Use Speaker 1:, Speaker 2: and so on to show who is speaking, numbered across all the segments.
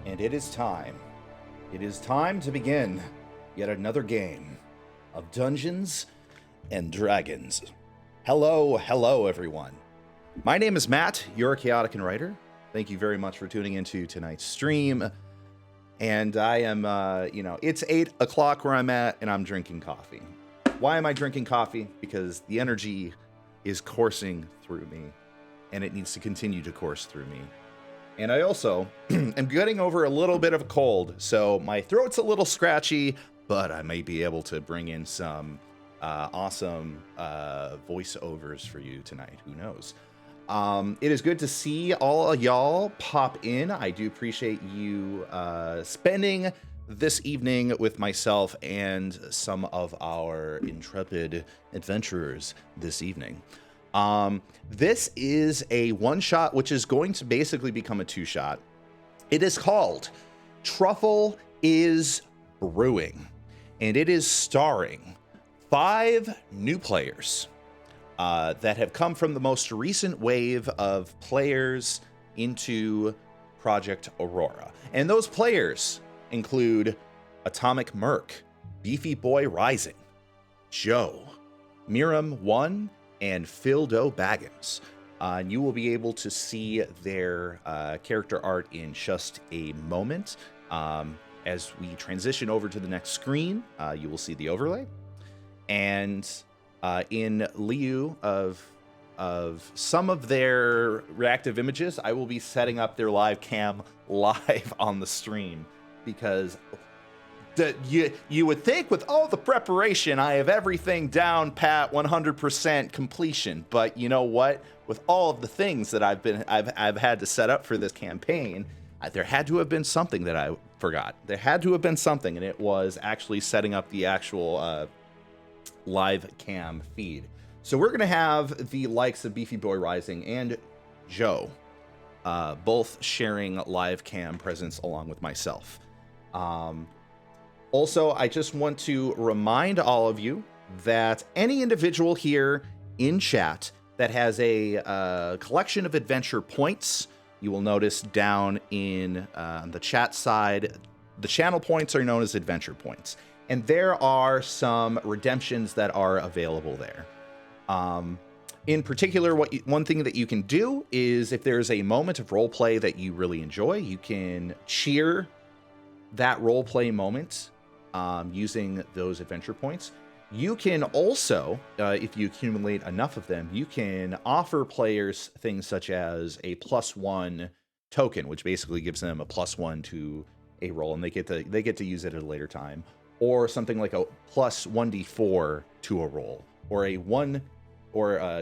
Speaker 1: And it is time. It is time to begin yet another game of Dungeons and Dragons. Hello, everyone. My name is Matt, your Chaotic and Writer. Thank you very much for tuning into tonight's stream. And I am, it's 8 o'clock where I'm at, and I'm drinking coffee. Why am I drinking coffee? Because the energy is coursing through me, and it needs to continue to course through me. And I also am getting over a little bit of a cold, so my throat's a little scratchy, but I may be able to bring in some awesome voiceovers for you tonight. Who knows? It is good to see all of y'all pop in. I do appreciate you spending this evening with myself and some of our intrepid adventurers this evening. This is a one-shot, which is going to basically become a two-shot. It is called Truffle is Brewing, and it is starring 5 new players that have come from the most recent wave of players into Project Aurora. And those players include Atomic Merc, Beefy Boy Rising, Joe, Miriam 1, and Phildo Baggins. And you will be able to see their character art in just a moment. As we transition over to the next screen, you will see the overlay. And in lieu of some of their reactive images, I will be setting up their live cam live on the stream, because you would think with all the preparation, I have everything down pat 100% completion. But you know what? With all of the things that I've had to set up for this campaign, there had to have been something that I forgot. There had to have been something, and it was actually setting up the actual live cam feed. So we're gonna have the likes of Beefy Boy Rising and Joe both sharing live cam presence along with myself. Also, I just want to remind all of you that any individual here in chat that has a collection of adventure points, you will notice down in the chat side, the channel points are known as adventure points. And there are some redemptions that are available there. In particular, one thing that you can do is, if there's a moment of roleplay that you really enjoy, you can cheer that roleplay moment using those adventure points. You can also, if you accumulate enough of them, you can offer players things such as a +1 token, which basically gives them a +1 to a roll, and they get to use it at a later time, or something like a +1d4 to a roll, or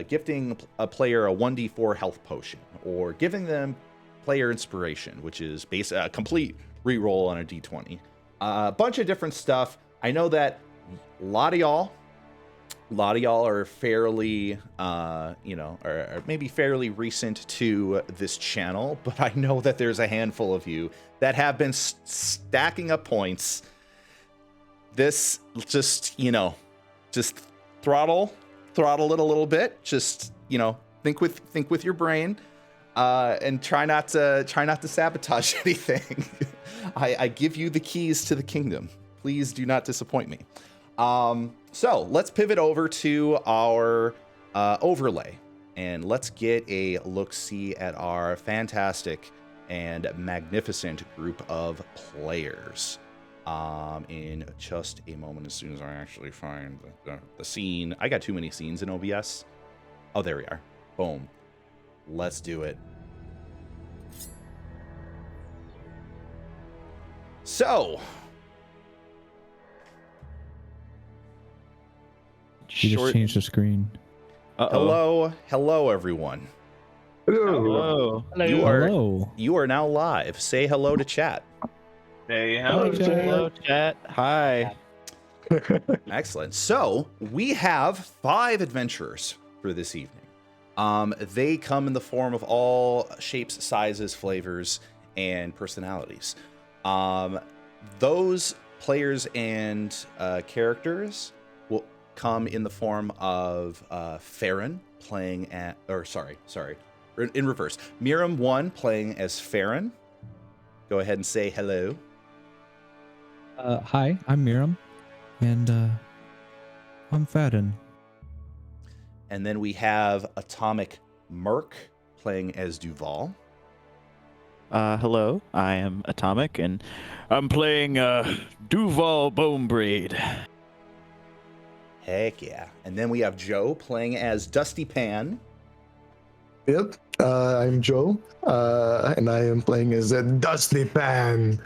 Speaker 1: gifting a player a 1d4 health potion, or giving them player inspiration, which is a complete reroll on a d20. A bunch of different stuff. I know that a lot of y'all are fairly, are maybe fairly recent to this channel, but I know that there's a handful of you that have been stacking up points. This just throttle it a little bit. Just, think with your brain, and try not to sabotage anything. I give you the keys to the kingdom. Please do not disappoint me. So let's pivot over to our overlay, and let's get a look-see at our fantastic and magnificent group of players. In just a moment, as soon as I actually find the scene. I got too many scenes in OBS. Oh, there we are. Boom. Let's do it. So,
Speaker 2: You just changed the screen.
Speaker 1: Hello, everyone.
Speaker 3: Hello.
Speaker 1: You are now live. Say hello to chat.
Speaker 3: Hey, hello, chat. Hi.
Speaker 1: Excellent. So we have 5 adventurers for this evening. They come in the form of all shapes, sizes, flavors, and personalities. Those players and characters will come in the form of Farron playing in reverse. Miriam 1 playing as Farron, go ahead and say hello.
Speaker 2: Hi, I'm Miriam, and I'm Fadden.
Speaker 1: And then we have Atomic Merc playing as Duval.
Speaker 3: Hello, I am Atomic, and I'm playing Duval Bonebraid.
Speaker 1: Heck yeah. And then we have Joe playing as Dusty Pan.
Speaker 4: Yep, I'm Joe, and I am playing as a Dusty Pan.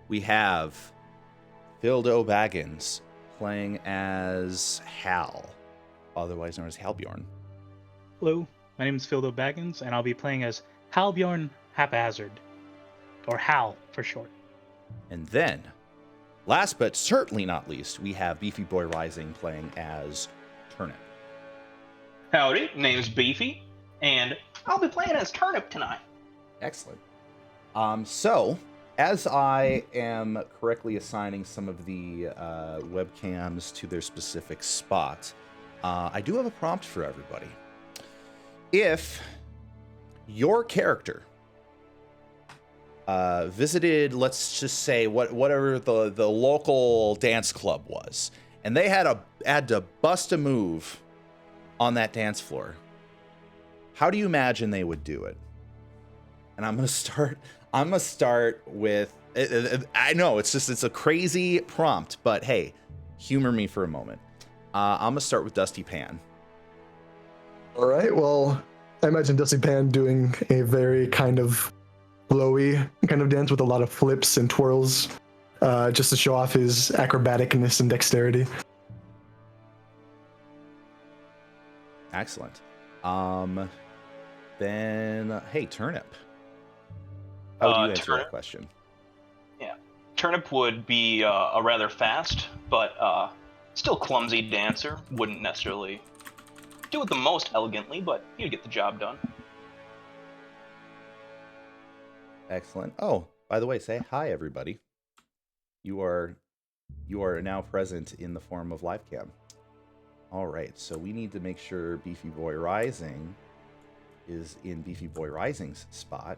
Speaker 1: We have Phildo Baggins playing as Hal, otherwise known as Halbjorn.
Speaker 5: Hello, my name is Phildo Baggins, and I'll be playing as Halbjorn Haphazard, or Hal for short.
Speaker 1: And then, last but certainly not least, we have Beefy Boy Rising playing as Turnip.
Speaker 6: Howdy, name's Beefy, and I'll be playing as Turnip tonight.
Speaker 1: Excellent. So, as I am correctly assigning some of the webcams to their specific spot, I do have a prompt for everybody. If your character visited, let's just say, whatever the local dance club was, and they had to bust a move on that dance floor, how do you imagine they would do it? And I'm gonna start with. I know it's a crazy prompt, but hey, humor me for a moment. I'm gonna start with Dusty Pan.
Speaker 4: All right, well, I imagine Dusty Pan doing a very kind of flowy kind of dance with a lot of flips and twirls, just to show off his acrobaticness and dexterity.
Speaker 1: Excellent. Then hey, Turnip. How would you answer that question?
Speaker 6: Yeah, Turnip would be a rather fast, but still clumsy dancer. Wouldn't necessarily do it the most elegantly, but he'd get the job done.
Speaker 1: Excellent. Oh, by the way, say hi, everybody. You are now present in the form of live cam. All right, so we need to make sure Beefy Boy Rising is in Beefy Boy Rising's spot.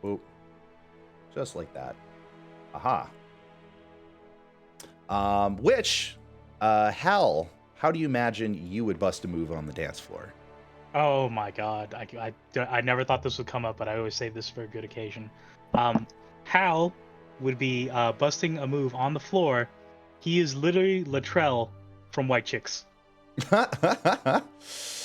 Speaker 1: Boop. Just like that. Aha. Hal, how do you imagine you would bust a move on the dance floor?
Speaker 5: Oh my god, I never thought this would come up, but I always save this for a good occasion. Hal would be busting a move on the floor. He is literally Latrell from White Chicks.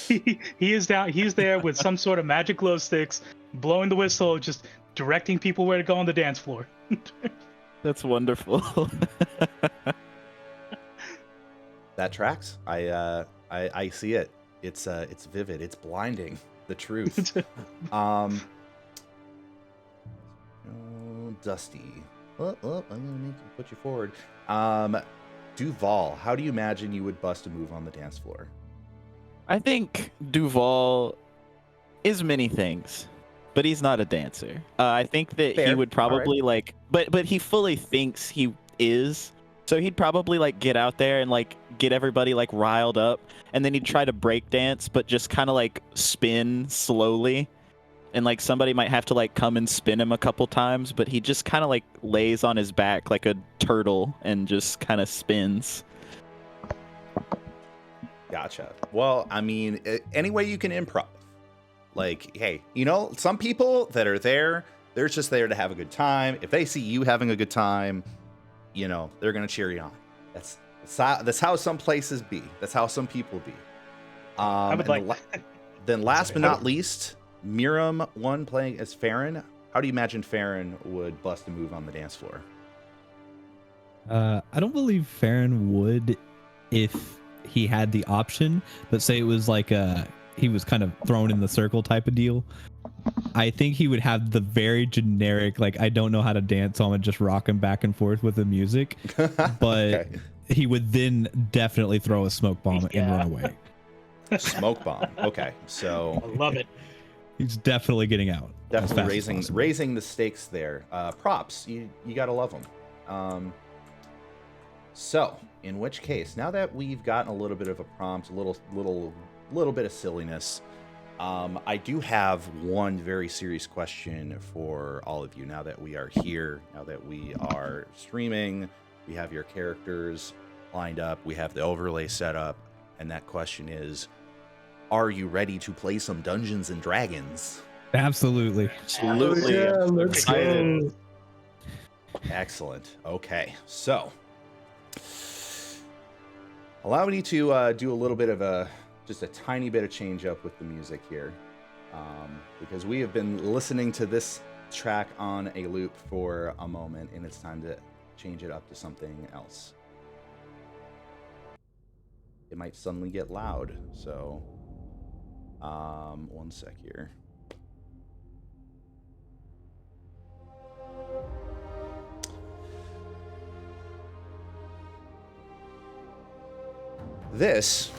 Speaker 5: He is there with some sort of magic glow sticks, blowing the whistle, just directing people where to go on the dance floor.
Speaker 3: That's wonderful.
Speaker 1: That tracks. I see it. It's vivid. It's blinding. The truth. Dusty. I'm gonna put you forward. Duval, how do you imagine you would bust a move on the dance floor?
Speaker 3: I think Duval is many things, but he's not a dancer. I think that
Speaker 1: Fair.
Speaker 3: he would probably
Speaker 1: right.
Speaker 3: but he fully thinks he is. So he'd probably get out there and get everybody riled up, and then he'd try to break dance, but just kind of spin slowly, and somebody might have to come and spin him a couple times, but he just kind of lays on his back like a turtle and just kind of spins.
Speaker 1: Gotcha. Well, I mean, any way you can improv. Hey, some people that are there, they're just there to have a good time. If they see you having a good time, they're gonna cheer you on. That's how some places be. That's how some people be. Then last but not least, Miriam one playing as Farron. How do you imagine Farron would bust a move on the dance floor?
Speaker 2: I don't believe Farron would if he had the option, but say it was he was kind of thrown in the circle type of deal. I think he would have the very generic, I don't know how to dance, so I'm gonna just rock him back and forth with the music. But okay. He would then definitely throw a smoke bomb and run away.
Speaker 1: Smoke bomb. Okay, so
Speaker 5: I love it.
Speaker 2: He's definitely getting out.
Speaker 1: Definitely raising the stakes there. Props. You gotta love them. So in which case, now that we've gotten a little bit of a prompt, a little bit of silliness, I do have one very serious question for all of you now that we are here, now that we are streaming, we have your characters lined up, we have the overlay set up, and that question is, are you ready to play some Dungeons and Dragons?
Speaker 2: Absolutely.
Speaker 3: Absolutely.
Speaker 4: Yeah,
Speaker 3: I'm so
Speaker 4: let's
Speaker 3: excited.
Speaker 4: go.
Speaker 1: Excellent. Okay, so allow me to do a little bit of just a tiny bit of change up with the music here, because we have been listening to this track on a loop for a moment, and it's time to change it up to something else. It might suddenly get loud, so one sec here. This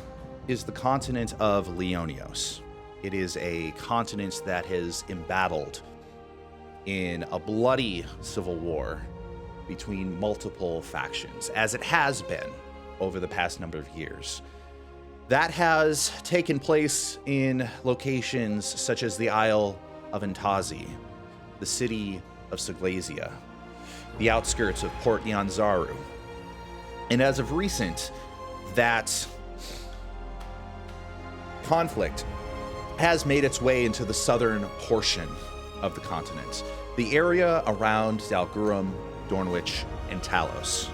Speaker 1: is the continent of Leonios. It is a continent that has embattled in a bloody civil war between multiple factions, as it has been over the past number of years. That has taken place in locations such as the Isle of Antazi, the city of Siglasia, the outskirts of Port Nyanzaru. And as of recent, that conflict has made its way into the southern portion of the continent, the area around Dalgurum, Dornwich, and Talos.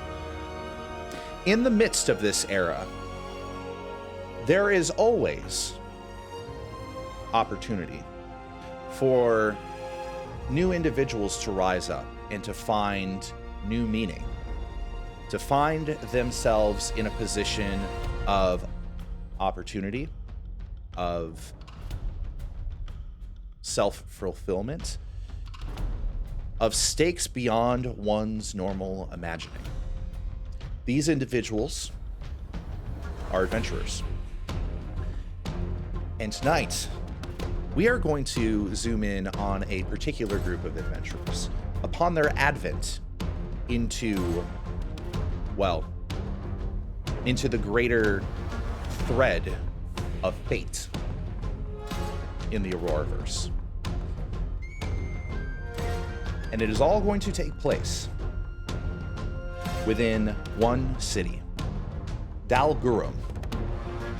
Speaker 1: In the midst of this era, there is always opportunity for new individuals to rise up and to find new meaning, to find themselves in a position of opportunity, of self-fulfillment, of stakes beyond one's normal imagining. These individuals are adventurers. And tonight, we are going to zoom in on a particular group of adventurers upon their advent into, well, into the greater thread of fate in the Auroraverse. And it is all going to take place within one city, Dalgurum,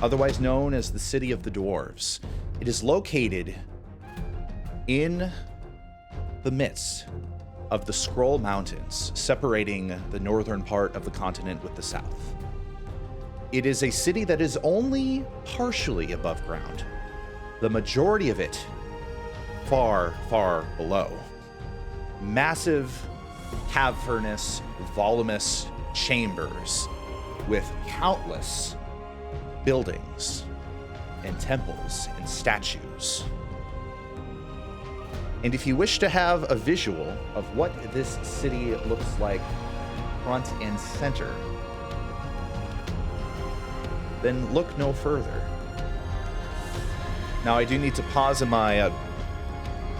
Speaker 1: otherwise known as the City of the Dwarves. It is located in the midst of the Scroll Mountains, separating the northern part of the continent with the south. It is a city that is only partially above ground, the majority of it far, far below. Massive, cavernous, voluminous chambers with countless buildings and temples and statues. And if you wish to have a visual of what this city looks like front and center, then look no further. Now, I do need to pause in my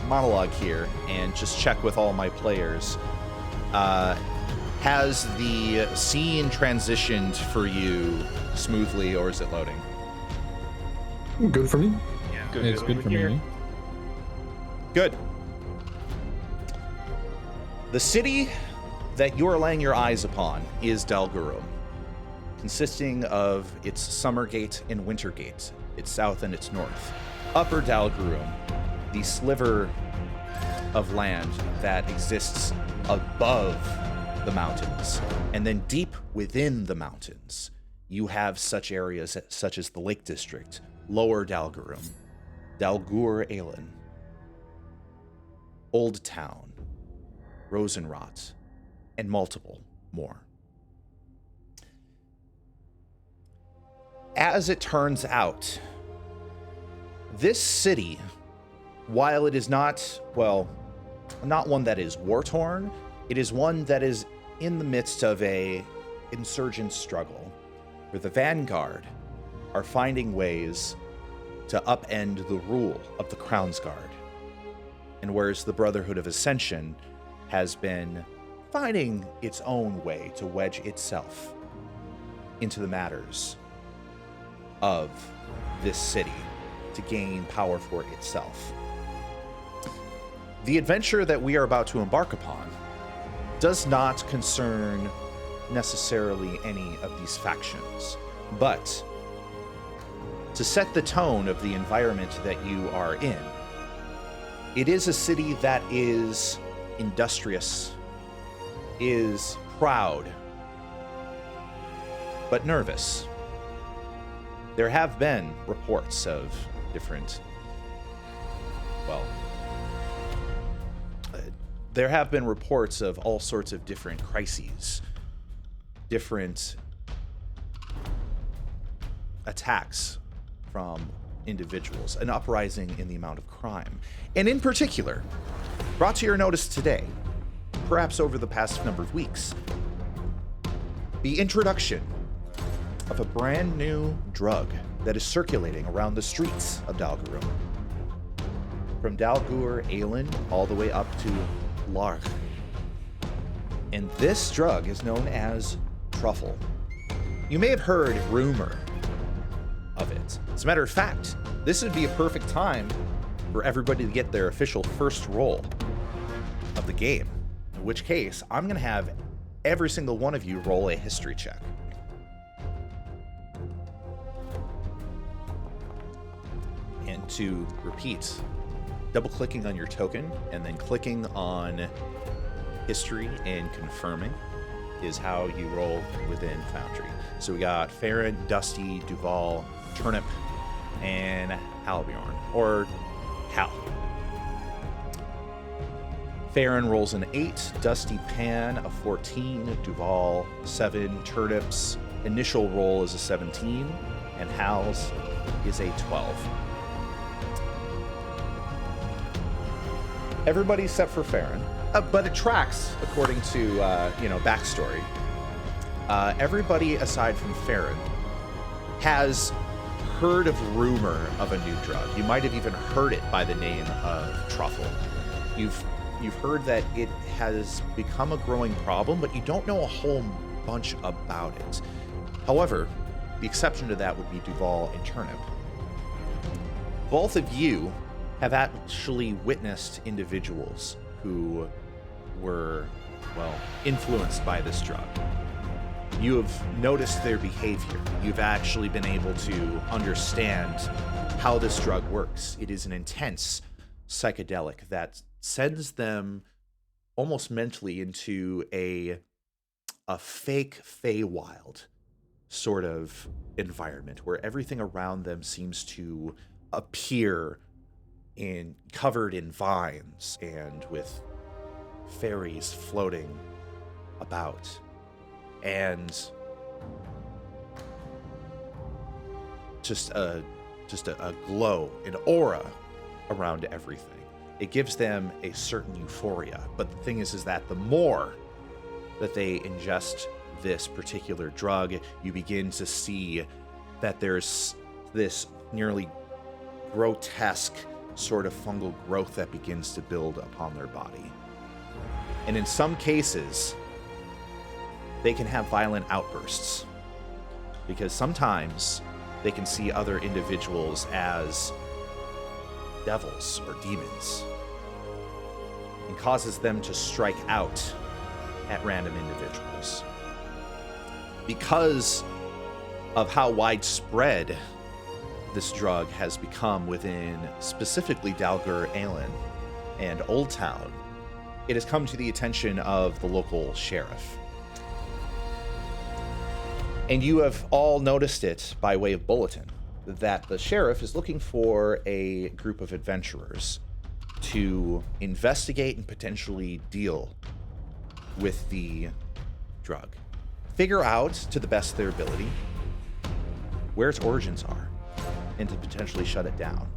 Speaker 1: monologue here and just check with all my players. Has the scene transitioned for you smoothly, or is it loading?
Speaker 4: Good for me.
Speaker 5: Yeah,
Speaker 2: It's good for me.
Speaker 1: Good. The city that you are laying your eyes upon is Dalgurum, consisting of its summer gate and winter gate, its south and its north. Upper Dalgurum, the sliver of land that exists above the mountains, and then deep within the mountains, you have such areas such as the Lake District, Lower Dalgurum, Dalgur Aelin, Old Town, Rosenrot, and multiple more. As it turns out, this city, while it is not, well, not one that is war-torn, it is one that is in the midst of a insurgent struggle, where the Vanguard are finding ways to upend the rule of the Crownsguard, and whereas the Brotherhood of Ascension has been finding its own way to wedge itself into the matters of this city. to gain power for itself. The adventure that we are about to embark upon does not concern necessarily any of these factions, but to set the tone of the environment that you are in, it is a city that is industrious, is proud, but nervous. There have been reports of different, there have been reports of all sorts of different crises, different attacks from individuals, an uprising in the amount of crime. And in particular, brought to your notice today, perhaps over the past number of weeks, the introduction of a brand new drug that is circulating around the streets of Dalgurum. From Dalgur Aelin all the way up to Larg. And this drug is known as TRUFFLE. You may have heard rumor of it. As a matter of fact, this would be a perfect time for everybody to get their official first roll of the game. In which case, I'm going to have every single one of you roll a history check. And to repeat, double-clicking on your token and then clicking on history and confirming is how you roll within Foundry. So we got Farron, Dusty, Duval, Turnip, and Halbjorn, or Hal. Farron rolls an 8, Dusty Pan a 14, Duval 7, Turnip's initial roll is a 17, and Hal's is a 12. Everybody except for Farron, but it tracks according to backstory. Everybody aside from Farron has heard of rumor of a new drug. You might have even heard it by the name of TRUFFLE. You've heard that it has become a growing problem, but you don't know a whole bunch about it. However, the exception to that would be Duval and Turnip. Both of you have actually witnessed individuals who were, influenced by this drug. You have noticed their behavior. You've actually been able to understand how this drug works. It is an intense psychedelic that sends them almost mentally into a fake Feywild sort of environment where everything around them seems to appear covered in vines and with fairies floating about, and just a glow, an aura around everything. It gives them a certain euphoria. But the thing is that the more that they ingest this particular drug, you begin to see that there's this nearly grotesque sort of fungal growth that begins to build upon their body. And in some cases, they can have violent outbursts because sometimes they can see other individuals as devils or demons, and causes them to strike out at random individuals. Because of how widespread this drug has become within specifically Dalgur Aelin and Old Town, it has come to the attention of the local sheriff. And you have all noticed it by way of bulletin, that the sheriff is looking for a group of adventurers to investigate and potentially deal with the drug. Figure out, to the best of their ability, where its origins are, and to potentially shut it down.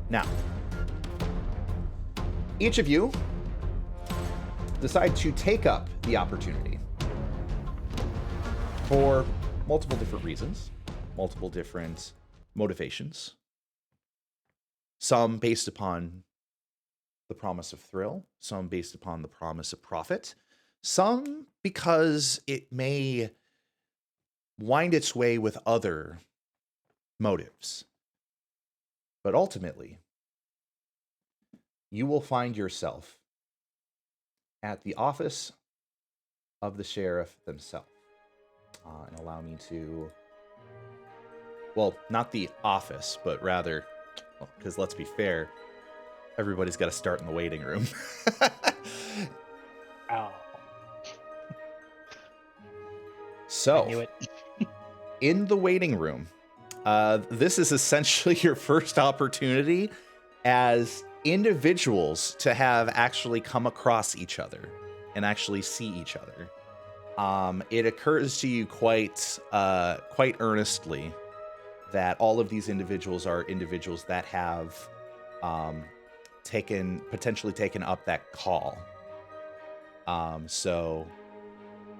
Speaker 1: Now, each of you decide to take up the opportunity for multiple different reasons, multiple different motivations. Some based upon the promise of thrill, some based upon the promise of profit, some because it may wind its way with other motives. But ultimately, you will find yourself at the office of the sheriff themselves. And allow me to... Well, not the office, but rather... Because let's be fair, everybody's got to start in the waiting room.
Speaker 5: Oh,
Speaker 1: So,
Speaker 5: I knew it.
Speaker 1: in the waiting room, this is essentially your first opportunity as individuals to have actually come across each other and actually see each other. It occurs to you quite earnestly that all of these individuals are individuals that have potentially taken up that call. So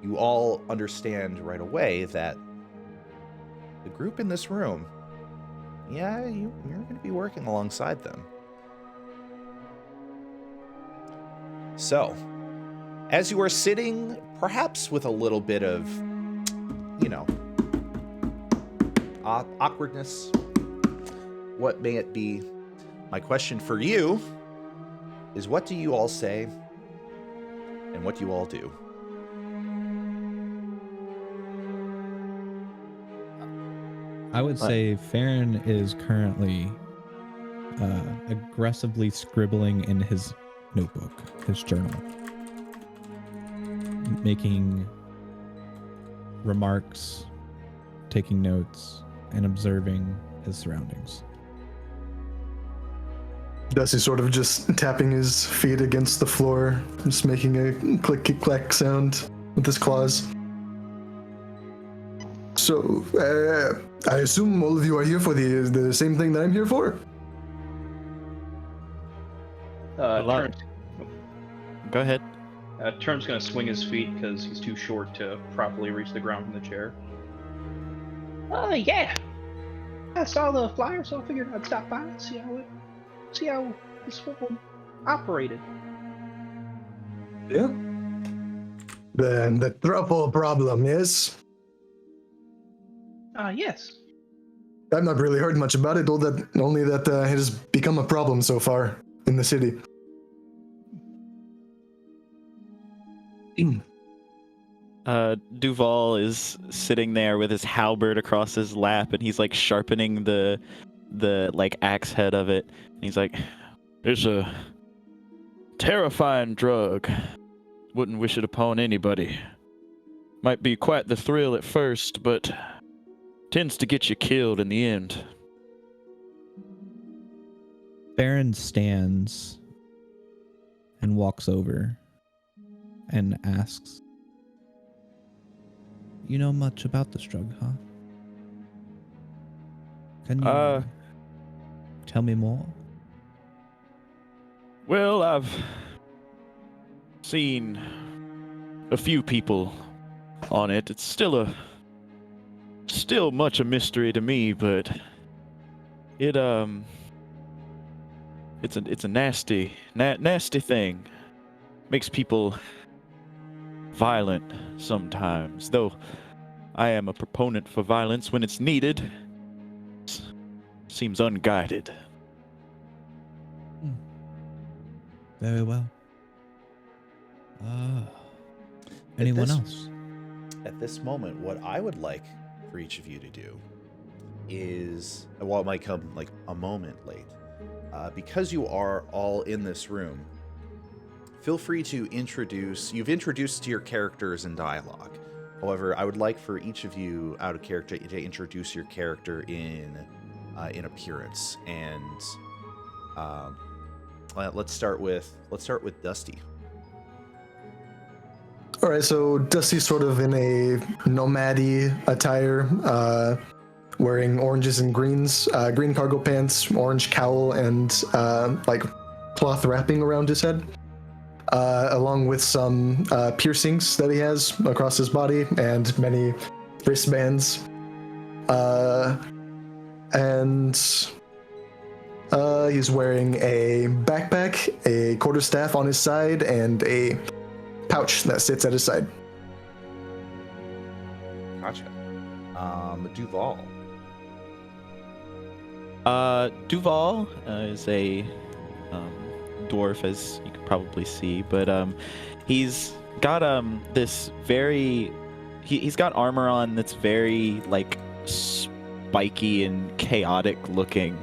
Speaker 1: you all understand right away that the group in this room, yeah, you're going to be working alongside them. So, as you are sitting, perhaps with a little bit of, awkwardness, what may it be? My question for you is, what do you all say and what do you all do?
Speaker 2: I would say Farron is currently aggressively scribbling in his notebook, his journal, making remarks, taking notes, and observing his surroundings.
Speaker 4: Dusty sort of just tapping his feet against the floor, just making a click-clack sound with his claws. So, I assume all of you are here for the same thing that I'm here for?
Speaker 6: Turn's,
Speaker 3: Go ahead.
Speaker 6: Turn's gonna swing his feet because he's too short to properly reach the ground from the chair. Yeah. I saw the flyer, so I figured I'd stop by and see how this one operated.
Speaker 4: Yeah. The TRUFFLE problem, yes?
Speaker 6: Yes.
Speaker 4: I've not really heard much about it, only that it has become a problem so far in the city.
Speaker 3: Duval is sitting there with his halberd across his lap, and he's like sharpening the like axe head of it. And he's like, "It's a terrifying drug. Wouldn't wish it upon anybody. Might be quite the thrill at first, but tends to get you killed in the end."
Speaker 2: Farron stands and walks over and asks, "You know much about this drug, huh? Can you tell me more?"
Speaker 3: Well, I've seen a few people on it. It's still much a mystery to me, but it's a nasty thing. Makes people violent sometimes, though I am a proponent for violence when it's needed. Seems unguided.
Speaker 2: Very well. Anyone else?
Speaker 1: At this moment, what I would like for each of you to do is, while it might come like a moment late, because you are all in this room, feel free to you've introduced your characters in dialogue. However, I would like for each of you out of character to introduce your character in appearance. And let's start with Dusty.
Speaker 4: All right, so Dusty's sort of in a nomad-y attire, wearing oranges and greens, green cargo pants, orange cowl, and like cloth wrapping around his head, along with some piercings that he has across his body and many wristbands. And he's wearing a backpack, a quarterstaff on his side, and a pouch that sits at his side.
Speaker 1: Gotcha. Duval.
Speaker 3: Duval is a dwarf, as you could probably see, but he's got this very he's got armor on that's very like spiky and chaotic looking.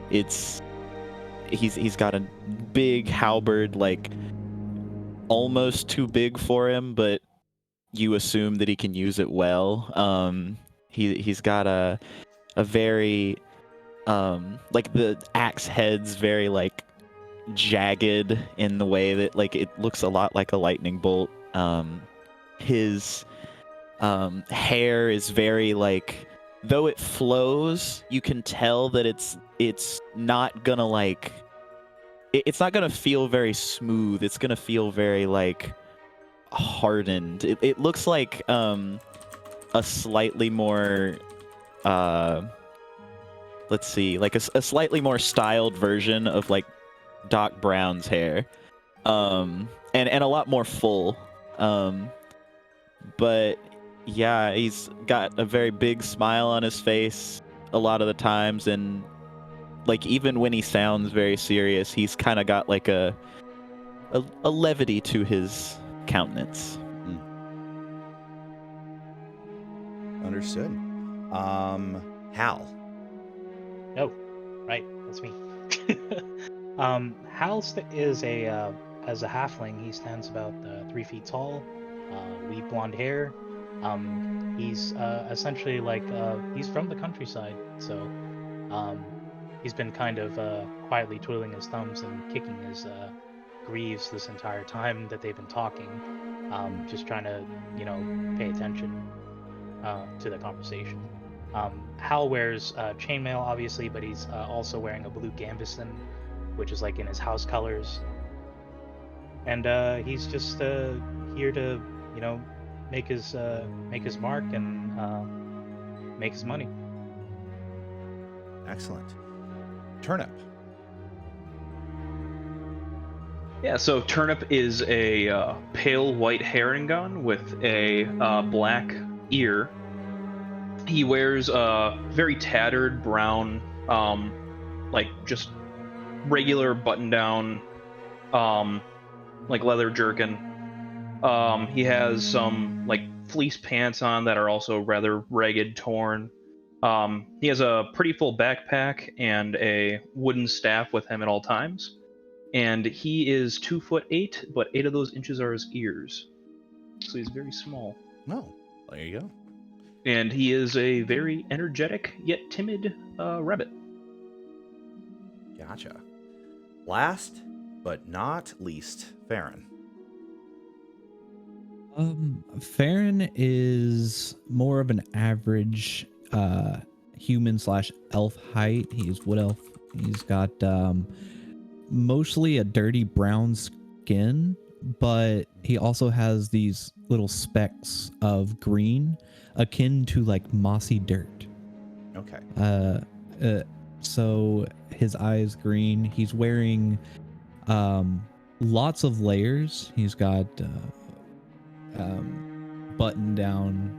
Speaker 3: He's got a big halberd, like almost too big for him, but you assume that he can use it well. He's got a very like the axe head's very like jagged in the way that like it looks a lot like a lightning bolt. His hair is very like, though it flows, you can tell that it's not gonna like it's not gonna feel very smooth. It's gonna feel very like hardened. It looks like a slightly more let's see, like a slightly more styled version of like Doc Brown's hair, and a lot more full. But yeah, he's got a very big smile on his face a lot of the times, and like even when he sounds very serious, he's kind of got like a levity to his countenance.
Speaker 1: Understood. Hal.
Speaker 5: Oh, right, that's me. Hal is as a halfling. He stands about 3 feet tall, wheat blonde hair. He's essentially like he's from the countryside, so he's been kind of quietly twiddling his thumbs and kicking his greaves this entire time that they've been talking, just trying to pay attention to the conversation. Hal wears chainmail, obviously, but he's also wearing a blue gambeson, which is like in his house colors. And he's just here to, make his mark and make his money.
Speaker 1: Excellent. Turnip.
Speaker 6: Yeah, so Turnip is a pale white Harengon with a black ear. He wears a very tattered brown, like just regular button-down, like leather jerkin. He has some like fleece pants on that are also rather ragged, torn. He has a pretty full backpack and a wooden staff with him at all times. And he is 2'8", but 8 of those inches are his ears. So he's very small.
Speaker 1: Oh, there you go.
Speaker 6: And he is a very energetic yet timid rabbit.
Speaker 1: Gotcha. Last but not least, Farron.
Speaker 2: Farron is more of an average human/elf height. He's wood elf. He's got mostly a dirty brown skin, but he also has these little specks of green akin to like mossy dirt.
Speaker 1: Okay.
Speaker 2: So his eyes green. He's wearing lots of layers. He's got button down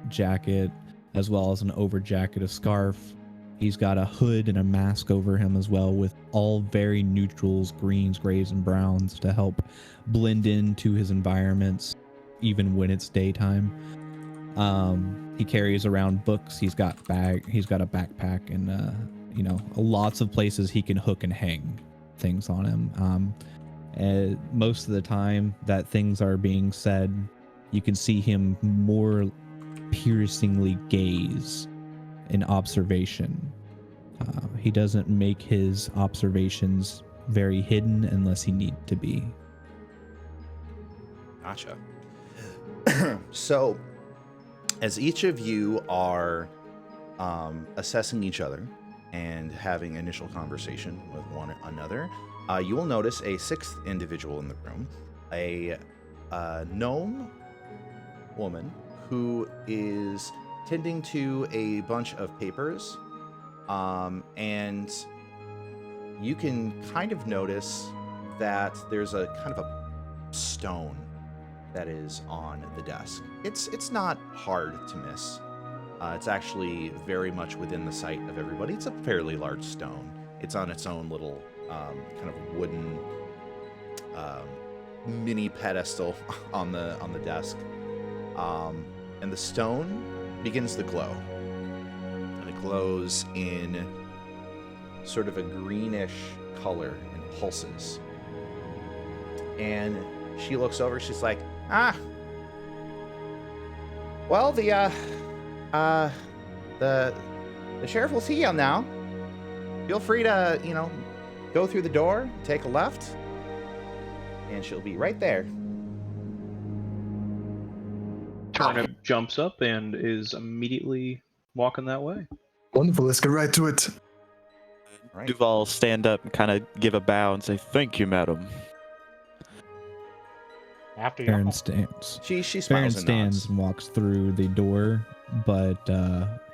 Speaker 2: jacket as well as an over jacket, a scarf. He's got a hood and a mask over him as well, with all very neutrals, greens, grays, and browns to help blend into his environments even when it's daytime. He carries around books. He's got a backpack, and lots of places he can hook and hang things on him. And most of the time that things are being said, you can see him more piercingly gaze in observation. He doesn't make his observations very hidden unless he need to be.
Speaker 1: Gotcha. So, as each of you are assessing each other and having initial conversation with one another, you will notice a sixth individual in the room, a gnome woman who is tending to a bunch of papers, and you can kind of notice that there's a kind of a stone that is on the desk. It's not hard to miss. It's actually very much within the sight of everybody. It's a fairly large stone. It's on its own little kind of wooden mini pedestal on the desk, and the stone begins to glow, and it glows in sort of a greenish color and pulses. And she looks over. She's like, well, the sheriff will see you now. Feel free to, go through the door, take a left, and she'll be right there.
Speaker 6: Turnip jumps up and is immediately walking that way.
Speaker 4: Wonderful. Let's get right to it.
Speaker 1: Right.
Speaker 3: Duval stand up and kind of give a bow and say, "Thank you, madam."
Speaker 5: After you.
Speaker 2: Farron stands.
Speaker 1: She
Speaker 2: Farron
Speaker 1: smiles and
Speaker 2: stands
Speaker 1: nods.
Speaker 2: and walks through the door, but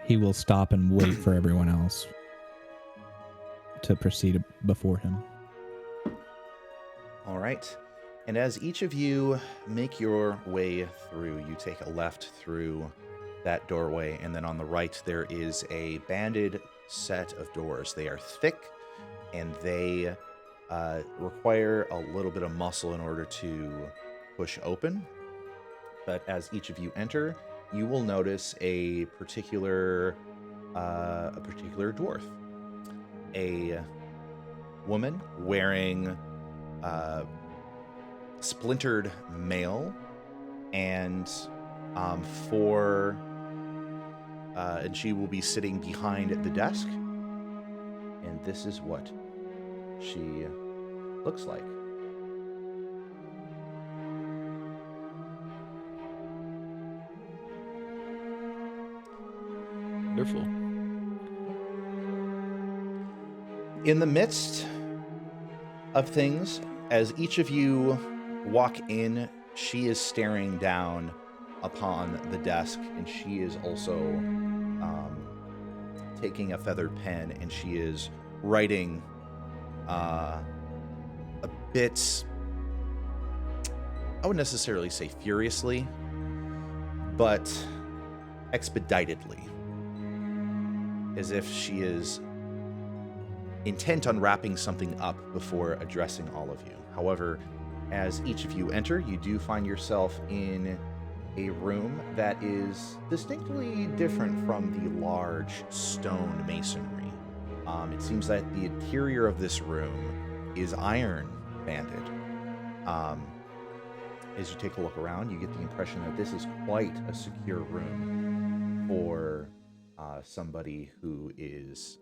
Speaker 2: he will stop and wait for everyone else to proceed before him.
Speaker 1: All right. And as each of you make your way through, you take a left through that doorway, and then on the right there is a banded set of doors. They are thick, and they require a little bit of muscle in order to push open. But as each of you enter, you will notice a particular dwarf, a woman wearing splintered mail and and she will be sitting behind the desk, and this is what she looks like.
Speaker 3: Wonderful.
Speaker 1: In the midst of things, as each of you walk in, she is staring down upon the desk, and she is also taking a feathered pen, and she is writing a bit, I wouldn't necessarily say furiously, but expeditedly, as if she is intent on wrapping something up before addressing all of you. However, as each of you enter, you do find yourself in a room that is distinctly different from the large stone masonry. It seems that the interior of this room is iron banded. As you take a look around, you get the impression that this is quite a secure room for somebody who is,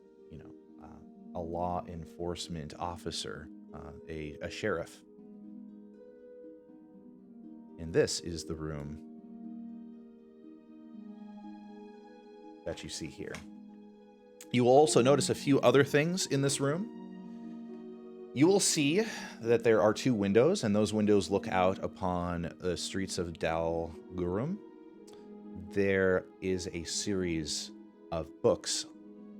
Speaker 1: a law enforcement officer, a sheriff. And this is the room that you see here. You will also notice a few other things in this room. You will see that there are 2 windows, and those windows look out upon the streets of Dal Gurum. There is a series of books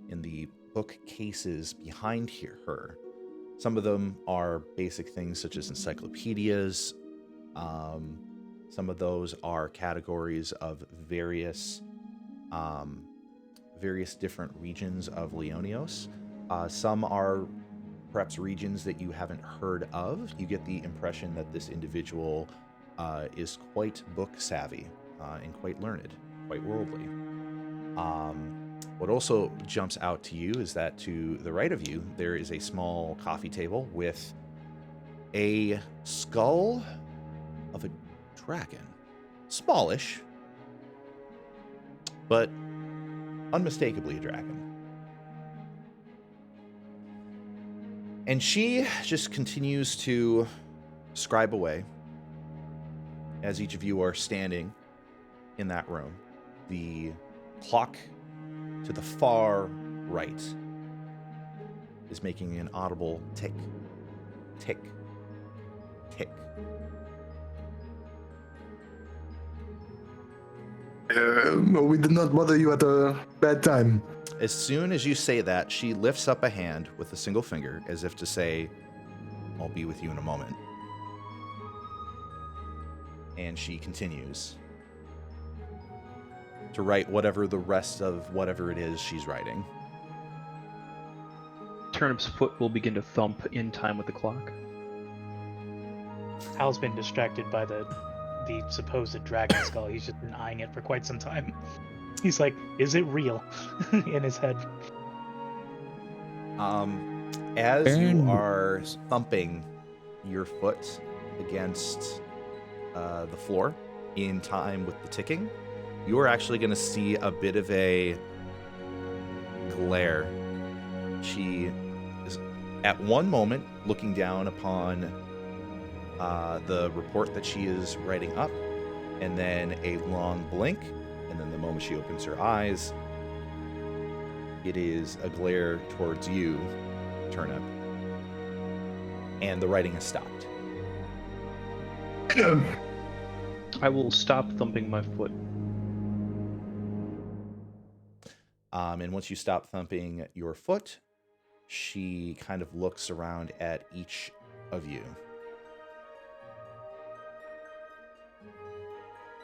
Speaker 1: in the bookcases behind her. Some of them are basic things such as encyclopedias. Some of those are categories of various different regions of Leonios. Some are perhaps regions that you haven't heard of. You get the impression that this individual is quite book savvy and quite learned, quite worldly. What also jumps out to you is that to the right of you, there is a small coffee table with a skull of a dragon. Smallish, but unmistakably a dragon. And she just continues to scribe away as each of you are standing in that room. The clock to the far right is making an audible tick, tick, tick.
Speaker 4: We did not bother you at a bad time.
Speaker 1: As soon as you say that, she lifts up a hand with a single finger as if to say, "I'll be with you in a moment." And she continues. to write whatever the rest of whatever it is she's writing.
Speaker 6: Turnip's foot will begin to thump in time with the clock.
Speaker 5: Hal's been distracted by the supposed dragon skull. He's just been eyeing it for quite some time. He's like, is it real? In his head.
Speaker 1: As you
Speaker 2: Baron-
Speaker 1: are thumping your foot against the floor in time with the ticking, you are actually going to see a bit of a glare. She is at one moment looking down upon the report that she is writing up, and then a long blink, and then the moment she opens her eyes, it is a glare towards you, Turnip, and the writing has stopped.
Speaker 6: I will stop thumping my foot.
Speaker 1: And once you stop thumping your foot, she kind of looks around at each of you.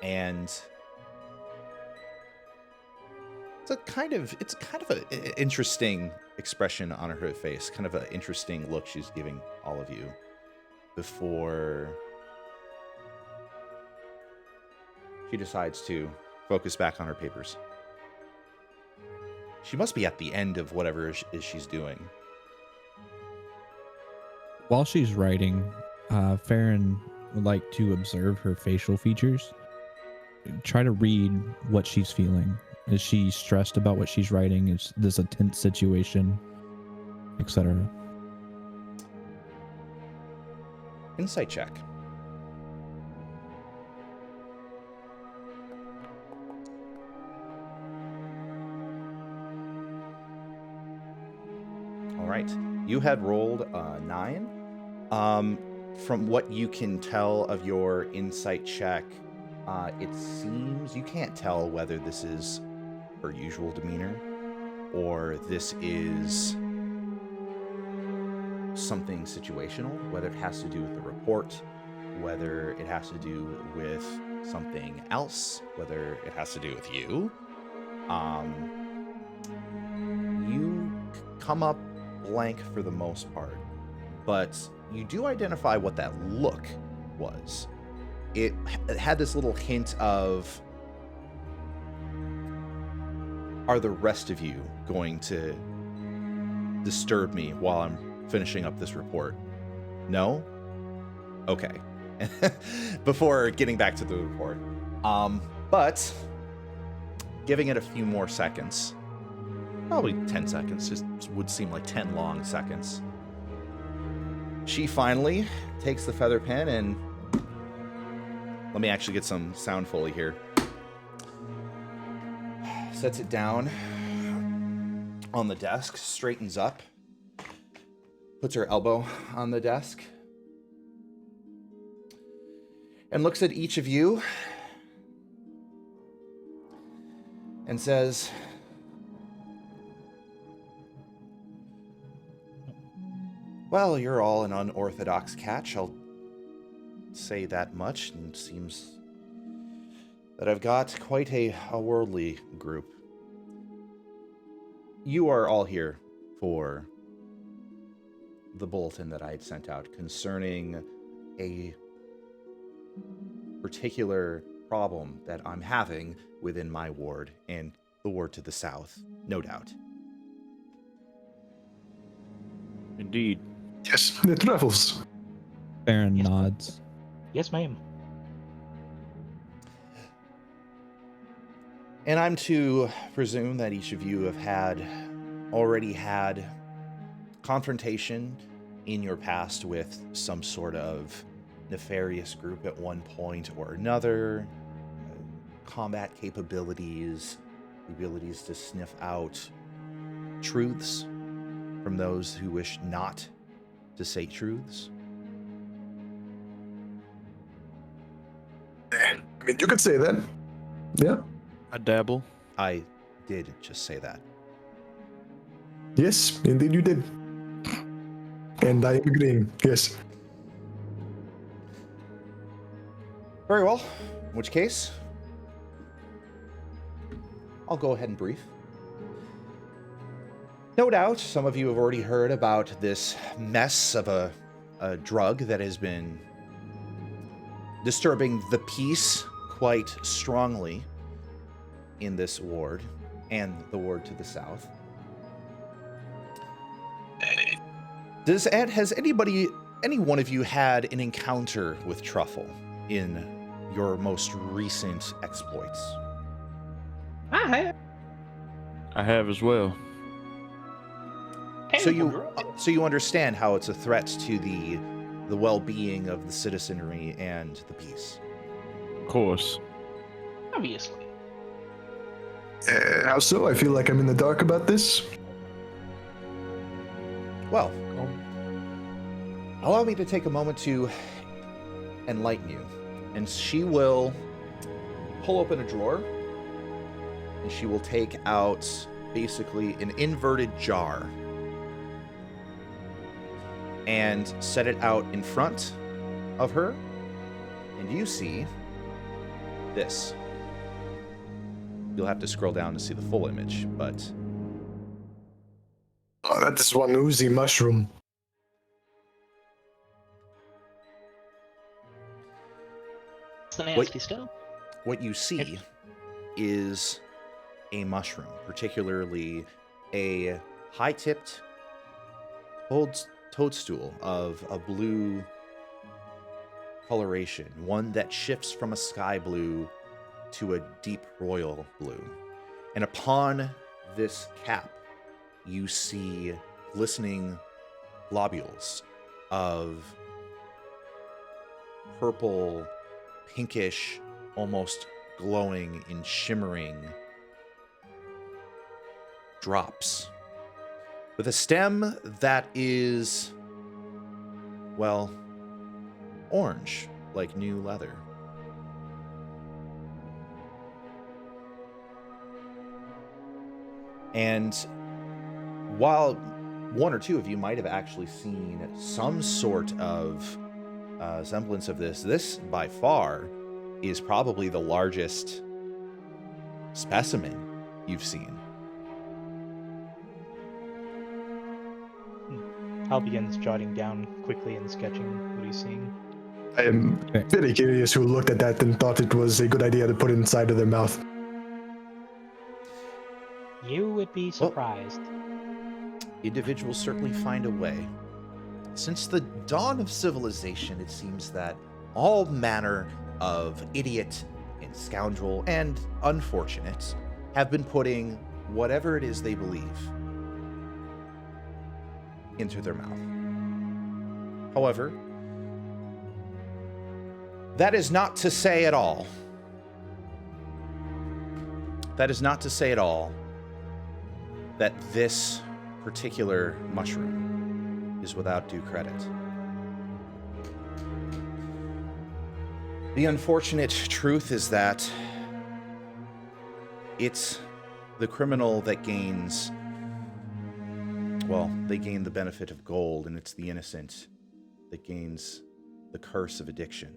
Speaker 1: And it's kind of an interesting expression on her face, kind of an interesting look she's giving all of you before she decides to focus back on her papers. She must be at the end of whatever it is she's doing.
Speaker 2: While she's writing, Farron would like to observe her facial features. Try to read what she's feeling. Is she stressed about what she's writing? Is this a tense situation, etc.?
Speaker 1: Insight check. All right. You had rolled a 9. From what you can tell of your insight check, it seems you can't tell whether this is her usual demeanor or this is something situational, whether it has to do with the report, whether it has to do with something else, whether it has to do with you. You come up blank for the most part, but you do identify what that look was. It had this little hint of, are the rest of you going to disturb me while I'm finishing up this report? No? Okay. Before getting back to the report. But giving it a few more seconds, probably 10 seconds, just would seem like 10 long seconds. She finally takes the feather pen and, let me actually get some sound Foley here. Sets it down on the desk, straightens up, puts her elbow on the desk, and looks at each of you and says, well, you're all an unorthodox catch, I'll say that much, and it seems that I've got quite a worldly group. You are all here for the bulletin that I had sent out concerning a particular problem that I'm having within my ward and the ward to the south, no doubt.
Speaker 3: Indeed.
Speaker 4: Yes, the truffles.
Speaker 2: Farron
Speaker 5: Yes.
Speaker 2: nods.
Speaker 5: Yes, ma'am.
Speaker 1: And I'm to presume that each of you have already had confrontation in your past with some sort of nefarious group at one point or another, combat capabilities, the abilities to sniff out truths from those who wish not to say truths.
Speaker 4: I mean, you could say that. Yeah.
Speaker 3: I dabble.
Speaker 1: I did just say that.
Speaker 4: Yes, indeed you did. And I am agreeing. Yes.
Speaker 1: Very well. In which case, I'll go ahead and brief. No doubt, some of you have already heard about this mess of a drug that has been disturbing the peace quite strongly in this ward and the ward to the south. Has any one of you had an encounter with Truffle in your most recent exploits?
Speaker 6: I
Speaker 3: have as well.
Speaker 1: So you understand how it's a threat to the well-being of the citizenry and the peace.
Speaker 3: Of course.
Speaker 6: Obviously.
Speaker 4: How so? I feel like I'm in the dark about this.
Speaker 1: Well, allow me to take a moment to enlighten you. And she will pull open a drawer, and she will take out basically an inverted jar and set it out in front of her. And you see this. You'll have to scroll down to see the full image, but...
Speaker 4: Oh, that is one oozy mushroom.
Speaker 7: It's the nasty stuff.
Speaker 1: What you see is a mushroom, particularly a high-tipped toadstool of a blue coloration, one that shifts from a sky blue to a deep royal blue. And upon this cap, you see glistening globules of purple, pinkish, almost glowing and shimmering drops, with a stem that is, well, orange, like new leather. And while one or two of you might have actually seen some sort of semblance of this by far is probably the largest specimen you've seen.
Speaker 5: Hal begins jotting down quickly and sketching what he's seeing.
Speaker 4: I am very curious who looked at that and thought it was a good idea to put it inside of their mouth.
Speaker 5: You would be surprised.
Speaker 1: Individuals certainly find a way. Since the dawn of civilization, it seems that all manner of idiot and scoundrel and unfortunate have been putting whatever it is they believe into their mouth. However, that is not to say at all. That is not to say at all that this particular mushroom is without due credit. The unfortunate truth is that it's the criminal that gains, well, they gain the benefit of gold, and it's the innocent that gains the curse of addiction.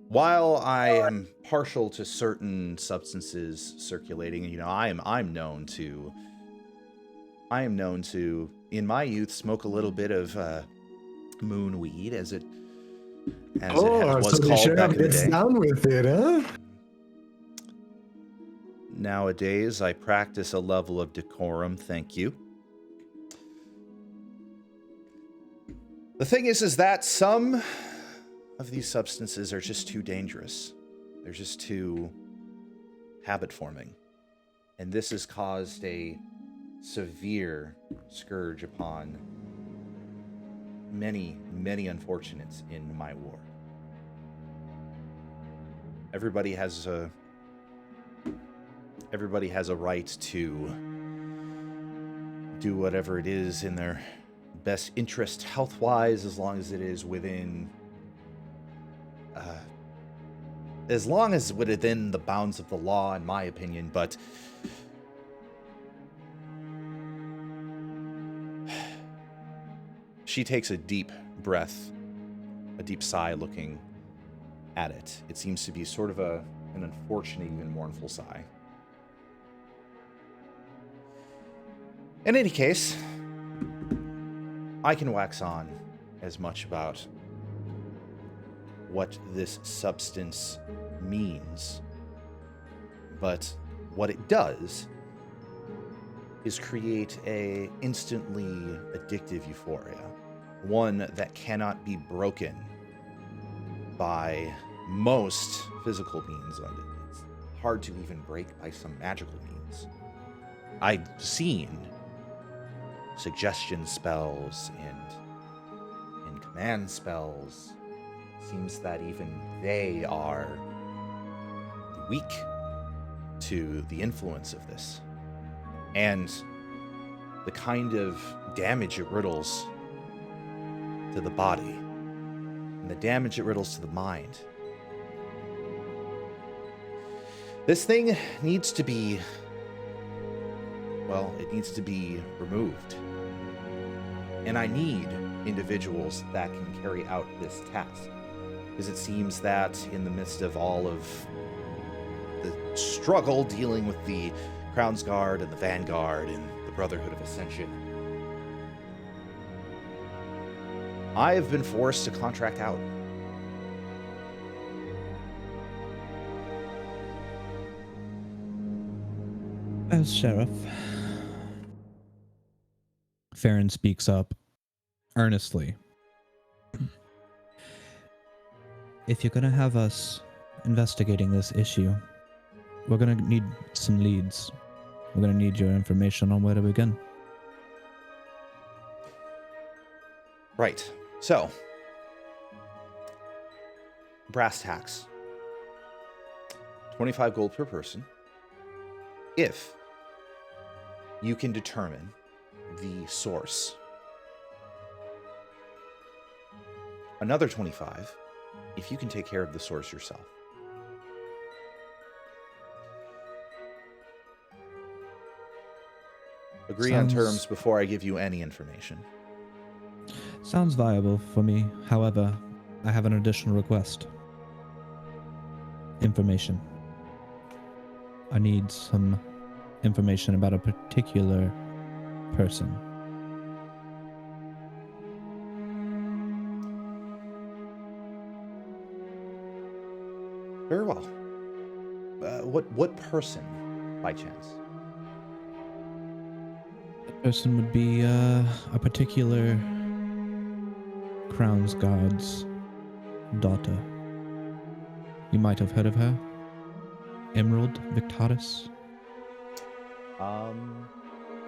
Speaker 1: While I am partial to certain substances circulating, you know, I am known to in my youth smoke a little bit of moon weed, as it was
Speaker 4: so
Speaker 1: called back in the
Speaker 4: gets
Speaker 1: day.
Speaker 4: down with it, huh?
Speaker 1: Nowadays, I practice a level of decorum, thank you. The thing is that some of these substances are just too dangerous. They're just too habit-forming. And this has caused a severe scourge upon many, many unfortunates in my ward. Everybody has a right to do whatever it is in their best interest health-wise, as long as it is within within the bounds of the law, in my opinion. But she takes a deep breath, a deep sigh, looking at it. It seems to be sort of an unfortunate, even mournful sigh. In any case, I can wax on as much about what this substance means, but what it does is create a instantly addictive euphoria, one that cannot be broken by most physical means. It's hard to even break by some magical means. I've seen suggestion spells and command spells. Seems that even they are weak to the influence of this. And the kind of damage it riddles to the body, and the damage it riddles to the mind. This thing needs to be, well, it needs to be removed. And I need individuals that can carry out this task. Because it seems that in the midst of all of the struggle dealing with the Crown's Guard and the Vanguard and the Brotherhood of Ascension, I have been forced to contract out.
Speaker 2: As Sheriff, Farron speaks up earnestly. If you're going to have us investigating this issue, we're going to need some leads. We're going to need your information on where to begin.
Speaker 1: Right. So, brass tacks. 25 gold per person. If you can determine the source. Another 25 if you can take care of the source yourself. Agree on terms before I give you any information.
Speaker 2: Sounds viable for me. However, I have an additional request. Information. I need some information about a particular person.
Speaker 1: Very well. What person, by chance?
Speaker 2: That person would be a particular Crown's Guard's daughter. You might have heard of her. Emerald Victaris.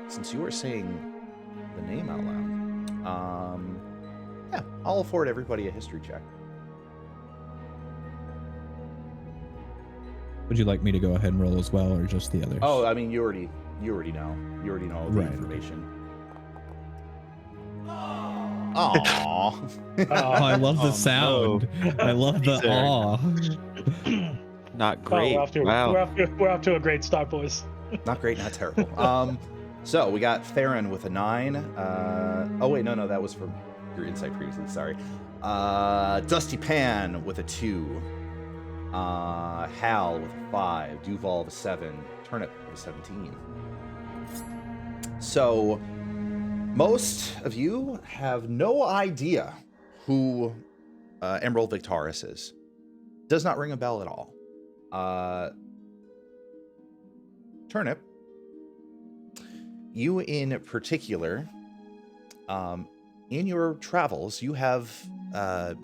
Speaker 1: Since you were saying the name out loud, yeah, I'll afford everybody a history check.
Speaker 2: Would you like me to go ahead and roll as well, or just the others?
Speaker 1: Oh, I mean, you already know. You already know the information. Aww.
Speaker 2: Oh, I love the sound. No. I love the awe.
Speaker 3: Not great.
Speaker 5: Oh, we're off to a great start, boys.
Speaker 1: Not great, not terrible. So we got Farron with a 9. Oh wait, no, that was from your insight previously. Sorry. Dusty Pan with a 2. Hal with a 5. Duval with a 7. Turnip with a 17. So most of you have no idea who Emerald Victaris is. Does not ring a bell at all. Turnip, you in particular, in your travels, you have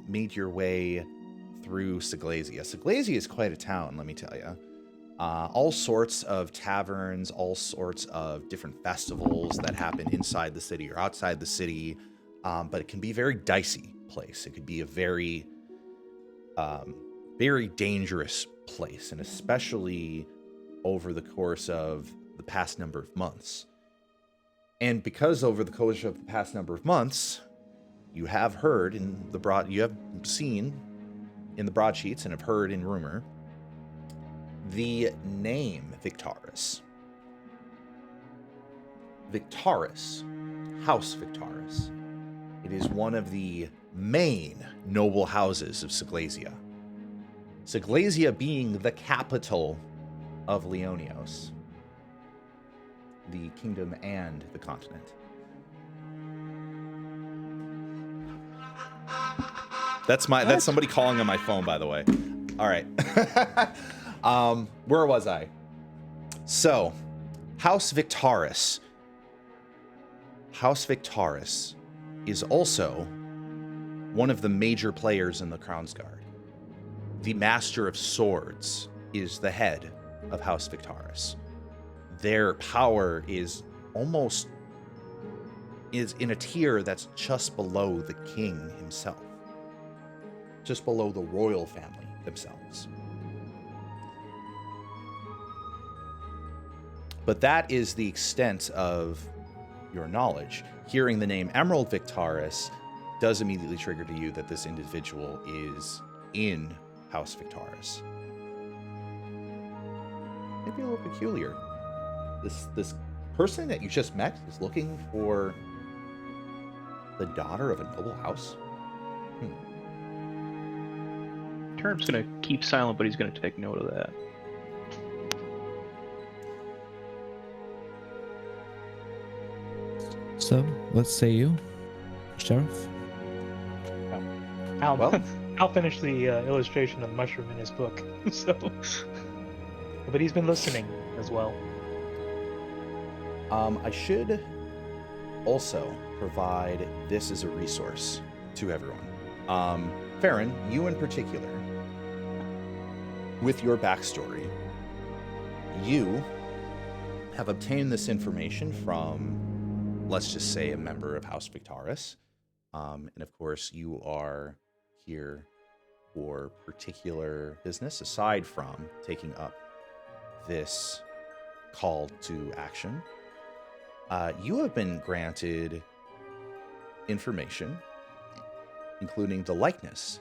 Speaker 1: made your way through Siglasia. Siglasia is quite a town, let me tell you. All sorts of taverns, all sorts of different festivals that happen inside the city or outside the city, but it can be a very dicey place. It could be a very, very dangerous place, and especially over the course of the past number of months. And because over the course of the past number of months, you have heard in the you have seen in the broadsheets and have heard in rumor the name Victaris. Victaris, House Victaris. It is one of the main noble houses of Siglasia. Siglasia being the capital of Leonios, the kingdom and the continent. That's somebody calling on my phone, by the way. All right. Where was I? So, House Victaris. House Victaris is also one of the major players in the Crown's Guard. The Master of Swords is the head of House Victaris. Their power is in a tier that's just below the king himself. Just below the royal family themselves. But that is the extent of your knowledge. Hearing the name Emerald Victaris does immediately trigger to you that this individual is in House Victaris. Maybe a little peculiar. This person that you just met is looking for the daughter of a noble house?
Speaker 6: Turnip's gonna keep silent, but he's gonna take note of that.
Speaker 2: So, what say you, Sheriff?
Speaker 5: I'll finish the illustration of the mushroom in his book. So, but he's been listening as well.
Speaker 1: I should also provide this as a resource to everyone. Farron, you in particular, with your backstory, you have obtained this information from, let's just say, a member of House Victaris. And of course, you are here for particular business, aside from taking up this call to action. You have been granted information, including the likeness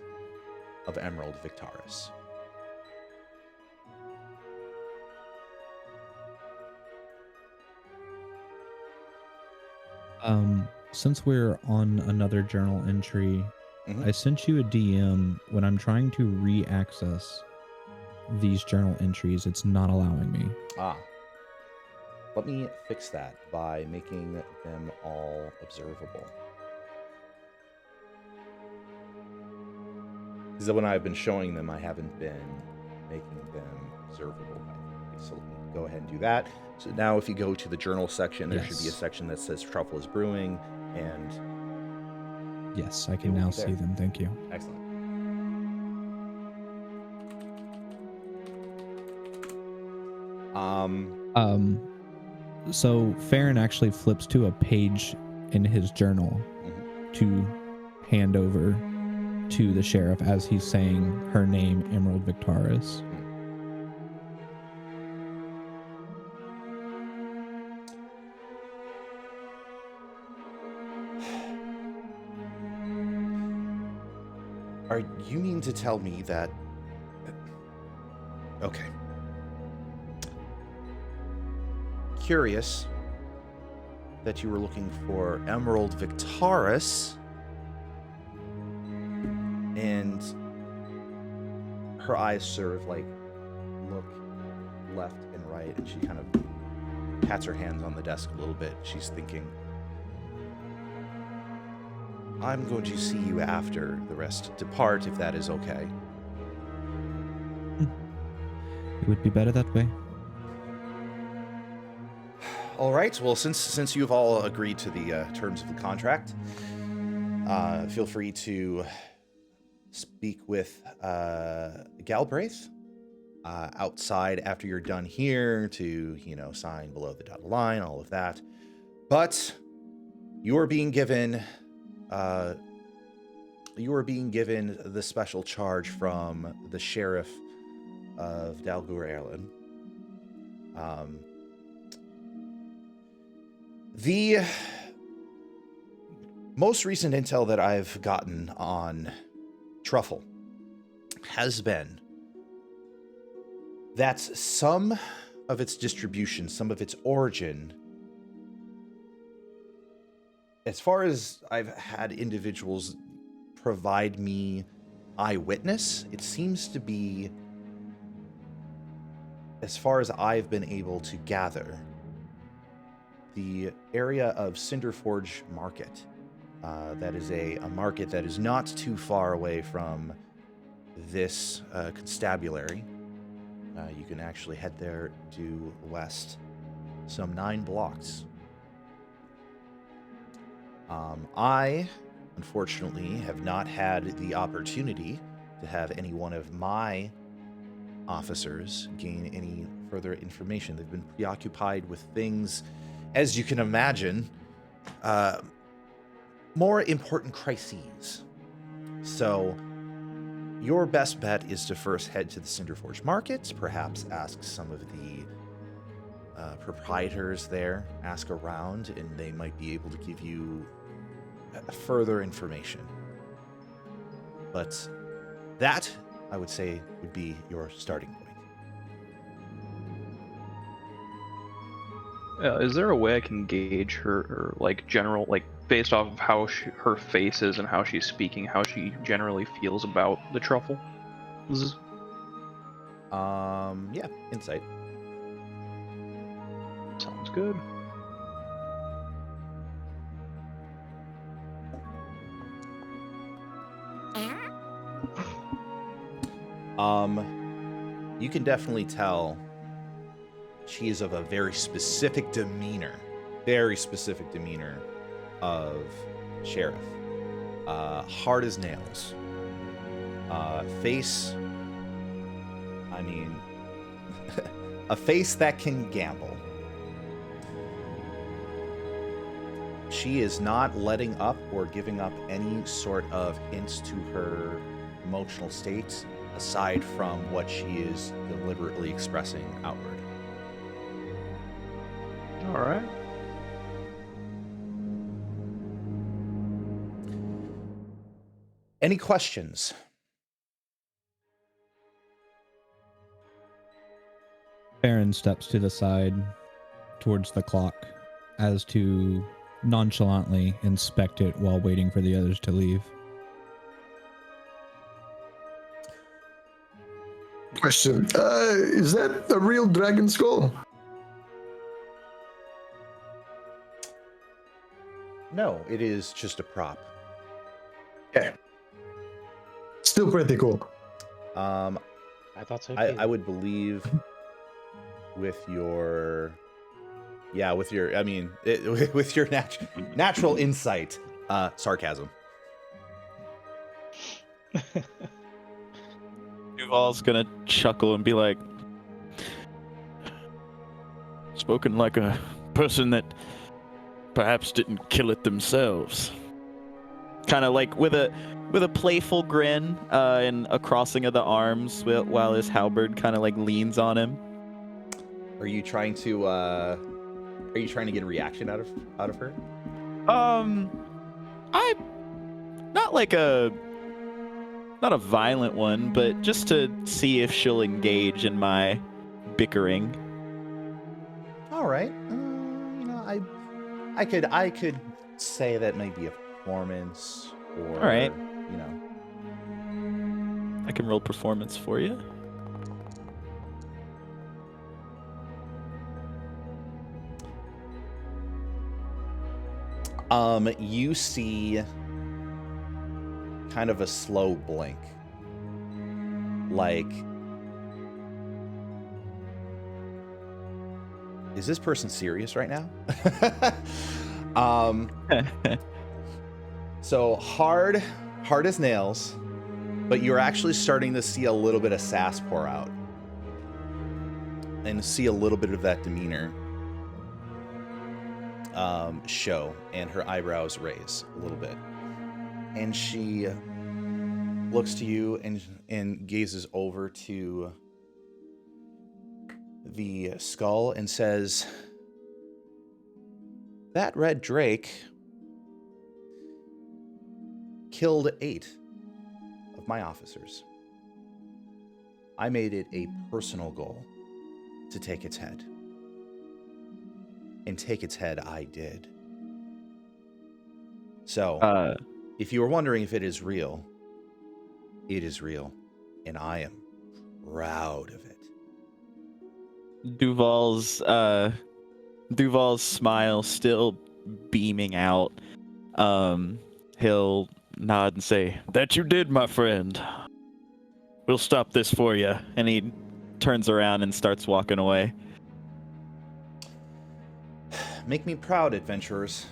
Speaker 1: of Emerald Victaris.
Speaker 2: Since we're on another journal entry, I sent you a DM. When I'm trying to re-access these journal entries, it's not allowing me.
Speaker 1: Let me fix that by making them all observable. Because when I've been showing them, I haven't been making them observable. So let me go ahead and do that. So now if you go to the journal section, there should be a section that says Truffle is Brewing, and...
Speaker 2: Yes, I can now see them. Thank you.
Speaker 1: Excellent.
Speaker 2: So Farron actually flips to a page in his journal to hand over to the sheriff as he's saying her name, Emerald Victaris.
Speaker 1: Are you mean to tell me that... Okay. Curious that you were looking for Emerald Victaris, and her eyes sort of like look left and right, and she kind of pats her hands on the desk a little bit. She's thinking, I'm going to see you after the rest depart, if that is okay.
Speaker 2: It would be better that way.
Speaker 1: All right. Well, since you've all agreed to the terms of the contract, feel free to speak with Galbraith outside after you're done here to, sign below the dotted line, all of that. But you are being given the special charge from the sheriff of Dalgur Erlin. The most recent intel that I've gotten on Truffle has been that some of its distribution, some of its origin, as far as I've had individuals provide me eyewitness, it seems to be, as far as I've been able to gather, the area of Cinderforge Market. That is a market that is not too far away from this constabulary. You can actually head there due west some 9 blocks. I, unfortunately, have not had the opportunity to have any one of my officers gain any further information. They've been preoccupied with things, as you can imagine, more important crises. So your best bet is to first head to the Cinderforge Market, perhaps ask some of the proprietors there, ask around, and they might be able to give you further information. But that, I would say, would be your starting point.
Speaker 6: Is there a way I can gauge her like general, like based off of how her face is and how she's speaking, how she generally feels about the truffle?
Speaker 1: Yeah, insight.
Speaker 6: Sounds good.
Speaker 1: You can definitely tell she is of a very specific demeanor of sheriff. Hard as nails. Face, I mean, a face that can gamble. She is not letting up or giving up any sort of hints to her emotional state, aside from what she is deliberately expressing outward.
Speaker 6: All right.
Speaker 1: Any questions?
Speaker 2: Baron steps to the side towards the clock as to nonchalantly inspect it while waiting for the others to leave.
Speaker 4: Question. Is that a real dragon skull?
Speaker 1: No, it is just a prop.
Speaker 4: Okay. Still pretty cool.
Speaker 5: I thought so.
Speaker 1: I would believe with your natural insight, sarcasm.
Speaker 3: Duval's gonna chuckle and be like, spoken like a person that perhaps didn't kill it themselves. Kind of like with a playful grin and a crossing of the arms while his halberd kind of like leans on him.
Speaker 1: Are you trying to get a reaction out of her?
Speaker 3: I'm not a violent one, but just to see if she'll engage in my bickering.
Speaker 1: All right. I could say that may be a performance, or
Speaker 3: all right. I can roll performance for you.
Speaker 1: You see kind of a slow blink. Like, is this person serious right now? So hard as nails, but you're actually starting to see a little bit of sass pour out. And see a little bit of that demeanor show, and her eyebrows raise a little bit. And she looks to you and gazes over to the skull and says, "That red drake killed 8 of my officers. I made it a personal goal to take its head. And take its head I did. So, if you were wondering if it is real, It is real, and I am proud of it.
Speaker 3: Duval's smile still beaming out. He'll nod and say, "That you did, my friend. We'll stop this for you." And he turns around and starts walking away.
Speaker 1: Make me proud, adventurers.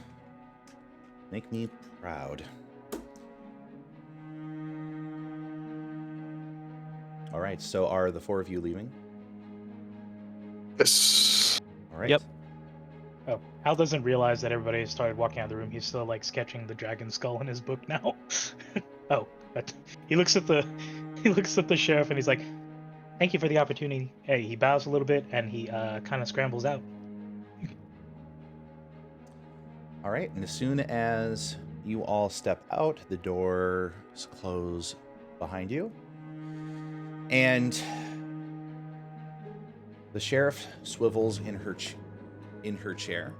Speaker 1: Make me proud. All right, so are the four of you leaving?
Speaker 4: Yes.
Speaker 1: All right.
Speaker 3: Yep.
Speaker 5: Oh, Hal doesn't realize that everybody has started walking out of the room. He's still like sketching the dragon skull in his book now. Oh, but he looks at the sheriff and he's like, "Thank you for the opportunity." Hey, he bows a little bit and he kind of scrambles out.
Speaker 1: All right, and as soon as you all step out, the doors close behind you. And the sheriff swivels in her chair.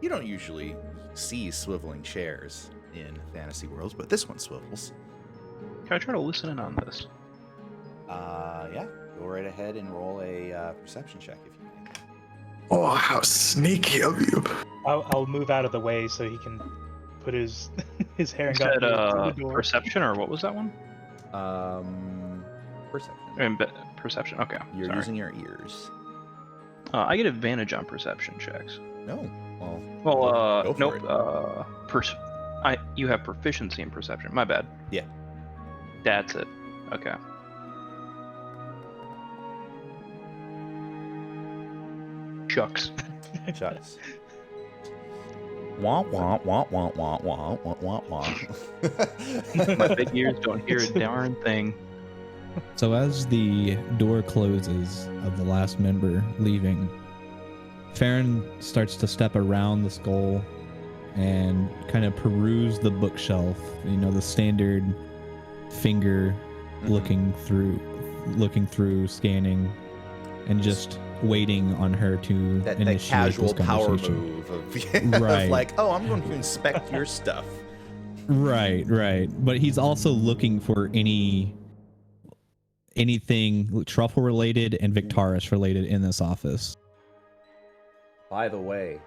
Speaker 1: You don't usually see swiveling chairs in fantasy worlds, but this one swivels.
Speaker 6: Can I try to listen in on this?
Speaker 1: Yeah, go right ahead and roll a perception check if you can.
Speaker 4: Oh, how sneaky of you.
Speaker 5: I'll move out of the way so he can put his hair
Speaker 6: You
Speaker 5: and
Speaker 6: said
Speaker 5: to the door.
Speaker 6: perception, or what was that one?
Speaker 1: Perception.
Speaker 6: Perception. Okay.
Speaker 1: You're
Speaker 6: sorry.
Speaker 1: using your ears.
Speaker 6: I get advantage on perception checks.
Speaker 1: No.
Speaker 6: Well,
Speaker 1: go for
Speaker 6: nope.
Speaker 1: it.
Speaker 6: You have proficiency in perception. My bad.
Speaker 1: Yeah.
Speaker 6: That's it. Okay. Shucks.
Speaker 1: Shucks. Wah wah wah wah wah wah wah wah wah.
Speaker 6: My big ears don't hear a darn thing.
Speaker 2: So as the door closes of the last member leaving, Farron starts to step around the skull and kind of peruse the bookshelf. You know, the standard finger looking through, scanning, and just waiting on her to
Speaker 1: that
Speaker 2: initiate
Speaker 1: casual
Speaker 2: this
Speaker 1: power
Speaker 2: conversation.
Speaker 1: move of,
Speaker 2: Right.
Speaker 1: of like, oh, I'm going to inspect your stuff.
Speaker 2: Right. But he's also looking for anything Truffle related and Victaris related in this office.
Speaker 1: By the way,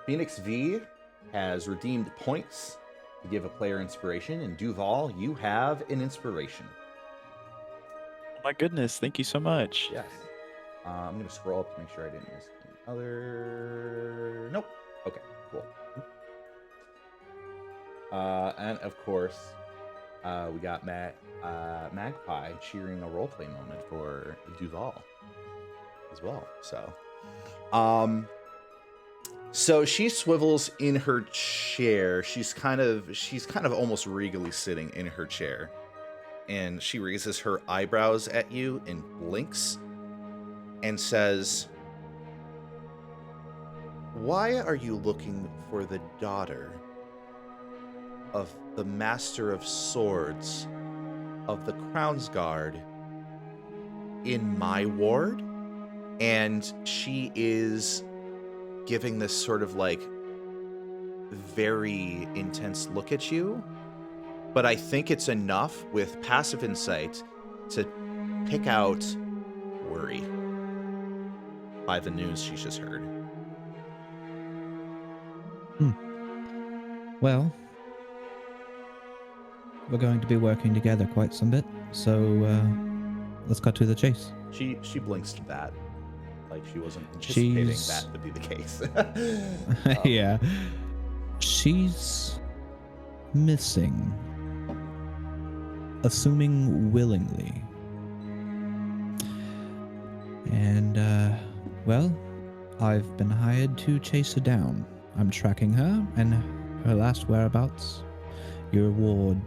Speaker 1: Phoenix V has redeemed points to give a player inspiration, and Duval, you have an inspiration.
Speaker 3: Oh my goodness, thank you so much.
Speaker 1: Yes. I'm going to scroll up to make sure I didn't miss any other... Nope. Okay, cool. And of course, we got Magpie cheering a roleplay moment for Duval as well. So she swivels in her chair. She's kind of almost regally sitting in her chair, and she raises her eyebrows at you and blinks and says, "Why are you looking for the daughter of the Master of Swords of the Crown's Guard in my ward?" And she is giving this sort of like very intense look at you, but I think it's enough with passive insight to pick out worry by the news she's just heard.
Speaker 2: Well, we're going to be working together quite some bit, so let's cut to the chase.
Speaker 1: She blinks to that, like she wasn't anticipating that to be the case.
Speaker 2: Yeah. She's missing. Assuming willingly. And, well, I've been hired to chase her down. I'm tracking her and her last whereabouts. Your ward.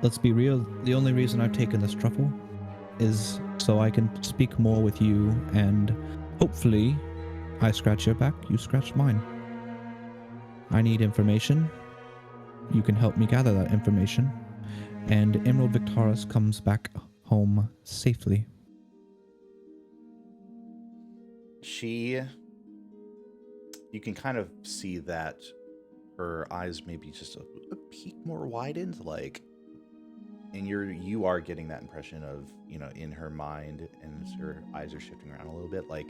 Speaker 2: Let's be real, the only reason I've taken this truffle is so I can speak more with you, and hopefully I scratch your back, you scratch mine. I need information. You can help me gather that information, and Emerald Victaris comes back home safely.
Speaker 1: You can kind of see that her eyes maybe just a peak more widened, like, and you are getting that impression of, you know, in her mind, and as her eyes are shifting around a little bit, like,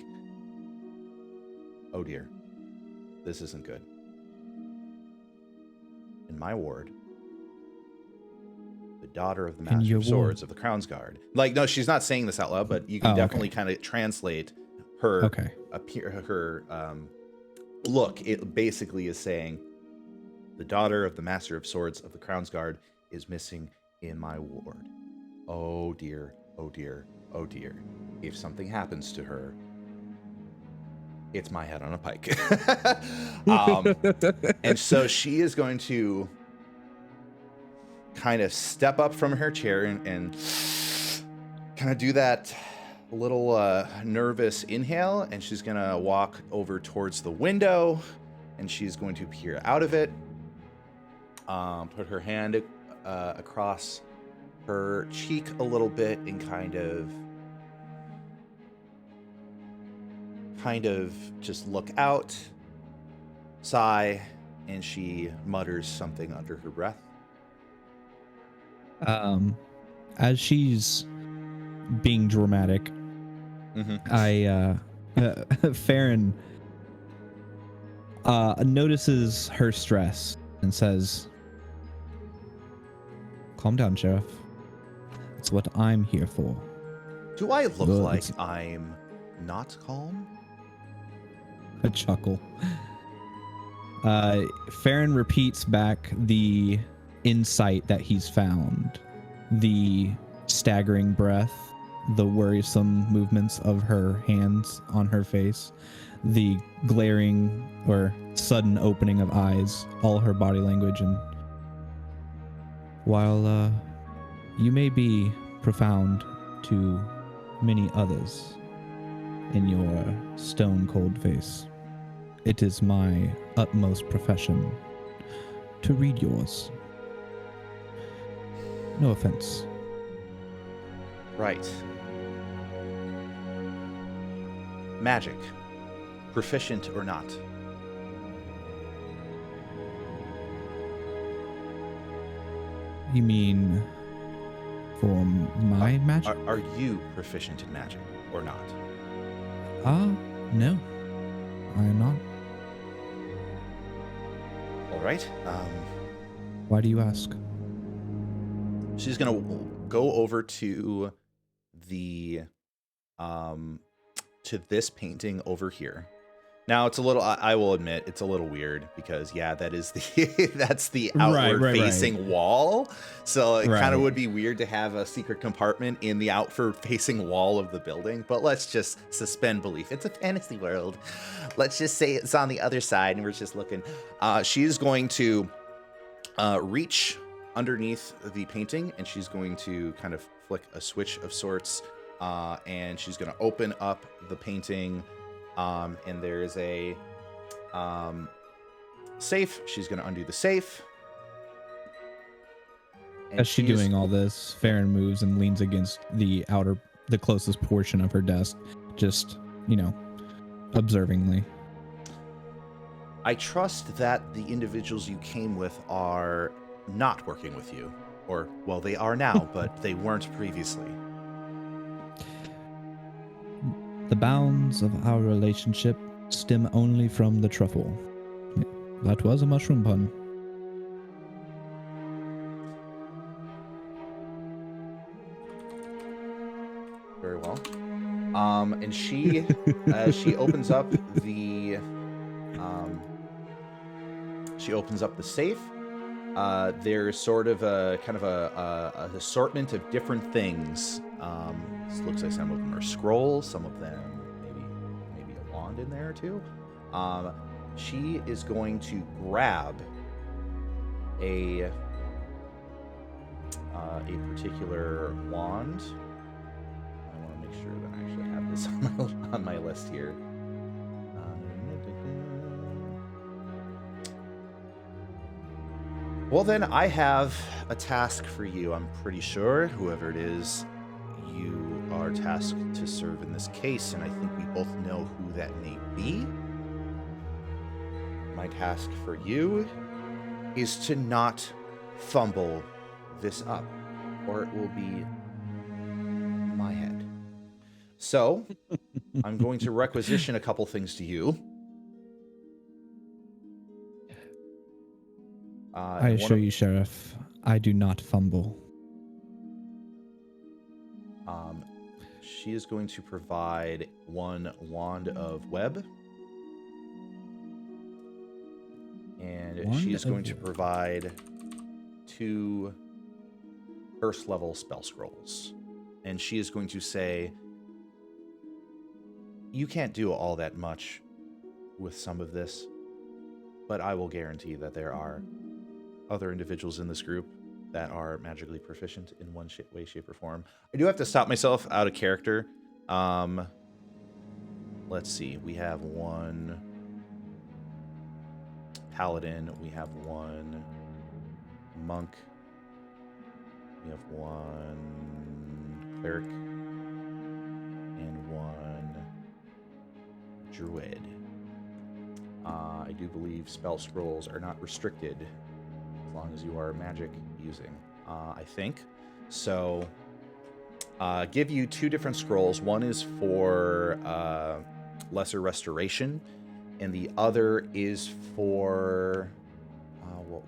Speaker 1: oh dear, this isn't good. In my ward, the daughter of the Master of Swords of the Crown's Guard. Like, no, she's not saying this out loud, but you can definitely kind of translate her look. It basically is saying, the daughter of the Master of Swords of the Crown's Guard is missing in my ward. Oh dear, oh dear, oh dear. If something happens to her, it's my head on a pike. And so she is going to kind of step up from her chair and kind of do that little nervous inhale, and she's going to walk over towards the window, and she's going to peer out of it. Put her hand across her cheek a little bit and kind of just look out, sigh, and she mutters something under her breath.
Speaker 2: As she's being dramatic, Farron notices her stress and says, "Calm down, Sheriff. That's what I'm here for."
Speaker 1: Do I look like I'm not calm?
Speaker 2: A chuckle. Farron repeats back the insight that he's found. The staggering breath, the worrisome movements of her hands on her face, the glaring or sudden opening of eyes, all her body language. And while you may be profound to many others in your stone cold face, it is my utmost profession to read yours. No offense.
Speaker 1: Right. Magic. Proficient or not.
Speaker 2: You mean for my magic?
Speaker 1: Are you proficient in magic or not?
Speaker 2: No. I am not.
Speaker 1: All right.
Speaker 2: Why do you ask?
Speaker 1: She's going to go over to the to this painting over here. Now it's a little, I will admit, it's a little weird because that is the that's the outward facing wall. So it kind of would be weird to have a secret compartment in the outward facing wall of the building. But let's just suspend belief. It's a fantasy world. Let's just say it's on the other side and we're just looking. She's going to reach underneath the painting and she's going to kind of flick a switch of sorts, and she's going to open up the painting. And there's a safe. She's going to undo the safe. And
Speaker 2: as she's doing all this, Farron moves and leans against the closest portion of her desk, just, observingly.
Speaker 1: I trust that the individuals you came with are not working with you. Or, well, they are now, but they weren't previously.
Speaker 2: The bounds of our relationship stem only from the truffle. That was a mushroom pun.
Speaker 1: Very well. And she, as she opens up the, safe. There's sort of a kind of a assortment of different things. This looks like some of them are scrolls, some of them maybe a wand in there too. She is going to grab a particular wand. I want to make sure that I actually have this on my list here. Well, then I have a task for you. I'm pretty sure, whoever it is, you are tasked to serve in this case, and I think we both know who that may be. My task for you is to not fumble this up, or it will be my head. So, I'm going to requisition a couple things to you.
Speaker 2: I assure you, Sheriff, I do not fumble.
Speaker 1: She is going to provide 1 wand of web. And she is going to provide 2 first level spell scrolls. And she is going to say, you can't do all that much with some of this, but I will guarantee that there are other individuals in this group that are magically proficient in one way, shape, or form. I do have to stop myself out of character. Let's see. We have 1 paladin. We have 1 monk. We have 1 cleric. And 1 druid. I do believe spell scrolls are not restricted as long as you are magic using, I think. So, give you 2 different scrolls. One is for lesser restoration, and the other is for what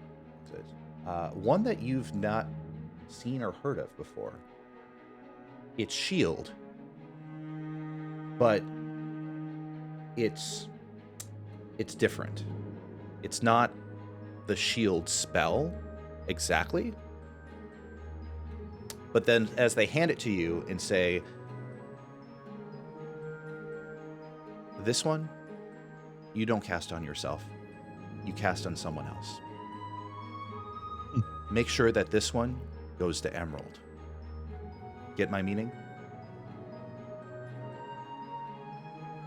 Speaker 1: is it? One that you've not seen or heard of before. It's shield, but it's different. It's not the shield spell exactly, but then as they hand it to you and say, this one you don't cast on yourself, you cast on someone else. Make sure that this one goes to Emerald. Get my meaning?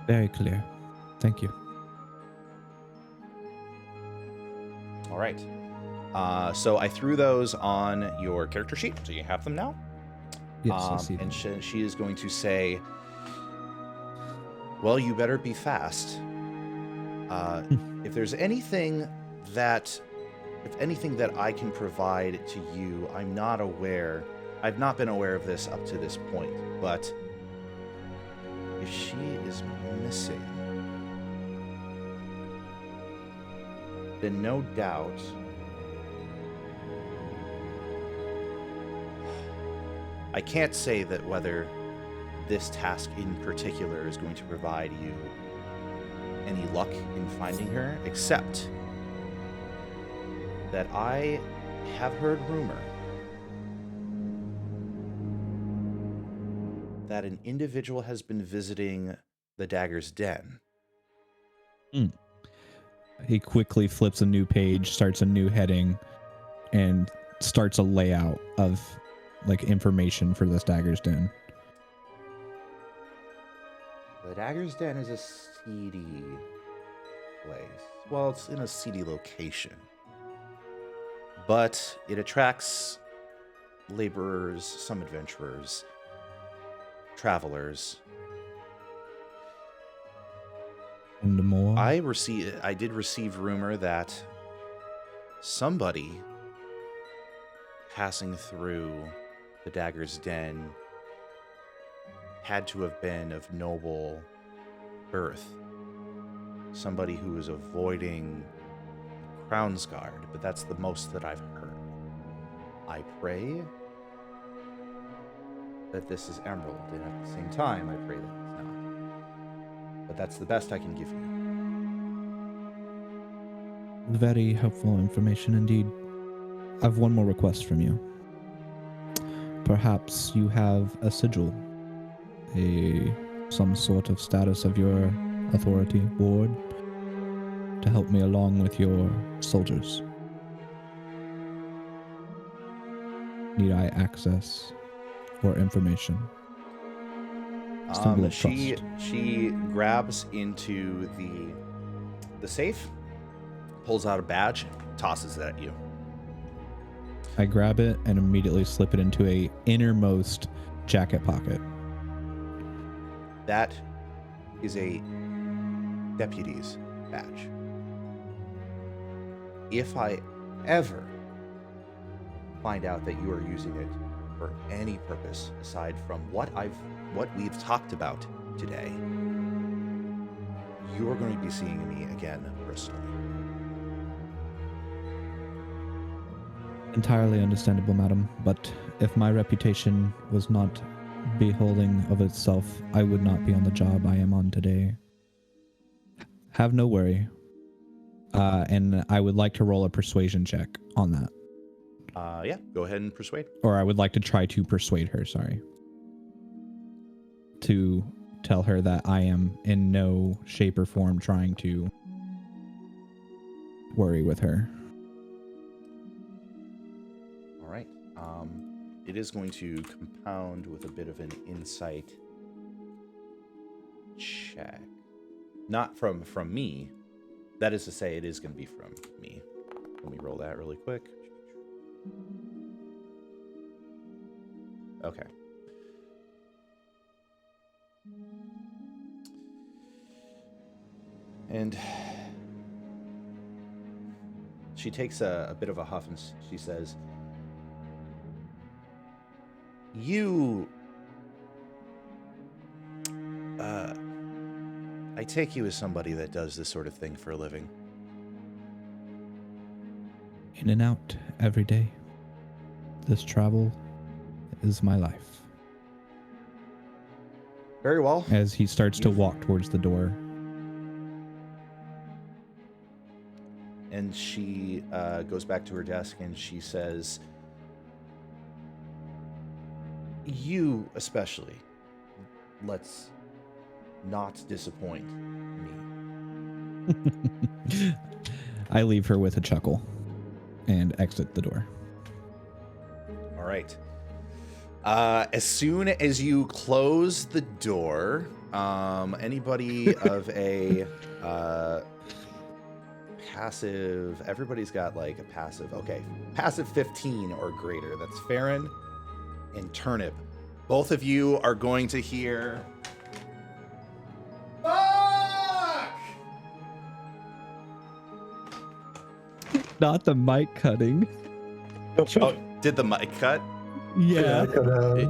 Speaker 2: Very clear. Thank you.
Speaker 1: All right. So I threw those on your character sheet, so you have them now.
Speaker 2: Yes, I see.
Speaker 1: And she is going to say, well, you better be fast. If there's anything that I can provide to you, I'm not aware. I've not been aware of this up to this point, but if she is missing, then no doubt I can't say that whether this task in particular is going to provide you any luck in finding her, except that I have heard rumor that an individual has been visiting the Dagger's Den.
Speaker 2: He quickly flips a new page, starts a new heading, and starts a layout of like information for this Dagger's Den.
Speaker 1: The Dagger's Den is a seedy place. Well, it's in a seedy location. But it attracts laborers, some adventurers, travelers.
Speaker 2: And more.
Speaker 1: I did receive rumor that somebody passing through the Dagger's Den had to have been of noble birth. Somebody who was avoiding Crown's Guard, but that's the most that I've heard. I pray that this is Emerald, and at the same time, I pray that it's not. But that's the best I can give you.
Speaker 2: Very helpful information indeed. I have one more request from you. Perhaps you have a sigil, some sort of status of your authority board to help me along with your soldiers. Need I access or information? Symbol of
Speaker 1: She
Speaker 2: trust.
Speaker 1: grabs into the safe, pulls out a badge, tosses it at you.
Speaker 2: I grab it and immediately slip it into a innermost jacket pocket.
Speaker 1: That is a deputy's badge. If I ever find out that you are using it for any purpose aside from what we've talked about today, you are going to be seeing me again personally.
Speaker 2: Entirely understandable, madam, but if my reputation was not beholding of itself, I would not be on the job I am on today. Have no worry. And I would like to roll a persuasion check on that.
Speaker 1: Yeah, go ahead and persuade.
Speaker 2: Or I would like to try to persuade her, sorry. To tell her that I am in no shape or form trying to worry with her.
Speaker 1: All right. It is going to compound with a bit of an insight check. Not from me. That is to say, it is going to be from me. Let me roll that really quick. Okay. And she takes a bit of a huff and she says, I take you as somebody that does this sort of thing for a living.
Speaker 2: In and out every day. This travel is my life.
Speaker 1: Very well.
Speaker 2: As he starts to walk towards the door.
Speaker 1: And she goes back to her desk and she says, you especially, let's not disappoint me.
Speaker 2: I leave her with a chuckle and exit the door.
Speaker 1: All right. As soon as you close the door, anybody of a passive, everybody's got like a passive, okay, passive 15 or greater. That's Farron and Turnip. Both of you are going to hear, fuck!
Speaker 2: Not the mic cutting.
Speaker 1: Oh, did the mic cut?
Speaker 2: Yeah.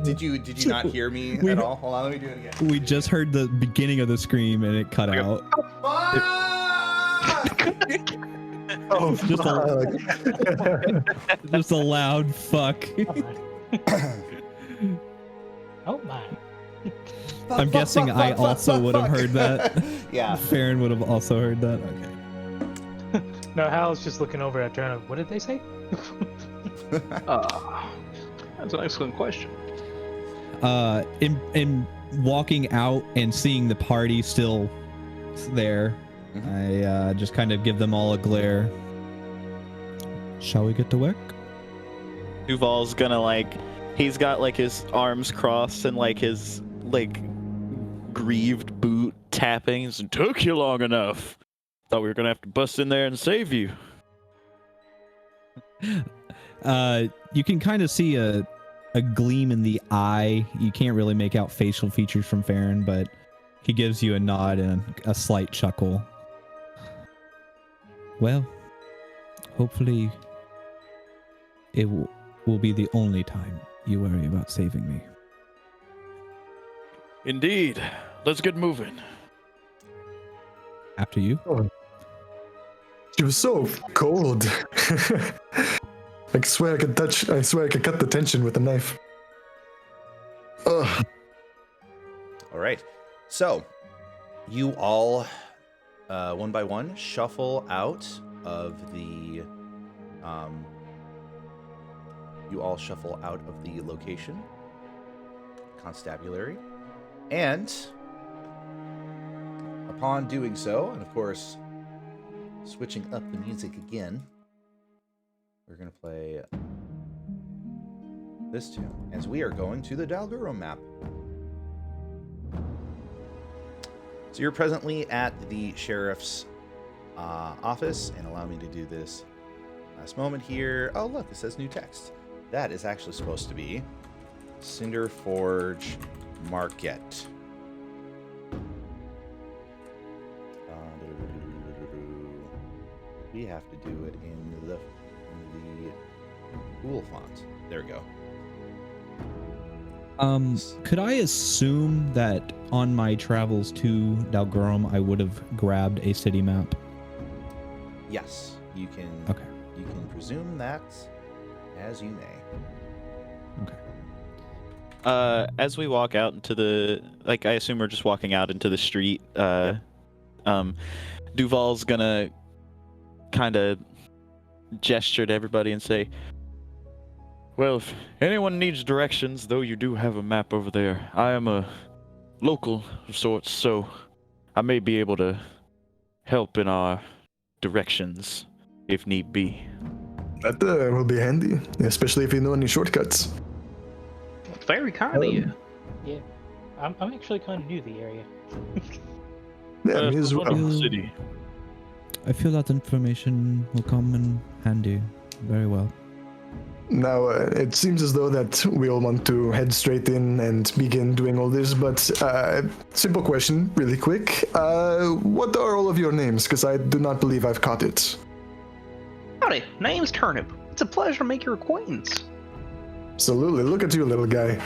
Speaker 1: Did you not hear me at all? Hold on, let me do it again.
Speaker 2: We just heard the beginning of the scream and it cut out.
Speaker 1: Fuck!
Speaker 4: Oh,
Speaker 2: Just a loud fuck.
Speaker 5: Oh my.
Speaker 2: I'm guessing I also would have heard that.
Speaker 1: Yeah.
Speaker 2: Farron would have also heard that. Okay.
Speaker 5: No, Hal's just looking over at Turnip. What did they say?
Speaker 6: That's an excellent question.
Speaker 2: In walking out and seeing the party still there, I just kind of give them all a glare. Shall we get to work?
Speaker 3: Duval's gonna he's got his arms crossed and his grieved boot tapping. It took you long enough. Thought we were gonna have to bust in there and save you.
Speaker 2: You can kind of see a gleam in the eye. You can't really make out facial features from Farron, but he gives you a nod and a slight chuckle. Well, hopefully it will be the only time you worry about saving me.
Speaker 3: Indeed. Let's get moving.
Speaker 2: After you.
Speaker 4: She was so cold. I swear I could cut the tension with a knife. Ugh.
Speaker 1: All right. So, you all, one by one, shuffle out of the, location, constabulary, and upon doing so, and of course, switching up the music again, we're going to play this tune, as we are going to the Dalguro map. So you're presently at the sheriff's office, and allow me to do this last moment here. Oh, look, it says new text. That is actually supposed to be Cinder Forge Market. We have to do it in the the cool font. There we go.
Speaker 2: Could I assume that on my travels to Dalgurum, I would have grabbed a city map?
Speaker 1: Yes, you can.
Speaker 2: Okay.
Speaker 1: You can presume that as you may.
Speaker 3: As we walk out into the, like, I assume we're just walking out into the street. Duval's gonna kind of gesture to everybody and say, "Well, if anyone needs directions, though you do have a map over there, I am a local of sorts, so I may be able to help in our directions if need be."
Speaker 4: That will be handy, especially if you know any shortcuts.
Speaker 6: Very kind of you.
Speaker 5: Yeah, I'm actually kind of new to the area.
Speaker 4: Yeah, me as well.
Speaker 2: the city. I feel that information will come in handy very well.
Speaker 4: Now, it seems as though that we all want to head straight in and begin doing all this, but simple question, really quick. What are all of your names? Because I do not believe I've caught it.
Speaker 6: Howdy, name's Turnip. It's a pleasure to make your acquaintance.
Speaker 4: Absolutely. Look at you, little guy.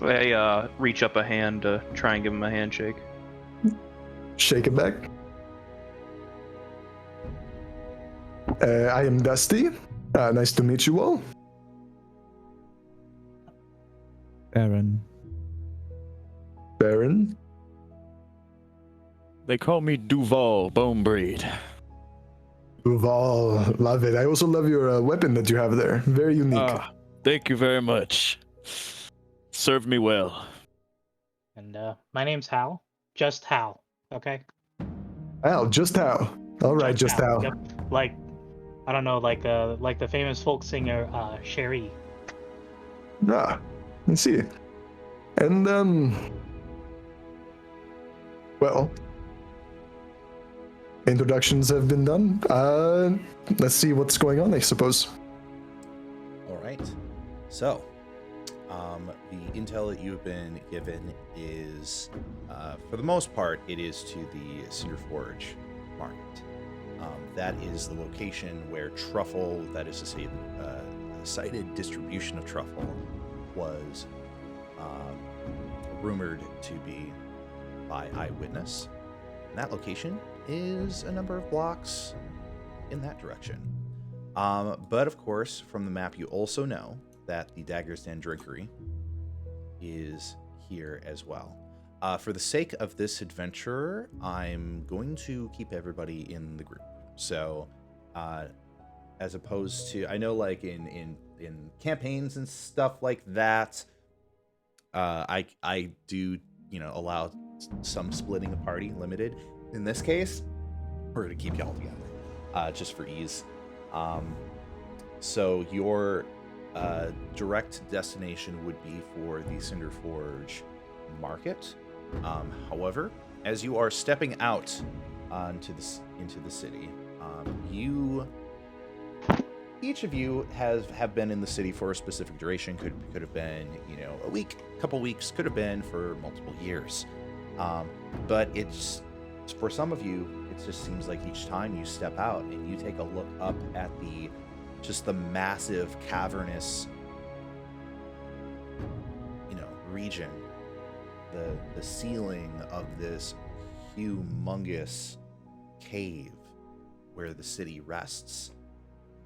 Speaker 6: I reach up a hand to try and give him a handshake.
Speaker 4: Shake it back. I am Dusty. Nice to meet you all.
Speaker 2: Baron.
Speaker 4: Baron.
Speaker 3: They call me Duval Bonebreed.
Speaker 4: Duval, love it. I also love your weapon that you have there. Very unique.
Speaker 3: Thank you very much. Served me well.
Speaker 5: And my name's Hal. Just Hal. Okay.
Speaker 4: Al, just how? All right, just how?
Speaker 5: Yep. Like, I don't know, like the famous folk singer Sherry.
Speaker 4: Ah, I see. And well, introductions have been done. Let's see what's going on, I suppose.
Speaker 1: All right. So, the intel that you have been given is, for the most part, it is to the Cinder Forge market. That is the location where truffle, that is to say, cited distribution of truffle, was rumored to be by eyewitness. And that location is a number of blocks in that direction. But of course, from the map, you also know that the Dagger's Den Drinkery is here as well. For the sake of this adventure, I'm going to keep everybody in the group. So, as opposed to, I know, like in campaigns and stuff like that, I do, allow some splitting a party, limited. In this case, we're gonna keep y'all together, just for ease. So your direct destination would be for the Cinder Forge market. However, as you are stepping out into the city, each of you have been in the city for a specific duration. Could have been, a week, couple weeks, could have been for multiple years. But it's, for some of you, it just seems like each time you step out and you take a look up at the massive cavernous, region, the ceiling of this humongous cave where the city rests,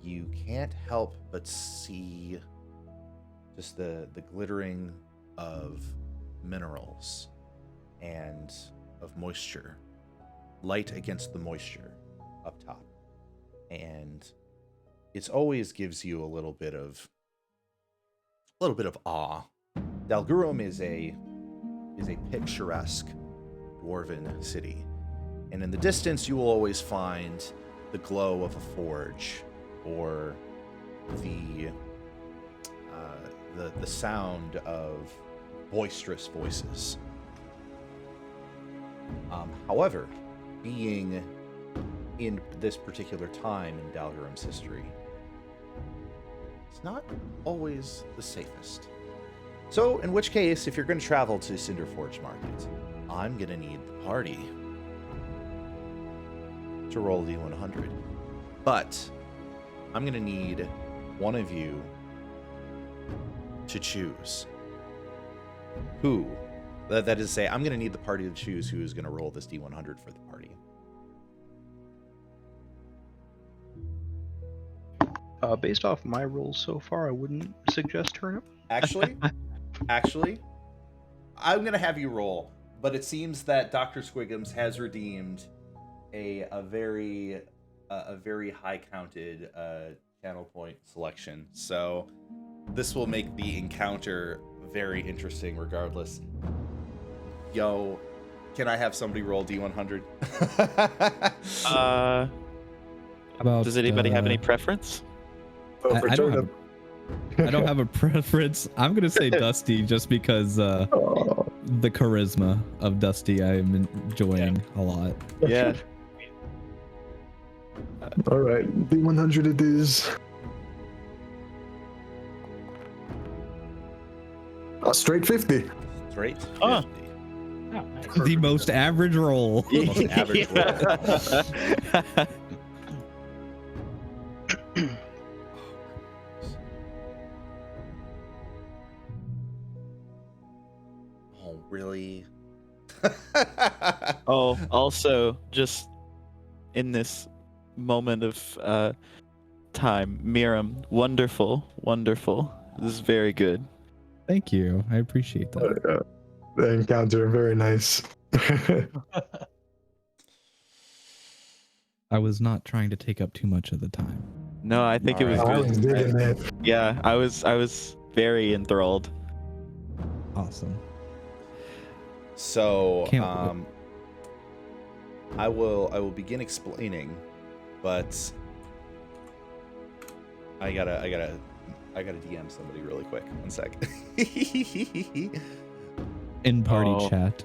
Speaker 1: you can't help but see just the glittering of minerals and of moisture, light against the moisture up top. And it always gives you a little bit of awe. Dalgurum is a picturesque dwarven city, and in the distance you will always find the glow of a forge or the sound of boisterous voices. However, being in this particular time in Dalgurum's history, it's not always the safest. So, in which case, if you're going to travel to Cinder Forge Market, I'm going to need the party to roll D100. But I'm going to need one of you to choose who. That is to say, I'm going to need the party to choose who is going to roll this D100 for the party.
Speaker 6: Based off my rolls so far, I wouldn't suggest turnip.
Speaker 1: Actually, I'm going to have you roll, but it seems that Dr. Squiggums has redeemed a very high counted channel point selection. So this will make the encounter very interesting regardless. Yo, can I have somebody roll D100?
Speaker 2: About,
Speaker 3: Does anybody have any preference?
Speaker 4: Oh, for
Speaker 2: I don't
Speaker 4: turnip.
Speaker 2: I don't have a preference. I'm gonna say Dusty just because
Speaker 4: Oh,
Speaker 2: the charisma of Dusty I'm enjoying a lot.
Speaker 3: Yeah.
Speaker 4: all right, D100 it is. A straight 50.
Speaker 1: Straight 50.
Speaker 3: Huh.
Speaker 5: Oh, nice.
Speaker 2: The most average roll.
Speaker 1: Almost average roll. Oh, really?
Speaker 3: Oh, also, just in this moment of time, Miriam, wonderful, wonderful. This is very good.
Speaker 2: Thank you. I appreciate that.
Speaker 4: The encounter, very nice.
Speaker 2: I was not trying to take up too much of the time.
Speaker 3: No, I think it was
Speaker 1: Alright.
Speaker 4: I was
Speaker 3: good.
Speaker 4: digging it.
Speaker 3: Yeah, I was very enthralled.
Speaker 2: Awesome.
Speaker 1: So,
Speaker 2: Can't
Speaker 1: I will begin explaining, but I gotta DM somebody really quick. One sec.
Speaker 2: In party
Speaker 3: Oh.
Speaker 2: chat,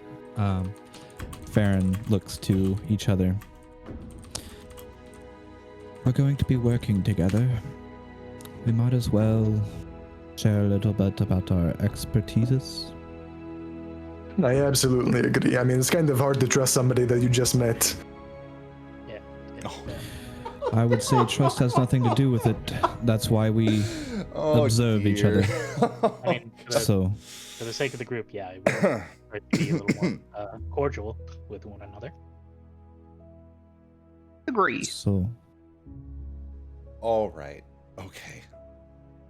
Speaker 2: Farron looks to each other. We're going to be working together. We might as well share a little bit about our expertises.
Speaker 4: I absolutely agree. I mean, it's kind of hard to trust somebody that you just met.
Speaker 5: Yeah.
Speaker 1: Oh.
Speaker 2: I would say trust has nothing to do with it. That's why we observe each other.
Speaker 5: I mean,
Speaker 2: So,
Speaker 5: for the sake of the group, yeah, we try to be a little more cordial with one another.
Speaker 6: Agree.
Speaker 2: so
Speaker 1: All right. Okay.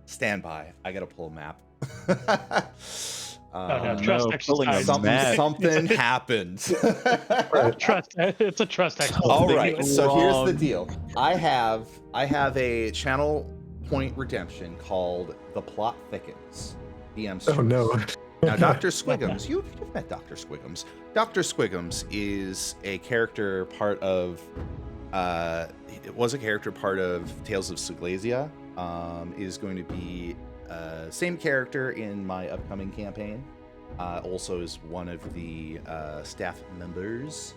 Speaker 1: Stand by. I gotta pull a map.
Speaker 5: no, trust
Speaker 3: pulling a
Speaker 5: exercise.
Speaker 3: map.
Speaker 1: Something happened.
Speaker 5: Trust. It's a trust exercise.
Speaker 1: All
Speaker 3: Something
Speaker 1: right.
Speaker 3: went
Speaker 1: So here's the
Speaker 3: wrong.
Speaker 1: deal. I have a channel point redemption called The Plot Thickens. DM's
Speaker 4: Oh no.
Speaker 1: Now, Dr. Squiggums, you've met Dr. Squiggums. Dr. Squiggums is a character part of, it was a character part of Tales of Siglasia, is going to be same character in my upcoming campaign. Also is one of the staff members.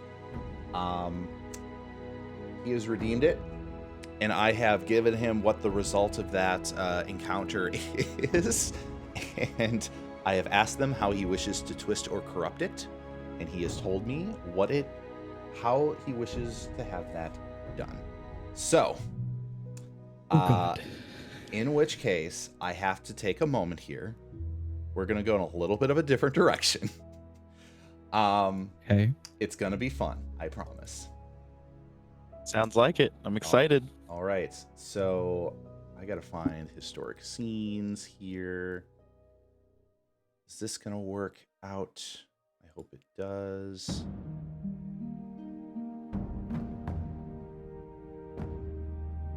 Speaker 1: He has redeemed it, and I have given him what the result of that encounter is, and I have asked them how he wishes to twist or corrupt it, and he has told me how he wishes to have that done. So,
Speaker 2: God.
Speaker 1: in which case, I have to take a moment here. We're gonna go in a little bit of a different direction.
Speaker 2: okay.
Speaker 1: It's gonna be fun, I promise.
Speaker 3: Sounds like it. I'm excited.
Speaker 1: All right, so I gotta find historic scenes here. Is this gonna work out? I hope it does.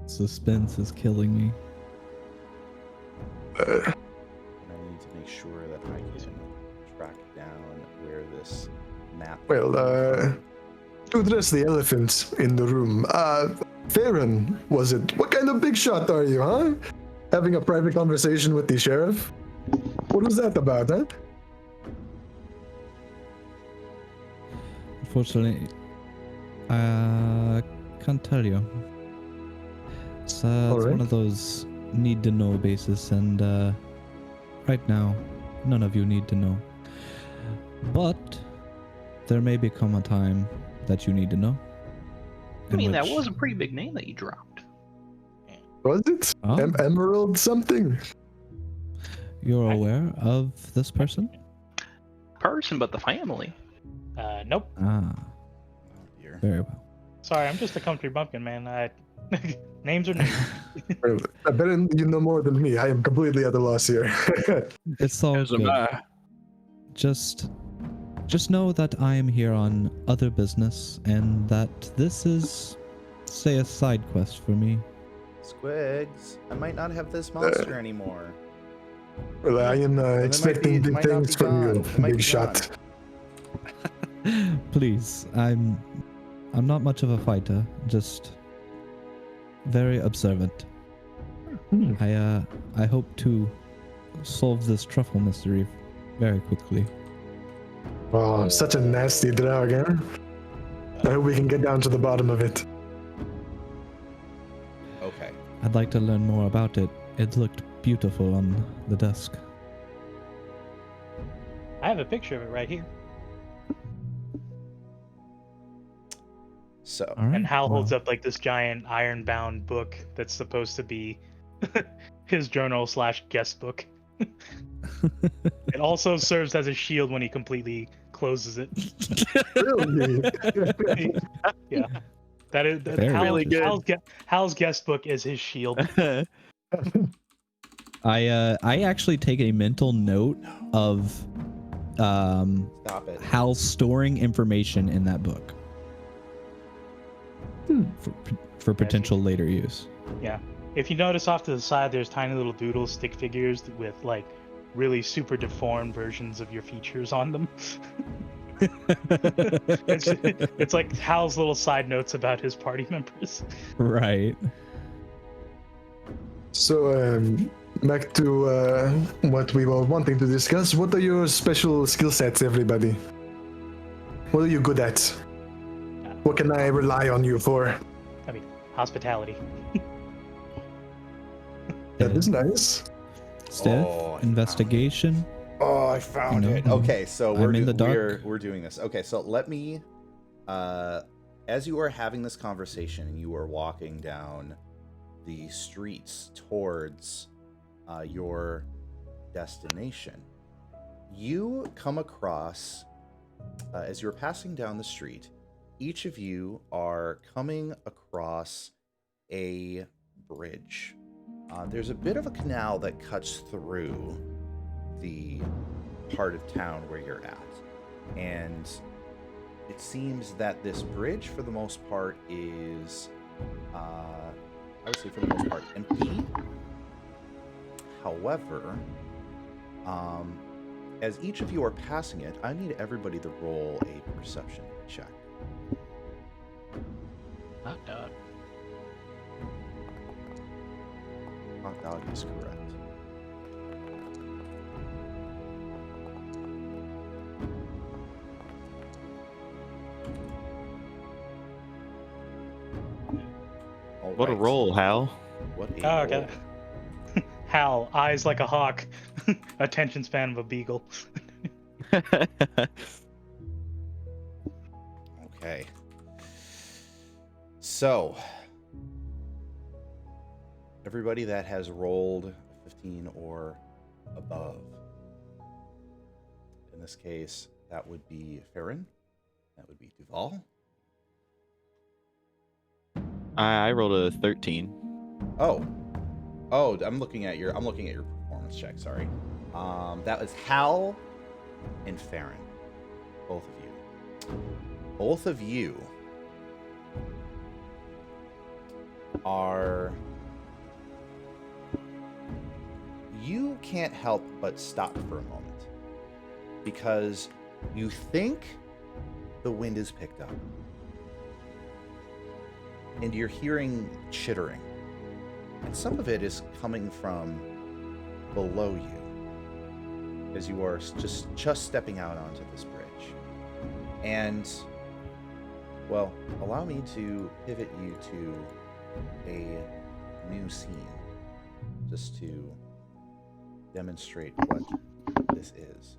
Speaker 2: Suspense is killing me.
Speaker 1: And I need to make sure that I can track down where this map.
Speaker 4: Well, to address the elephant in the room, Farron, was it? What kind of big shot are you, huh? Having a private conversation with the sheriff? What was that about, huh?
Speaker 2: Unfortunately, I can't tell you. It's one
Speaker 4: Alright.
Speaker 2: of those need to know basis, and right now, none of you need to know. But there may become a time that you need to know.
Speaker 6: I mean,
Speaker 2: in
Speaker 6: that
Speaker 2: which-
Speaker 6: was a pretty big name that you dropped.
Speaker 4: Was it?
Speaker 2: Oh.
Speaker 4: Emerald something?
Speaker 2: You're aware of this person?
Speaker 6: Person, but the family.
Speaker 5: Nope.
Speaker 2: Ah,
Speaker 1: Oh dear.
Speaker 2: very well.
Speaker 5: Sorry, I'm just a country bumpkin, man. Names are names.
Speaker 4: I bet you know more than me. I am completely at a loss here.
Speaker 2: It's all
Speaker 3: As am
Speaker 2: good.
Speaker 3: I.
Speaker 2: Just know that I am here on other business and that this is, say, a side quest for me.
Speaker 1: Squigs, I might not have this monster anymore.
Speaker 4: Well, I am expecting big
Speaker 1: might not
Speaker 4: things
Speaker 1: be
Speaker 4: from you,
Speaker 1: gone. It might
Speaker 4: big
Speaker 1: be
Speaker 4: shot.
Speaker 2: Please, I'm not much of a fighter, just very observant.
Speaker 4: Hmm.
Speaker 2: I hope to solve this truffle mystery very quickly.
Speaker 4: Oh, such a nasty dragon. I hope we can get down to the bottom of it.
Speaker 1: Okay.
Speaker 2: I'd like to learn more about it. It looked beautiful on the desk.
Speaker 5: I have a picture of it right here.
Speaker 1: So,
Speaker 2: All right.
Speaker 5: And Hal holds
Speaker 2: well,
Speaker 5: up like this giant iron-bound book that's supposed to be his journal / guest book. It also serves as a shield when he completely closes it.
Speaker 4: Really?
Speaker 5: Yeah, that's
Speaker 2: Very
Speaker 3: really good.
Speaker 5: Hal's guest book is his shield.
Speaker 2: I actually take a mental note of
Speaker 1: stop it.
Speaker 2: Hal storing information in that book for potential later use.
Speaker 5: Yeah. If you notice off to the side, there's tiny little doodle stick figures with like really super deformed versions of your features on them. It's like Hal's little side notes about his party members.
Speaker 2: Right.
Speaker 4: So, back to what we were wanting to discuss. What are your special skill sets, everybody? What are you good at? What can I rely on you for?
Speaker 5: I mean, hospitality.
Speaker 4: That is nice.
Speaker 2: Stealth,
Speaker 1: Oh, I
Speaker 2: investigation.
Speaker 1: Oh, I found
Speaker 2: You know,
Speaker 1: it. Okay, so
Speaker 2: I'm in the dark.
Speaker 1: we're doing this. Okay, so let me as you are having this conversation and you are walking down the streets towards your destination, you come across as you're passing down the street, each of you are coming across a bridge. There's a bit of a canal that cuts through the part of town where you're at, and it seems that this bridge for the most part is I would say for the most part empty. However, as each of you are passing it, I need everybody to roll a perception check.
Speaker 7: Hot dog.
Speaker 1: Hot dog is correct. All
Speaker 3: What a
Speaker 1: right.
Speaker 3: roll, Hal.
Speaker 1: What a
Speaker 5: Oh,
Speaker 1: roll.
Speaker 5: okay. Hal, eyes like a hawk, attention span of a beagle.
Speaker 1: Okay. So, everybody that has rolled 15 or above, in this case, that would be Farron, that would be Duval.
Speaker 3: I rolled a 13.
Speaker 1: Oh, I'm looking at your performance check. Sorry, that was Hal and Farron, both of you. Both of you are. You can't help but stop for a moment because you think the wind is picked up and you're hearing chittering, and some of it is coming from below you as you are just stepping out onto this bridge. And well, allow me to pivot you to a new scene just to demonstrate what this is.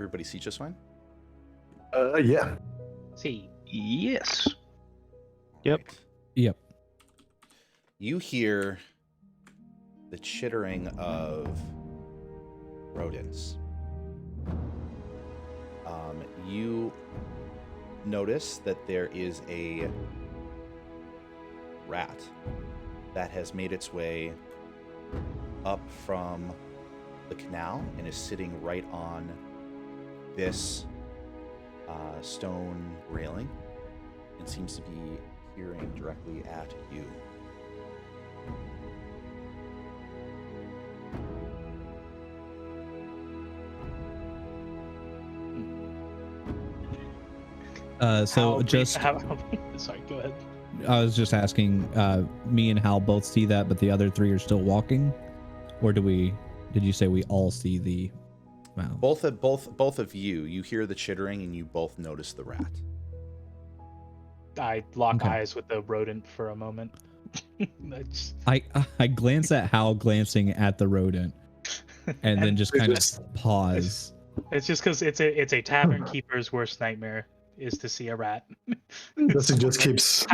Speaker 1: everybody see just fine?
Speaker 4: Yeah.
Speaker 5: See,
Speaker 6: Yes.
Speaker 3: Yep.
Speaker 1: Right.
Speaker 2: Yep.
Speaker 1: You hear the chittering of rodents. You notice that there is a rat that has made its way up from the canal and is sitting right on this stone railing and seems to be peering directly at you.
Speaker 2: So just
Speaker 5: sorry, go ahead.
Speaker 2: I was just asking, me and Hal both see that, but the other three are still walking, or did you say we all see the mouse?
Speaker 1: Both of you hear the chittering and you both notice the rat.
Speaker 5: I lock
Speaker 2: Okay.
Speaker 5: eyes with the rodent for a moment.
Speaker 2: I glance at Hal glancing at the rodent, and then just kind of pause.
Speaker 5: It's just because it's a tavern keeper's worst nightmare is to see a rat.
Speaker 4: Dusty just keeps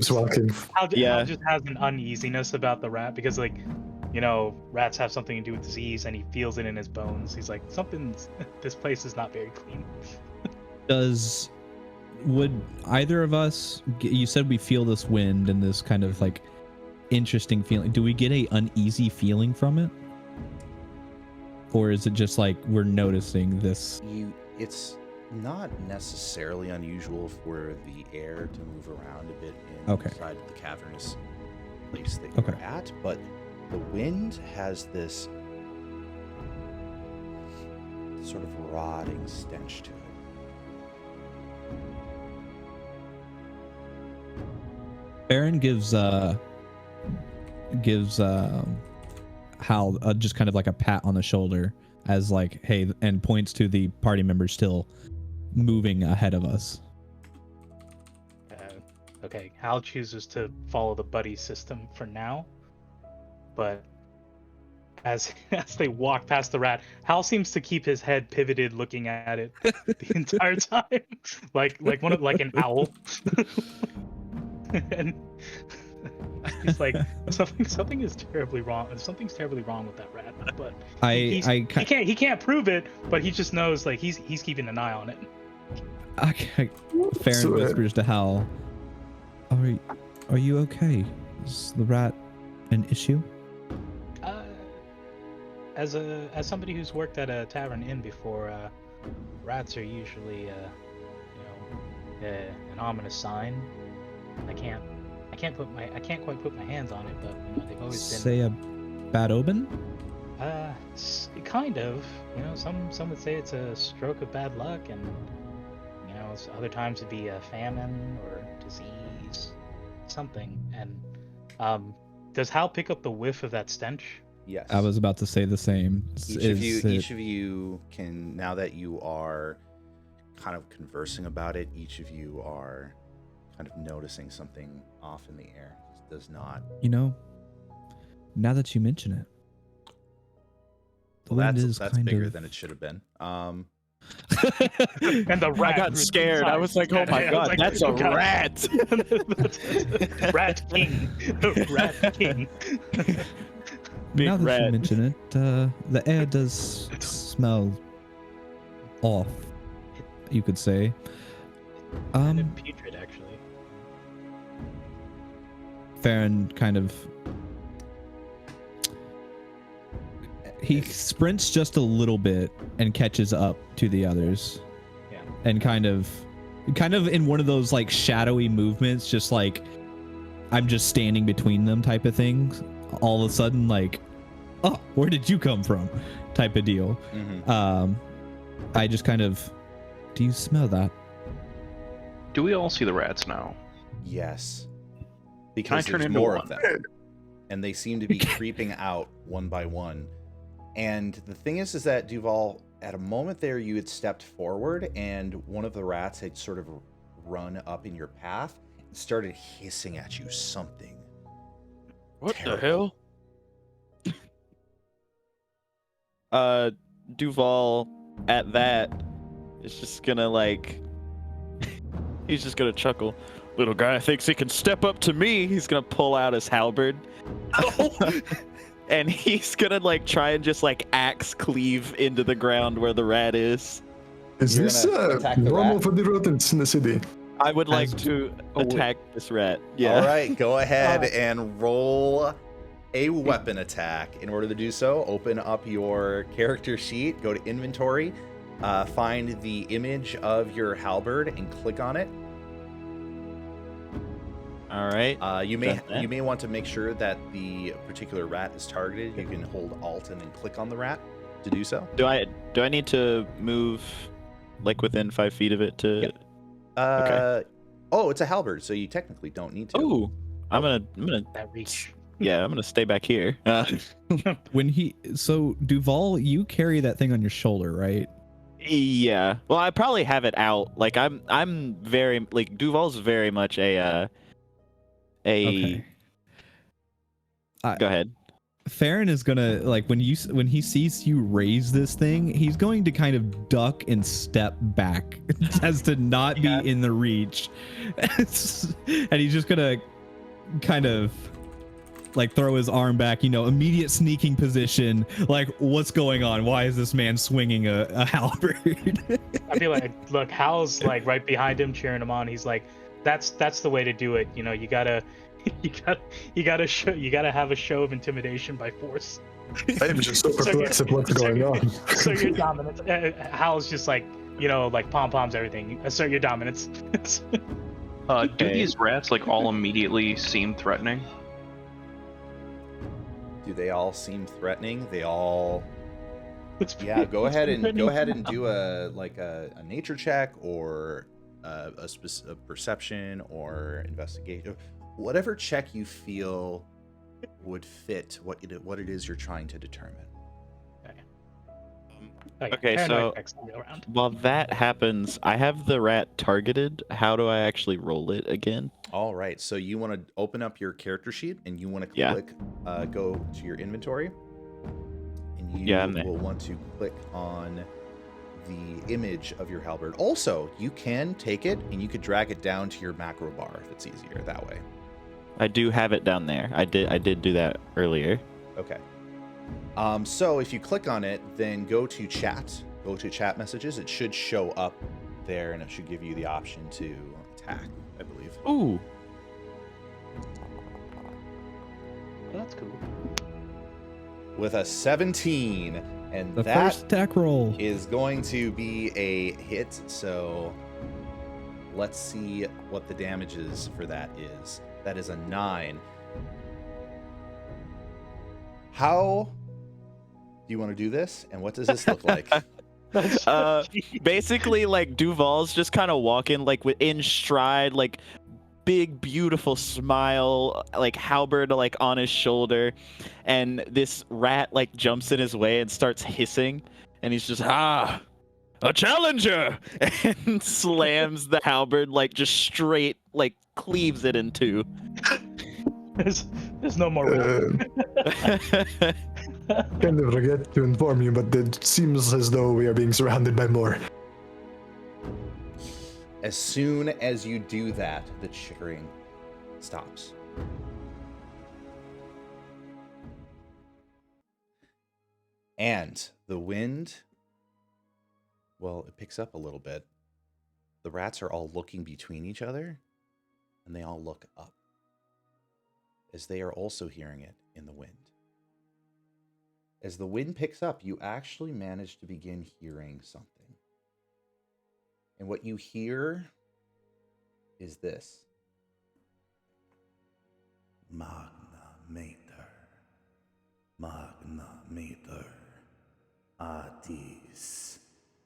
Speaker 4: walking.
Speaker 5: Hal
Speaker 3: Yeah.
Speaker 5: just has an uneasiness about the rat because, like, you know, rats have something to do with disease, and he feels it in his bones. He's like, this place is not very clean.
Speaker 2: Would either of us, you said we feel this wind and this kind of like interesting feeling. Do we get a uneasy feeling from it? Or is it just like we're noticing this?
Speaker 1: It's not necessarily unusual for the air to move around a bit inside of the cavernous place that you're at, but the wind has this sort of rotting stench to it.
Speaker 2: Baron gives Hal just kind of like a pat on the shoulder as like, hey, and points to the party members still moving ahead of us.
Speaker 5: Okay, Hal chooses to follow the buddy system for now, but as they walk past the rat, Hal seems to keep his head pivoted, looking at it the entire time, like an owl. And he's like, something is terribly wrong. Something's terribly wrong with that rat. But he can't prove it, but he just knows, like, he's keeping an eye on it.
Speaker 2: Okay. Farron whispers to Hal, "Are you okay? Is the rat an issue?"
Speaker 5: As somebody who's worked at a tavern inn before, rats are usually an ominous sign. I can't quite put my hands on it, but they've always been.
Speaker 2: Say a bad omen?
Speaker 5: Kind of. Some would say it's a stroke of bad luck, and other times it'd be a famine or disease, something. And does Hal pick up the whiff of that stench?
Speaker 1: Yes.
Speaker 2: I was about to say the same.
Speaker 1: Each of you can, now that you are kind of conversing about it, each of you are kind of noticing something off in the air. It does not.
Speaker 2: Now that you mention it, the wind is
Speaker 1: that's bigger than it should have been.
Speaker 5: And the rat.
Speaker 3: I got scared. I was like, oh my god, that's a rat.
Speaker 5: Rat king. Rat king.
Speaker 3: Big
Speaker 2: now that
Speaker 3: rat.
Speaker 2: you mention it, the air does smell off, you could say.
Speaker 5: Kind of putrid, actually.
Speaker 2: Farron kind of he sprints just a little bit and catches up to the others.
Speaker 5: Yeah.
Speaker 2: And kind of in one of those like shadowy movements, just like I'm just standing between them type of things. All of a sudden, like, oh, where did you come from? Type of deal.
Speaker 1: Mm-hmm.
Speaker 2: I just kind of, do you smell that?
Speaker 6: Do we all see the rats now?
Speaker 1: Yes.
Speaker 6: Can I
Speaker 1: Because
Speaker 6: turn
Speaker 1: there's
Speaker 6: into
Speaker 1: more
Speaker 6: one?
Speaker 1: of them. And they seem to be creeping out one by one. And the thing is that Duval, at a moment there, you had stepped forward and one of the rats had sort of run up in your path and started hissing at you something.
Speaker 3: What
Speaker 1: terrible.
Speaker 3: the hell? Duval at that is just gonna like, he's just gonna chuckle. Little guy thinks he can step up to me. He's gonna pull out his halberd. And he's gonna like try and just like axe cleave into the ground where the rat is.
Speaker 4: Is
Speaker 1: You're
Speaker 4: this
Speaker 1: gonna attack the
Speaker 4: normal
Speaker 1: rat?
Speaker 4: for the rodents in the city?
Speaker 3: I would like
Speaker 2: As-
Speaker 3: to
Speaker 6: Oh, wait.
Speaker 3: attack this rat. Yeah.
Speaker 1: All right, go ahead and roll a weapon attack. In order to do so, open up your character sheet, go to inventory, find the image of your halberd, and click on it.
Speaker 3: All right.
Speaker 1: You
Speaker 3: Done that.
Speaker 1: may want to make sure that the particular rat is targeted. You can hold Alt and then click on the rat to do so.
Speaker 3: Do I need to move like within 5 feet of it to?
Speaker 1: Yep. Oh, it's a halberd, so you technically don't need to.
Speaker 3: Oh, I'm gonna
Speaker 5: That reach.
Speaker 3: yeah, I'm gonna stay back here.
Speaker 2: So Duval, you carry that thing on your shoulder, right?
Speaker 3: Yeah. Well, I probably have it out. Like I'm very like Duval's very much a
Speaker 2: Okay.
Speaker 3: Go ahead.
Speaker 2: Farron is gonna like when he sees you raise this thing, he's going to kind of duck and step back as to not
Speaker 3: Yeah.
Speaker 2: be in the reach, and he's just gonna kind of like throw his arm back, immediate sneaking position. Like, what's going on? Why is this man swinging a halberd?
Speaker 5: I feel like, look, Hal's like right behind him, cheering him on. He's like, that's the way to do it. You gotta have a show of intimidation by force.
Speaker 4: I'm just so perplexed at what's going on.
Speaker 5: So your dominance. Hal's just like, like pom-poms everything. Assert your dominance.
Speaker 6: Do
Speaker 3: Okay.
Speaker 6: these rats like all immediately seem threatening?
Speaker 1: Do they all seem threatening? They all. Yeah,
Speaker 5: Let's
Speaker 1: go ahead and
Speaker 5: threatening.
Speaker 1: do a nature check or a perception or investigation, whatever check you feel would fit what it is you're trying to determine.
Speaker 3: Okay, so
Speaker 5: paranoid checks all around.
Speaker 3: while that happens, I have the rat targeted. How do I actually roll it again?
Speaker 1: All right, so you want to open up your character sheet and you want to
Speaker 3: Yeah.
Speaker 1: click, go to your inventory, and you
Speaker 3: Yeah, I'm there.
Speaker 1: will want to click on the image of your halberd. Also, you can take it and you could drag it down to your macro bar if it's easier that way.
Speaker 3: I do have it down there. I did do that earlier.
Speaker 1: Okay. So if you click on it, then go to chat messages. It should show up there and it should give you the option to attack, I believe.
Speaker 3: Ooh.
Speaker 5: Well, that's cool.
Speaker 1: With a 17, and
Speaker 2: The
Speaker 1: that
Speaker 2: first attack roll.
Speaker 1: is going to be a hit. So let's see what the damages for that is. That is a 9. How do you want to do this? And what does this look like?
Speaker 3: Basically, like Duval's just kind of walking like in stride, like big beautiful smile, like halberd like on his shoulder, and this rat like jumps in his way and starts hissing, and he's just a challenger, and slams the halberd like just straight like cleaves it in two.
Speaker 5: There's no more room.
Speaker 4: Kind of forget to inform you, but it seems as though we are being surrounded by more.
Speaker 1: As soon as you do that, the chittering stops. And the wind, well, it picks up a little bit. The rats are all looking between each other, and they all look up, as they are also hearing it in the wind. As the wind picks up, you actually manage to begin hearing something. And what you hear is this. Magna Mater, Magna Mater, Adis,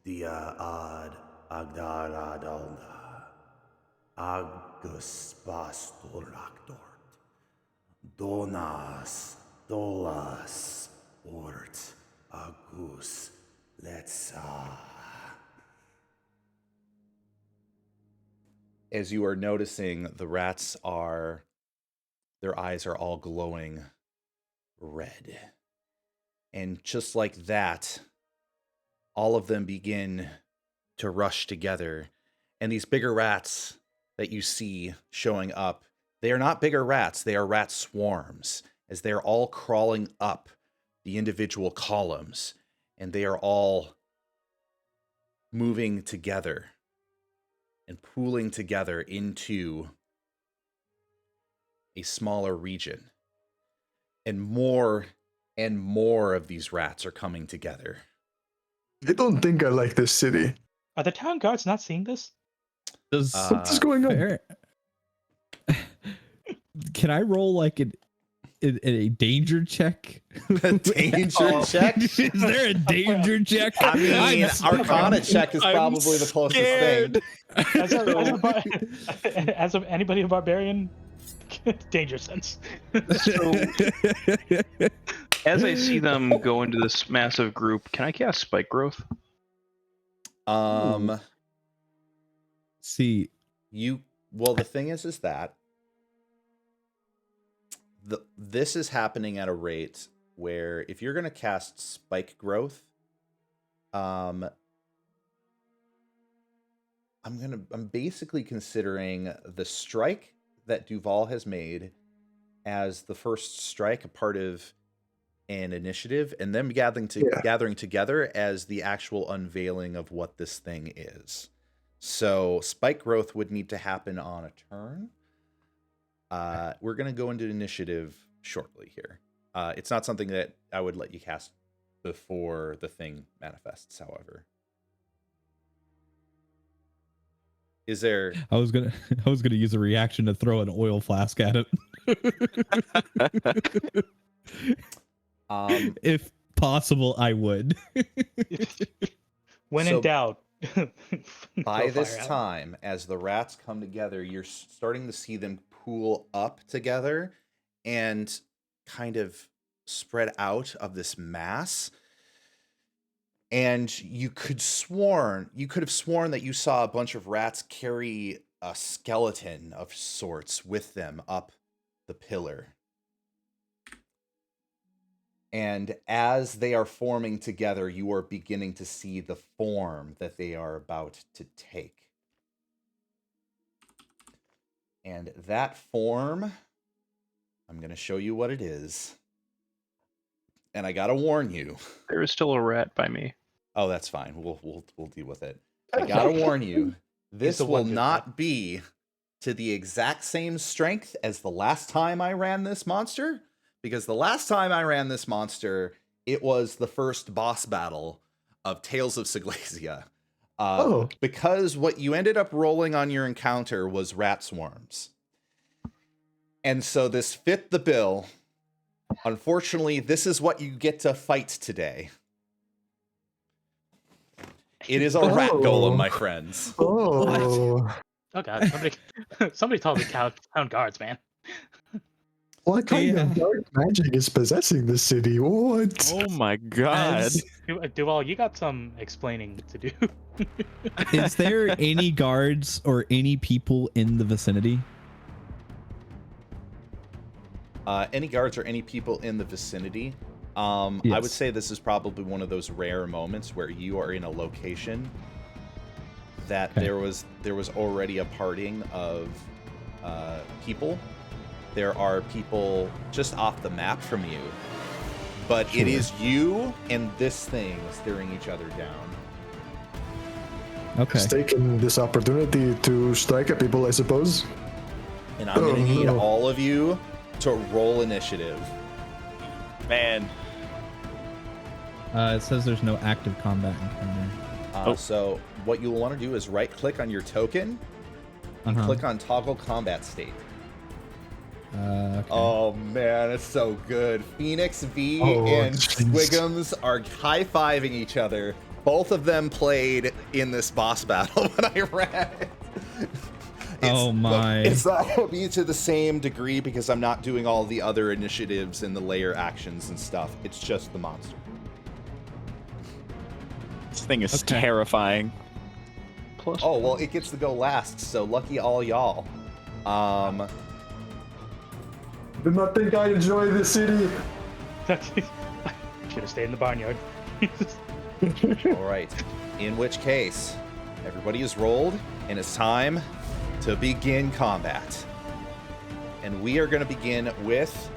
Speaker 1: Dia ad Agdaradalda, Agus Pastoractort, Donas, Dolas, Ort, Agus, Letsa. As you are noticing, the rats are, their eyes are all glowing red. And just like that, all of them begin to rush together. And these bigger rats that you see showing up, they are not bigger rats, they are rat swarms, as they are all crawling up the individual columns, and they are all moving together and pooling together into a smaller region. And more of these rats are coming together.
Speaker 4: I don't think I like this city.
Speaker 5: Are the town guards not seeing this?
Speaker 2: Does
Speaker 4: What's going on?
Speaker 2: fair- Can I roll like a danger check?
Speaker 1: A danger check?
Speaker 2: Is there a danger check?
Speaker 1: I mean,
Speaker 2: I'm
Speaker 1: Arcana check is
Speaker 3: I'm
Speaker 1: probably the closest
Speaker 3: scared.
Speaker 1: thing.
Speaker 5: As of anybody a barbarian, danger sense.
Speaker 6: So, as I see them go into this massive group, can I cast Spike Growth?
Speaker 2: See,
Speaker 1: Well, the thing is that this is happening at a rate where if you're going to cast Spike Growth, I'm basically considering the strike that Duval has made as the first strike, a part of an initiative, and them gathering together as the actual unveiling of what this thing is. So Spike Growth would need to happen on a turn. We're going to go into initiative shortly here. It's not something that I would let you cast before the thing manifests, however. Is there...
Speaker 2: I was gonna use a reaction to throw an oil flask at it. If possible, I would.
Speaker 5: When
Speaker 1: So,
Speaker 5: in doubt.
Speaker 1: by
Speaker 5: throw
Speaker 1: this
Speaker 5: fire out.
Speaker 1: time, as the rats come together, you're starting to see them pool up together and kind of spread out of this mass. And you could have sworn that you saw a bunch of rats carry a skeleton of sorts with them up the pillar. And as they are forming together, you are beginning to see the form that they are about to take. And that form, I'm going to show you what it is. And I got to warn you.
Speaker 6: There is still a rat by me.
Speaker 1: Oh, that's fine. We'll deal with it. I got to warn you. This
Speaker 5: the
Speaker 1: will
Speaker 5: one good
Speaker 1: not be to the exact same strength as the last time I ran this monster. Because the last time I ran this monster, it was the first boss battle of Tales of Siglasia. Because what you ended up rolling on your encounter was rat swarms. And so this fit the bill. Unfortunately, this is what you get to fight today. It is a rat golem, my friends.
Speaker 5: Oh god, somebody told the town guards, man.
Speaker 4: What kind of dark magic is possessing this city? What?
Speaker 3: Oh my god.
Speaker 5: Duval, you got some explaining to do.
Speaker 2: Is there any guards or any people in the vicinity?
Speaker 1: Any guards or any people in the vicinity? I would say this is probably one of those rare moments where you are in a location that there was already a partying of people. There are people just off the map from you, but it is you and this thing staring each other down.
Speaker 2: Okay.
Speaker 4: Just taking this opportunity to strike at people, I suppose.
Speaker 1: And I'm going to need all of you to roll initiative.
Speaker 3: Man.
Speaker 2: It says there's no active combat encounter.
Speaker 1: So what you'll want to do is right-click on your token and click on Toggle Combat State.
Speaker 2: Okay.
Speaker 1: Oh man, it's so good. Phoenix V and Squiggums are high-fiving each other. Both of them played in this boss battle when I ran it. It's not me to the same degree because I'm not doing all the other initiatives and the layer actions and stuff. It's just the monster.
Speaker 3: This thing is terrifying.
Speaker 1: Oh, well, it gets to go last, so lucky all y'all.
Speaker 4: Did not think I enjoy this city.
Speaker 5: Should have stayed in the barnyard.
Speaker 1: All right. In which case, everybody is rolled, and it's time to begin combat. And we are going to begin with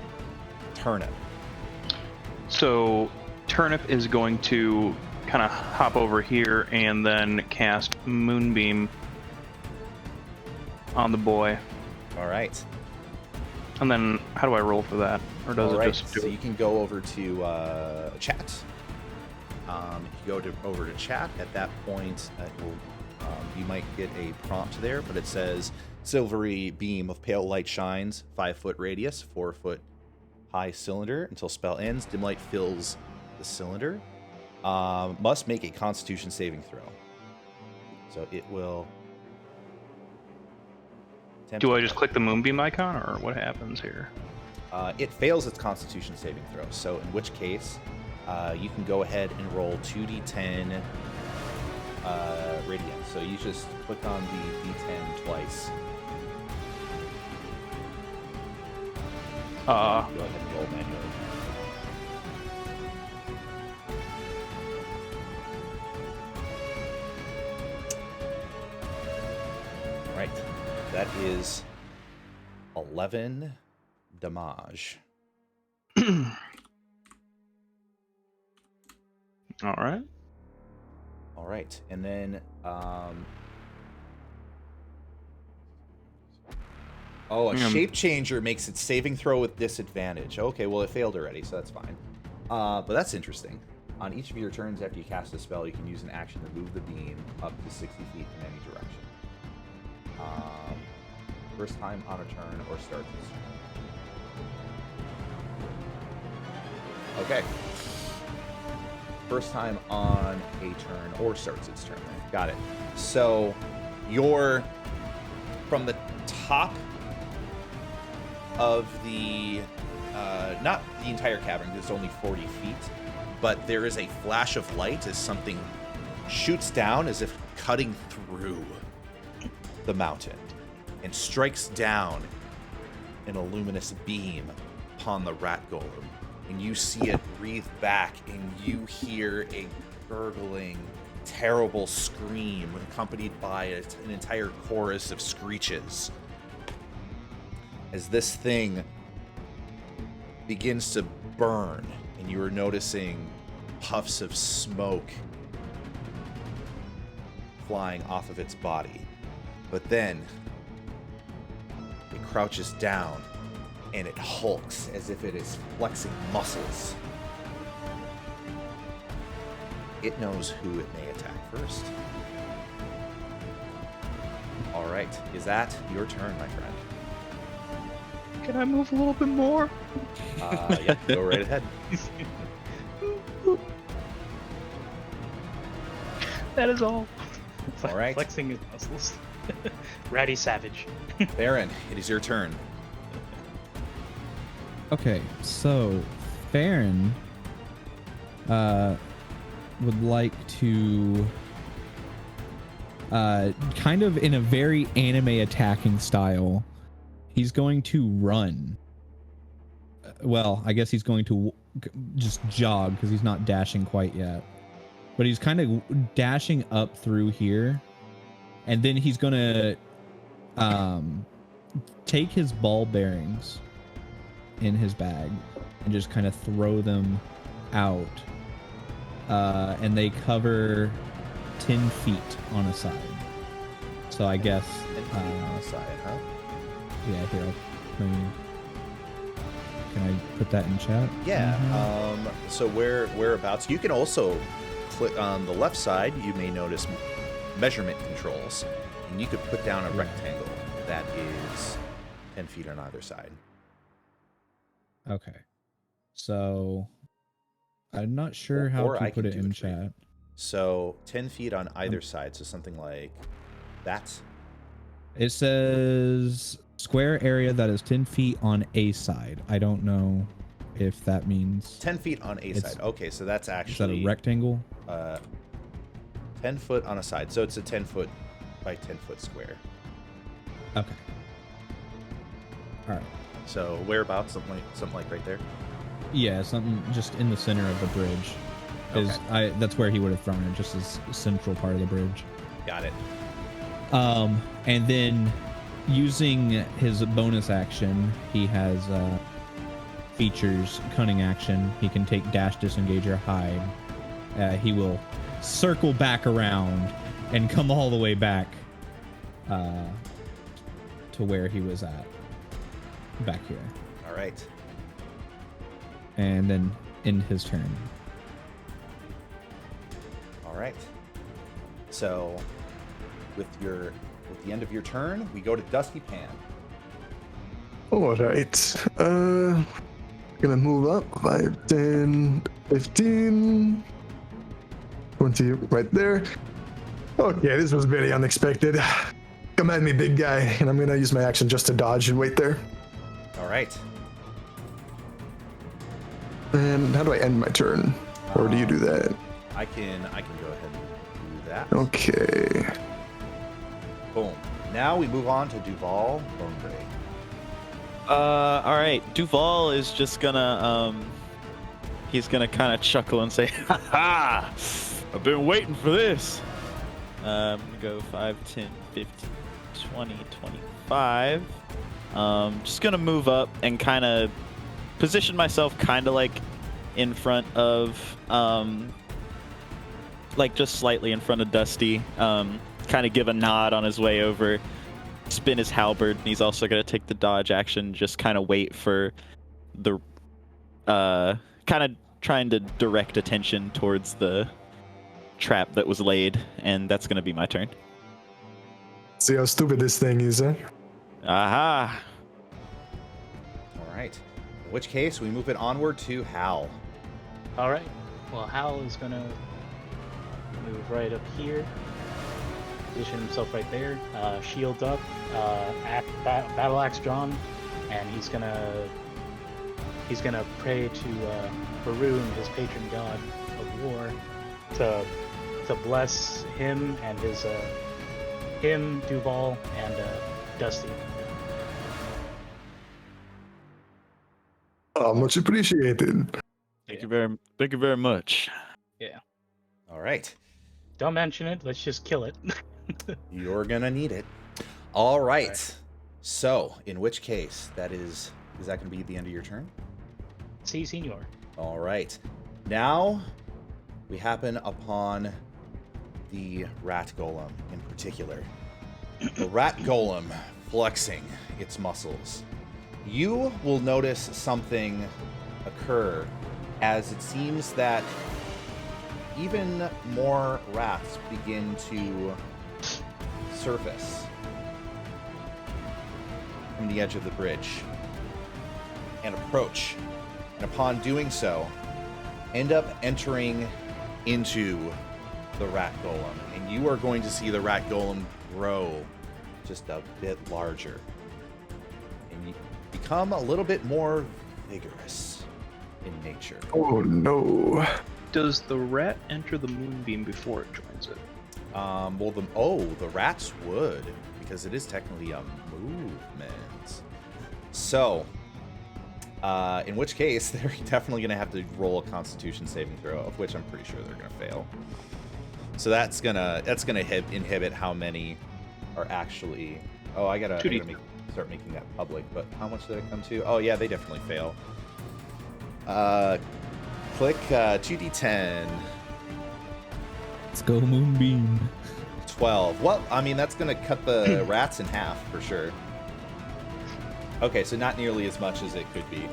Speaker 1: Turnip.
Speaker 6: So Turnip is going to kind of hop over here and then cast Moonbeam on the boy.
Speaker 1: All right.
Speaker 6: And then how do I roll for that? Or does
Speaker 1: All
Speaker 6: it
Speaker 1: right.
Speaker 6: just do
Speaker 1: So
Speaker 6: it?
Speaker 1: you can go over to chat. If you go over to chat, at that point, you might get a prompt there, but it says silvery beam of pale light shines, 5-foot radius, 4-foot high cylinder until spell ends. Dim light fills the cylinder. Must make a Constitution saving throw. So it will.
Speaker 6: Do I just click the Moonbeam icon, or what happens here?
Speaker 1: It fails its Constitution saving throw. So in which case, you can go ahead and roll 2d10 radiant. So you just click on the d10 twice. Go ahead and roll manually. Right. That is 11 damage.
Speaker 6: All right.
Speaker 1: All right, and then a shape changer makes its saving throw with disadvantage. Okay, well it failed already, so that's fine. But that's interesting. On each of your turns after you cast a spell, you can use an action to move the beam up to 60 feet in any direction. First time on a turn or start this turn. Okay. First time on a turn or starts its turn. Got it. So you're from the top of the, not the entire cavern, because it's only 40 feet, but there is a flash of light as something shoots down as if cutting through the mountain and strikes down in a luminous beam upon the rat golem. And you see it breathe back, and you hear a gurgling, terrible scream accompanied by an entire chorus of screeches. As this thing begins to burn, and you are noticing puffs of smoke flying off of its body. But then it crouches down, and it hulks as if it is flexing muscles. It knows who it may attack first. All right, is that your turn, my friend?
Speaker 6: Can I move a little bit more?
Speaker 1: Yeah, go right ahead.
Speaker 6: That is all.
Speaker 1: All right.
Speaker 5: Flexing his muscles. Ratty Savage.
Speaker 1: Baron, it is your turn.
Speaker 2: Okay, so Farron would like to kind of in a very anime attacking style, he's going to run. Well, I guess he's going to just jog because he's not dashing quite yet. But he's kind of dashing up through here. And then he's going to take his ball bearings in his bag and just kind of throw them out. And they cover 10 feet on a side. So I guess...
Speaker 1: on a side, huh?
Speaker 2: Yeah, here. Can I put that in chat?
Speaker 1: Yeah. So whereabouts? You can also click on the left side. You may notice measurement controls, and you could put down a rectangle that is 10 feet on either side.
Speaker 2: Okay. So I'm not sure how
Speaker 1: Or
Speaker 2: to
Speaker 1: I
Speaker 2: put
Speaker 1: can
Speaker 2: it
Speaker 1: do
Speaker 2: in
Speaker 1: it for you.
Speaker 2: chat.
Speaker 1: So 10 feet on either side. So something like that.
Speaker 2: It says square area that is 10 feet on a side. I don't know if that means
Speaker 1: 10 feet on a side. Okay, so that's
Speaker 2: is that
Speaker 1: actually
Speaker 2: a rectangle?
Speaker 1: 10 foot on a side. So it's a 10 foot by 10 foot square.
Speaker 2: Okay. All right.
Speaker 1: So whereabouts? Something like right there.
Speaker 2: Yeah, something just in the center of the bridge. That's where he would have thrown it, just as central part of the bridge.
Speaker 1: Got it.
Speaker 2: And then using his bonus action, he has features cunning action. He can take dash, disengage, or hide. He will circle back around and come all the way back to where he was at, back here.
Speaker 1: All right.
Speaker 2: And then end his turn.
Speaker 1: All right. So with the end of your turn, we go to Dusty Pan.
Speaker 4: All right. Gonna move up 5, 10, 15, 20 right there. Okay, this was very unexpected. Come at me, big guy, and I'm gonna use my action just to dodge and wait there.
Speaker 1: All right.
Speaker 4: And how do I end my turn? Or do you do that?
Speaker 1: I can go ahead and do that.
Speaker 4: Okay.
Speaker 1: Boom. Now we move on to Duval Bonegray.
Speaker 3: All right. Duval is just gonna he's gonna kind of chuckle and say, "Ha ha! I've been waiting for this." I'm gonna go 5, 10, 15, 20, 25. Just gonna move up and kind of position myself kind of like in front of like just slightly in front of Dusty, kind of give a nod on his way over, spin his halberd, and he's also going to take the dodge action, just kind of wait for the kind of trying to direct attention towards the trap that was laid, and that's going to be my turn.
Speaker 4: See how stupid this thing is, eh?
Speaker 3: Aha!
Speaker 1: All right. In which case, we move it onward to Hal.
Speaker 5: All right. Well, Hal is gonna move right up here, position himself right there, shield up, battle axe drawn, and he's gonna pray to BREWING, his patron god of war, to bless him and his Duval, and Dusty.
Speaker 4: Oh, much appreciated.
Speaker 3: Thank you very much.
Speaker 5: Yeah.
Speaker 1: All right.
Speaker 5: Don't mention it. Let's just kill it.
Speaker 1: You're gonna need it. All right. So, in which case, is that gonna be the end of your turn?
Speaker 5: Si, senor.
Speaker 1: All right. Now, we happen upon the rat golem in particular. The rat golem flexing its muscles. You will notice something occur as it seems that even more rats begin to surface from the edge of the bridge and approach. And upon doing so, end up entering into the rat golem. And you are going to see the rat golem grow just a bit larger. And you become a little bit more vigorous in nature.
Speaker 4: Oh no.
Speaker 6: Does the rat enter the moonbeam before it joins it?
Speaker 1: The rats would, because it is technically a movement. So, in which case, they're definitely going to have to roll a Constitution saving throw, of which I'm pretty sure they're going to fail. So that's gonna inhibit how many are actually. Oh, I gotta start making that public. But how much did it come to? Oh yeah, they definitely fail. Click 2d10.
Speaker 2: Let's go, Moonbeam.
Speaker 1: 12. Well, I mean, that's going to cut the rats in half for sure. Okay, so not nearly as much as it could be.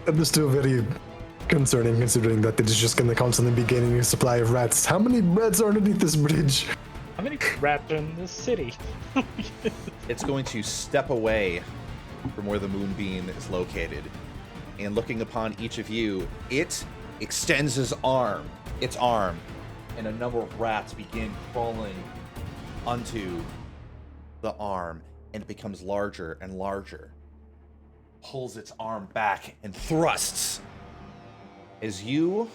Speaker 4: That is still very concerning, considering that it is just going to constantly be gaining a supply of rats. How many rats are underneath this bridge?
Speaker 5: How many rats are in this city?
Speaker 1: It's going to step away from where the moonbeam is located. And looking upon each of you, it extends its arm, and a number of rats begin crawling onto the arm, and it becomes larger and larger. Pulls its arm back and thrusts. As you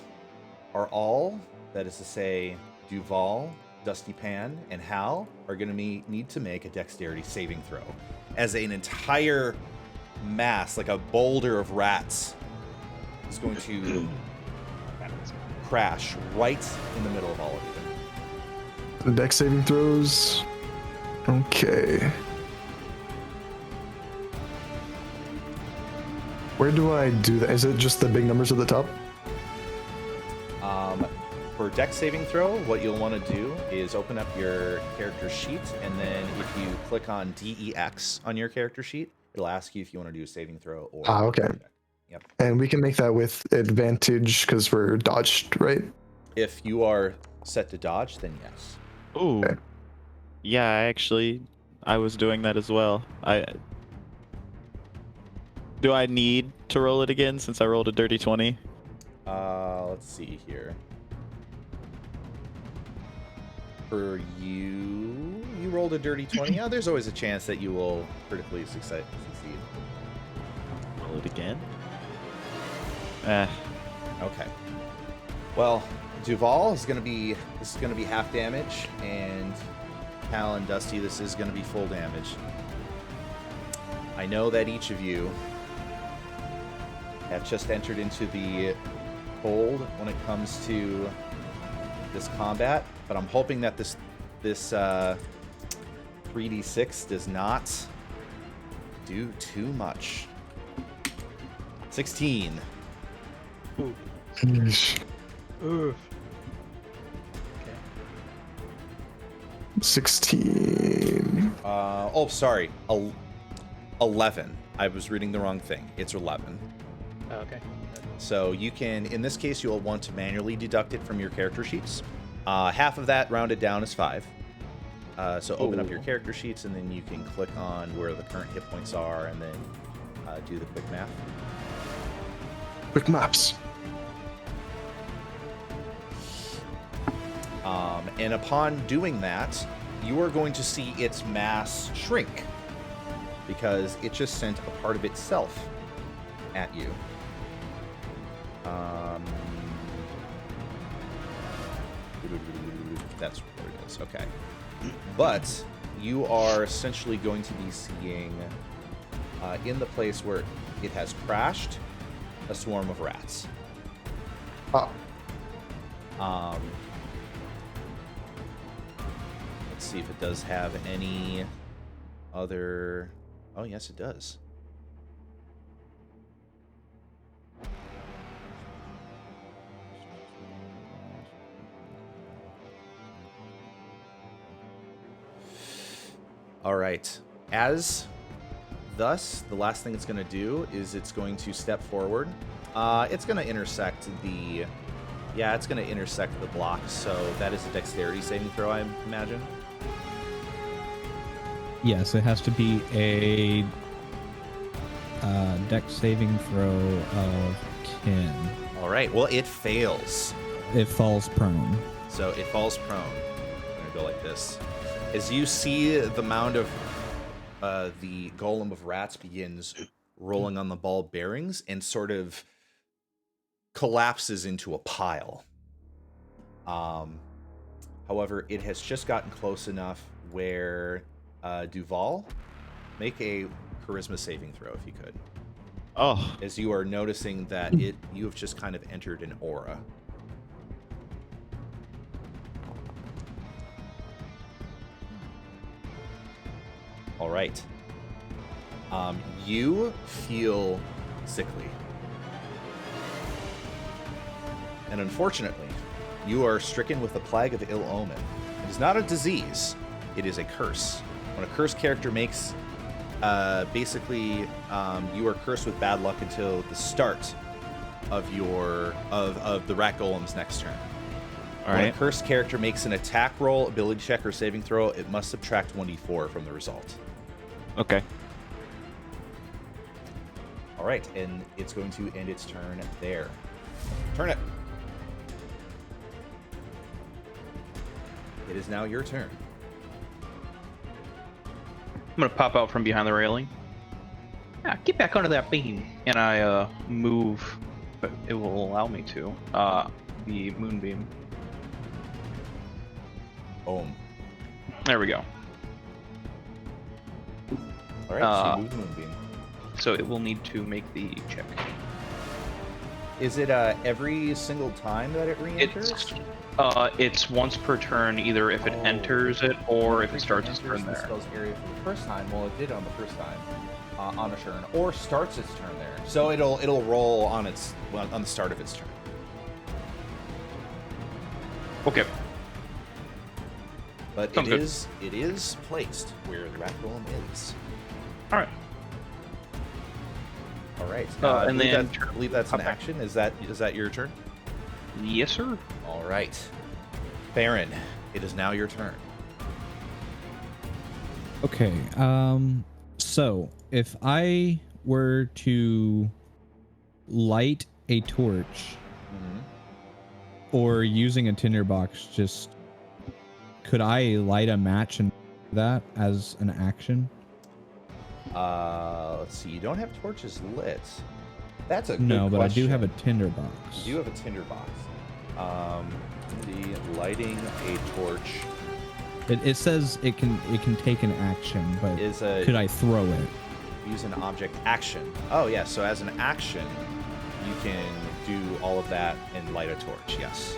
Speaker 1: are all, that is to say, Duval, Dusty Pan, and Hal, are going to need to make a dexterity saving throw. As an entire mass, like a boulder of rats, is going to crash right in the middle of all of you.
Speaker 4: The dex saving throws. Okay. Where do I do that? Is it just the big numbers at the top?
Speaker 1: For dex saving throw, what you'll want to do is open up your character sheet, and then if you click on DEX on your character sheet, it'll ask you if you want to do a saving throw or.
Speaker 4: Okay.
Speaker 1: Yep.
Speaker 4: And we can make that with advantage because we're dodged, right?
Speaker 1: If you are set to dodge, then yes.
Speaker 3: Ooh.
Speaker 4: Okay.
Speaker 3: Yeah, I was doing that as well. Do I need to roll it again since I rolled a dirty 20?
Speaker 1: Let's see here. For you rolled a dirty 20. Yeah, there's always a chance that you will critically succeed.
Speaker 3: Roll it again?
Speaker 1: Okay. Well, Duval is gonna be half damage, and Cal and Dusty, this is gonna be full damage. I know that each of you have just entered into the cold when it comes to this combat, but I'm hoping that this 3d6 does not do too much. 16.
Speaker 4: Yeesh.
Speaker 5: Oof.
Speaker 4: 16.
Speaker 1: Sorry. 11. I was reading the wrong thing. It's 11.
Speaker 5: Oh, okay.
Speaker 1: So you can, in this case, you'll want to manually deduct it from your character sheets. Half of that rounded down is 5. So open up your character sheets, and then you can click on where the current hit points are, and then do the quick math.
Speaker 4: Quick maps.
Speaker 1: And upon doing that, you are going to see its mass shrink because it just sent a part of itself at you. That's what it is. Okay. But you are essentially going to be seeing, in the place where it has crashed, a swarm of rats.
Speaker 4: Oh.
Speaker 1: Let's see if it does have any other... Oh, yes, it does. All right. Thus, the last thing it's going to do is it's going to step forward. It's going to intersect the... Yeah, it's going to intersect the block, so that is a dexterity saving throw, I imagine.
Speaker 2: Yes, it has to be a dex saving throw of 10.
Speaker 1: All right. Well, it fails.
Speaker 2: It falls prone.
Speaker 1: So it falls prone. I'm going to go like this. As you see the mound of the golem of rats begins rolling on the ball bearings and sort of collapses into a pile. However, it has just gotten close enough where Duval, make a charisma saving throw if you could.
Speaker 3: Oh.
Speaker 1: As you are noticing that you have just kind of entered an aura. All right. You feel sickly. And unfortunately, you are stricken with the plague of ill omen. It is not a disease, it is a curse. When a cursed character makes, basically, you are cursed with bad luck until the start of the rat golem's next turn.
Speaker 3: All
Speaker 1: When
Speaker 3: right.
Speaker 1: a cursed character makes an attack roll, ability check, or saving throw, it must subtract 1d4 from the result.
Speaker 3: Okay.
Speaker 1: All right, and it's going to end its turn there. Turn it. It is now your turn.
Speaker 6: I'm gonna pop out from behind the railing. Yeah, get back under that beam. And I move, but it will allow me to, the moonbeam.
Speaker 1: Boom.
Speaker 6: There we go.
Speaker 1: All right, so you move the moonbeam.
Speaker 6: So it will need to make the check.
Speaker 1: Is it every single time that it re-enters?
Speaker 6: It's once per turn, either if it enters it or if it starts its turn
Speaker 1: the
Speaker 6: there.
Speaker 1: spell's area for the first time. Well, it did on the first time on a turn, or starts its turn there. So it'll roll on on the start of its turn.
Speaker 6: Okay.
Speaker 1: But
Speaker 6: Sounds good.
Speaker 1: it is placed where the rat golem is.
Speaker 6: All right.
Speaker 1: All right.
Speaker 6: And then
Speaker 1: I believe that's an action. Is that your turn?
Speaker 6: Yes, sir.
Speaker 1: All right. Baron, it is now your turn.
Speaker 2: Okay. So if I were to light a torch or using a tinderbox, just could I light a match and that as an action?
Speaker 1: Let's see. You don't have torches lit. That's a good
Speaker 2: No, but
Speaker 1: question.
Speaker 2: I do have a tinderbox.
Speaker 1: You do have a tinderbox. The lighting a torch
Speaker 2: It says it can take an action, but
Speaker 1: is a
Speaker 2: could I throw it?
Speaker 1: use an object action. Oh yeah, so as an action, you can do all of that and light a torch. Yes.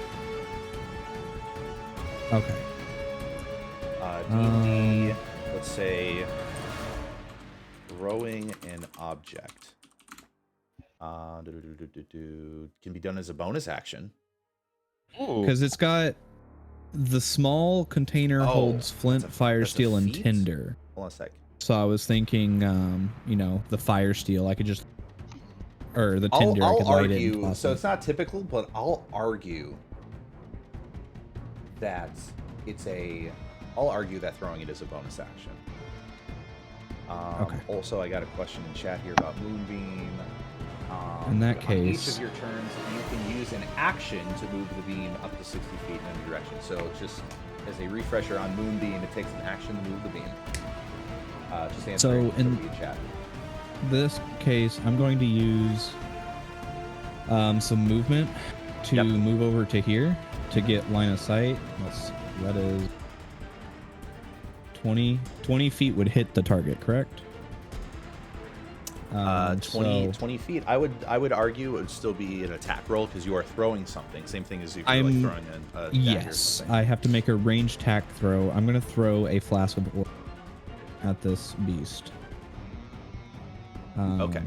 Speaker 2: Okay.
Speaker 1: D&D, let's say throwing an object. Can be done as a bonus action.
Speaker 2: Because it's got the small container holds flint, fire,
Speaker 1: that's a
Speaker 2: steel, and
Speaker 1: feat?
Speaker 2: tinder.
Speaker 1: Hold on a sec.
Speaker 2: So I was thinking, the fire steel, I could just, or the tinder, I
Speaker 1: I'll
Speaker 2: could light it.
Speaker 1: argue.
Speaker 2: And
Speaker 1: So it's not typical, but I'll argue that I'll argue that throwing it is a bonus action.
Speaker 2: Okay.
Speaker 1: Also, I got a question in chat here about Moonbeam.
Speaker 2: In that
Speaker 1: on
Speaker 2: case,
Speaker 1: each of your turns, you can use an action to move the beam up to 60 feet in any direction. So just as a refresher on Moonbeam, it takes an action to move the beam. Just answering
Speaker 2: in
Speaker 1: the chat.
Speaker 2: this case, I'm going to use some movement to move over to here to get line of sight. That is 20 feet would hit the target, correct?
Speaker 1: 20 feet. I would argue it would still be an attack roll because you are throwing something. Same thing as if you're like throwing a dagger
Speaker 2: Yes,
Speaker 1: or something.
Speaker 2: I have to make a ranged attack throw. I'm going to throw a flask of oil at this beast.
Speaker 1: Okay.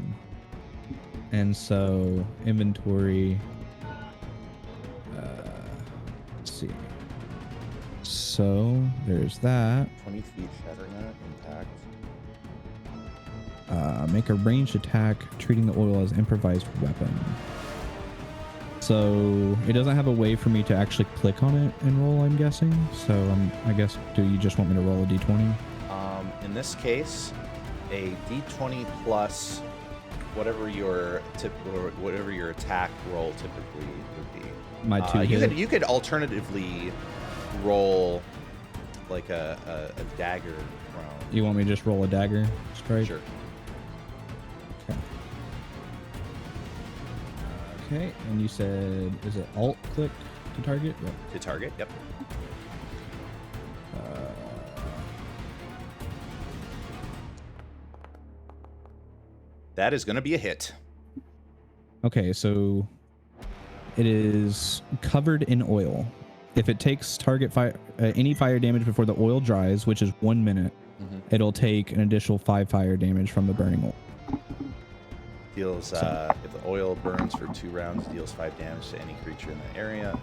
Speaker 2: And so inventory. Let's see. So there's that.
Speaker 1: 20 feet, shattering that, impact.
Speaker 2: Make a ranged attack, treating the oil as improvised weapon. So it doesn't have a way for me to actually click on it and roll, I'm guessing. So I guess, do you just want me to roll a d20?
Speaker 1: In this case, a d20 plus whatever your attack roll typically would be.
Speaker 2: My two hit.
Speaker 1: You could alternatively roll like a dagger thrown.
Speaker 2: You want me to just roll a dagger strike?
Speaker 1: Sure.
Speaker 2: Okay, and you said, is it alt click to target? Yep.
Speaker 1: To target, yep. That is going to be a hit.
Speaker 2: Okay, so it is covered in oil. If it takes target fire, any fire damage before the oil dries, which is 1 minute, it'll take an additional 5 fire damage from the burning oil.
Speaker 1: Deals, if the oil burns for 2 rounds, deals 5 damage to any creature in that area.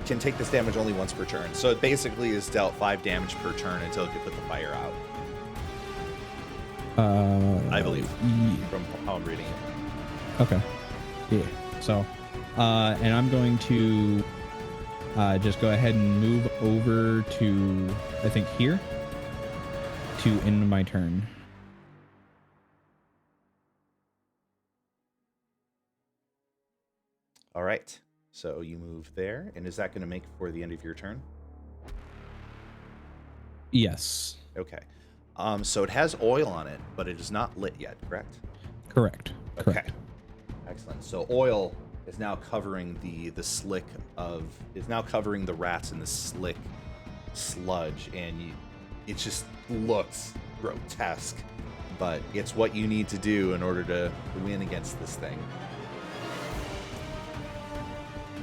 Speaker 1: Can take this damage only once per turn. So it basically is dealt 5 damage per turn until it can put the fire out. I believe, from how I'm reading it.
Speaker 2: Okay. Yeah. So, and I'm going to just go ahead and move over to, I think, here to end my turn.
Speaker 1: All right. So you move there, and is that going to make for the end of your turn?
Speaker 2: Yes.
Speaker 1: Okay. So it has oil on it, but it is not lit yet, correct?
Speaker 2: Correct.
Speaker 1: Okay.
Speaker 2: Correct.
Speaker 1: Excellent. So oil is now covering the slick is now covering the rats in the slick sludge, and it just looks grotesque. but it's what you need to do in order to win against this thing.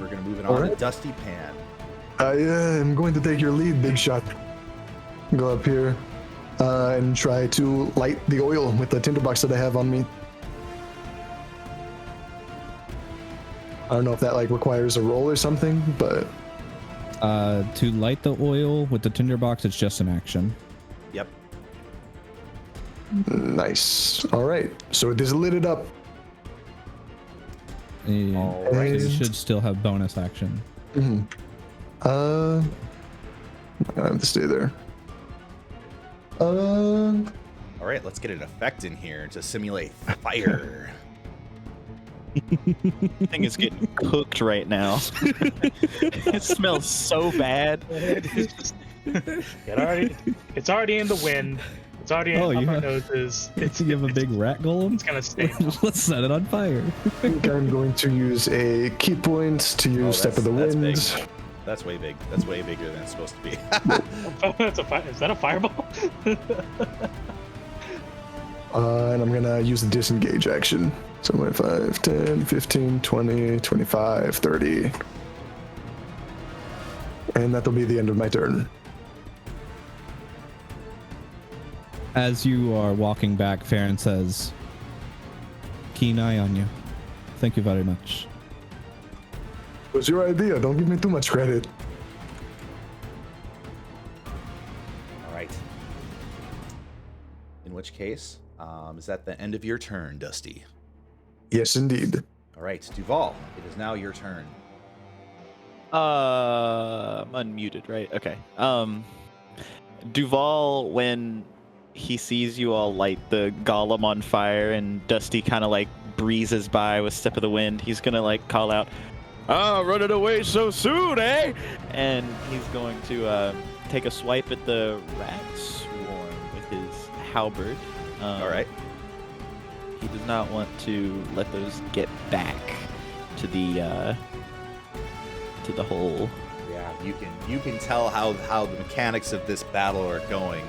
Speaker 1: We're going to move it on to Dusty Pan.
Speaker 4: I am going to take your lead, Big Shot. Go up here and try to light the oil with the tinderbox that I have on me. I don't know if that like requires a roll or something, but
Speaker 2: To light the oil with the tinderbox, it's just an action.
Speaker 1: Yep.
Speaker 4: nice. All right, so it is lit it up.
Speaker 2: All
Speaker 1: right.
Speaker 2: You should still have bonus action.
Speaker 4: Mm-hmm. I have to stay there.
Speaker 1: All right, let's get an effect in here to simulate fire.
Speaker 3: Thing is getting cooked right now. It smells so bad.
Speaker 5: It's already in the wind. It's already
Speaker 2: Oh,
Speaker 5: up
Speaker 2: you
Speaker 5: our
Speaker 2: have-
Speaker 5: noses.
Speaker 2: You have a big rat golem?
Speaker 5: It's gonna stay.
Speaker 2: Let's set it on fire.
Speaker 4: I think I'm going to use a key point to use Step of the
Speaker 1: that's
Speaker 4: Wind.
Speaker 1: big. That's way big. That's way bigger than it's supposed to be.
Speaker 5: That's a fire. Is that a fireball?
Speaker 4: And I'm going to use the disengage action. So 5, 10, 15, 20, 25, 30. And that'll be the end of my turn.
Speaker 2: As you are walking back, Farron says, "Keen eye on you. Thank you very much."
Speaker 4: It was your idea. Don't give me too much credit.
Speaker 1: All right. In which case, is that the end of your turn, Dusty?
Speaker 4: Yes, indeed.
Speaker 1: All right, Duval, it is now your turn.
Speaker 3: I'm unmuted, right? Okay. Duval, when he sees you all light the golem on fire and Dusty kind of like breezes by with Step of the Wind, he's gonna like call out, "Ah, running away so soon, eh?" And he's going to take a swipe at the rat swarm with his halberd.
Speaker 1: All right.
Speaker 3: He does not want to let those get back to the hole.
Speaker 1: Yeah, you can tell how the mechanics of this battle are going.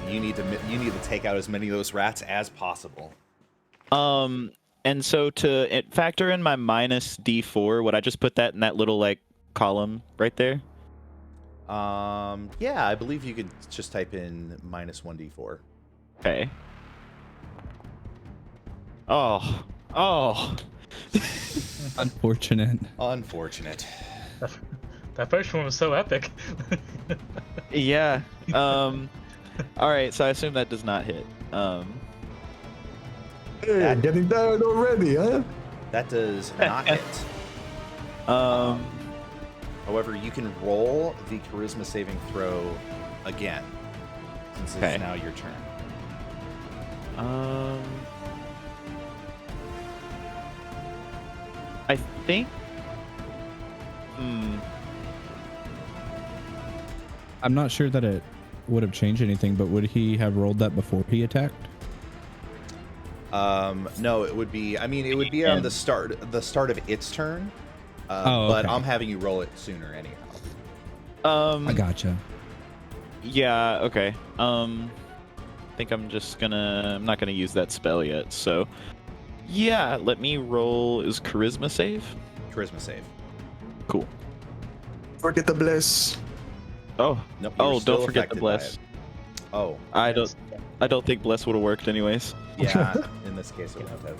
Speaker 1: You need to take out as many of those rats as possible.
Speaker 3: And so to factor in my minus D4, would I just put that in that little like column right there?
Speaker 1: Yeah, I believe you could just type in -1d4.
Speaker 3: Okay. Oh.
Speaker 2: Unfortunate.
Speaker 1: Unfortunate.
Speaker 5: That first one was so epic.
Speaker 3: Yeah. All right. So I assume that does not hit.
Speaker 4: Hey, getting tired already, huh?
Speaker 1: That does not hit. However, you can roll the charisma saving throw again, since it's
Speaker 3: Okay.
Speaker 1: now your turn.
Speaker 3: I think.
Speaker 2: I'm not sure that it would have changed anything, but would he have rolled that before he attacked?
Speaker 1: No, it would be. I mean, it would be on the start of its turn. But
Speaker 2: okay.
Speaker 1: I'm having you roll it sooner anyhow.
Speaker 2: I gotcha.
Speaker 3: Yeah. Okay. I think I'm not gonna use that spell yet. So, yeah. Let me roll. Is charisma save?
Speaker 1: Charisma save.
Speaker 3: Cool.
Speaker 4: Forget the bless.
Speaker 3: Oh.
Speaker 1: Nope. you were
Speaker 3: Oh,
Speaker 1: still
Speaker 3: don't forget the
Speaker 1: affected by
Speaker 3: bless.
Speaker 1: it. Oh,
Speaker 3: I don't think bless would have worked anyways.
Speaker 1: yeah. In this case, it would have.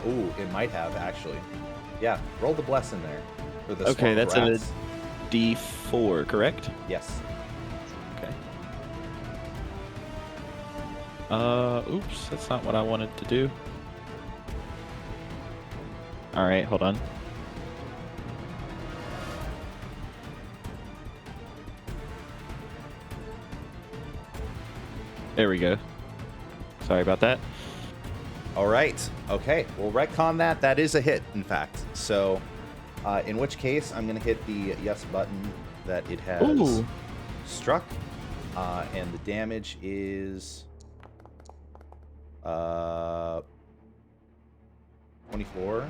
Speaker 1: Ooh, it might have actually. Yeah, roll the bless in there for the
Speaker 3: Okay,
Speaker 1: swarm of
Speaker 3: that's a
Speaker 1: rats.
Speaker 3: D4, correct?
Speaker 1: Yes.
Speaker 3: Okay. Oops, that's not what I wanted to do. All right, hold on. There we go. Sorry about that.
Speaker 1: All right. Okay. We'll retcon that. That is a hit, in fact. So, in which case, I'm going to hit the yes button that it has
Speaker 3: Ooh.
Speaker 1: struck. And the damage is 24.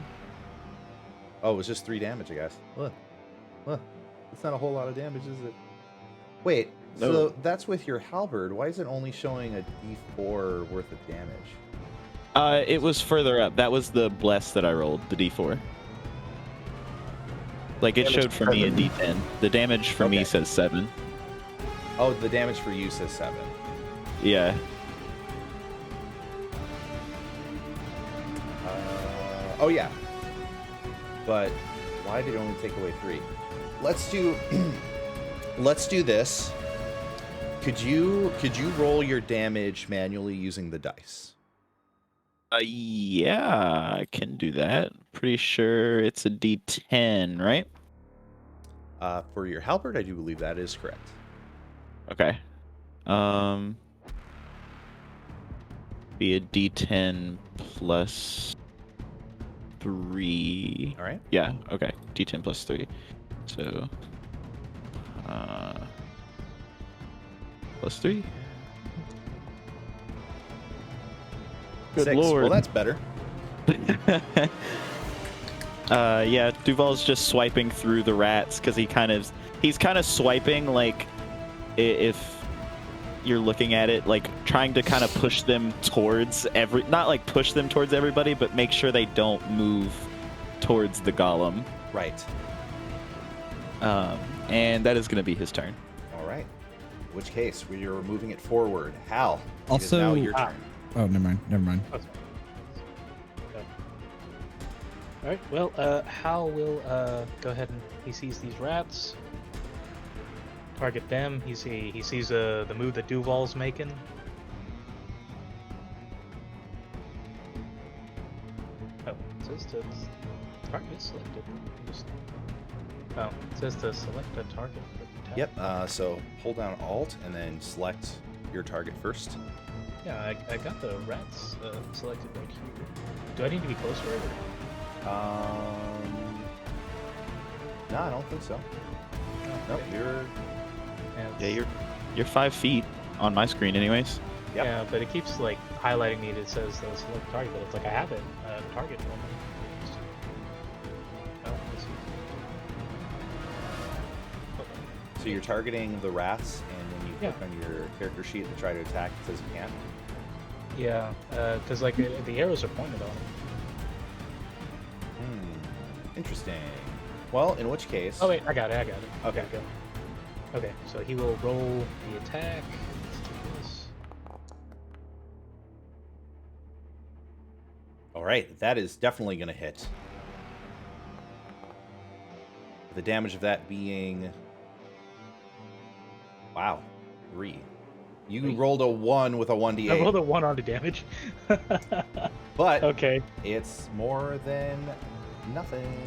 Speaker 1: Oh, it was just 3 damage, I guess. Look. It's not a whole lot of damage, is it? Wait,
Speaker 3: No.
Speaker 1: so that's with your halberd. Why is it only showing a d4 worth of damage?
Speaker 3: It was further up. That was the bless that I rolled, the d4. Like it
Speaker 4: Damage
Speaker 3: showed for me a
Speaker 4: 7.
Speaker 3: d10. The damage for me
Speaker 1: Okay.
Speaker 3: says 7.
Speaker 1: Oh, the damage for you says 7.
Speaker 3: Yeah.
Speaker 1: Oh yeah. But why did it only take away 3? Let's do let's do this. Could you roll your damage manually using the dice?
Speaker 3: Yeah, I can do that. Pretty sure it's a d10, right?
Speaker 1: For your halberd, I do believe that is correct.
Speaker 3: Okay. Be a d10 plus 3.
Speaker 1: All right.
Speaker 3: Yeah, okay. D10 plus 3. So, plus 3. Good
Speaker 1: 6.
Speaker 3: lord.
Speaker 1: Well, that's better.
Speaker 3: Yeah, Duval's just swiping through the rats because he's kind of swiping like if you're looking at it, like trying to kind of push them towards not like push them towards everybody, but make sure they don't move towards the golem.
Speaker 1: Right.
Speaker 3: And that is going to be his turn.
Speaker 1: All right. In which case, we are moving it forward. Hal, it is
Speaker 2: Also-
Speaker 1: now your turn.
Speaker 2: Oh, never mind.
Speaker 5: That's fine. Okay. All right. Well, Hal will go ahead and he sees these rats. Target them. He sees the move that Duval's making. Oh, it says to target selected. Oh, it says to select a target for the attack.
Speaker 1: Yep. So hold down Alt and then select your target first.
Speaker 5: Yeah, I got the rats selected right here. Do I need to be closer?
Speaker 1: No, I don't think so. Nope, you're.
Speaker 3: Yeah, you're 5 feet on my screen, anyways.
Speaker 1: Yep.
Speaker 5: Yeah, but it keeps like highlighting me. It says select target, but it's like I have it target for me. Oh, let's see.
Speaker 1: So you're targeting the rats, and when you
Speaker 5: Yeah.
Speaker 1: click on your character sheet to try to attack, it says you can't.
Speaker 5: Yeah, because like the arrows are pointed on it.
Speaker 1: Interesting. Well, in which case.
Speaker 5: Oh wait, I got it.
Speaker 1: Okay.
Speaker 5: Go. Okay, so he will roll the attack. Let's do this.
Speaker 1: All right, that is definitely going to hit. The damage of that being. Wow, 3. You
Speaker 5: Wait.
Speaker 1: rolled a 1 with a 1d8.
Speaker 5: I rolled a 1 on the damage.
Speaker 1: But
Speaker 5: Okay.
Speaker 1: it's more than nothing.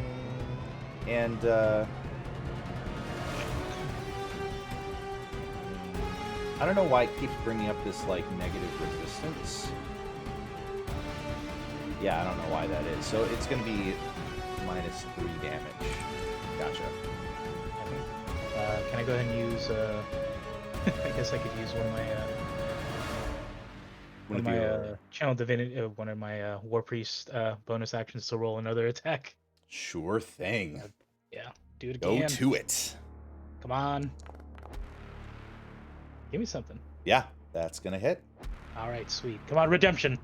Speaker 1: And I don't know why it keeps bringing up this like negative resistance. Yeah, I don't know why that is. So it's going to be minus 3 damage. Gotcha.
Speaker 5: Can I go ahead and use? I guess I could use one of my channel divinity, one of my war priest bonus actions to roll another attack.
Speaker 1: Sure thing.
Speaker 5: Yeah, do it
Speaker 1: Go
Speaker 5: again.
Speaker 1: to it.
Speaker 5: Come on, give me something.
Speaker 1: Yeah, that's going to hit.
Speaker 5: All right, sweet. Come on, redemption.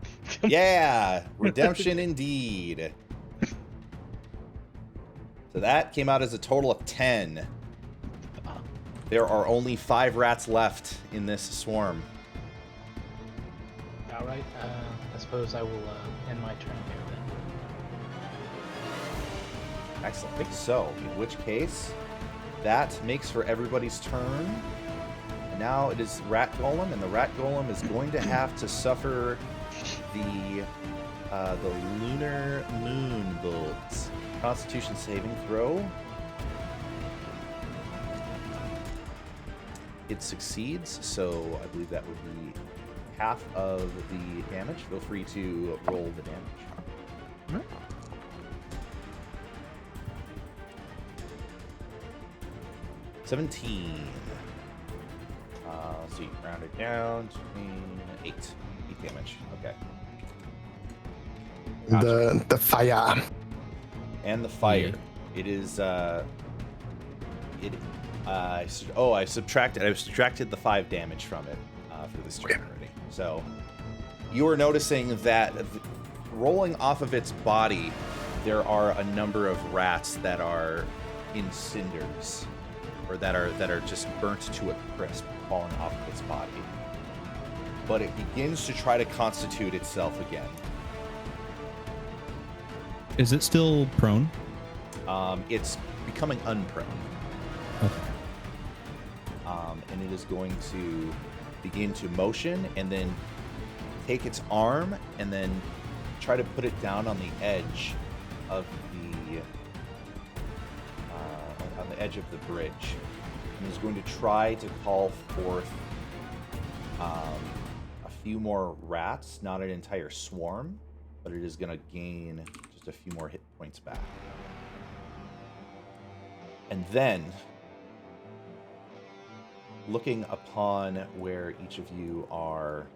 Speaker 1: Yeah, redemption indeed. So that came out as a total of 10. There are only 5 rats left in this swarm.
Speaker 5: All right, I suppose I will end my turn here then.
Speaker 1: Excellent. So, in which case, that makes for everybody's turn. And now it is Rat Golem, and the Rat Golem is going to have to suffer the Lunar Moon Bolts. Constitution saving throw. It succeeds, so I believe that would be half of the damage. Feel free to roll the damage. 17. So you round it down to 8. 8 damage. Okay.
Speaker 4: The fire.
Speaker 1: And the fire. It is I subtracted the 5 damage from it for this turn already. So you are noticing that rolling off of its body, there are a number of rats that are in cinders, or that are just burnt to a crisp, falling off of its body. But it begins to try to constitute itself again.
Speaker 2: Is it still prone?
Speaker 1: It's becoming unprone.
Speaker 2: Okay.
Speaker 1: And it is going to begin to motion and then take its arm and then try to put it down on the edge of the bridge. And is going to try to call forth a few more rats, not an entire swarm, but it is going to gain just a few more hit points back. And then, looking upon where each of you are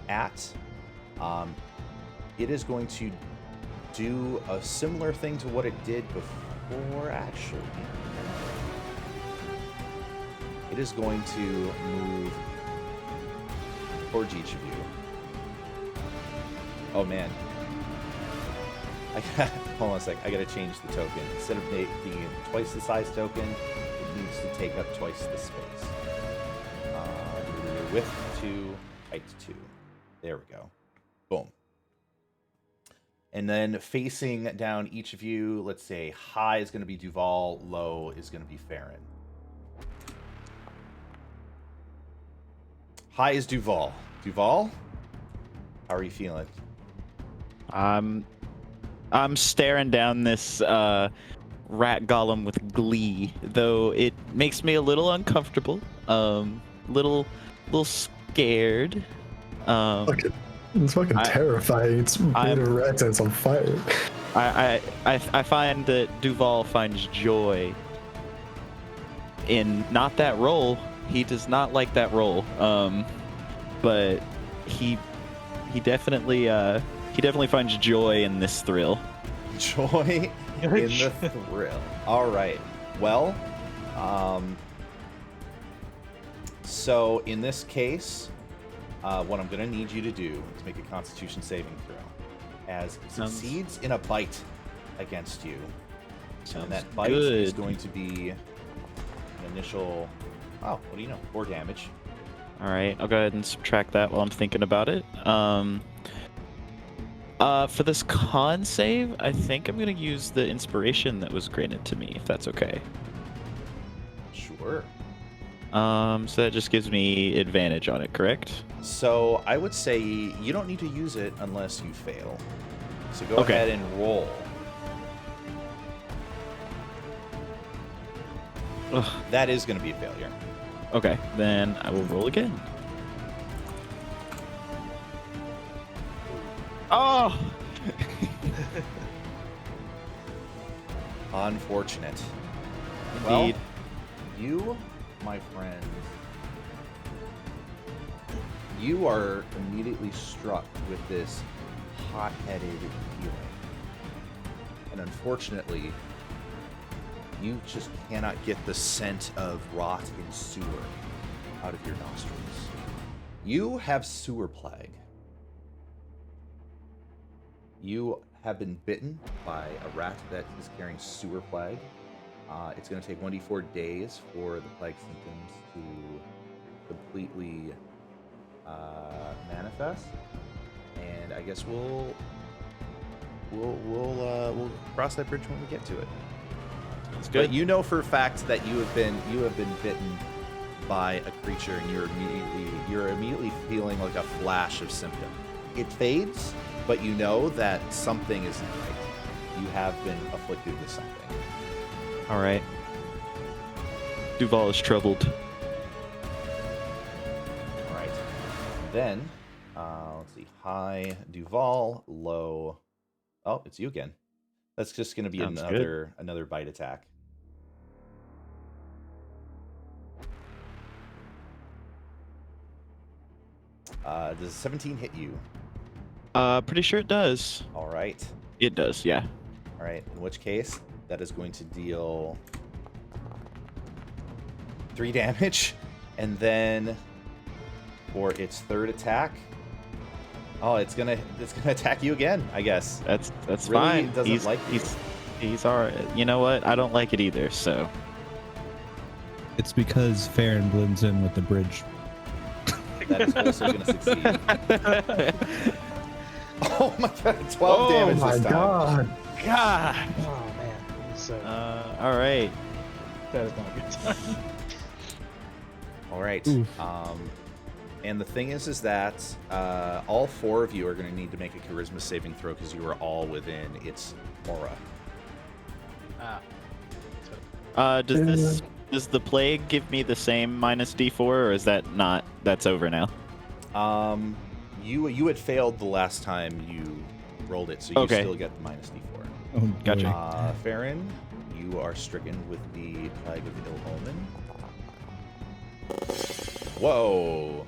Speaker 1: at, it is going to do a similar thing to what it did before, actually. It is going to move towards each of you. Oh, man. Hold on a sec. I gotta change the token. Instead of being twice the size token, it needs to take up twice the space. Width 2, height 2. There we go. Boom. And then facing down each of you, let's say high is going to be Duval, low is going to be Farron. High is Duval. Duval, how are you feeling?
Speaker 3: I'm staring down this rat golem with glee, though it makes me a little uncomfortable, little scared.
Speaker 4: It's fucking terrifying. It's made of rats and it's on fire.
Speaker 3: I find that Duval finds joy in not that role. He does not like that role. But he definitely finds joy in this thrill.
Speaker 1: Joy in the thrill. All right. Well, so in this case, what I'm going to need you to do is make a Constitution saving throw, as it succeeds in a bite against you. And that bite is going to be an initial, what do you know, 4 damage.
Speaker 3: All right, I'll go ahead and subtract that while I'm thinking about it. For this con save, I think I'm going to use the inspiration that was granted to me, if that's okay.
Speaker 1: Sure.
Speaker 3: So that just gives me advantage on it, correct?
Speaker 1: So I would say you don't need to use it unless you fail. So go ahead and roll.
Speaker 3: Ugh.
Speaker 1: That is going to be a failure.
Speaker 3: Okay, then I will roll again. Oh!
Speaker 1: Unfortunate.
Speaker 3: Indeed.
Speaker 1: Well, you, my friend, you are immediately struck with this hot-headed feeling. And unfortunately, you just cannot get the scent of rot and sewer out of your nostrils. You have sewer plague. You have been bitten by a rat that is carrying sewer plague. It's going to take 1d4 days for the plague symptoms to completely manifest, and I guess we'll cross that bridge when we get to it.
Speaker 3: That's good.
Speaker 1: But you know for a fact that you have been bitten by a creature, and you're immediately feeling like a flash of symptom. It fades, but you know that something isn't right. You have been afflicted with something.
Speaker 3: All right. Duval is troubled.
Speaker 1: All right. Then, let's see. High Duval, low. Oh, it's you again. That's just going to be another bite attack. Does 17 hit you?
Speaker 3: Pretty sure it does.
Speaker 1: All right.
Speaker 3: It does, yeah.
Speaker 1: All right. In which case, that is going to deal 3 damage. And then for its third attack, oh, it's gonna attack you again, I guess.
Speaker 3: That's
Speaker 1: Really
Speaker 3: fine.
Speaker 1: doesn't like you.
Speaker 3: He's all right. You know what? I don't like it either. So
Speaker 2: It's because Farron blends in with the bridge.
Speaker 1: That is also gonna succeed. Oh my god, 12 damage
Speaker 4: Oh my
Speaker 1: this time.
Speaker 4: god.
Speaker 3: God.
Speaker 5: Oh man. So
Speaker 3: All right.
Speaker 5: that is not a good time.
Speaker 1: All right.
Speaker 2: Oof.
Speaker 1: And the thing is that all 4 of you are going to need to make a charisma saving throw because you are all within its aura.
Speaker 3: Does the plague give me the same -D4, or is that not? That's over now.
Speaker 1: You had failed the last time you rolled it, so you
Speaker 3: Okay.
Speaker 1: still get the -D4.
Speaker 2: Oh,
Speaker 3: Gotcha.
Speaker 2: boy.
Speaker 1: Farron, you are stricken with the plague of ill omen. Whoa.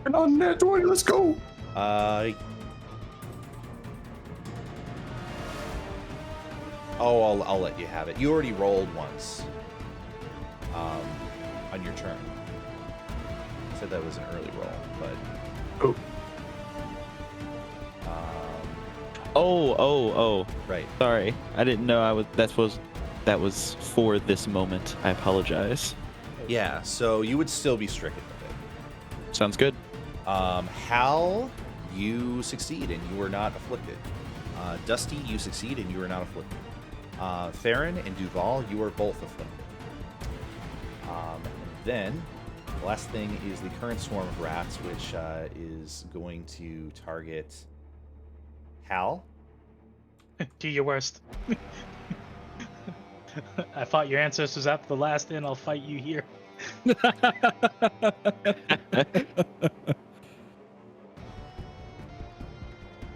Speaker 4: And on net 20, let's go.
Speaker 1: I'll let you have it. You already rolled once. On your turn. I said that was an early roll, but.
Speaker 4: Oh.
Speaker 3: Oh.
Speaker 1: Right.
Speaker 3: Sorry, I didn't know I was. That was for this moment. I apologize.
Speaker 1: Yeah. So you would still be stricken with it.
Speaker 3: Sounds good.
Speaker 1: Hal, you succeed and you are not afflicted. Dusty, you succeed and you are not afflicted. Farron and Duval, you are both afflicted. And then, the last thing is the current swarm of rats, which is going to target Hal.
Speaker 5: Do your worst. I fought your ancestors after the last inn. I'll fight you here.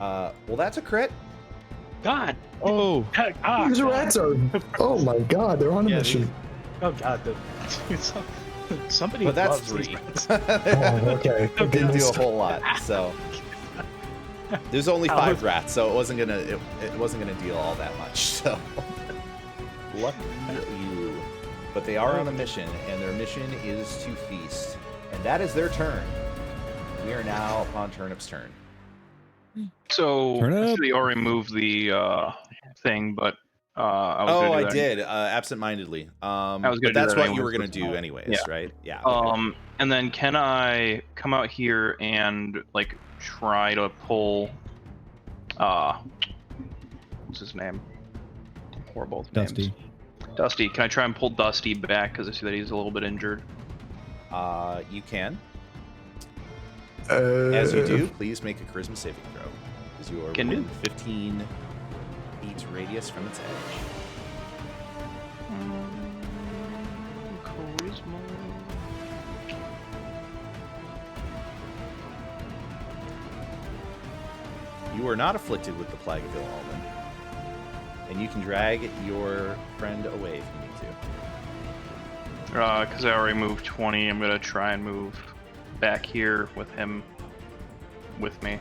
Speaker 1: Well, that's a crit.
Speaker 5: God.
Speaker 3: Oh.
Speaker 5: Ah,
Speaker 4: These
Speaker 5: God.
Speaker 4: rats are. Oh my god, they're on a
Speaker 3: Yeah,
Speaker 4: mission.
Speaker 5: Oh God. Somebody
Speaker 1: But that's
Speaker 5: loves these
Speaker 1: 3.
Speaker 5: rats.
Speaker 4: Oh, okay.
Speaker 1: It didn't do a whole lot, so there's only 5 rats, so it wasn't gonna deal all that much. So lucky you. But they are on a mission, and their mission is to feast, and that is their turn. We are now upon Turnip's turn.
Speaker 6: So
Speaker 2: Turn up.
Speaker 6: actually, already moved the thing, but I was
Speaker 1: Oh,
Speaker 6: gonna
Speaker 1: I
Speaker 6: do that.
Speaker 1: did absent-mindedly.
Speaker 6: was
Speaker 1: But
Speaker 6: gonna do
Speaker 1: that's
Speaker 6: that
Speaker 1: what you
Speaker 6: anyways,
Speaker 1: were gonna
Speaker 6: that's
Speaker 1: do
Speaker 6: fine.
Speaker 1: anyways,
Speaker 6: Yeah.
Speaker 1: right? Yeah. Okay.
Speaker 6: And then can I come out here and like try to pull what's his name? Horrible with
Speaker 2: Dusty.
Speaker 6: names. Dusty. Can I try and pull Dusty back because I see that he's a little bit injured?
Speaker 1: You can.
Speaker 4: Uh,
Speaker 1: As you do, please make a charisma saving throw, because you are
Speaker 6: Can do.
Speaker 1: within 15 feet radius from its edge.
Speaker 6: Charisma.
Speaker 1: You are not afflicted with the plague of ill omen, and you can drag your friend away if you need to.
Speaker 6: Because I already moved 20, I'm gonna try and move back here with him with me.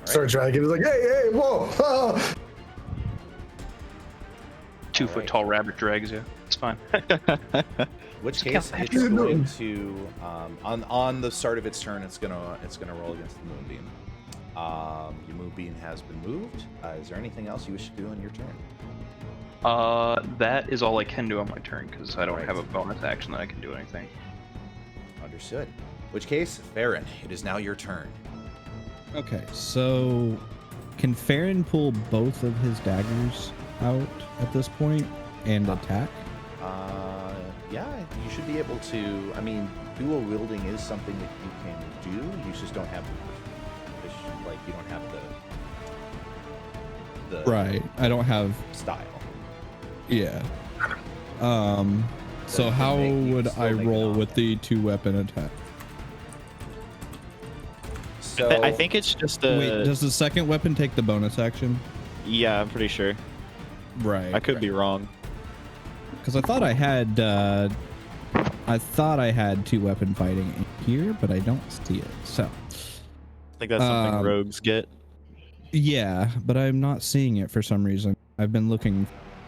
Speaker 4: Start dragging. It's like, hey, whoa. Ah.
Speaker 6: 2 foot
Speaker 1: Alright.
Speaker 6: tall rabbit drags you. It's fine.
Speaker 1: Which
Speaker 6: Just
Speaker 1: case,
Speaker 6: count
Speaker 1: it's
Speaker 4: that.
Speaker 1: going to on the start of its turn, it's gonna roll against the moonbeam. Your moonbeam has been moved. Is there anything else you wish to do on your turn?
Speaker 6: That is all I can do on my turn because I don't
Speaker 1: Alright.
Speaker 6: have a bonus action that I can do anything.
Speaker 1: Understood. Which case, Farron, it is now your turn.
Speaker 2: Okay, so can Farron pull both of his daggers out at this point and attack?
Speaker 1: Yeah, you should be able to. I mean, dual wielding is something that you can do. You just don't have like you don't have the
Speaker 2: Right. I don't have.
Speaker 1: style.
Speaker 2: Yeah. So
Speaker 1: you
Speaker 2: how
Speaker 1: can
Speaker 2: would
Speaker 1: still
Speaker 2: I
Speaker 1: make
Speaker 2: roll
Speaker 1: an
Speaker 2: with the 2-weapon attack?
Speaker 1: So
Speaker 3: I think it's just a.
Speaker 2: Wait, does the second weapon take the bonus action?
Speaker 3: Yeah, I'm pretty sure.
Speaker 2: Right.
Speaker 3: I could be wrong.
Speaker 2: Because I thought I had 2-weapon fighting in here, but I don't see it. So
Speaker 3: I think that's something
Speaker 2: Um,
Speaker 3: rogues get.
Speaker 2: yeah, but I'm not seeing it for some reason. I've been looking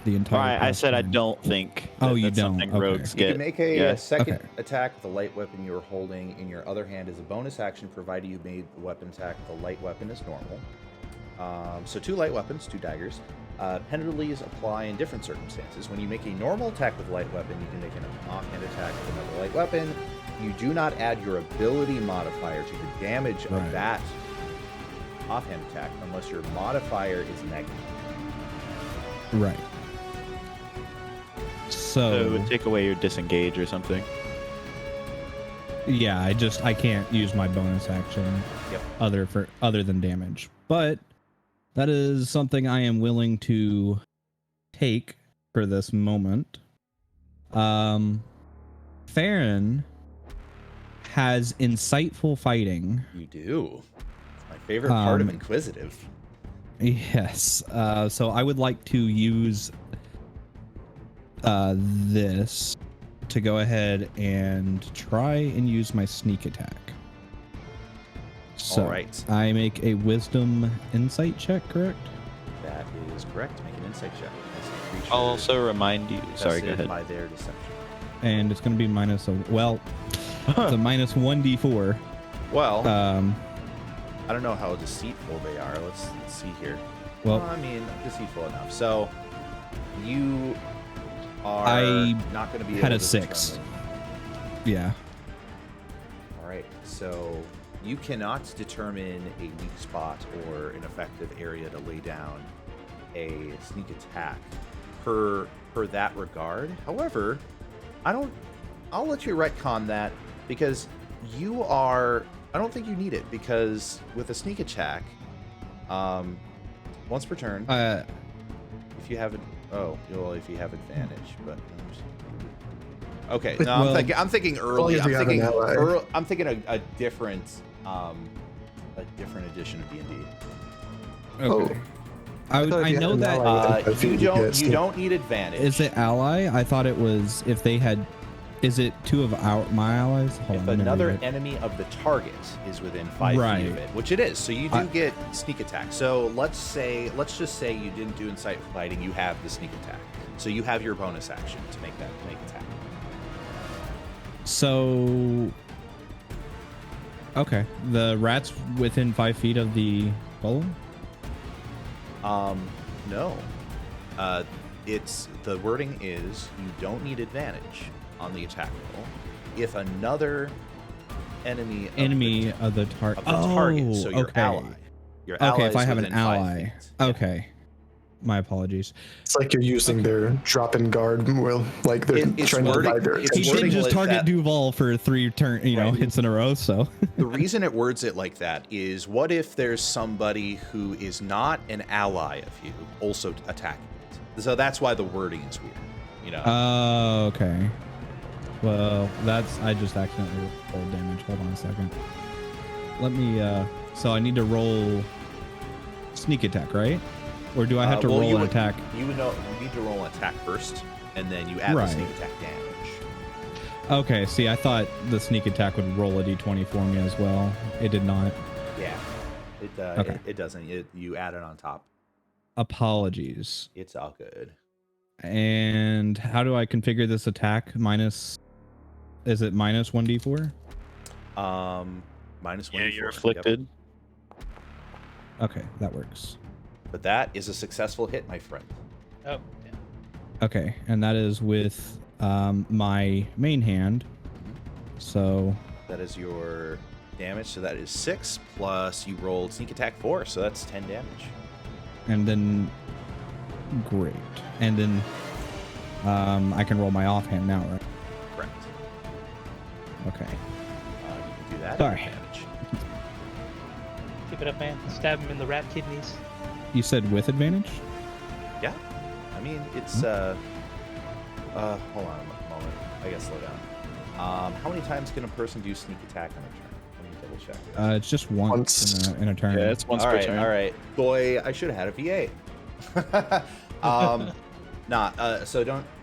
Speaker 2: the entire.
Speaker 3: Right, I said I
Speaker 2: turn.
Speaker 3: don't think.
Speaker 2: Oh, you
Speaker 3: that's
Speaker 2: don't?
Speaker 3: something
Speaker 2: Okay.
Speaker 3: rogues
Speaker 1: You
Speaker 3: get.
Speaker 1: can make a,
Speaker 3: yeah.
Speaker 1: second
Speaker 2: Okay.
Speaker 1: attack with the light weapon you're holding in your other hand as a bonus action, provided you made the weapon attack with a light weapon as normal. So 2 light weapons, 2 daggers. Penalties apply in different circumstances. When you make a normal attack with a light weapon, you can make an offhand attack with another light weapon. You do not add your ability modifier to the damage
Speaker 2: Right.
Speaker 1: of that offhand attack unless your modifier is negative.
Speaker 2: Right.
Speaker 3: So it
Speaker 2: So
Speaker 3: would take away your disengage or something.
Speaker 2: yeah, I can't use my bonus action
Speaker 1: Yep.
Speaker 2: other than damage. But that is something I am willing to take for this moment. Farron has insightful fighting.
Speaker 1: You do. It's my favorite part of
Speaker 2: Um,
Speaker 1: Inquisitive.
Speaker 2: Yes. So I would like to use this to go ahead and try and use my sneak attack. So
Speaker 1: All right.
Speaker 2: I make a wisdom insight check, correct?
Speaker 1: That is correct. Make an insight check. As a creature
Speaker 3: I'll also remind you. Sorry, go
Speaker 1: tested
Speaker 3: ahead.
Speaker 1: by their deception.
Speaker 2: And it's going to be minus it's a minus 1d4.
Speaker 1: Well,
Speaker 2: Um,
Speaker 1: I don't know how deceitful they are. Let's see here.
Speaker 2: well,
Speaker 1: I mean, deceitful enough. So you are
Speaker 2: I
Speaker 1: not going to be
Speaker 2: had
Speaker 1: able
Speaker 2: a
Speaker 1: to
Speaker 2: 6.
Speaker 1: determine-
Speaker 2: Yeah.
Speaker 1: All right. So you cannot determine a weak spot or an effective area to lay down a sneak attack per that regard. However, I'll let you retcon that because I don't think you need it because with a sneak attack, once per turn, if you have if you have advantage, but okay, no,
Speaker 2: Well,
Speaker 1: I'm thinking
Speaker 4: only
Speaker 1: early.
Speaker 4: if you have an ally.
Speaker 1: I'm thinking a different edition of D&D.
Speaker 2: Okay.
Speaker 4: I thought if
Speaker 2: I
Speaker 4: you had
Speaker 2: know
Speaker 4: an
Speaker 2: that
Speaker 4: ally- I think you get
Speaker 1: You don't need advantage.
Speaker 2: is it ally? I thought it was if they had. Is it 2 of my allies? Hold
Speaker 1: If
Speaker 2: on, let me
Speaker 1: another
Speaker 2: read it.
Speaker 1: enemy of the target is within 5 feet
Speaker 2: Right.
Speaker 1: of it, which it is, so you do
Speaker 2: I-
Speaker 1: get sneak attack. So let's just say you didn't do insightful fighting, you have the sneak attack. So you have your bonus action to make attack.
Speaker 2: So, okay, the rat's within 5 feet of the golem.
Speaker 1: No. It's the wording is you don't need advantage on the attack roll if another enemy
Speaker 2: Of the target.
Speaker 1: of the target, so your
Speaker 2: okay.
Speaker 1: ally. Your
Speaker 2: Okay,
Speaker 1: ally
Speaker 2: if
Speaker 1: is
Speaker 2: I have an
Speaker 1: within 5
Speaker 2: ally.
Speaker 1: feet. Yeah.
Speaker 2: Okay, my apologies.
Speaker 4: It's like you're using their drop-in guard. Well, like they're
Speaker 1: It's
Speaker 4: trying to
Speaker 1: wording-
Speaker 4: divide their
Speaker 1: it's
Speaker 2: He
Speaker 4: attention.
Speaker 1: wording
Speaker 2: did just
Speaker 1: like
Speaker 2: target
Speaker 1: that.
Speaker 2: Duval for 3
Speaker 1: Right.
Speaker 2: hits in a row. So
Speaker 1: The reason it words it like that is what if there's somebody who is not an ally of you also attacking it? So that's why the wording is weird, you know.
Speaker 2: okay. Well, I just accidentally rolled damage. Hold on a second. Let me. So I need to roll sneak attack, right? Or do I have to
Speaker 1: well,
Speaker 2: roll
Speaker 1: you
Speaker 2: an
Speaker 1: would-
Speaker 2: attack?
Speaker 1: You need to roll an attack first, and then you add
Speaker 2: Right.
Speaker 1: the sneak attack damage.
Speaker 2: Okay. See, I thought the sneak attack would roll a d20 for me as well. It did not.
Speaker 1: Yeah,
Speaker 2: Okay.
Speaker 1: it doesn't. You add it on top.
Speaker 2: Apologies.
Speaker 1: It's all good.
Speaker 2: And how do I configure this attack? Is it minus 1d4?
Speaker 1: Minus one.
Speaker 3: Yeah, you're afflicted.
Speaker 2: Okay, that works.
Speaker 1: But that is a successful hit, my friend.
Speaker 5: Oh, yeah.
Speaker 2: Okay, and that is with my main hand. So
Speaker 1: That is your damage. So that is 6 plus you rolled sneak attack 4, so that's 10 damage.
Speaker 2: and then great. And then I can roll my offhand now, right?
Speaker 1: Correct.
Speaker 2: Okay.
Speaker 1: You can do that. at
Speaker 2: Sorry.
Speaker 1: advantage.
Speaker 5: Keep it up, man. Stab him in the rat kidneys.
Speaker 2: You said with advantage?
Speaker 1: Yeah. I mean, it's hold on a moment. I gotta slow down. How many times can a person do sneak attack on a turn? Let me double check.
Speaker 2: It's just once in a turn.
Speaker 3: Yeah, it's once
Speaker 1: all
Speaker 3: per
Speaker 1: right,
Speaker 3: turn.
Speaker 1: all right. Boy, I should have had a V8. So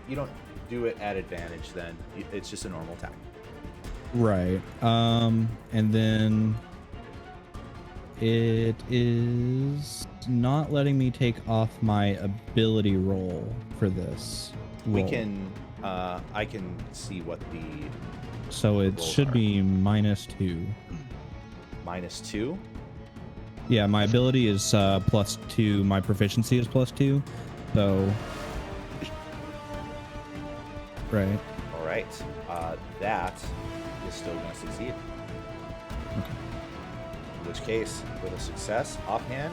Speaker 1: you don't do it at advantage then. It's just a normal attack.
Speaker 2: Right. And then it is not letting me take off my ability roll for this.
Speaker 1: We
Speaker 2: roll.
Speaker 1: can, I can see what the
Speaker 2: So it
Speaker 1: rolls
Speaker 2: should
Speaker 1: are.
Speaker 2: be -2.
Speaker 1: -2.
Speaker 2: Yeah, my ability is +2. My proficiency is +2. So, right.
Speaker 1: All right. That is still going to succeed.
Speaker 2: Okay.
Speaker 1: In which case, with a success, offhand,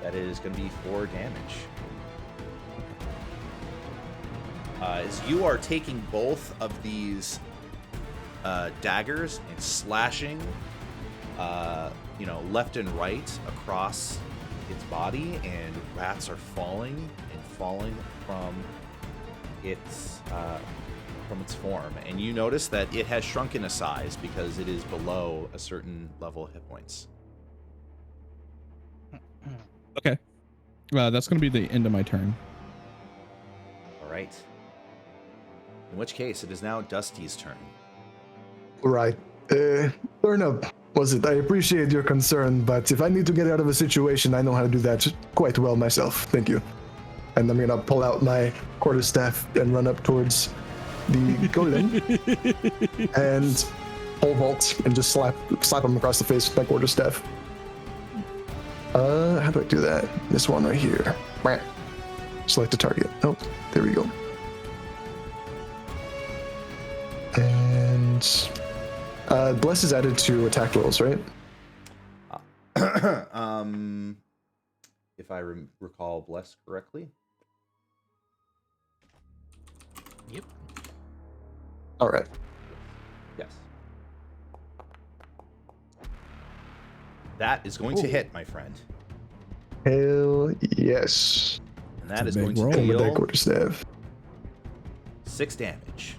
Speaker 1: that is going to be 4 damage. As you are taking both of these daggers and slashing, left and right across its body, and rats are falling from its form, and you notice that it has shrunken a size because it is below a certain level of hit points.
Speaker 2: Okay. That's going to be the end of my turn.
Speaker 1: All right. In which case, it is now Dusty's turn.
Speaker 4: Right. Turnip, was it? I appreciate your concern, but if I need to get out of a situation, I know how to do that quite well myself. Thank you. And I'm gonna pull out my quarterstaff and run up towards the golem and pole vault and just slap him across the face with my quarterstaff. How do I do that? This one right here. Select a target. Oh, there we go. And bless is added to attack rolls, right?
Speaker 1: If I recall Bless correctly.
Speaker 7: Yep.
Speaker 4: All right.
Speaker 1: Yes. That is going to hit, my friend.
Speaker 4: Hell yes.
Speaker 1: And that
Speaker 2: It's
Speaker 1: is
Speaker 2: a
Speaker 1: going
Speaker 2: big
Speaker 1: to
Speaker 2: roll.
Speaker 4: And with that
Speaker 1: deal
Speaker 4: quarterstaff.
Speaker 1: 6 damage.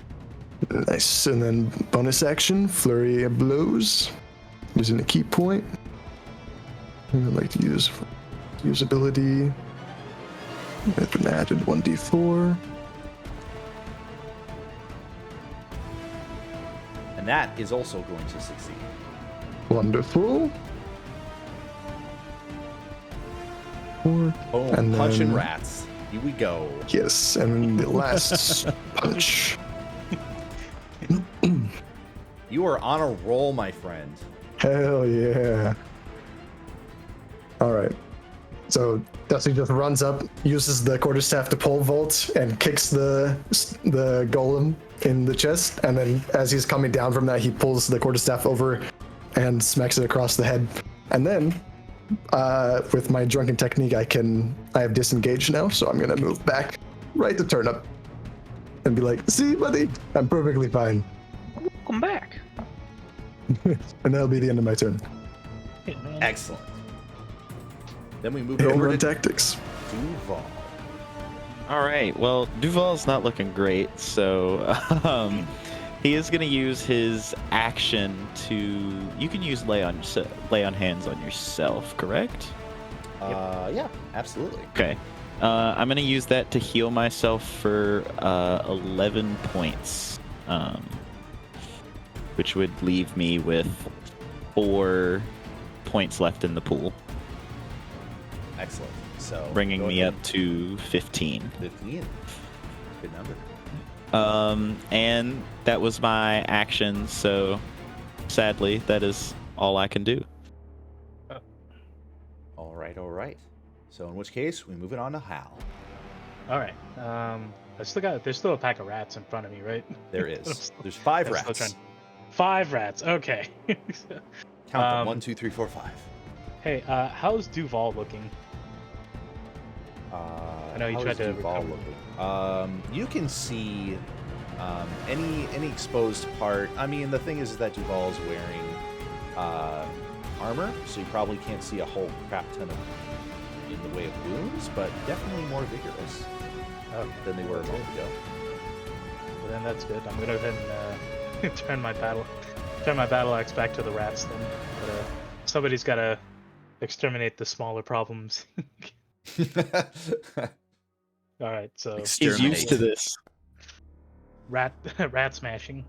Speaker 4: Nice. And then bonus action, flurry of blows. Using a key point. I'd like to use ability. I've been added 1d4.
Speaker 1: And that is also going to succeed.
Speaker 4: Wonderful. 4.
Speaker 1: Boom.
Speaker 4: And
Speaker 1: Punching
Speaker 4: then-
Speaker 1: rats. Here we go.
Speaker 4: Yes, and the last punch.
Speaker 1: You are on a roll, my friend.
Speaker 4: Hell yeah. All right. So Dusty just runs up, uses the quarterstaff to pole vault, and kicks the golem in the chest. And then as he's coming down from that, he pulls the quarterstaff over and smacks it across the head. And then with my drunken technique, I have disengaged now, so I'm gonna move back right to Turnip and be like, "See, buddy, I'm perfectly fine."
Speaker 7: Welcome back.
Speaker 4: And that'll be the end of my turn.
Speaker 1: Excellent. Then we move
Speaker 4: Hit and
Speaker 1: over
Speaker 4: run
Speaker 1: to
Speaker 4: tactics.
Speaker 1: Duval.
Speaker 3: All right. Well, Duval's not looking great, so he is going to use his action to. You can use lay on hands on yourself, correct?
Speaker 1: Yeah, absolutely.
Speaker 3: Okay. I'm going to use that to heal myself for 11 points, which would leave me with 4 points left in the pool,
Speaker 1: Excellent. So
Speaker 3: bringing
Speaker 1: go
Speaker 3: me
Speaker 1: ahead.
Speaker 3: up to 15.
Speaker 1: 15. Good number.
Speaker 3: And that was my action, so sadly, that is all I can do.
Speaker 1: All right. So in which case, we move it on to Hal.
Speaker 5: All right. There's still a pack of rats in front of me, right?
Speaker 1: There is. There's 5
Speaker 5: I'm still
Speaker 1: rats.
Speaker 5: trying- 5 rats. Okay.
Speaker 1: Count them. 1, 2, 3, 4, 5.
Speaker 5: Hey, how's Duval looking? I know you
Speaker 1: how
Speaker 5: tried
Speaker 1: is
Speaker 5: to
Speaker 1: Duval
Speaker 5: recover.
Speaker 1: looking? You can see any exposed part. I mean, the thing is that Duval's wearing armor, so you probably can't see a whole crap ton of in the way of wounds, but definitely more vigorous than they were a moment ago.
Speaker 5: Well, then that's good. I'm gonna go ahead and turn my battle axe back to the rats then. But somebody's gotta exterminate the smaller problems. All right, so
Speaker 3: He's used to this.
Speaker 5: rat smashing.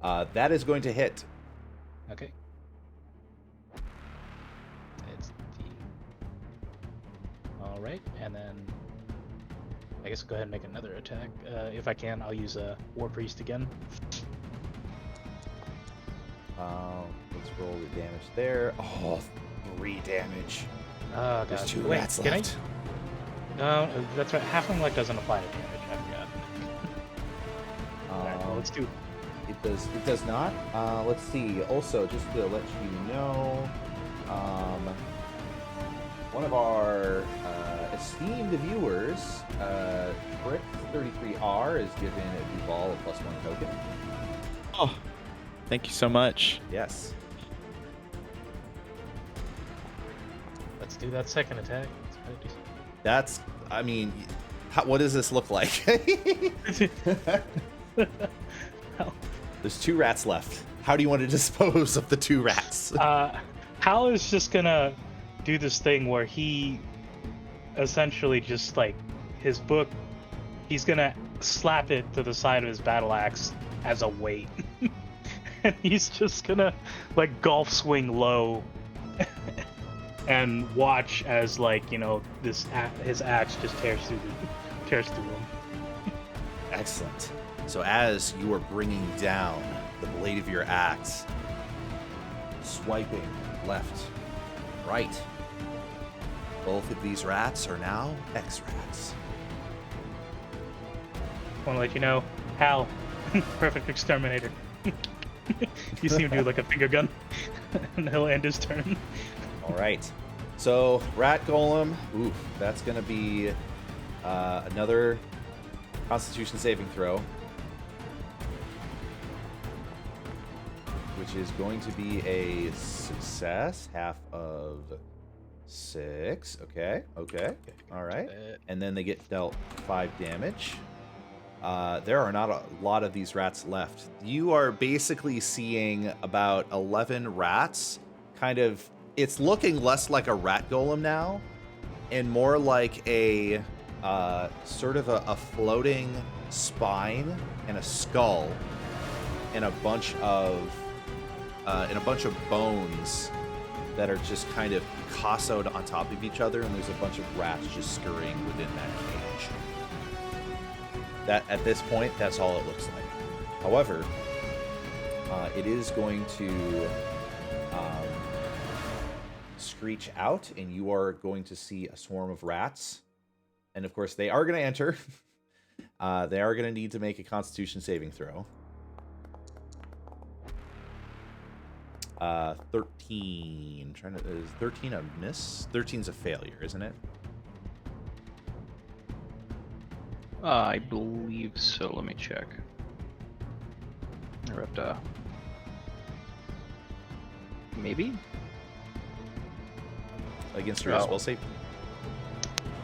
Speaker 1: That is going to hit.
Speaker 5: Okay. right, and then I guess I'll go ahead and make another attack. If I can, I'll use a War Priest again.
Speaker 1: Let's roll the damage there. Oh, 3 damage.
Speaker 5: Oh god.
Speaker 1: There's 2
Speaker 5: Wait,
Speaker 1: rats
Speaker 5: can
Speaker 1: left.
Speaker 5: No, that's right. Halfling Luck doesn't apply to damage. I forgot. Alright, well, let's do.
Speaker 1: It does not. Let's see. Also, just to let you know, one of our esteemed viewers, Trick33R, is given a Duval a +1 token.
Speaker 3: Oh, thank you so much.
Speaker 1: Yes.
Speaker 5: Let's do that second attack.
Speaker 1: That's, I mean, what does this look like? There's 2 rats left. How do you want to dispose of the 2 rats?
Speaker 5: Hal is just gonna do this thing where he essentially just like his book, he's gonna slap it to the side of his battle axe as a weight. And he's just gonna like golf swing low and watch as like, you know, his axe just tears through him.
Speaker 1: Excellent. So as you are bringing down the blade of your axe, swiping left, right, both of these rats are now X-rats.
Speaker 5: Want to let you know, Hal, perfect exterminator. You see him do like a finger gun, and he'll end his turn.
Speaker 1: All right. So rat golem, oof, that's gonna be another Constitution saving throw, which is going to be a success, half of 6. Okay. All right. And then they get dealt 5 damage. There are not a lot of these rats left. You are basically seeing about 11 rats. Kind of, it's looking less like a rat golem now, and more like a sort of a floating spine and a skull, and a bunch of bones that are just kind of cassoed on top of each other, and there's a bunch of rats just scurrying within that cage. That at this point, that's all it looks like. However, it is going to screech out, and you are going to see a swarm of rats. And of course, they are going to enter. They are going to need to make a Constitution saving throw. 13. Is 13 a miss? 13's a failure, isn't it?
Speaker 7: I believe so. Let me check. I have to. Maybe?
Speaker 1: Against your spell save?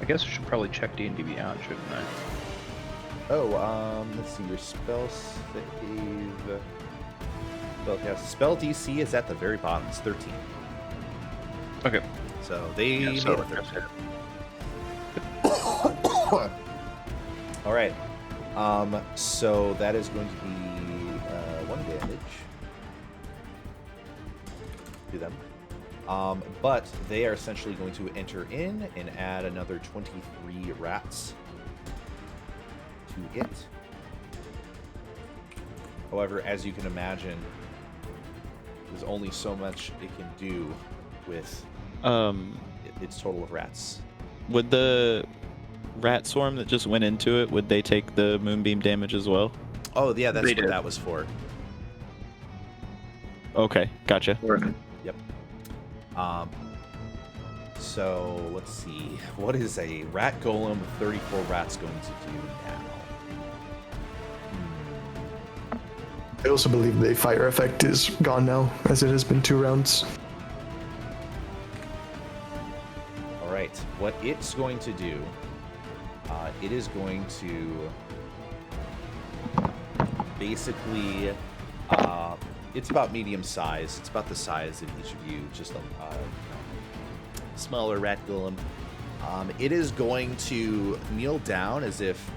Speaker 7: I guess I should probably check D&D Beyond, shouldn't I?
Speaker 1: Oh, let's see. Your spell save. Spell DC is at the very bottom. It's 13.
Speaker 7: Okay.
Speaker 1: So they made
Speaker 7: so
Speaker 1: a 13. All right. So that is going to be 1 damage to them. But they are essentially going to enter in and add another 23 rats to it. However, as you can imagine, there's only so much it can do with its total of rats.
Speaker 3: Would the rat swarm that just went into it, would they take the moonbeam damage as well?
Speaker 1: Oh, yeah, that's
Speaker 7: They
Speaker 1: what
Speaker 7: did.
Speaker 1: that was for.
Speaker 3: Okay, gotcha.
Speaker 1: Yep. So let's see. What is a rat golem with 34 rats going to do now?
Speaker 4: I also believe the fire effect is gone now, as it has been 2 rounds.
Speaker 1: All right. What it's going to do, it is going to basically, it's about medium size. It's about the size of each of you, just a smaller rat golem. It is going to kneel down as if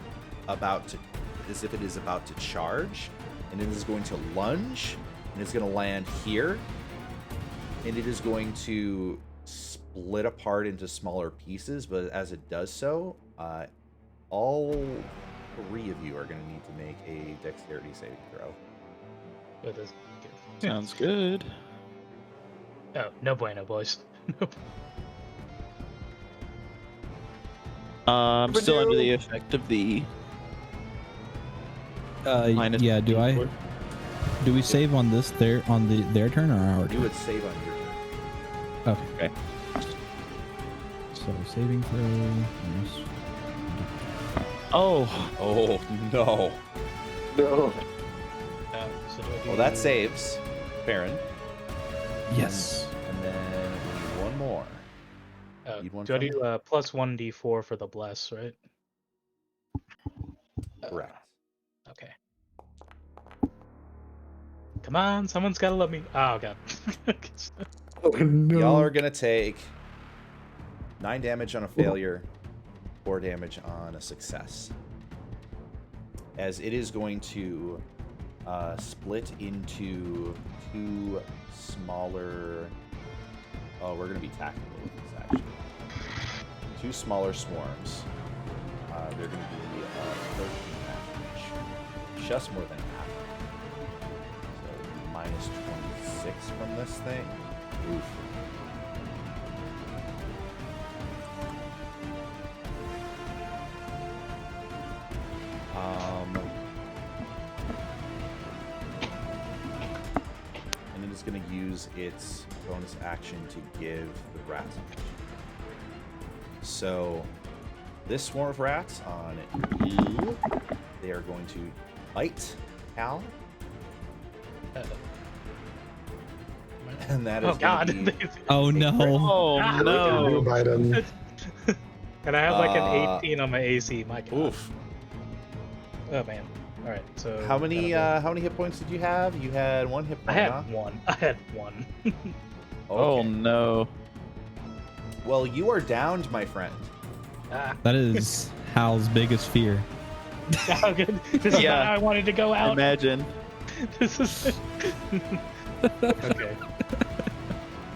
Speaker 1: it is about to charge, and it is going to lunge, and it's going to land here, and it is going to split apart into smaller pieces, but as it does so, all 3 of you are going to need to make a dexterity saving throw.
Speaker 5: With this.
Speaker 3: Sounds good.
Speaker 5: Oh, no bueno, boys.
Speaker 3: I'm still under the effect of the minus.
Speaker 2: Yeah. Do we save on their turn or our
Speaker 1: You
Speaker 2: turn?
Speaker 1: would save on your turn.
Speaker 2: Okay. So saving throw. Minus.
Speaker 3: Oh,
Speaker 1: Oh, no.
Speaker 4: No.
Speaker 5: So do I do
Speaker 1: Well, that saves, Farron.
Speaker 2: Yes.
Speaker 1: And then we need one more. Need one
Speaker 5: do I
Speaker 1: from
Speaker 5: do plus 1d4 for the bless, right?
Speaker 1: Correct.
Speaker 5: Okay. Come on, someone's gotta let me. Oh god.
Speaker 4: Oh, no.
Speaker 1: Y'all are going to take 9 damage on a failure, 4 damage on a success. As it is going to split into 2 smaller... Oh, we're going to be tactical with this, actually. 2 smaller swarms. They're going to be 13 damage. Just more than half. So minus 26 from this thing. Oof. And it is going to use its bonus action to give the rats action. So, this swarm of rats on you, they are going to bite Cal. And that is
Speaker 5: Oh god.
Speaker 1: gonna be
Speaker 2: Oh no.
Speaker 3: oh no!
Speaker 4: Biden.
Speaker 5: And I have like an 18 on my AC. My god.
Speaker 1: Oof.
Speaker 5: Oh man. All right. So
Speaker 1: How many hit points did you have? You had 1 hit
Speaker 5: I
Speaker 1: point.
Speaker 5: had
Speaker 1: huh?
Speaker 5: one. I had one.
Speaker 3: Oh
Speaker 1: Okay.
Speaker 3: no!
Speaker 1: Well, you are downed, my friend.
Speaker 5: Ah,
Speaker 2: That is Hal's biggest fear.
Speaker 5: how good. This is
Speaker 3: Yeah.
Speaker 5: not how I wanted to go out.
Speaker 3: Imagine.
Speaker 5: This is. Okay.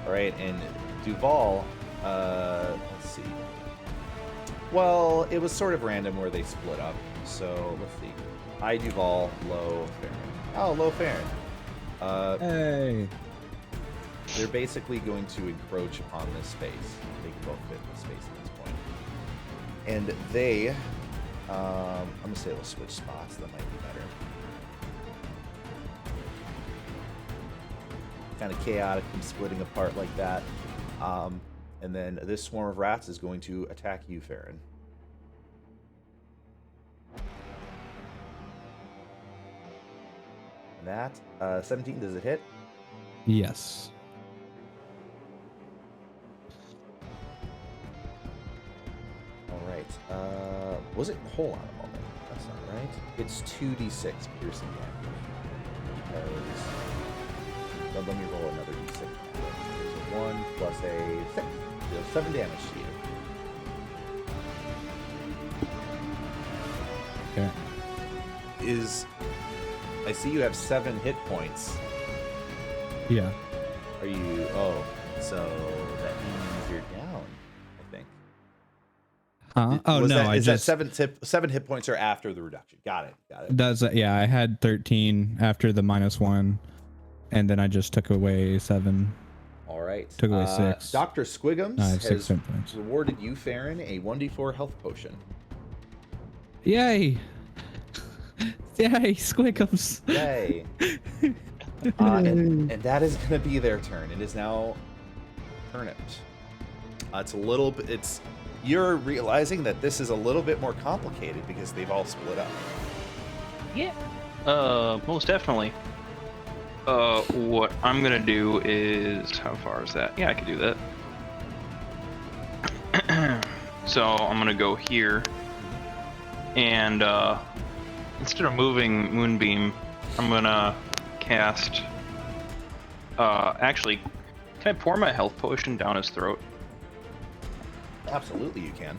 Speaker 1: All right, and Duval. Let's see. Well, it was sort of random where they split up. So let's see. High Duval, low Farron. Oh, low Farron.
Speaker 2: Hey.
Speaker 1: They're basically going to encroach upon this space. They can both fit in the space at this point. And they, I'm gonna say they'll switch spots. That might be better. Kind of chaotic from splitting apart like that. And then this swarm of rats is going to attack you, Farron. And that 17, does it hit?
Speaker 2: Yes.
Speaker 1: All right. Was it? Hold on a moment. That's not right. It's 2d6 piercing damage. Because let me roll another d6. So 1 plus a 6. Deals 7 damage to you.
Speaker 2: Okay.
Speaker 1: I see you have 7 hit points.
Speaker 2: Yeah.
Speaker 1: Are you? Oh, so that means you're down. I think.
Speaker 2: Huh? Oh
Speaker 1: Was
Speaker 2: no,
Speaker 1: that,
Speaker 2: I
Speaker 1: is
Speaker 2: just
Speaker 1: that 7 hit points are after the reduction? Got it.
Speaker 2: does yeah. I had 13 after the -1, and then I just took away 7.
Speaker 1: All right.
Speaker 2: Took away 6.
Speaker 1: Dr. Squiggums
Speaker 2: I have 6
Speaker 1: has
Speaker 2: hit points.
Speaker 1: rewarded you, Farron, a 1d4 health potion.
Speaker 2: Yay! Yay, Squiggums!
Speaker 1: Yay. And that is going to be their turn. It is now Turnips. It's a little bit. You're realizing that this is a little bit more complicated because they've all split up.
Speaker 6: Yeah. Most definitely. What I'm gonna do is, how far is that? Yeah, I could do that. So I'm gonna go here, and instead of moving Moonbeam, I'm gonna cast. Actually, can I pour my health potion down his throat?
Speaker 1: Absolutely, you can.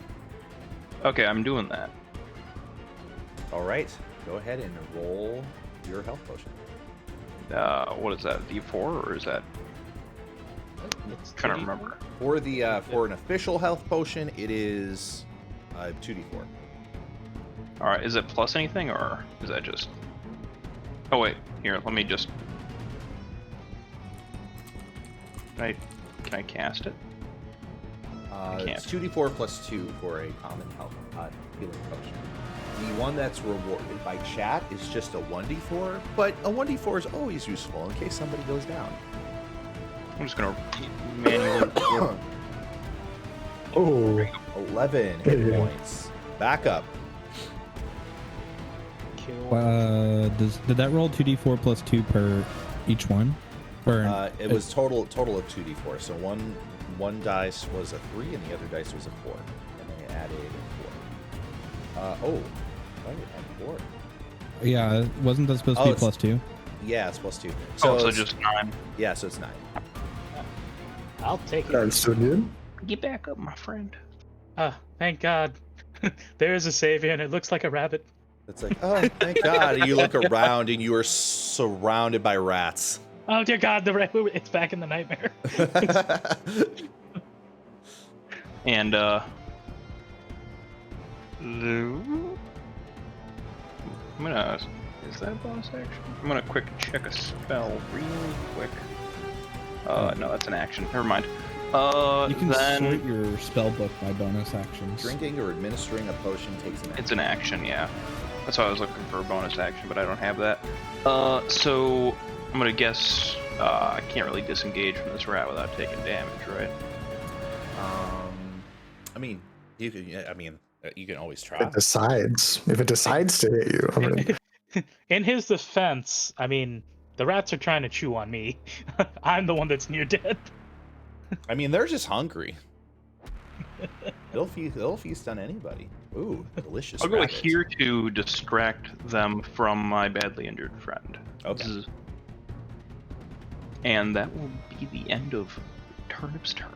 Speaker 6: Okay, I'm doing that.
Speaker 1: All right. Go ahead and roll your health potion.
Speaker 6: What is that? D4 or is that?
Speaker 5: It's
Speaker 6: Trying to
Speaker 5: 2d4?
Speaker 6: remember.
Speaker 1: For the for an official health potion, it is 2d4.
Speaker 6: All right, is it plus anything or is that just? Oh wait, here. Let me just. Can I cast it?
Speaker 1: It's 2d4 plus 2 for a common health healing potion. The one that's rewarded by chat is just a 1d4, but a 1d4 is always useful in case somebody goes down.
Speaker 6: I'm just gonna manually.
Speaker 4: Oh,
Speaker 1: 11 hit points. Back up.
Speaker 5: Kill.
Speaker 2: Did that roll 2d4 plus 2 per each one? Or
Speaker 1: It was total of 2d4. So one dice was a 3 and the other dice was a 4. And then I added 4. Why did I add 4?
Speaker 2: yeah, wasn't that supposed to be plus 2?
Speaker 1: Yeah, it's plus 2.
Speaker 6: So
Speaker 1: it's-
Speaker 6: just 9.
Speaker 1: Yeah, so it's 9.
Speaker 5: I'll take it.
Speaker 4: that's so good.
Speaker 6: Get back up, my friend.
Speaker 5: Ah, thank God. There is a savior, and it looks like a rabbit.
Speaker 1: It's like, oh, thank God. And you look around and you are surrounded by rats.
Speaker 5: Oh dear God, the rabbit! It's back in the nightmare.
Speaker 6: And I'm gonna. Is that a bonus action? I'm gonna quick check a spell really quick. No, that's an action. Never mind.
Speaker 2: You can
Speaker 6: then
Speaker 2: sort your spell book by bonus actions.
Speaker 1: Drinking or administering a potion takes an action.
Speaker 6: it's an action, yeah. That's why I was looking for a bonus action, but I don't have that. So I'm gonna guess I can't really disengage from this rat without taking damage, right?
Speaker 1: I mean, you can always try.
Speaker 4: If it decides to hit you, I mean,
Speaker 5: In his defense, I mean, the rats are trying to chew on me. I'm the one that's near dead.
Speaker 1: I mean, they're just hungry. They'll feast on anybody. Ooh, delicious.
Speaker 6: I'll go
Speaker 1: rabbit.
Speaker 6: here to distract them from my badly injured friend.
Speaker 1: Okay.
Speaker 6: And that will be the end of Turnip's turn.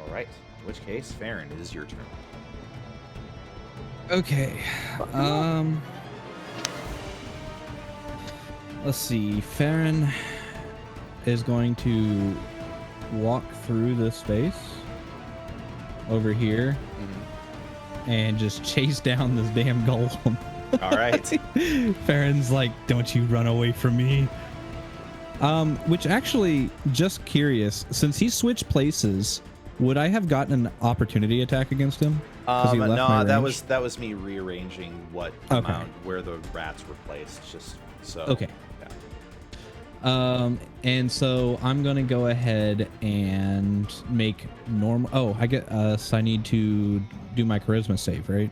Speaker 1: All right. In which case, Farron, it is your turn.
Speaker 2: Okay. Let's see. Farron is going to walk through this space over here and just chase down this damn golem.
Speaker 1: All right.
Speaker 2: Farron's like, don't you run away from me. Which actually, just curious, since he switched places, would I have gotten an opportunity attack against him? 'Cause he left my
Speaker 1: No,
Speaker 2: range?
Speaker 1: that was me rearranging what
Speaker 2: Okay.
Speaker 1: amount where the rats were placed. Just so.
Speaker 2: Okay.
Speaker 1: Yeah.
Speaker 2: And so I'm gonna go ahead and make normal. Oh, so I need to do my charisma save, right?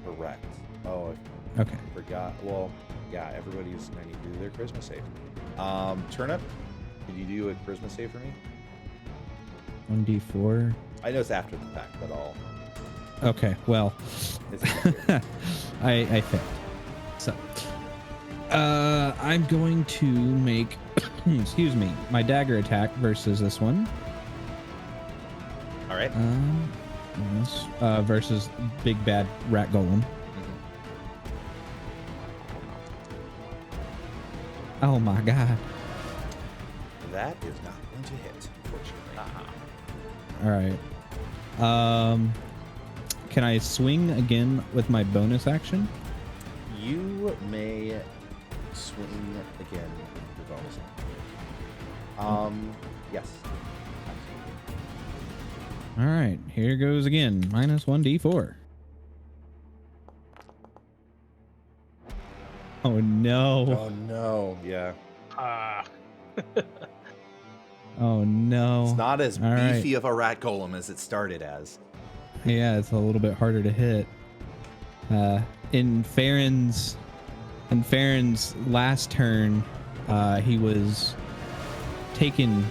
Speaker 1: Correct. Oh,
Speaker 2: Okay.
Speaker 1: I forgot. Well, yeah, everybody's gonna need to do their charisma save. Turnip, could you do a charisma save for me?
Speaker 2: 1d4.
Speaker 1: I know it's after the fact, but I'll.
Speaker 2: Okay. Well,
Speaker 1: It's easier.
Speaker 2: I failed. So, I'm going to make, excuse me, my dagger attack versus this one.
Speaker 1: All right.
Speaker 2: Versus big bad rat golem. Oh my god.
Speaker 1: That is not going to hit, unfortunately.
Speaker 2: All right. Can I swing again with my bonus action?
Speaker 1: You may swing again with your bonus action. Yes.
Speaker 2: All right, here goes again. Minus 1d4. Oh no.
Speaker 1: Oh no. Yeah.
Speaker 2: Oh no.
Speaker 1: It's not as
Speaker 2: All right.
Speaker 1: beefy of a rat golem as it started as.
Speaker 2: Yeah, it's a little bit harder to hit. In Farron's last turn, he was taking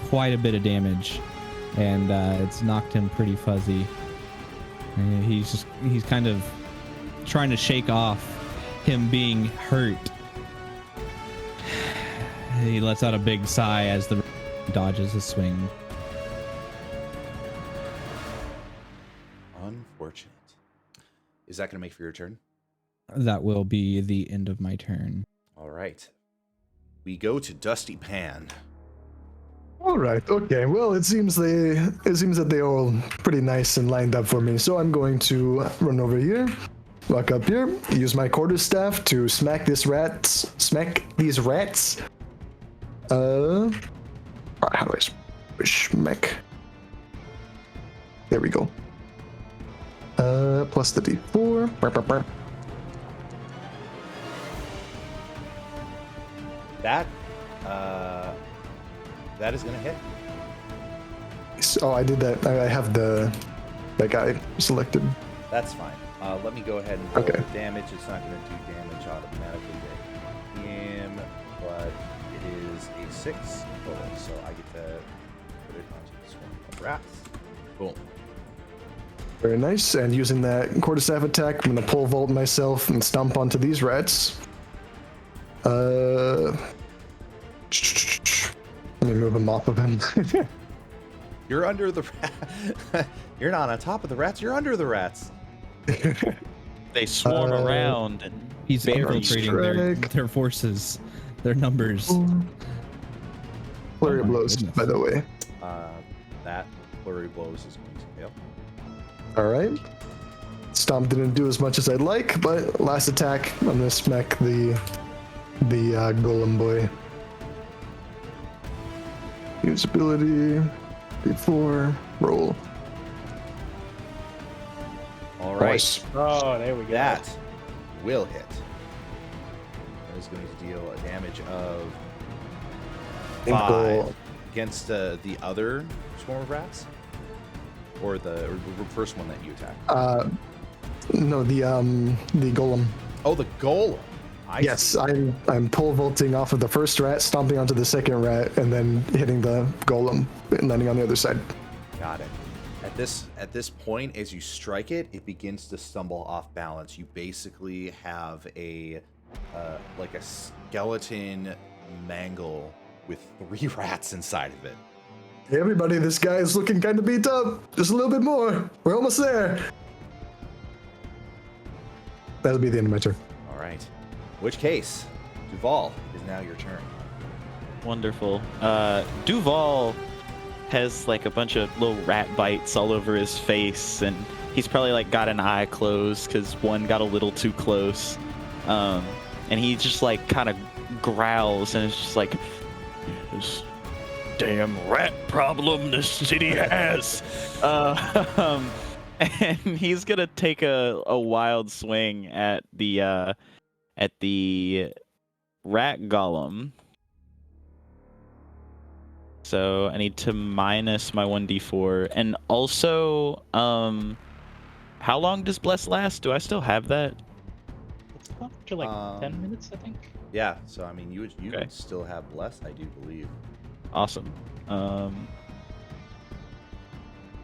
Speaker 2: quite a bit of damage, and it's knocked him pretty fuzzy. And he's kind of trying to shake off him being hurt. He lets out a big sigh as the dodges his swing.
Speaker 1: Unfortunate. Is that going to make for your turn?
Speaker 2: That will be the end of my turn.
Speaker 1: All right. We go to Dusty Pan.
Speaker 4: All right. Okay. Well, it seems that they all pretty nice and lined up for me. So I'm going to run over here, walk up here, use my quarterstaff to smack these rats. How do I smack? There we go. Plus the D4.
Speaker 1: That is gonna hit.
Speaker 4: Oh, I did that. I have that guy selected.
Speaker 1: That's fine. Let me go ahead and roll
Speaker 4: Okay.
Speaker 1: the damage. It's not gonna do damage automatically to him, but it is a 6 total, so I get to put it onto the swarm of rats. Boom.
Speaker 4: Very nice. And using that quarterstaff attack, I'm gonna pole vault myself and stomp onto these rats. Let me move him off of him.
Speaker 1: You're under the rat. You're not on top of the rats. You're under the rats.
Speaker 3: They swarm around and
Speaker 2: He's
Speaker 3: bury
Speaker 2: infiltrating
Speaker 4: strike.
Speaker 2: their forces, their numbers.
Speaker 4: Flurry
Speaker 2: Oh
Speaker 4: of
Speaker 2: my
Speaker 4: blows,
Speaker 2: goodness.
Speaker 4: by the way.
Speaker 1: That flurry of blows is going to fail.
Speaker 4: All right. Stomp didn't do as much as I'd like, but last attack, I'm gonna smack the golem boy. Use ability. D4. Roll.
Speaker 1: All right.
Speaker 4: Nice.
Speaker 5: Oh, there we go.
Speaker 1: That will hit. That is going to deal a damage of
Speaker 4: Think
Speaker 1: 5
Speaker 4: goal.
Speaker 1: against the other swarm of rats, or the first one that you attacked.
Speaker 4: No, the golem.
Speaker 1: Oh, the golem. I
Speaker 4: Yes,
Speaker 1: see.
Speaker 4: I'm pole vaulting off of the first rat, stomping onto the second rat, and then hitting the golem and landing on the other side.
Speaker 1: Got it. At this point, as you strike it, it begins to stumble off balance. You basically have a like a skeleton mangle with 3 rats inside of it.
Speaker 4: Hey everybody, this guy is looking kind of beat up. Just a little bit more. We're almost there. That'll be the end of my turn.
Speaker 1: All right. In which case, Duval, it is now your turn.
Speaker 3: Wonderful. Duval has like a bunch of little rat bites all over his face, and he's probably like got an eye closed because one got a little too close. And he just like kind of growls, and it's just like, this damn rat problem this city has. And he's gonna take a wild swing at the rat golem. So I need to minus my 1d4. And also, how long does Bless last? Do I still have that?
Speaker 5: It's up to like 10 minutes, I think.
Speaker 1: Yeah, so I mean, you
Speaker 3: Okay.
Speaker 1: would still have blessed, I do believe.
Speaker 3: Awesome.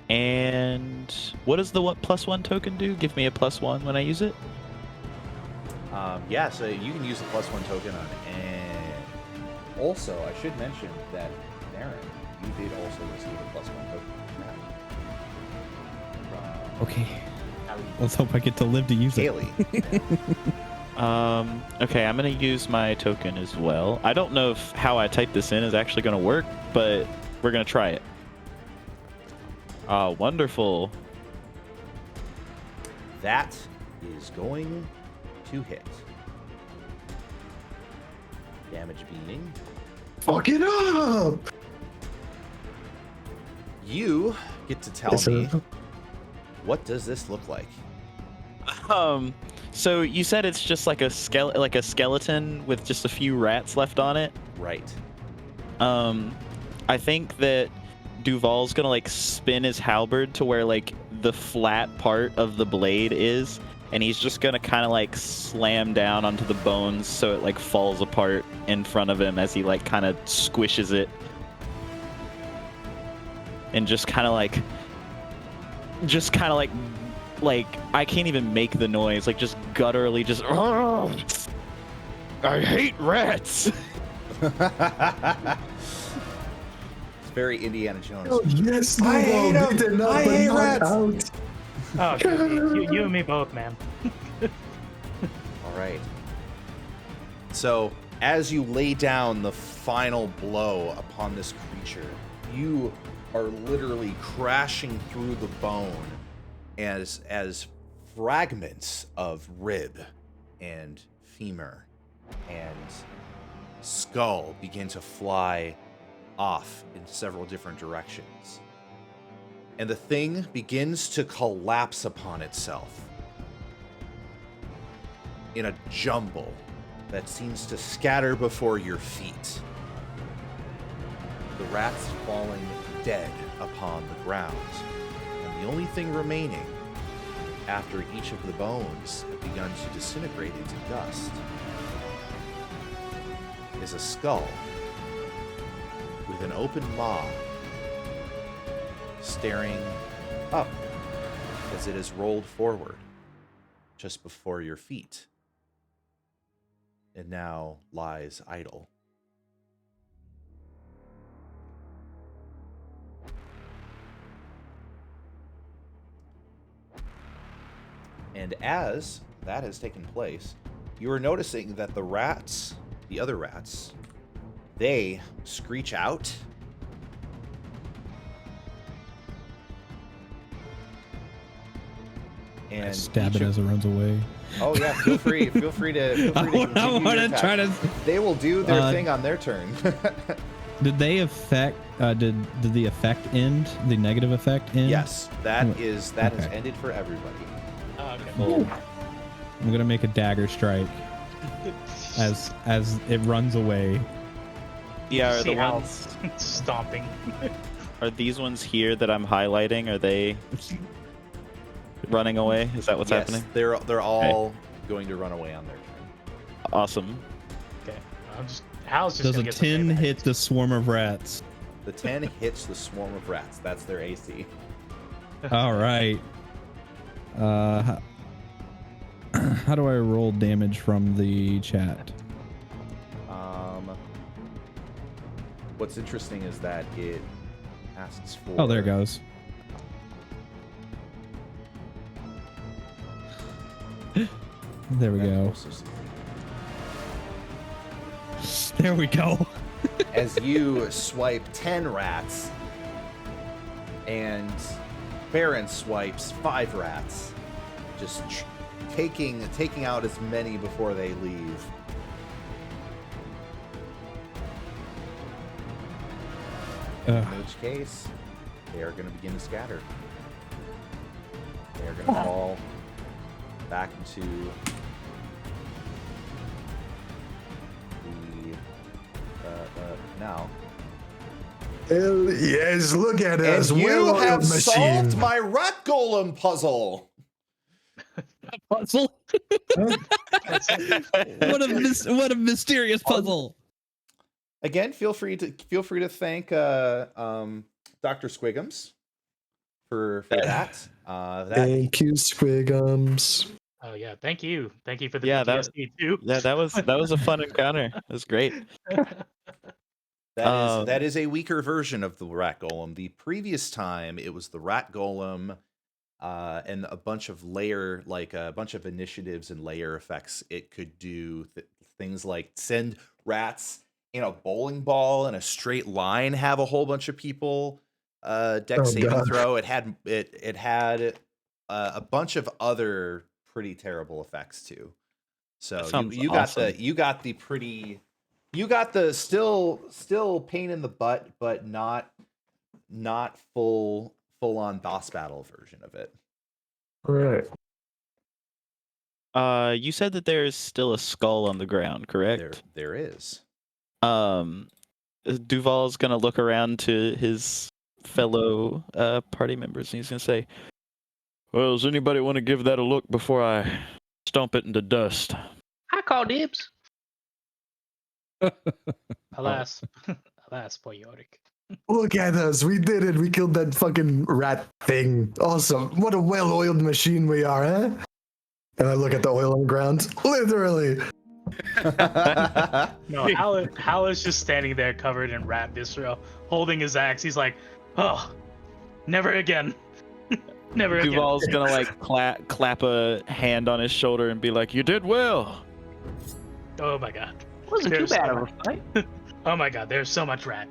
Speaker 3: And what does the +1 token do? Give me a +1 when I use it?
Speaker 1: Yeah, so you can use the +1 token on it. And also, I should mention that, Darren, you did also receive a +1 token.
Speaker 2: Okay. Let's hope I get to live to use it.
Speaker 1: Haley.
Speaker 3: Okay, I'm gonna use my token as well. I don't know if how I type this in is actually gonna work, but we're gonna try it. Wonderful.
Speaker 1: That is going to hit. Damage being.
Speaker 4: Fuck it up!
Speaker 1: You get to tell
Speaker 4: Yes,
Speaker 1: me,
Speaker 4: sir.
Speaker 1: what does this look like?
Speaker 3: So you said it's just like a skeleton with just a few rats left on it.
Speaker 1: Right.
Speaker 3: I think that Duval's gonna like spin his halberd to where like the flat part of the blade is, and he's just gonna kind of like slam down onto the bones so it like falls apart in front of him as he like kind of squishes it, and just kind of like I can't even make the noise, like just gutturally just I hate rats.
Speaker 1: It's very Indiana Jones.
Speaker 4: Oh, yes,
Speaker 1: I hate
Speaker 4: no,
Speaker 1: him.
Speaker 4: beat it up,
Speaker 1: I
Speaker 4: but
Speaker 1: hate
Speaker 4: not
Speaker 1: rats.
Speaker 4: out.
Speaker 5: Oh, you and me both, man.
Speaker 1: All right. So as you lay down the final blow upon this creature, you are literally crashing through the bone as fragments of rib and femur and skull begin to fly off in several different directions. And the thing begins to collapse upon itself in a jumble that seems to scatter before your feet. The rats falling dead upon the ground. And the only thing remaining after each of the bones have begun to disintegrate into dust is a skull with an open maw staring up as it is rolled forward just before your feet. It now lies idle. And as that has taken place, you are noticing that the rats, the other rats, they screech out. And
Speaker 2: Stab it as it runs away.
Speaker 1: Oh yeah, feel free to
Speaker 2: I want to try to.
Speaker 1: They will do their thing on their turn.
Speaker 2: Did they affect? Did the effect end? The negative effect end?
Speaker 1: Yes, that
Speaker 2: Okay.
Speaker 1: is ended for everybody.
Speaker 5: Oh, okay.
Speaker 2: Well, I'm gonna make a dagger strike as it runs away.
Speaker 3: Yeah, are
Speaker 5: See
Speaker 3: the
Speaker 5: how
Speaker 3: ones
Speaker 5: stomping.
Speaker 3: are these ones here that I'm highlighting? Are they running away? Is that what's
Speaker 1: Yes,
Speaker 3: happening?
Speaker 1: they're all going to run away on their turn.
Speaker 3: Awesome.
Speaker 5: Okay. Hal's just
Speaker 2: Does
Speaker 5: gonna
Speaker 2: a
Speaker 5: get some
Speaker 2: 10
Speaker 5: payback.
Speaker 2: hit the swarm of rats?
Speaker 1: The 10 hits the swarm of rats. That's their AC.
Speaker 2: All right. How do I roll damage from the chat?
Speaker 1: What's interesting is that it asks for.
Speaker 2: Oh, there it goes. There we go. There we go.
Speaker 1: As you swipe 10 rats, and Baron swipes 5 rats, just taking out as many before they leave. In which case, they are going to begin to scatter. They are going to fall back into the now.
Speaker 4: Hell yes, look at us.
Speaker 1: And you
Speaker 4: well-oiled
Speaker 1: have
Speaker 4: machine.
Speaker 1: solved my rat golem puzzle.
Speaker 2: Puzzle. What a mysterious puzzle.
Speaker 1: Again, feel free to thank Dr. Squiggums for that.
Speaker 4: Thank you, Squiggums.
Speaker 5: Oh yeah, thank you for the
Speaker 3: Yeah,
Speaker 5: PTSD too.
Speaker 3: Yeah, that was a fun encounter. It was great.
Speaker 1: That is a weaker version of the rat golem. The previous time it was the rat golem and a bunch of initiatives and layer effects. It could do things like send rats in a bowling ball in a straight line, have a whole bunch of people dex saving throw. It had a bunch of other pretty terrible effects too. So you got the still pain in the butt, but not full on boss battle version of it.
Speaker 4: All right.
Speaker 3: You said that there's still a skull on the ground, correct?
Speaker 1: There is.
Speaker 3: Duval's gonna look around to his fellow party members and he's gonna say, "Well, does anybody want to give that a look before I stomp it into dust?"
Speaker 6: I call dibs.
Speaker 5: Alas, poor Yorick.
Speaker 4: Look at us. We did it. We killed that fucking rat thing. Awesome. What a well-oiled machine we are, eh? And I look at the oil on the ground. Literally.
Speaker 5: No, Hal is just standing there covered in rat viscera, holding his axe. He's like, "Oh, never again, never again."
Speaker 3: Duval's gonna like clap a hand on his shoulder and be like, "You did well."
Speaker 5: Oh my god.
Speaker 7: Wasn't too
Speaker 5: There's
Speaker 7: bad
Speaker 5: so
Speaker 7: of a fight.
Speaker 5: Oh my god, there's so much rat.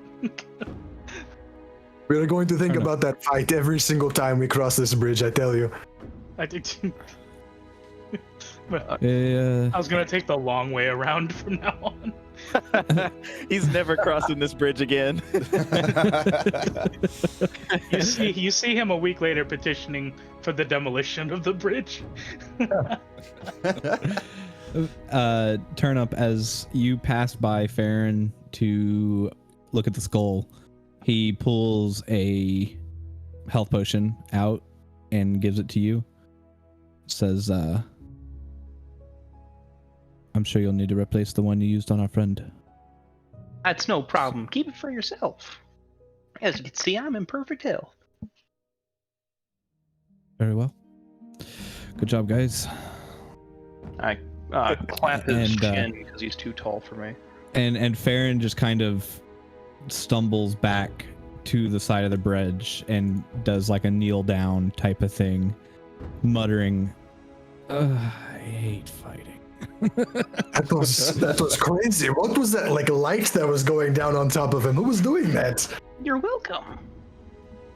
Speaker 4: We're going to think about that fight every single time we cross this bridge, I tell you.
Speaker 5: I did.
Speaker 2: Yeah.
Speaker 5: I was gonna take the long way around from now on.
Speaker 3: He's never crossing this bridge again.
Speaker 5: You see him a week later petitioning for the demolition of the bridge.
Speaker 2: Turn up as you pass by Farron to look at the skull. He pulls a health potion out and gives it to you. Says, I'm sure you'll need to replace the one you used on our friend.
Speaker 7: That's no problem. Keep it for yourself. As you can see, I'm in perfect health.
Speaker 2: Very well. Good job, guys.
Speaker 7: I clap his
Speaker 2: And,
Speaker 7: chin because he's too tall for me.
Speaker 2: And Farron just kind of stumbles back to the side of the bridge and does like a kneel down type of thing, muttering, I hate fighting.
Speaker 4: That was crazy. What was that like light that was going down on top of him? Who was doing that?
Speaker 7: You're welcome.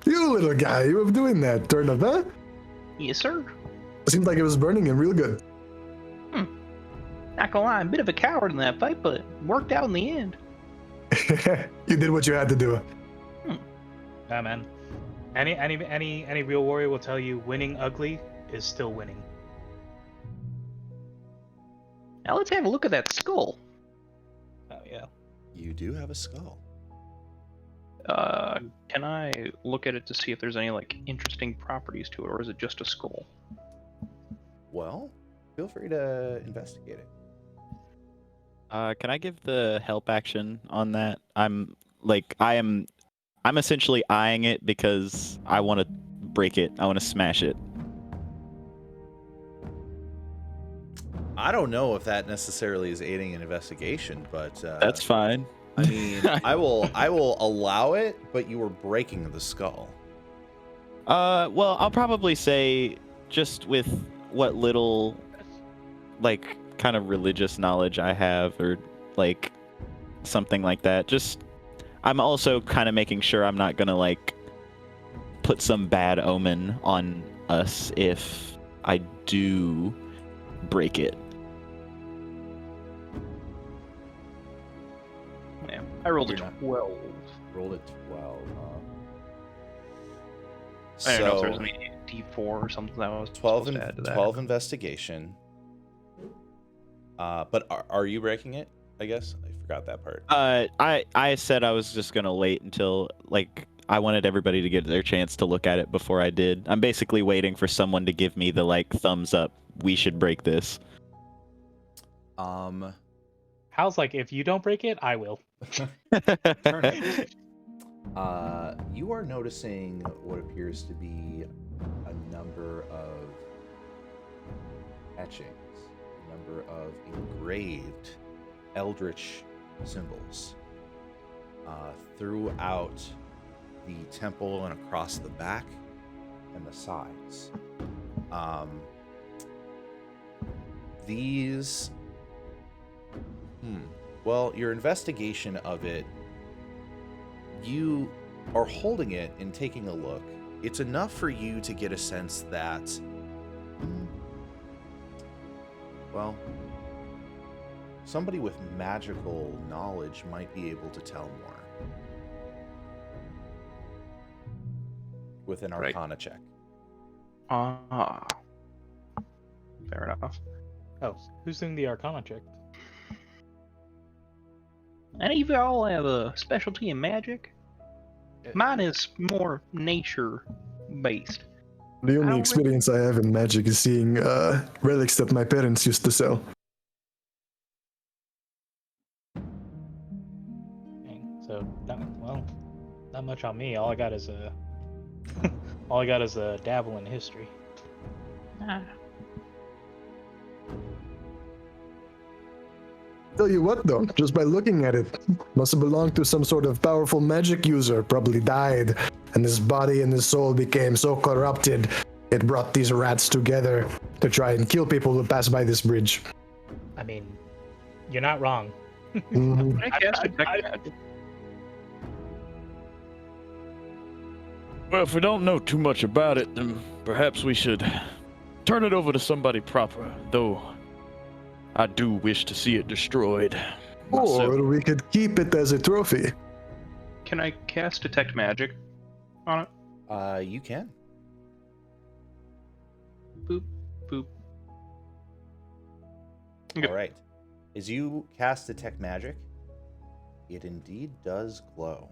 Speaker 4: You little guy, you were doing that, turn up, huh?
Speaker 7: Yes, sir.
Speaker 4: Seemed like it was burning him real good.
Speaker 7: Not gonna lie, I'm a bit of a coward in that fight, but worked out in the end.
Speaker 4: You did what you had to do.
Speaker 5: Yeah, man. Any real warrior will tell you winning ugly is still winning.
Speaker 7: Now let's have a look at that skull.
Speaker 5: Oh yeah.
Speaker 1: You do have a skull.
Speaker 7: Can I look at it to see if there's any like interesting properties to it, or is it just a skull?
Speaker 1: Well, feel free to investigate it.
Speaker 3: Can I give the help action on that? I'm essentially eyeing it because I want to break it. I want to smash it.
Speaker 1: I don't know if that necessarily is aiding an investigation, but
Speaker 3: That's fine.
Speaker 1: I mean, I will allow it, but you were breaking the skull.
Speaker 3: Well, I'll probably say just with what little, like, kind of religious knowledge I have, or like something like that. Just, I'm also kind of making sure I'm not gonna like put some bad omen on us if I do break it.
Speaker 7: Yeah, I rolled a
Speaker 1: You're not-
Speaker 7: 12.
Speaker 1: Rolled a 12,
Speaker 7: I don't know if
Speaker 1: So,
Speaker 7: there's any D4 or something that was
Speaker 1: 12,
Speaker 7: supposed to add to that.
Speaker 1: 12 investigation. But are you breaking it? I guess I forgot that part.
Speaker 3: I said I was just gonna wait until like I wanted everybody to get their chance to look at it before I did. I'm basically waiting for someone to give me the like thumbs up. We should break this.
Speaker 5: Hal's like, if you don't break it, I will.
Speaker 1: Turn it. You are noticing what appears to be a number of etchings, a number of engraved eldritch symbols throughout the temple and across the back and the sides. These, well, your investigation of it, you are holding it and taking a look. It's enough for you to get a sense that, well, somebody with magical knowledge might be able to tell more with an
Speaker 7: Right.
Speaker 1: Arcana check.
Speaker 7: Ah. Fair enough.
Speaker 5: Oh, who's doing the Arcana check?
Speaker 7: Any of y'all have a specialty in magic? Mine is more nature-based.
Speaker 4: The
Speaker 7: I
Speaker 4: only
Speaker 7: don't
Speaker 4: experience I have in magic is seeing relics that my parents used to sell.
Speaker 5: Dang, so not much on me. All I got is a dabble in history.
Speaker 7: Ah.
Speaker 4: Tell you what though, just by looking at it, must have belonged to some sort of powerful magic user, probably died, and his body and his soul became so corrupted, it brought these rats together to try and kill people who pass by this bridge.
Speaker 5: I mean, you're not wrong.
Speaker 4: Mhm.
Speaker 7: I cast detect magic.
Speaker 8: Well, if we don't know too much about it, then perhaps we should turn it over to somebody proper, though I do wish to see it destroyed myself.
Speaker 4: Or we could keep it as a trophy.
Speaker 7: Can I cast detect magic on it?
Speaker 1: You can.
Speaker 7: Boop, boop. Okay.
Speaker 1: All right. As you cast Detect Magic, it indeed does glow.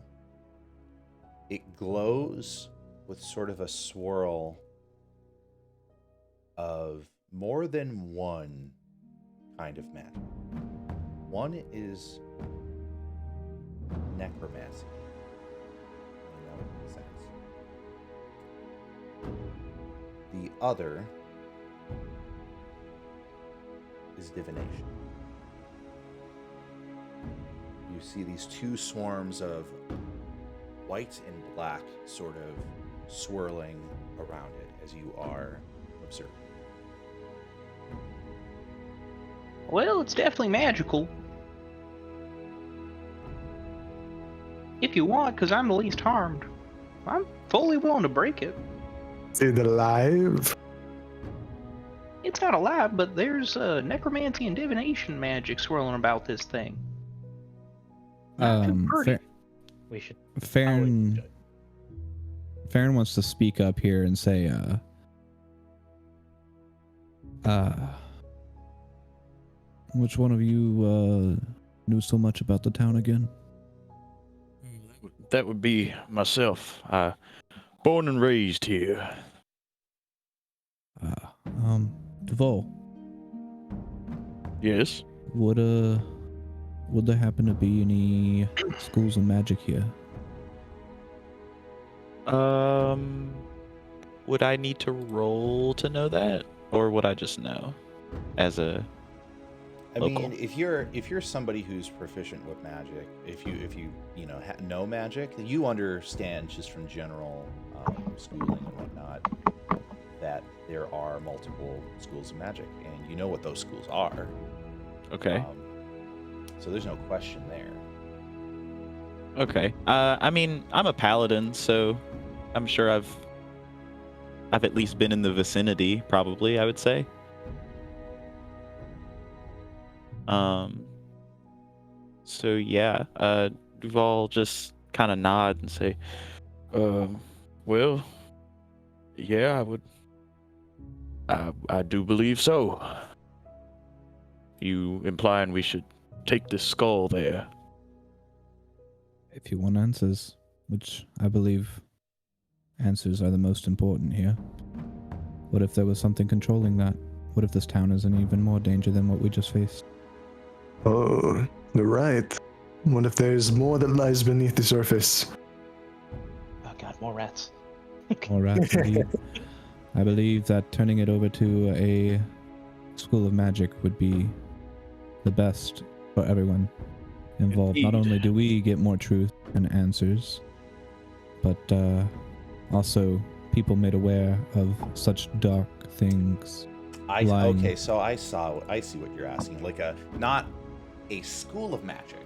Speaker 1: It glows with sort of a swirl of more than one kind of magic. One is necromancy. You know, in a sense. The other is divination. You see these two swarms of white and black sort of swirling around it as you are observing.
Speaker 7: Well, it's definitely magical. If you want, because I'm the least harmed, I'm fully willing to break it.
Speaker 4: Is it alive?
Speaker 7: It's not alive, but there's necromancy and divination magic swirling about this thing. Not too pretty.
Speaker 5: We should.
Speaker 2: Farron wants to speak up here and say, which one of you knew so much about the town again?
Speaker 8: That would be myself. Born and raised here.
Speaker 2: Duval,
Speaker 8: Yes.
Speaker 2: would there happen to be any schools of magic here?
Speaker 3: Would I need to roll to know that, or would I just know as a
Speaker 1: I
Speaker 3: local?
Speaker 1: mean, if you're somebody who's proficient with magic, if you know magic, you understand just from general schooling and whatnot that there are multiple schools of magic, and you know what those schools are.
Speaker 3: Okay.
Speaker 1: So there's no question there.
Speaker 3: Okay. I mean, I'm a paladin, so I'm sure I've at least been in the vicinity, probably, I would say. So yeah, Duval just kind of nod and say,
Speaker 8: Well, yeah, I would. I do believe so. You implying we should take this skull there?
Speaker 2: If you want answers, which I believe answers are the most important here. What if there was something controlling that? What if this town is in even more danger than what we just faced?
Speaker 4: Oh, you're right. What if there's more that lies beneath the surface?
Speaker 5: Oh god, more rats.
Speaker 2: All right, indeed. I believe that turning it over to a school of magic would be the best for everyone involved. Not
Speaker 8: Indeed.
Speaker 2: only do we get more truth and answers, but also people made aware of such dark things. lying.
Speaker 1: Okay, so I see what you're asking. Like not a school of magic,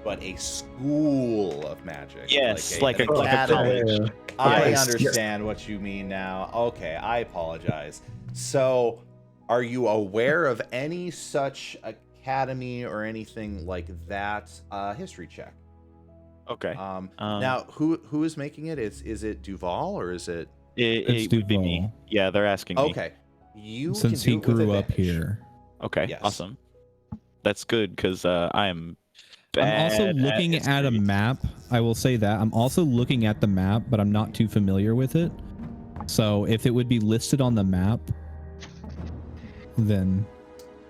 Speaker 1: but a school of magic.
Speaker 3: yes,
Speaker 1: an
Speaker 3: like a
Speaker 1: academy.
Speaker 3: college.
Speaker 1: I
Speaker 4: Yes,
Speaker 1: understand what you mean now. Okay, I apologize. So, are you aware of any such academy or anything like that? History check.
Speaker 3: Okay.
Speaker 1: Now, who is making it? Is it Duval or is it?
Speaker 2: It's
Speaker 3: It would be me.
Speaker 2: Duval.
Speaker 3: Yeah, they're asking me.
Speaker 1: Okay, you
Speaker 2: Since
Speaker 1: can
Speaker 2: he
Speaker 1: do it with
Speaker 2: grew up
Speaker 1: advantage.
Speaker 2: here.
Speaker 3: Okay.
Speaker 1: Yes.
Speaker 3: Awesome. That's good because I am.
Speaker 2: I'm also
Speaker 3: bad
Speaker 2: looking at a
Speaker 3: history.
Speaker 2: map. I will say that. I'm also looking at the map, but I'm not too familiar with it. So if it would be listed on the map, then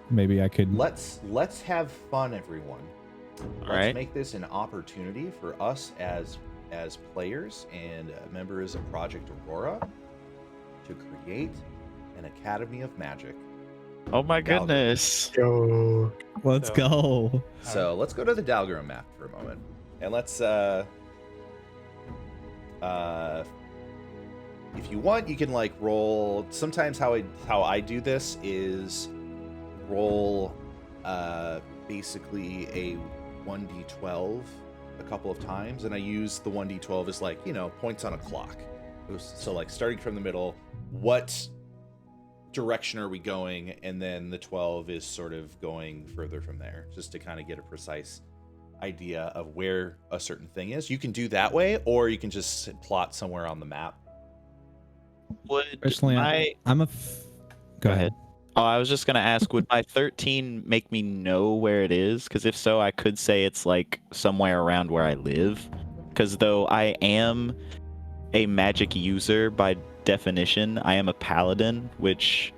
Speaker 2: maybe I could.
Speaker 1: Let's have fun, everyone. Let's
Speaker 3: right.
Speaker 1: make this an opportunity for us as players and members of Project Aurora to create an Academy of Magic.
Speaker 3: Oh my
Speaker 1: Dalgrim.
Speaker 3: goodness.
Speaker 4: Yo.
Speaker 2: Let's go.
Speaker 1: So let's go to the Dalgrim map for a moment, and let's if you want, you can like roll. Sometimes how I do this is roll basically a 1d12 a couple of times, and I use the 1d12 as like, points on a clock. So like starting from the middle, what direction are we going? And then the 12 is sort of going further from there, just to kind of get a precise idea of where a certain thing is. You can do that way, or you can just plot somewhere on the map.
Speaker 2: Personally, Go ahead.
Speaker 3: Oh, I was just gonna ask, would my 13 make me know where it is? Because if so, I could say it's like somewhere around where I live. Because though I am a magic user by definition, I am a paladin, which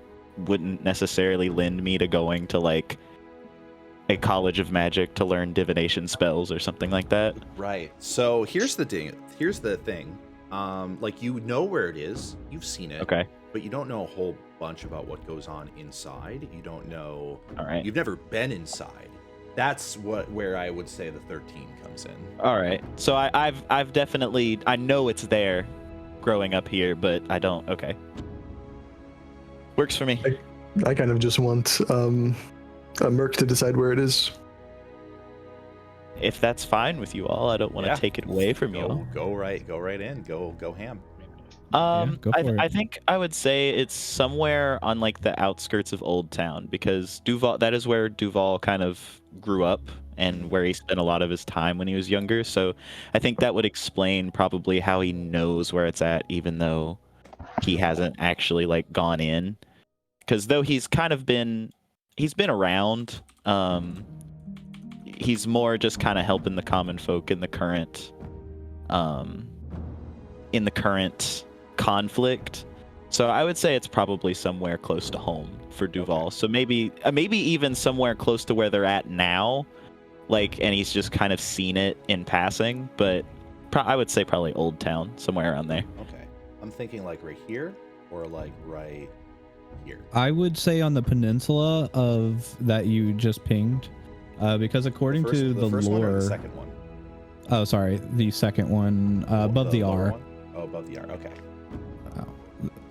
Speaker 3: wouldn't necessarily lend me to going to like a college of magic to learn divination spells or something like that.
Speaker 1: Right. So here's the thing. Like, you know where it is. You've seen it.
Speaker 3: Okay.
Speaker 1: But you don't know a whole bunch about what goes on inside. You don't know.
Speaker 3: All right.
Speaker 1: You've never been inside. That's where I would say the 13 comes in.
Speaker 3: All right. So I've definitely, I know it's there growing up here, but I don't. Okay. Works for me.
Speaker 4: I kind of just want Merc to decide where it is.
Speaker 3: If that's fine with you all, I don't want to take it away from you all.
Speaker 1: Go right in. Go ham.
Speaker 2: Go for it.
Speaker 3: I think I would say it's somewhere on like the outskirts of Old Town, because Duval, that is where Duval kind of grew up and where he spent a lot of his time when he was younger. So I think that would explain probably how he knows where it's at, even though he hasn't actually like gone in. Because though he's been around, he's more just kind of helping the common folk in the current conflict. So I would say it's probably somewhere close to home for Duval. Okay. So maybe even somewhere close to where they're at now, like, and he's just kind of seen it in passing. But I would say probably Old Town, somewhere around there.
Speaker 1: Okay, I'm thinking like right here or like right here.
Speaker 2: I would say on the peninsula of that you just pinged, because according to the
Speaker 1: first
Speaker 2: lore,
Speaker 1: one or the second one?
Speaker 2: Oh, sorry, the second one, above the R.
Speaker 1: One? Oh, above the R. Okay.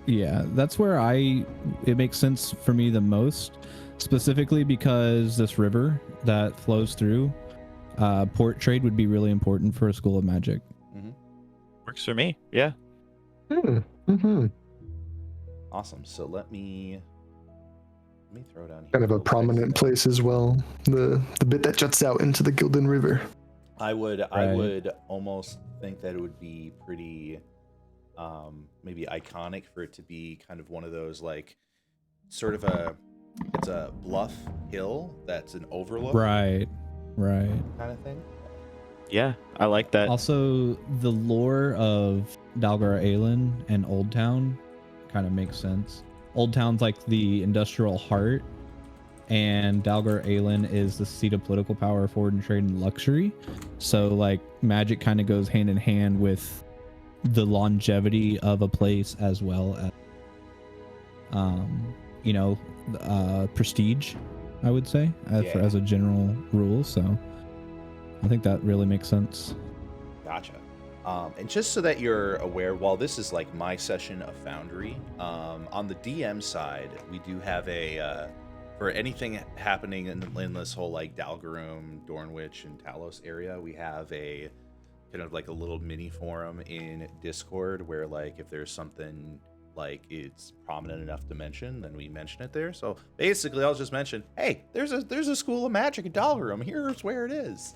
Speaker 2: Yeah, that's where it makes sense for me the most, specifically because this river that flows through, port trade would be really important for a school of magic.
Speaker 1: Mm-hmm.
Speaker 3: Works for me. Yeah.
Speaker 4: Mm-hmm.
Speaker 1: Awesome. So let me throw down here.
Speaker 4: Kind of a prominent place as well. The bit that juts out into the Gildan River.
Speaker 1: I would almost think that it would be pretty maybe iconic for it to be kind of one of those, like, sort of it's a bluff hill that's an overlook.
Speaker 2: Right.
Speaker 1: Kind of thing.
Speaker 3: Yeah, I like that.
Speaker 2: Also, the lore of Dalgar Aelin and Old Town kind of makes sense. Old Town's like the industrial heart, and Dalgar Aelin is the seat of political power, forward and trade, and luxury. So like magic kind of goes hand in hand with the longevity of a place, as well as prestige, I would say, as a general rule. So I think that really makes sense.
Speaker 1: Gotcha. And just so that you're aware, while this is like my session of Foundry, on the DM side, we do have for anything happening in this whole like Dalgarum, Dornwich, and Talos area, we have a kind of like a little mini forum in Discord where, like, if there's something like it's prominent enough to mention, then we mention it there. So basically, I'll just mention, hey, there's a school of magic in Dalgarum. Here's where it is.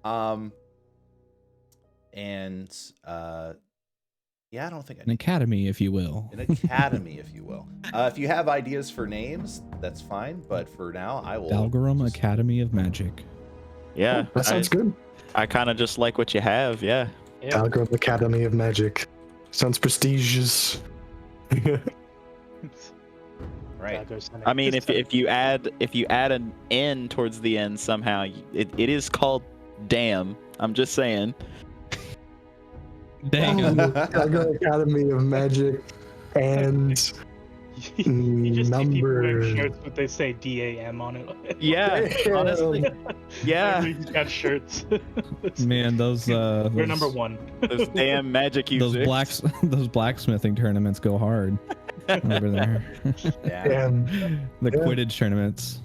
Speaker 1: Yeah, I don't think
Speaker 2: an academy, if you will.
Speaker 1: An academy, if you will. If you have ideas for names, that's fine. But for now, I will.
Speaker 2: Dalgarum Academy of Magic.
Speaker 3: Yeah,
Speaker 4: that sounds good.
Speaker 3: I kind of just like what you have. Yeah.
Speaker 4: Dalgarum Academy of Magic. Sounds prestigious.
Speaker 1: Right.
Speaker 3: I mean, if you add an N towards the end somehow, it is called damn. I'm just saying.
Speaker 2: Dang.
Speaker 4: Dalgarum Academy of Magic and
Speaker 5: you just see people wearing
Speaker 4: number.
Speaker 5: shirts, but they say DAM on it.
Speaker 3: Yeah, honestly. Yeah.
Speaker 5: Everybody's got shirts.
Speaker 2: Man, those
Speaker 5: we're number one.
Speaker 3: Those damn magic users.
Speaker 2: Those blacksmithing tournaments go hard over there.
Speaker 4: Damn.
Speaker 2: The Quidditch tournaments.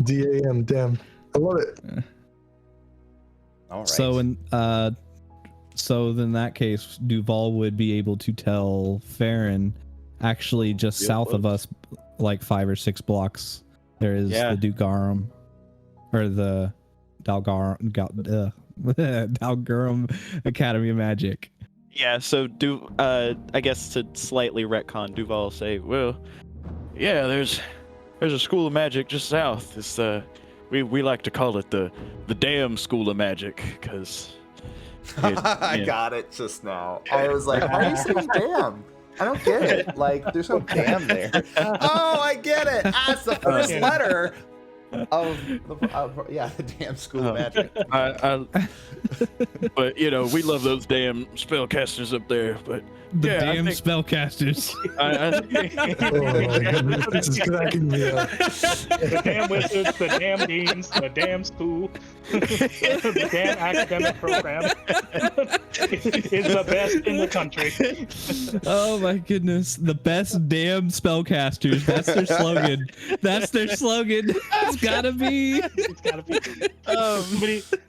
Speaker 4: DAM, damn. I love it.
Speaker 1: All right.
Speaker 2: So in that case, Duval would be able to tell Farron, actually just south of us, like 5 or 6 blocks, there is the Dugarum, or the Dalgarum Academy of Magic.
Speaker 3: Yeah, so I guess to slightly retcon, Duval will say,
Speaker 8: Well, yeah, there's a school of magic just south. It's we like to call it the damn school of magic, because
Speaker 1: I got it just now. I was like, why are you saying damn? I don't get it. Like, there's no damn there. Oh, I get it. It's the first letter of the damn school of magic.
Speaker 8: But we love those damn spellcasters up there. But
Speaker 2: The damn spellcasters.
Speaker 4: Oh my goodness, this is cracking me up.
Speaker 5: The damn wizards, the damn deans, the damn school, the damn academic program is the best in the country.
Speaker 2: Oh my goodness. The best damn spellcasters. That's their slogan. That's their slogan. It's gotta be.
Speaker 5: It's gotta be.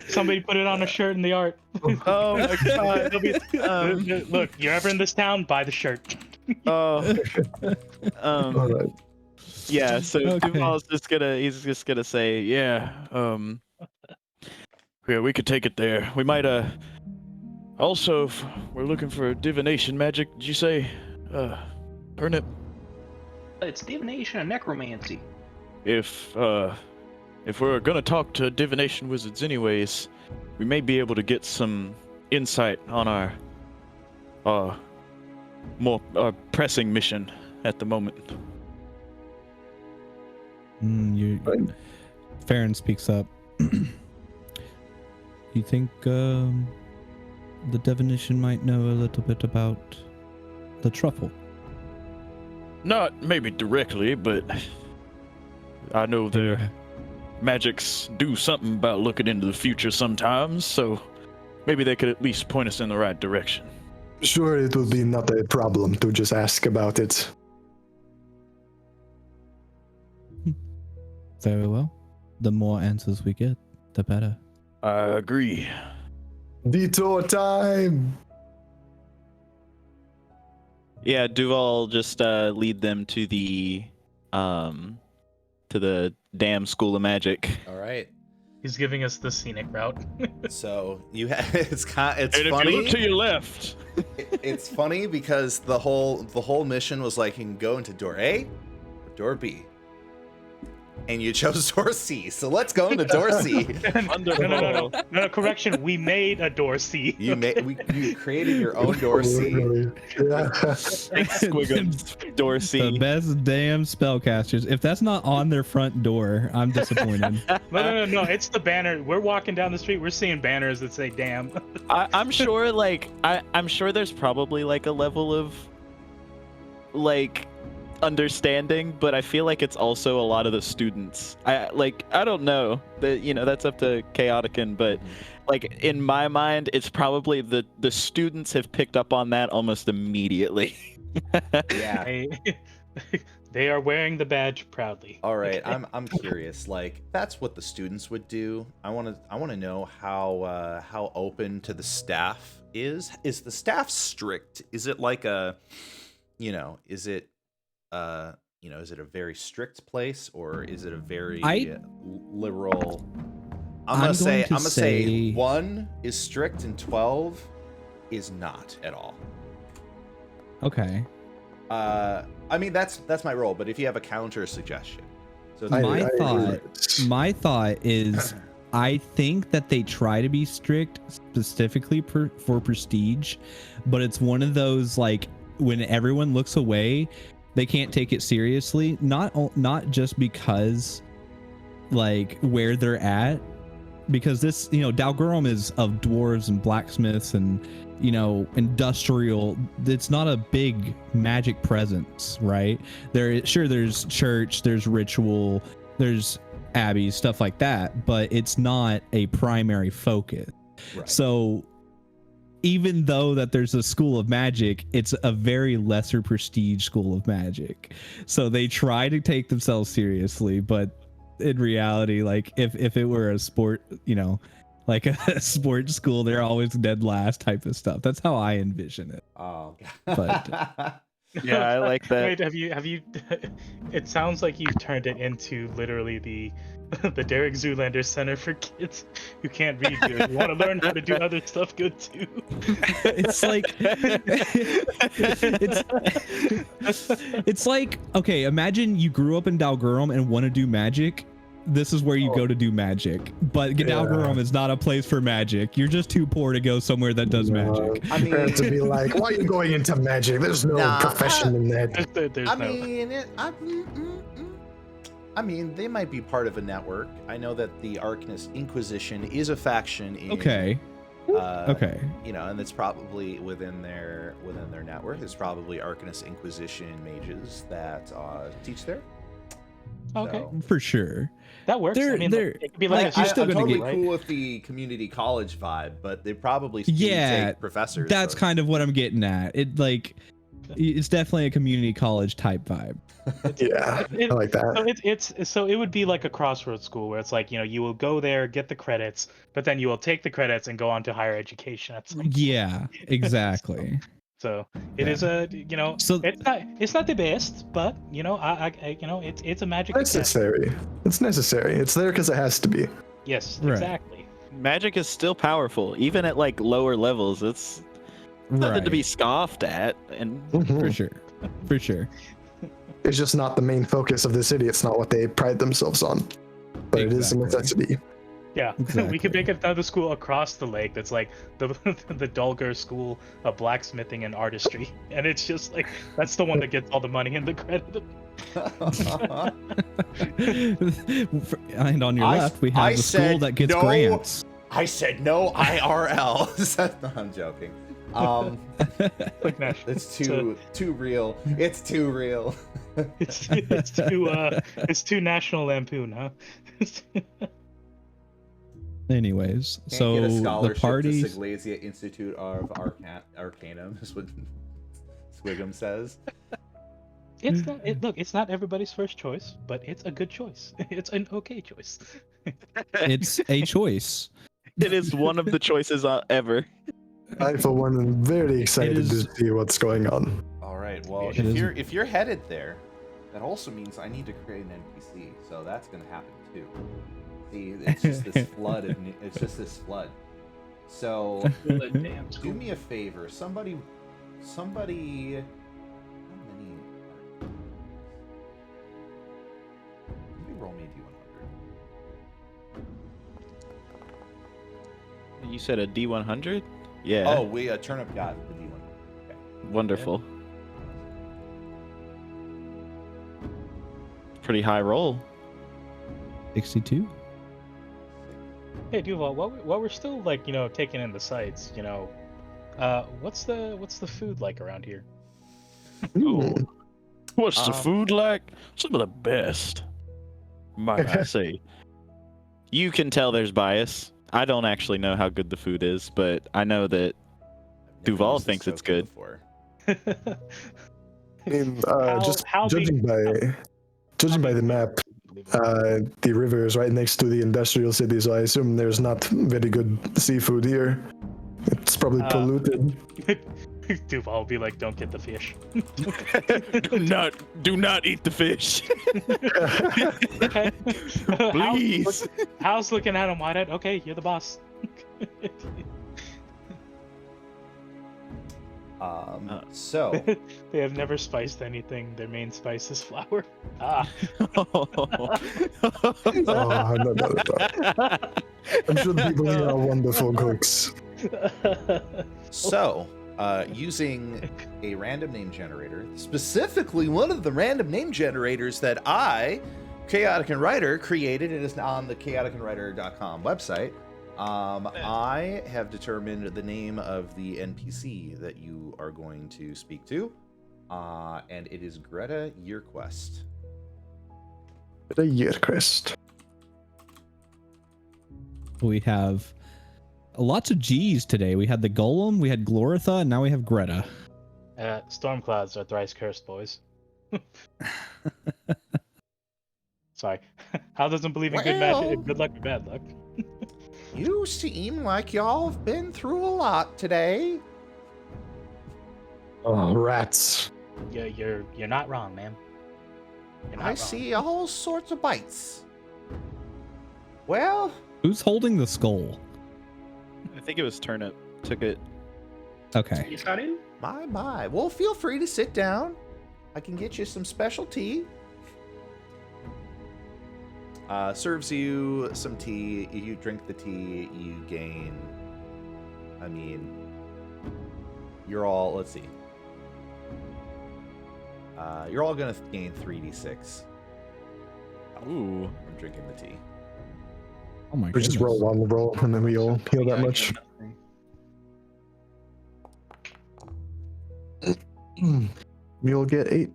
Speaker 5: Somebody put it on a shirt in the art.
Speaker 3: oh my god.
Speaker 5: Look, you're ever in this town, buy the shirt.
Speaker 4: All right.
Speaker 3: Yeah, so
Speaker 2: Okay.
Speaker 3: Duval's just gonna say,
Speaker 8: yeah, we could take it there. We might also, if we're looking for divination magic. Did you say Turnip?
Speaker 7: It's divination and necromancy.
Speaker 8: If we're gonna talk to divination wizards anyways, we may be able to get some insight on our more pressing mission at the moment.
Speaker 2: Farron speaks up. You think the divination might know a little bit about the truffle?
Speaker 8: Not maybe directly, but I know their magics do something about looking into the future sometimes, so maybe they could at least point us in the right direction.
Speaker 4: Sure, it will be not a problem to just ask about it.
Speaker 2: Very well. The more answers we get, the better.
Speaker 8: I agree.
Speaker 4: Detour time!
Speaker 3: yeah, Duval just lead them to the damn school of magic.
Speaker 1: All right.
Speaker 5: He's giving us the scenic route.
Speaker 1: So you have it's
Speaker 8: And
Speaker 1: funny.
Speaker 8: if you look to your left,
Speaker 1: It's funny because the whole mission was like, you can go into door A or door B, and you chose door C. So let's go into door C.
Speaker 5: No, correction. We made a door C.
Speaker 1: You created your own door C.
Speaker 4: Yeah.
Speaker 3: Squiggums, Dorsey.
Speaker 2: The best damn spellcasters. If that's not on their front door, I'm disappointed.
Speaker 5: No. It's the banner. We're walking down the street. We're seeing banners that say "damn."
Speaker 3: I'm sure, I'm sure there's probably like a level of like understanding, but I feel like it's also a lot of the students. I don't know. That's up to Chaotican, but like in my mind, it's probably the students have picked up on that almost immediately.
Speaker 1: Yeah.
Speaker 5: They are wearing the badge proudly.
Speaker 1: All right. I'm curious. Like, that's what the students would do. I want to know how open to the staff is. Is the staff strict? Is it like a, is it a very strict place, or is it a very liberal? I'm gonna say 1 is strict and 12 is not at all.
Speaker 2: Okay.
Speaker 1: I mean that's my role, but if you have a counter suggestion, so
Speaker 2: my thought is, I think that they try to be strict specifically for prestige, but it's one of those like when everyone looks away, they can't take it seriously. Not just because like where they're at, because this Dalgurum is of dwarves and blacksmiths and industrial. It's not a big magic presence, right? There's church, there's ritual, there's abbeys, stuff like that, but it's not a primary focus.
Speaker 1: Right.
Speaker 2: So even though that there's a school of magic, it's a very lesser prestige school of magic. So they try to take themselves seriously, but in reality, like if it were a sport, like a sports school. They're always dead last type of stuff. That's how I envision it.
Speaker 1: Oh,
Speaker 2: But-
Speaker 3: Yeah, I like that.
Speaker 5: Wait, have you? It sounds like you've turned it into literally the the Derek Zoolander Center for kids who can't read good. You want to learn how to do other stuff good too.
Speaker 2: It's like it's like, okay, imagine you grew up in Dalgurum and want to do magic. This is where you go to do magic. But Dalgurum is not a place for magic. You're just too poor to go somewhere that does magic.
Speaker 1: I mean,
Speaker 4: to be like, why are you going into magic? There's no
Speaker 1: Nah,
Speaker 4: profession in that.
Speaker 5: There's
Speaker 1: I
Speaker 5: no.
Speaker 1: mean, I mean, they might be part of a network. I know that the Arcanist Inquisition is a faction in
Speaker 2: Okay. Okay.
Speaker 1: You know, and it's probably within their network. There's probably Arcanist Inquisition mages that teach there.
Speaker 5: Okay,
Speaker 1: So,
Speaker 2: For sure.
Speaker 5: that works. I mean,
Speaker 2: they're-
Speaker 5: it could be like,
Speaker 2: like, you're still
Speaker 1: I'm
Speaker 2: gonna
Speaker 1: totally
Speaker 2: get-
Speaker 1: cool with the community college vibe, but they probably do
Speaker 2: Yeah,
Speaker 1: take professors.
Speaker 2: That's
Speaker 1: so-
Speaker 2: kind of what I'm getting at. It's definitely a community college type vibe.
Speaker 4: Yeah, I like that.
Speaker 5: So it would be like a crossroads school where it's like, you know, you will go there, get the credits, but then you will take the credits and go on to higher education at some point.
Speaker 2: Yeah, exactly.
Speaker 5: So it is a, you know,
Speaker 2: So-
Speaker 5: it's not the best, but you know, I you know, it's a magic. academy.
Speaker 4: Necessary. It's necessary. It's there because it has to be.
Speaker 5: Yes,
Speaker 2: Right.
Speaker 5: exactly.
Speaker 3: Magic is still powerful, even at like lower levels. It's nothing to
Speaker 2: Right.
Speaker 3: be scoffed at, and
Speaker 2: For sure. For sure.
Speaker 4: It's just not the main focus of the city. It's not what they pride themselves on. But it is a
Speaker 2: Exactly.
Speaker 4: necessity.
Speaker 5: Yeah, we
Speaker 2: Exactly.
Speaker 5: could make another school across the lake that's like the the Dulgar School of Blacksmithing and Artistry, and it's just like that's the one that gets all the money and the credit.
Speaker 2: And on your
Speaker 1: I-
Speaker 2: left, we
Speaker 1: I
Speaker 2: have the school
Speaker 1: said
Speaker 2: that gets
Speaker 1: no.
Speaker 2: grants.
Speaker 1: I said no IRL. No, I'm joking.
Speaker 5: Like Nash.
Speaker 1: It's too real. It's too real.
Speaker 5: It's too National Lampoon, huh?
Speaker 2: Anyways,
Speaker 1: Can't
Speaker 2: so
Speaker 1: get a
Speaker 2: the
Speaker 1: scholarship to
Speaker 2: parties.
Speaker 1: Siglasia Institute of Arcanum is what Swigum says.
Speaker 5: It's not. Look, it's not everybody's first choice, but it's a good choice. It's an okay choice.
Speaker 2: It's a choice.
Speaker 3: it is one of the choices ever.
Speaker 4: I, for one, am very excited
Speaker 2: is-
Speaker 4: to see what's going on.
Speaker 1: All right. Well,
Speaker 2: It is-
Speaker 1: if you're headed there, that also means I need to create an NPC. So that's going to happen too. See, it's just this flood. It's just this flood. So
Speaker 7: Damn.
Speaker 1: do me a favor, somebody. How many? Can you roll me a D100?
Speaker 3: You said a D100? Yeah.
Speaker 1: Oh, we Turnip got the D100. Okay.
Speaker 3: Wonderful. Pretty high roll.
Speaker 2: 62.
Speaker 5: Hey Duval, while we're still like, you know, taking in the sights, you know, what's the food like around here?
Speaker 4: Ooh.
Speaker 8: What's the food like? Some of the best, might I say.
Speaker 3: You can tell there's bias. I don't actually know how good the food is, but I know that
Speaker 1: I've never
Speaker 3: Duval
Speaker 1: used this
Speaker 3: thinks it's
Speaker 1: token
Speaker 3: good.
Speaker 1: before.
Speaker 4: I mean,
Speaker 5: How-
Speaker 4: just
Speaker 5: how big-
Speaker 4: judging by the map, the river is right next to the industrial city, so I assume there's not very good seafood here. It's probably polluted.
Speaker 5: Duval will be like, don't get the fish.
Speaker 8: do not eat the fish.
Speaker 5: Okay.
Speaker 8: Please.
Speaker 5: How's looking at him wide-eyed? Okay, you're the boss.
Speaker 1: So
Speaker 5: They have never spiced anything. Their main spice is flour. Ah.
Speaker 4: Oh, no. I'm sure the people here are wonderful cooks.
Speaker 1: So, using a random name generator, specifically one of the random name generators that I, Chaotic and Writer, created and is now on the chaoticandwriter.com website, I have determined the name of the NPC that you are going to speak to, and it is Greta Yearquest.
Speaker 4: The year crest.
Speaker 2: We have lots of G's today. We had the Golem, we had Glorotha, and now we have Greta.
Speaker 5: Storm clouds are thrice cursed, boys. Sorry. Hal doesn't believe in good magic, good luck or bad luck.
Speaker 1: You seem like y'all have been through a lot today.
Speaker 4: Oh, rats.
Speaker 5: You're not wrong, man. You're not
Speaker 1: I
Speaker 5: wrong.
Speaker 1: see all sorts of bites. Well,
Speaker 2: Who's holding the skull?
Speaker 3: I think it was Turnip. Took it.
Speaker 2: Okay.
Speaker 7: Yes, I do.
Speaker 1: my. Well, feel free to sit down. I can get you some special tea. Serves you some tea. You drink the tea, you gain. I mean, you're all. Let's see. You're all gonna gain 3d6
Speaker 3: Ooh.
Speaker 1: from drinking the tea.
Speaker 2: Oh my
Speaker 4: We
Speaker 2: goodness.
Speaker 4: just roll on the roll, and then we all heal that much. You'll get 8.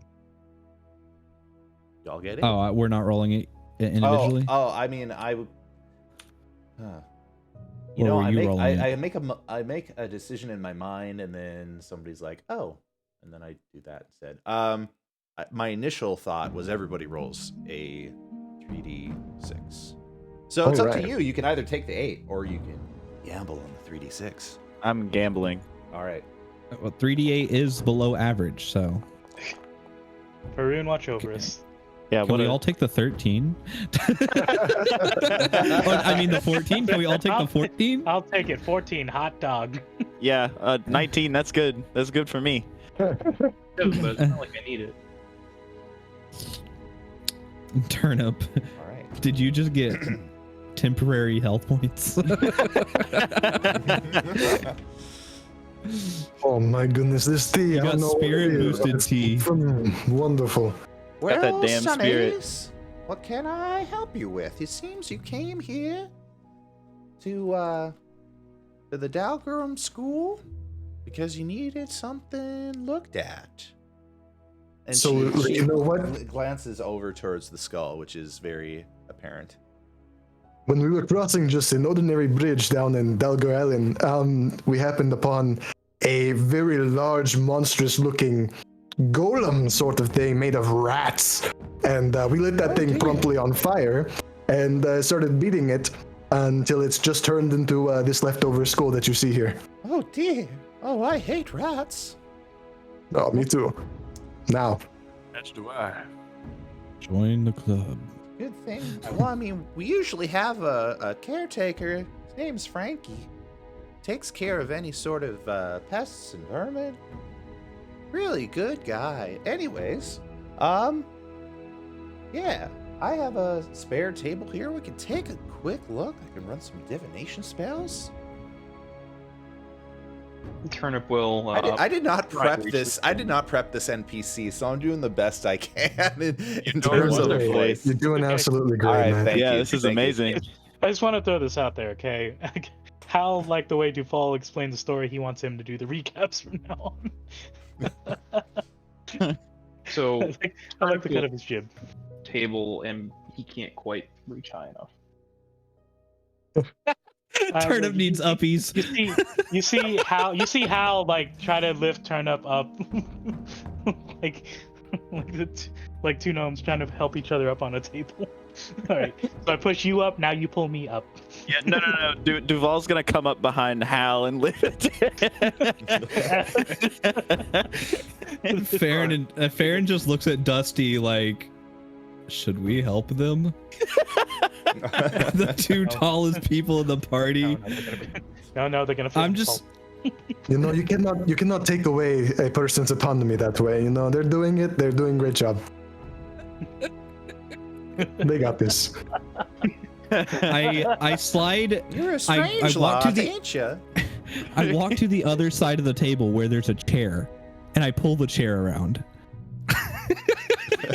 Speaker 1: Y'all get it?
Speaker 2: Oh, we're not rolling it individually.
Speaker 1: Oh, I mean, I would. You
Speaker 2: Or
Speaker 1: know,
Speaker 2: were
Speaker 1: I
Speaker 2: you
Speaker 1: make
Speaker 2: rolling
Speaker 1: I make a decision in my mind, and then somebody's like, "Oh," and then I do that instead. My initial thought was everybody rolls a 3d6. So it's up to
Speaker 4: Alright.
Speaker 1: you. You can either take the 8 or you can gamble on the 3d6.
Speaker 3: I'm gambling.
Speaker 1: All right.
Speaker 2: Well, 3d8 is below average, so
Speaker 5: Haroon, watch over us.
Speaker 3: Yeah,
Speaker 2: can we all take the 13? I mean the 14. Can we all take the 14?
Speaker 5: I'll take it. 14, hot dog.
Speaker 3: Yeah, 19. That's good. That's good for me.
Speaker 7: But it's not like I need it.
Speaker 2: Turnip.
Speaker 1: All right.
Speaker 2: Did you just get temporary health points?
Speaker 4: Oh my goodness, this tea!
Speaker 2: You
Speaker 4: I
Speaker 2: got
Speaker 4: don't know what
Speaker 2: spirit
Speaker 4: it is.
Speaker 2: boosted tea.
Speaker 4: Wonderful.
Speaker 3: Got that damn spirit.
Speaker 1: Sonnies, what can I help you with? It seems you came here to the Dalgrim school because you needed something looked at. And
Speaker 4: So, you know what?
Speaker 1: Glances over towards the skull, which is very apparent.
Speaker 4: When we were crossing just an ordinary bridge down in Dalgar Island, we happened upon a very large, monstrous-looking golem sort of thing made of rats. And we lit that thing promptly on fire and started beating it until it's just turned into this leftover skull that you see here.
Speaker 1: Oh dear. Oh, I hate rats.
Speaker 4: Oh, me too. Now.
Speaker 8: As do I.
Speaker 2: Join the club.
Speaker 1: Good thing. Well, I mean, we usually have a caretaker. His name's Frankie. Takes care of any sort of pests and vermin. Really good guy. Anyways, yeah, I have a spare table here. We can take a quick look. I can run some divination spells.
Speaker 7: Turnip will.
Speaker 1: I did not prep
Speaker 7: reach
Speaker 1: this. I did not prep this NPC, so I'm doing the best I can in
Speaker 3: doing
Speaker 1: terms of the
Speaker 3: wonderful.
Speaker 1: voice.
Speaker 4: You're doing absolutely great,
Speaker 1: All right,
Speaker 4: man.
Speaker 1: thank
Speaker 3: Yeah,
Speaker 1: you.
Speaker 3: this is
Speaker 1: Thank you.
Speaker 3: amazing.
Speaker 5: I just want to throw this out there, okay? How, like the way Duval explained the story, he wants him to do the recaps from now on.
Speaker 7: So
Speaker 5: I like the cut of his jib.
Speaker 7: table, and he can't quite reach high enough.
Speaker 2: Turnip needs uppies.
Speaker 5: You see how like try to lift Turnip up, like like two gnomes trying to help each other up on a table. All right, so I push you up. Now you pull me up.
Speaker 3: Yeah, no. Duval's gonna come up behind Hal and lift
Speaker 2: Farron just looks at Dusty like, should we help them? The two tallest people in the party.
Speaker 5: No, they're gonna.
Speaker 2: I'm just.
Speaker 4: You know, you cannot take away a person's autonomy that way. You know, they're doing it. They're doing a great job. They got this.
Speaker 2: I slide.
Speaker 1: You're a
Speaker 2: I
Speaker 1: strange
Speaker 2: walk to
Speaker 1: lot,
Speaker 2: the-
Speaker 1: ain't you?
Speaker 2: I walk to the other side of the table where there's a chair, and I pull the chair around.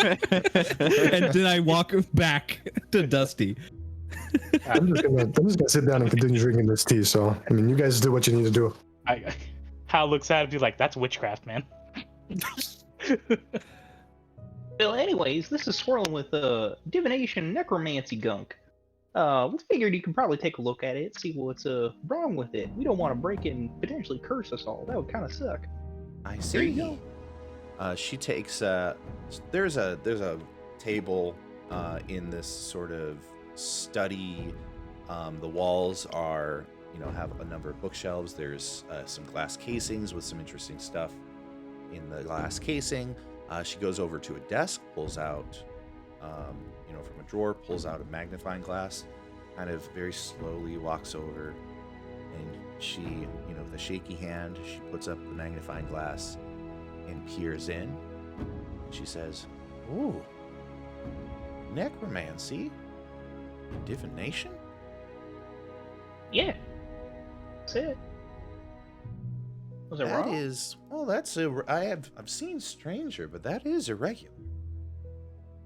Speaker 2: And then I walk back to Dusty.
Speaker 4: I'm just gonna sit down and continue drinking this tea. So, I mean, you guys do what you need to do.
Speaker 5: Hal looks at him, he's like, "That's witchcraft, man."
Speaker 7: Well, anyways, this is swirling with divination necromancy gunk. We figured you could probably take a look at it, see what's wrong with it. We don't want to break it and potentially curse us all. That would kind of suck.
Speaker 1: I
Speaker 7: There
Speaker 1: see.
Speaker 7: you go.
Speaker 1: She takes there's a table in this sort of study The walls are, have a number of bookshelves. There's some glass casings with some interesting stuff in the glass casing. She goes over to a desk, pulls out, from a drawer, pulls out a magnifying glass, kind of very slowly walks over, and she, with a shaky hand, she puts up the magnifying glass and peers in. She says, "Ooh, necromancy? Divination?"
Speaker 7: Yeah. That's it. Was it
Speaker 1: That
Speaker 7: wrong?
Speaker 1: is, well, I've seen stranger, but that is irregular.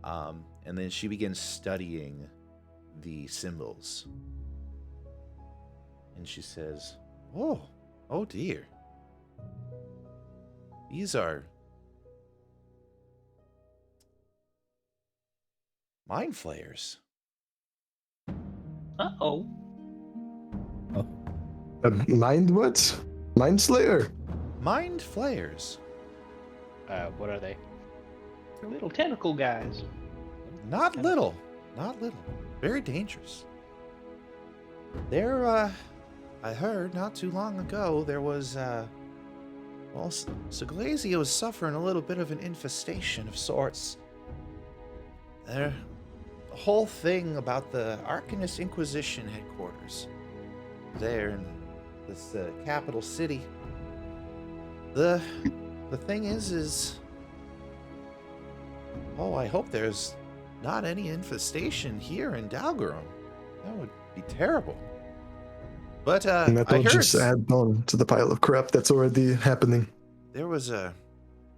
Speaker 1: And then she begins studying the symbols. And she says, oh dear. These are mind flayers.
Speaker 7: Uh-oh.
Speaker 4: Mind what? Mind Slayer.
Speaker 1: Mind flayers.
Speaker 5: What are they?
Speaker 7: They're little tentacle guys.
Speaker 1: Not little. Very dangerous. There, I heard not too long ago there was, Seglasia was suffering a little bit of an infestation of sorts. The whole thing about the Arcanist Inquisition headquarters there in this capital city. The thing is, I hope there's not any infestation here in Dalgarum. That would be terrible. But
Speaker 4: And that
Speaker 1: I
Speaker 4: will
Speaker 1: heard
Speaker 4: just add on to the pile of crap that's already happening.
Speaker 1: there was a.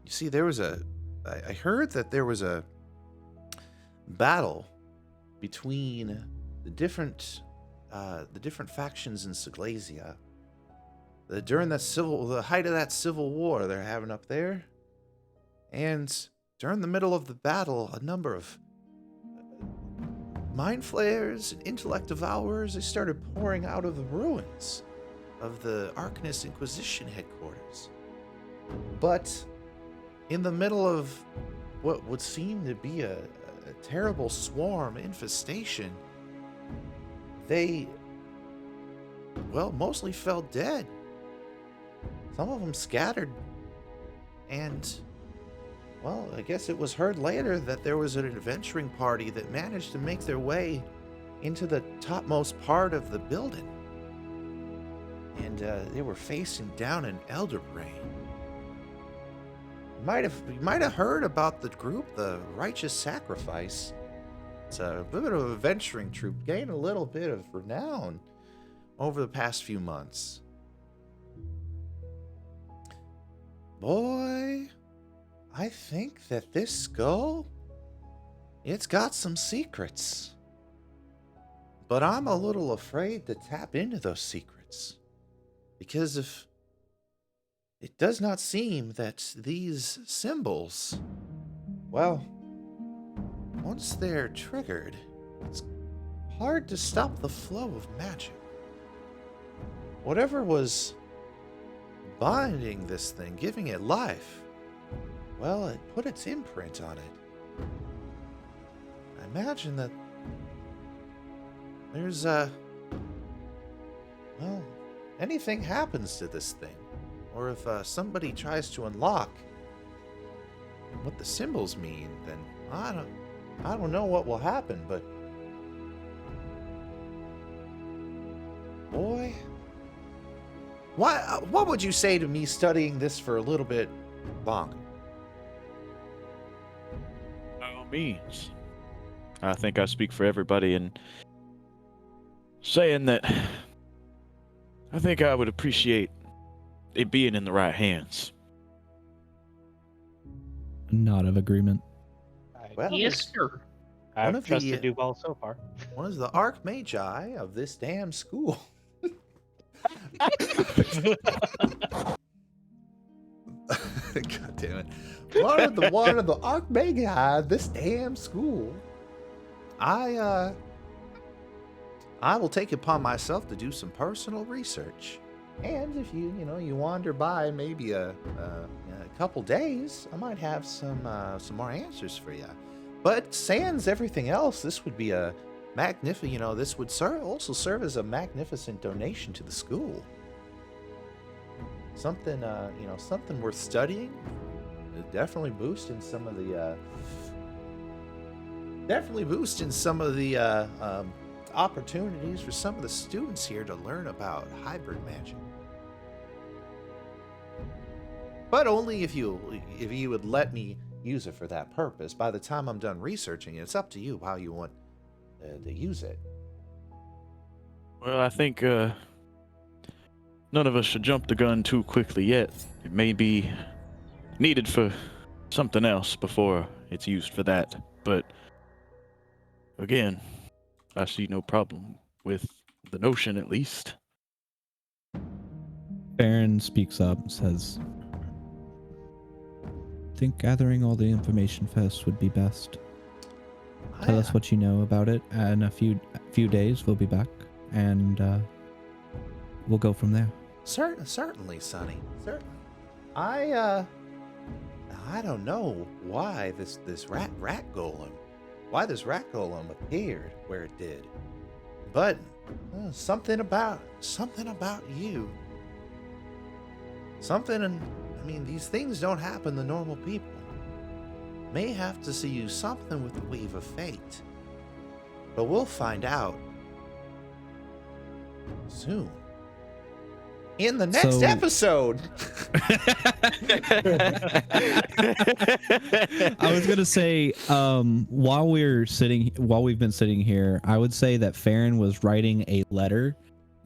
Speaker 1: You see, I heard that there was a battle between the different factions in Seglasia. During the height of that civil war they're having up there, and during the middle of the battle, a number of mind flayers and intellect devourers, they started pouring out of the ruins of the Arcanist Inquisition headquarters. But in the middle of what would seem to be a terrible swarm infestation, they, mostly fell dead. Some of them scattered, and I guess it was heard later that there was an adventuring party that managed to make their way into the topmost part of the building. And they were facing down an elder brain. You might have heard about the group, the Righteous Sacrifice. It's a bit of an adventuring troop, gained a little bit of renown over the past few months. Boy, I think that this skull, it's got some secrets. But I'm a little afraid to tap into those secrets. Because if it does not seem that these symbols, once they're triggered, it's hard to stop the flow of magic. Whatever was binding this thing, giving it life, it put its imprint on it. I imagine that there's anything happens to this thing, or if somebody tries to unlock what the symbols mean, then I don't know what will happen, but boy, what would you say to me studying this for a little bit longer?
Speaker 8: By all means. I think I speak for everybody in saying that I think I would appreciate it being in the right hands.
Speaker 2: Not of agreement.
Speaker 7: Yes, sir.
Speaker 5: I've trusted you well so far.
Speaker 1: One of the Archmagi of this damn school. God damn it. One of the Archmagi of this damn school. I will take it upon myself to do some personal research. And if you wander by maybe a couple days, I might have some more answers for you. But sans everything else, this would be a this would also serve as a magnificent donation to the school. Something, something worth studying. Definitely boosting some of the opportunities for some of the students here to learn about hybrid magic. But only if you would let me use it for that purpose. By the time I'm done researching it, it's up to you how you want to use it.
Speaker 8: Well, I think none of us should jump the gun too quickly yet. It may be needed for something else before it's used for that. But again, I see no problem with the notion, at least.
Speaker 2: Baron speaks up and says, I think gathering all the information first would be best. Tell us what you know about it. In a few days, we'll be back, and we'll go from there.
Speaker 1: Certainly, Sonny. Certainly. I don't know why this rat golem appeared where it did, but something about you. These things don't happen to normal people. May have to see you something with the weave of fate. But we'll find out soon. In the next episode.
Speaker 2: I was gonna say, while we've been sitting here, I would say that Farron was writing a letter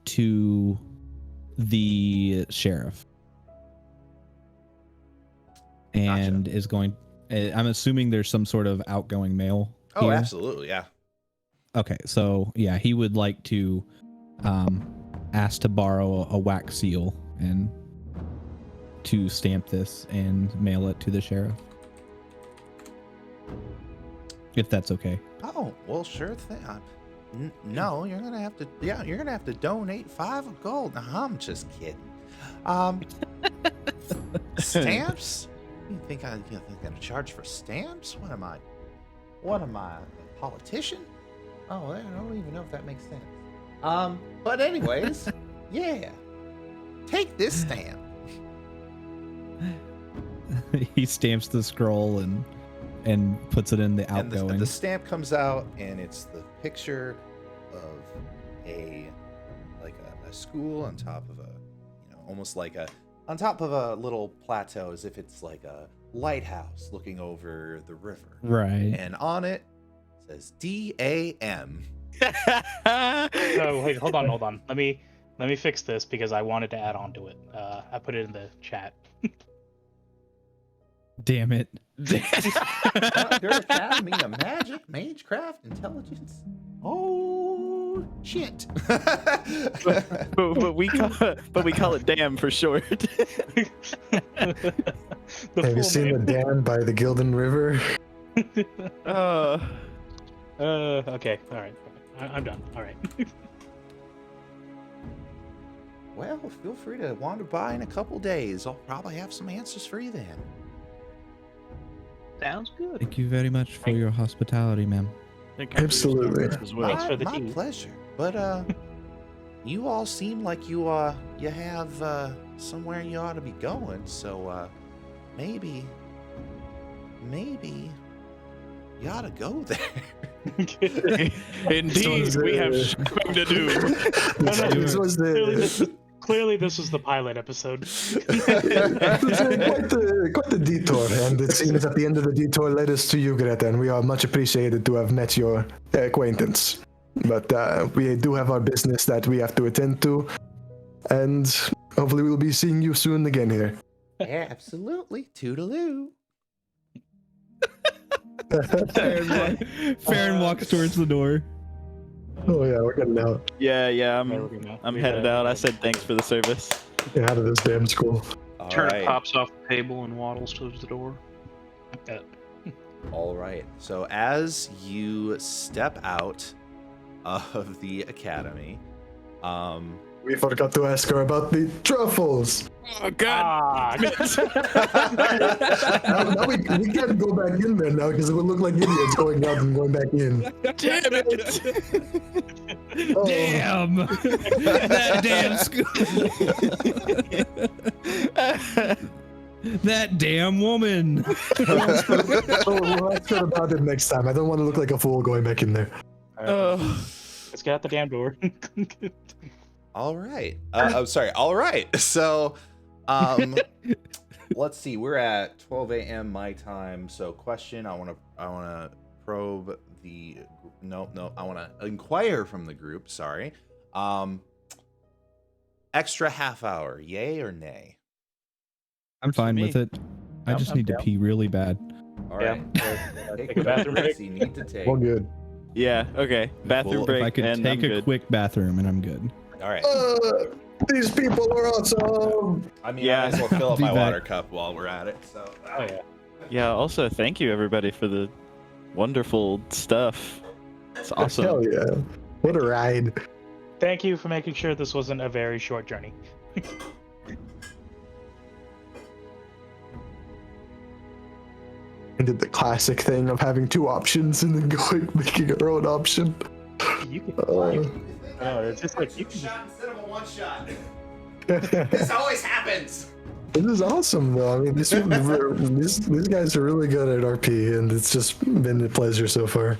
Speaker 2: to the sheriff. And is going. I'm assuming there's some sort of outgoing mail.
Speaker 1: Oh,
Speaker 2: here.
Speaker 1: absolutely, yeah.
Speaker 2: Okay, so yeah, he would like to ask to borrow a wax seal and to stamp this and mail it to the sheriff, if that's okay.
Speaker 1: Oh, well, sure thing. No, you're gonna have to. Yeah, you're gonna have to donate 5 of gold. No, I'm just kidding. Stamps? You think I'm gonna charge for stamps? What am I, a politician? Oh, I don't even know if that makes sense. But anyways, yeah. Take this stamp.
Speaker 2: He stamps the scroll and puts it in the outgoing.
Speaker 1: And the stamp comes out, and it's the picture of a school on top of on top of a little plateau, as if it's like a lighthouse looking over the river.
Speaker 2: Right.
Speaker 1: And on it says DAM.
Speaker 5: Oh, wait, hold on. Let me fix this because I wanted to add on to it. I put it in the chat.
Speaker 2: Damn it.
Speaker 1: Your Academy of Magic, Magecraft, Intelligence. Oh shit.
Speaker 3: but we call it damn for short.
Speaker 4: Have you seen the dam by the Gildan River?
Speaker 5: Okay, all right. I'm done. All right.
Speaker 1: Well, feel free to wander by in a couple days. I'll probably have some answers for you then.
Speaker 7: Sounds good.
Speaker 2: Thank you very much for your hospitality, ma'am.
Speaker 4: Absolutely.
Speaker 8: As well.
Speaker 5: Thanks for the
Speaker 1: my
Speaker 5: tea.
Speaker 1: pleasure. But you all seem like you have somewhere you ought to be going. So maybe you ought to go there.
Speaker 8: Indeed, we have something to do.
Speaker 4: This was
Speaker 5: Clearly, this was the pilot episode.
Speaker 4: quite the detour, and it seems that the end of the detour led us to you, Greta, and we are much appreciated to have met your acquaintance. But we do have our business that we have to attend to, and hopefully we'll be seeing you soon again here.
Speaker 1: Absolutely. Toodaloo.
Speaker 2: Farron walks towards the door.
Speaker 4: Oh yeah, we're getting out.
Speaker 3: Yeah, I'm
Speaker 5: We
Speaker 3: headed
Speaker 5: gotta-
Speaker 3: out. I said thanks for the service.
Speaker 4: Get out of this damn school.
Speaker 1: All
Speaker 6: Turnip
Speaker 1: right.
Speaker 6: pops off the table and waddles towards the door.
Speaker 1: All right. So as you step out of the academy,
Speaker 4: We forgot to ask her about the truffles.
Speaker 8: Oh God!
Speaker 5: Ah,
Speaker 4: Now we can't go back in there now because it would look like idiots going out and going back in.
Speaker 8: Damn it!
Speaker 4: Oh.
Speaker 2: Damn! That damn that damn woman.
Speaker 4: We'll ask her about it next time. I don't want to look like a fool going back in there.
Speaker 5: let's get out the damn door.
Speaker 1: All right. I'm sorry. All right. So, let's see. We're at 12 a.m. my time. So, question. I want to probe the. No. I want to inquire from the group. Sorry. Extra half hour. Yay or nay?
Speaker 2: I'm fine
Speaker 3: me.
Speaker 2: with it. I just need to pee really bad.
Speaker 1: All
Speaker 5: Yeah.
Speaker 1: right.
Speaker 5: Take a bathroom break.
Speaker 1: You need to take.
Speaker 4: All good.
Speaker 3: Yeah. Okay. Bathroom
Speaker 1: Well,
Speaker 3: break.
Speaker 2: If I could
Speaker 3: and
Speaker 2: take
Speaker 3: I'm
Speaker 2: a
Speaker 3: good.
Speaker 2: quick bathroom and I'm good.
Speaker 1: All right.
Speaker 4: These people are awesome.
Speaker 1: I mean,
Speaker 3: Yeah.
Speaker 1: I might as well fill up
Speaker 2: Be
Speaker 1: my
Speaker 2: back.
Speaker 1: water cup while we're at it. So.
Speaker 5: Oh yeah.
Speaker 3: Yeah. Also, thank you everybody for the wonderful stuff. It's awesome.
Speaker 4: Hell yeah. What a ride.
Speaker 5: Thank you for making sure this wasn't a very short journey.
Speaker 4: And did the classic thing of having two options and then going making our own option.
Speaker 5: You can.
Speaker 4: Uh,
Speaker 5: No, it's just like you can just.
Speaker 1: instead of a one shot.
Speaker 4: this
Speaker 1: This always happens.
Speaker 4: is awesome though. I mean, these guys are really good at RP, and it's just been a pleasure so far.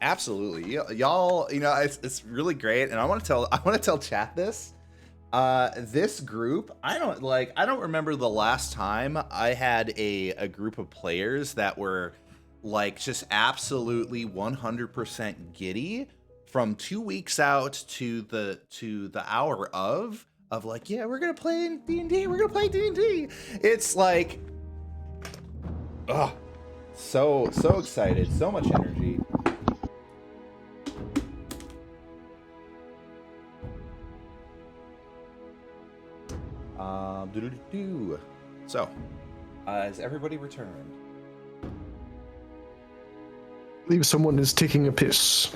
Speaker 1: Absolutely, y'all. You know, it's really great, and I want to tell chat this. This group, I don't remember the last time I had a group of players that were like just absolutely 100% giddy from 2 weeks out to the hour of like, yeah, we're gonna play D&D, we're gonna play D&D. It's like, so excited, so much energy. So, has everybody returned?
Speaker 4: I believe someone is taking a piss.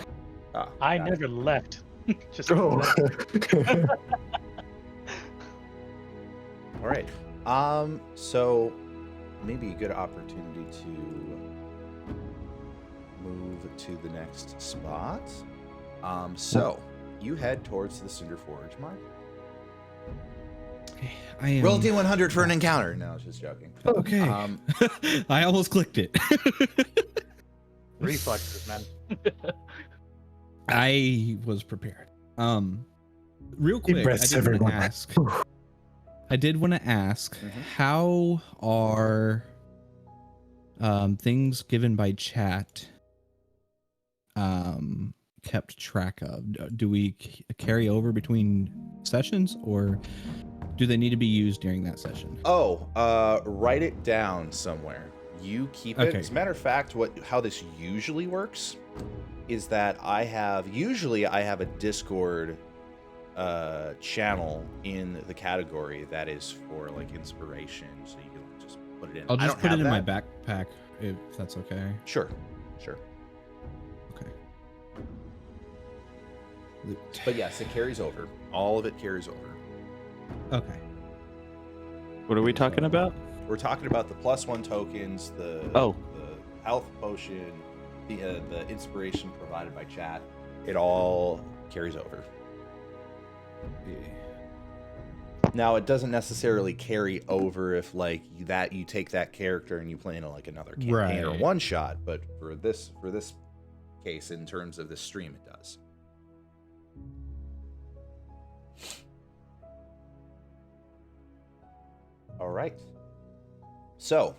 Speaker 5: I
Speaker 1: got it.
Speaker 5: never left. Just
Speaker 4: Oh.
Speaker 1: All right. So maybe a good opportunity to move to the next spot. So you head towards the Cinder Forge, Mark.
Speaker 2: I am.
Speaker 1: Roll D100 for an encounter. No, I was just joking.
Speaker 2: Okay. I almost clicked it.
Speaker 5: reflexes, man.
Speaker 2: I was prepared. Real quick,
Speaker 4: breaths,
Speaker 2: I did want
Speaker 4: everyone.
Speaker 2: to ask. I did want to ask,
Speaker 1: Mhm.
Speaker 2: how are things given by chat kept track of? Do we carry over between sessions, or do they need to be used during that session?
Speaker 1: Write it down somewhere. You keep it.
Speaker 2: Okay.
Speaker 1: As a matter of fact, how this usually works is that I have a Discord channel in the category that is for like inspiration, so you can just put it in.
Speaker 2: I'll
Speaker 1: I
Speaker 2: just
Speaker 1: don't
Speaker 2: put it
Speaker 1: have
Speaker 2: in my
Speaker 1: that.
Speaker 2: backpack if that's okay.
Speaker 1: Sure.
Speaker 2: Okay.
Speaker 1: But yes, it carries over. All of it carries over.
Speaker 2: Okay.
Speaker 3: What are we talking about?
Speaker 1: We're talking about the +1 tokens, the health potion, the inspiration provided by chat. It all carries over. Now, it doesn't necessarily carry over if like you take that character and you play in like another campaign or
Speaker 2: Right.
Speaker 1: one shot, but for this case, in terms of this stream, it does. All right. So,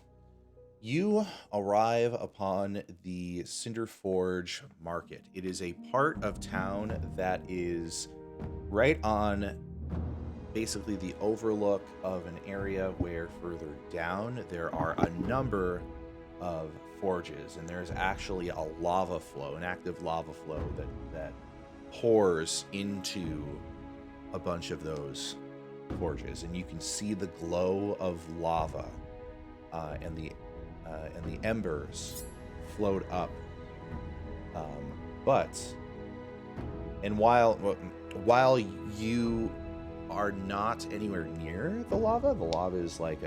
Speaker 1: you arrive upon the Cinder Forge Market. It is a part of town that is right on basically the overlook of an area where further down there are a number of forges, and there's actually a lava flow, an active lava flow that pours into a bunch of those forges, and you can see the glow of lava and the embers float up. While you are not anywhere near the lava. The lava is like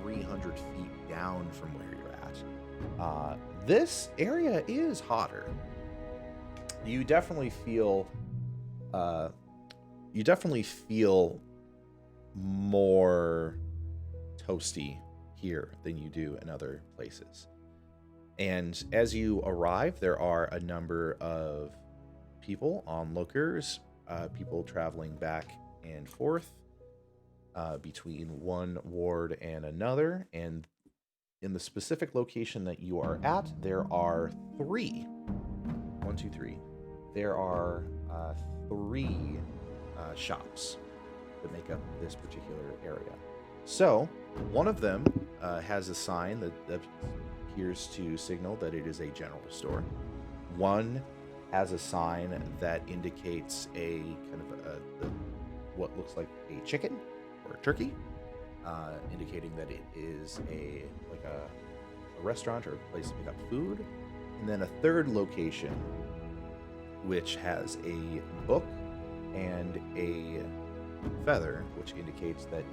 Speaker 1: 300 feet down from where you're at. This area is hotter. You definitely feel more toasty here than you do in other places. And as you arrive, there are a number of people, onlookers, people traveling back and forth between one ward and another. And in the specific location that you are at, there are three. There are three shops that make up this particular area. So one of them has a sign that appears to signal that it is a general store. One has a sign that indicates a kind of what looks like a chicken or a turkey, indicating that it is a restaurant or a place to pick up food. And then a third location, which has a book and a feather, which indicates that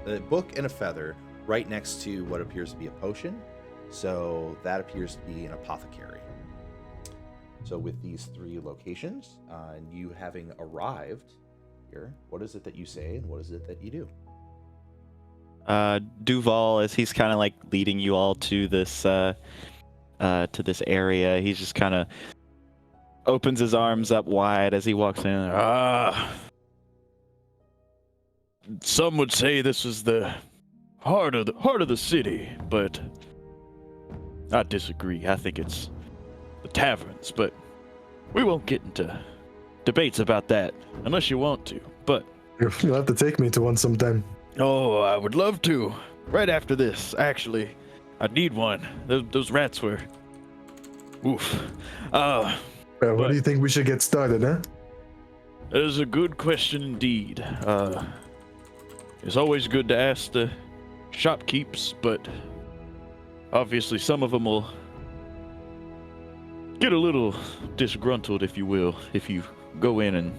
Speaker 1: a book and a feather right next to what appears to be a potion. So that appears to be an apothecary. So with these three locations, and you having arrived here, what is it that you say and what is it that you do?
Speaker 3: Duval, as he's kind of like leading you all to this area, he's just kind of opens his arms up wide as he walks in.
Speaker 8: Some would say this is the heart of the city, but I disagree. I think it's the taverns, but we won't get into debates about that unless you want to. But
Speaker 4: You'll have to take me to one sometime.
Speaker 8: oh, I would love to. Right after this, actually. I need one. Those rats were oof.
Speaker 4: What do you think we should get started, huh?
Speaker 8: That is a good question indeed. It's always good to ask the shopkeepers, but obviously some of them will get a little disgruntled, if you will, if you go in and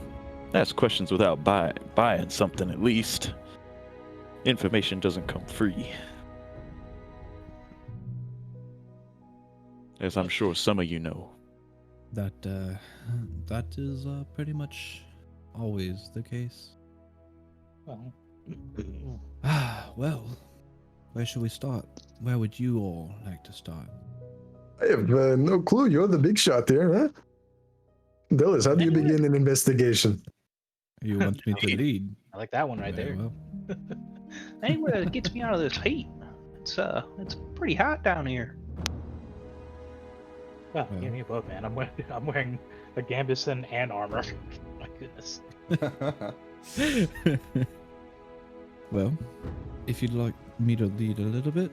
Speaker 8: ask questions without buying something at least. Information doesn't come free. As I'm sure some of you know.
Speaker 2: That is pretty much always the case.
Speaker 5: Well,
Speaker 2: Well, where should we start? Where would you all like to start?
Speaker 4: I have no clue. You're the big shot here, huh? Dillis, how do you begin an investigation?
Speaker 2: You want me to lead?
Speaker 5: I like that one right
Speaker 2: Very
Speaker 5: there.
Speaker 2: well.
Speaker 7: Anywhere that gets me out of this heat. It's pretty hot down here.
Speaker 5: Well, give me a book, man. I'm wearing a gambeson and armor. My goodness.
Speaker 2: Well, if you'd like me to lead a little bit,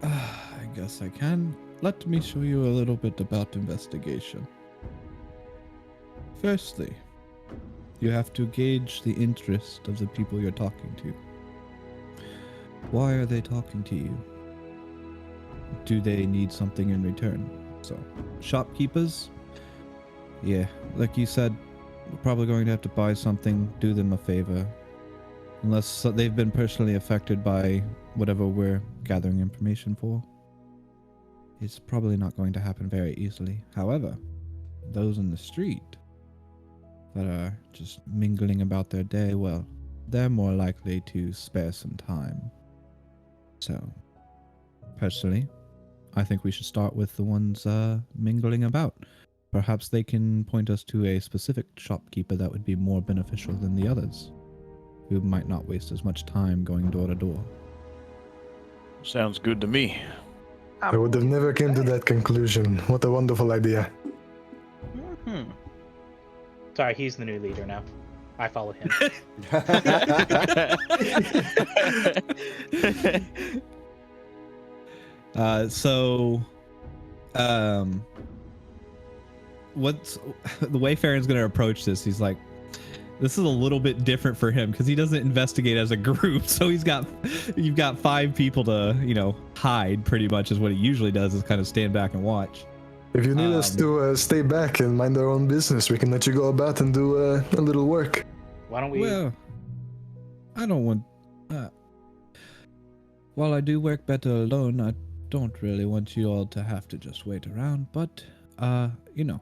Speaker 2: I guess I can. Let me show you a little bit about investigation. Firstly, you have to gauge the interest of the people you're talking to. Why are they talking to you? Do they need something in return? So, shopkeepers? Yeah, like you said, we're probably going to have to buy something, do them a favor. Unless they've been personally affected by whatever we're gathering information for. It's probably not going to happen very easily. However, those in the street that are just mingling about their day, well, they're more likely to spare some time. So, personally, I think we should start with the ones mingling about. Perhaps they can point us to a specific shopkeeper that would be more beneficial than the others, who might not waste as much time going door to door.
Speaker 8: Sounds good to me.
Speaker 4: I would have never came to that conclusion. What a wonderful idea.
Speaker 7: Mm-hmm.
Speaker 5: Sorry, he's the new leader now. I follow him.
Speaker 2: What's the way Farron's going to approach this? He's like, this is a little bit different for him because he doesn't investigate as a group. So you've got 5 people to, hide pretty much is what he usually does, is kind of stand back and watch.
Speaker 4: If you need us to stay back and mind our own business, we can let you go about and do a little work.
Speaker 5: Why don't we?
Speaker 2: Well, I don't want. While I do work better alone, I don't really want you all to have to just wait around. But,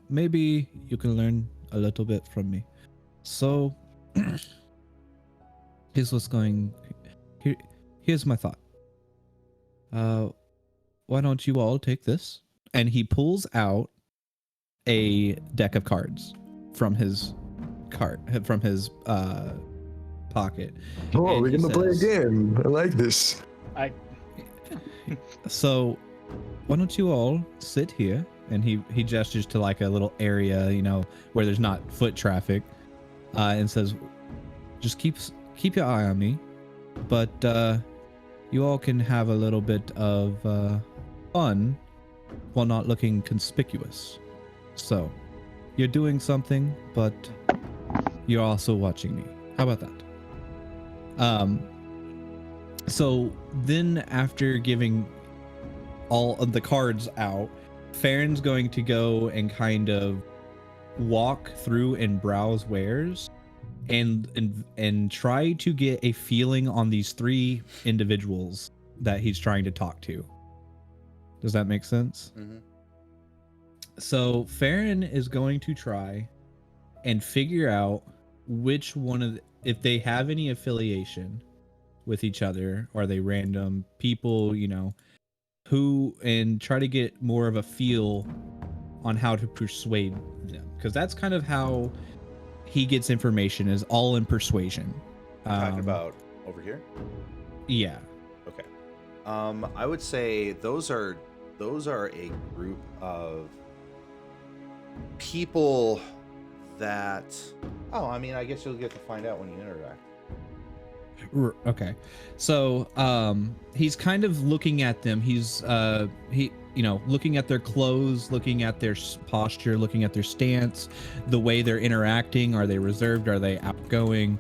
Speaker 2: maybe you can learn a little bit from me. So, here's what's going. Here's my thought. Why don't you all take this? And he pulls out a deck of cards from his pocket.
Speaker 4: Oh,
Speaker 2: And
Speaker 4: we're
Speaker 2: he
Speaker 4: gonna play a
Speaker 2: says-
Speaker 4: game. I like this.
Speaker 2: So, why don't you all sit here? And he gestures to like a little area, where there's not foot traffic, and says, "Just keep your eye on me, but you all can have a little bit of fun while not looking conspicuous. So, you're doing something, but you're also watching me. How about that?" So then after giving all of the cards out, Farron's going to go and kind of walk through and browse wares and try to get a feeling on these 3 individuals that he's trying to talk to. Does that make sense?
Speaker 1: Mhm.
Speaker 2: So Farron is going to try and figure out which one of if they have any affiliation with each other, or are they random people, who, and try to get more of a feel on how to persuade them, because that's kind of how he gets information, is all in persuasion.
Speaker 1: Talking about over here.
Speaker 2: Yeah.
Speaker 1: Okay. I would say those are a group of people that. Oh, I mean, I guess you'll get to find out when you interact.
Speaker 2: Okay. So he's kind of looking at them. He's looking at their clothes, looking at their posture, looking at their stance, the way they're interacting. Are they reserved? Are they outgoing?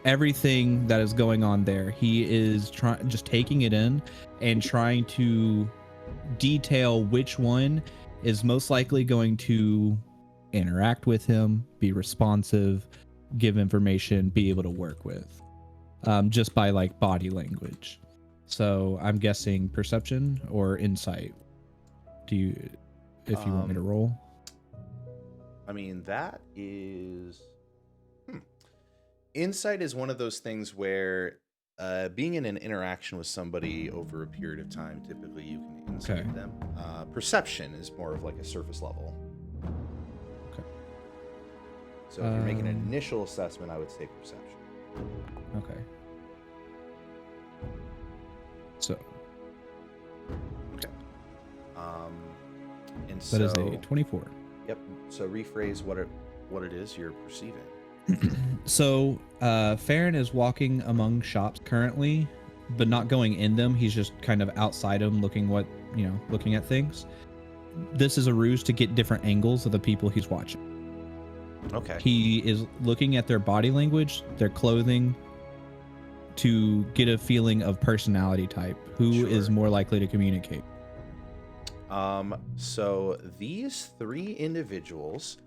Speaker 2: Everything that is going on there. He is just taking it in and trying to detail which one is most likely going to interact with him, be responsive, give information, be able to work with. Just by like body language. So I'm guessing perception or insight. If you want me to roll?
Speaker 1: I mean, that is. Insight is one of those things where being in an interaction with somebody over a period of time, typically you can insight them. Perception is more of like a surface level.
Speaker 2: Okay.
Speaker 1: So if you're making an initial assessment, I would say perception.
Speaker 2: Okay. So.
Speaker 1: Okay. And
Speaker 2: That
Speaker 1: so
Speaker 2: is a 24.
Speaker 1: Yep. So rephrase what it is you're perceiving.
Speaker 2: So Farron is walking among shops currently, but not going in them. He's just kind of outside them, looking at things. This is a ruse to get different angles of the people he's watching.
Speaker 1: Okay.
Speaker 2: He is looking at their body language, their clothing, to get a feeling of personality type. Who is more likely to communicate?
Speaker 1: So these 3 individuals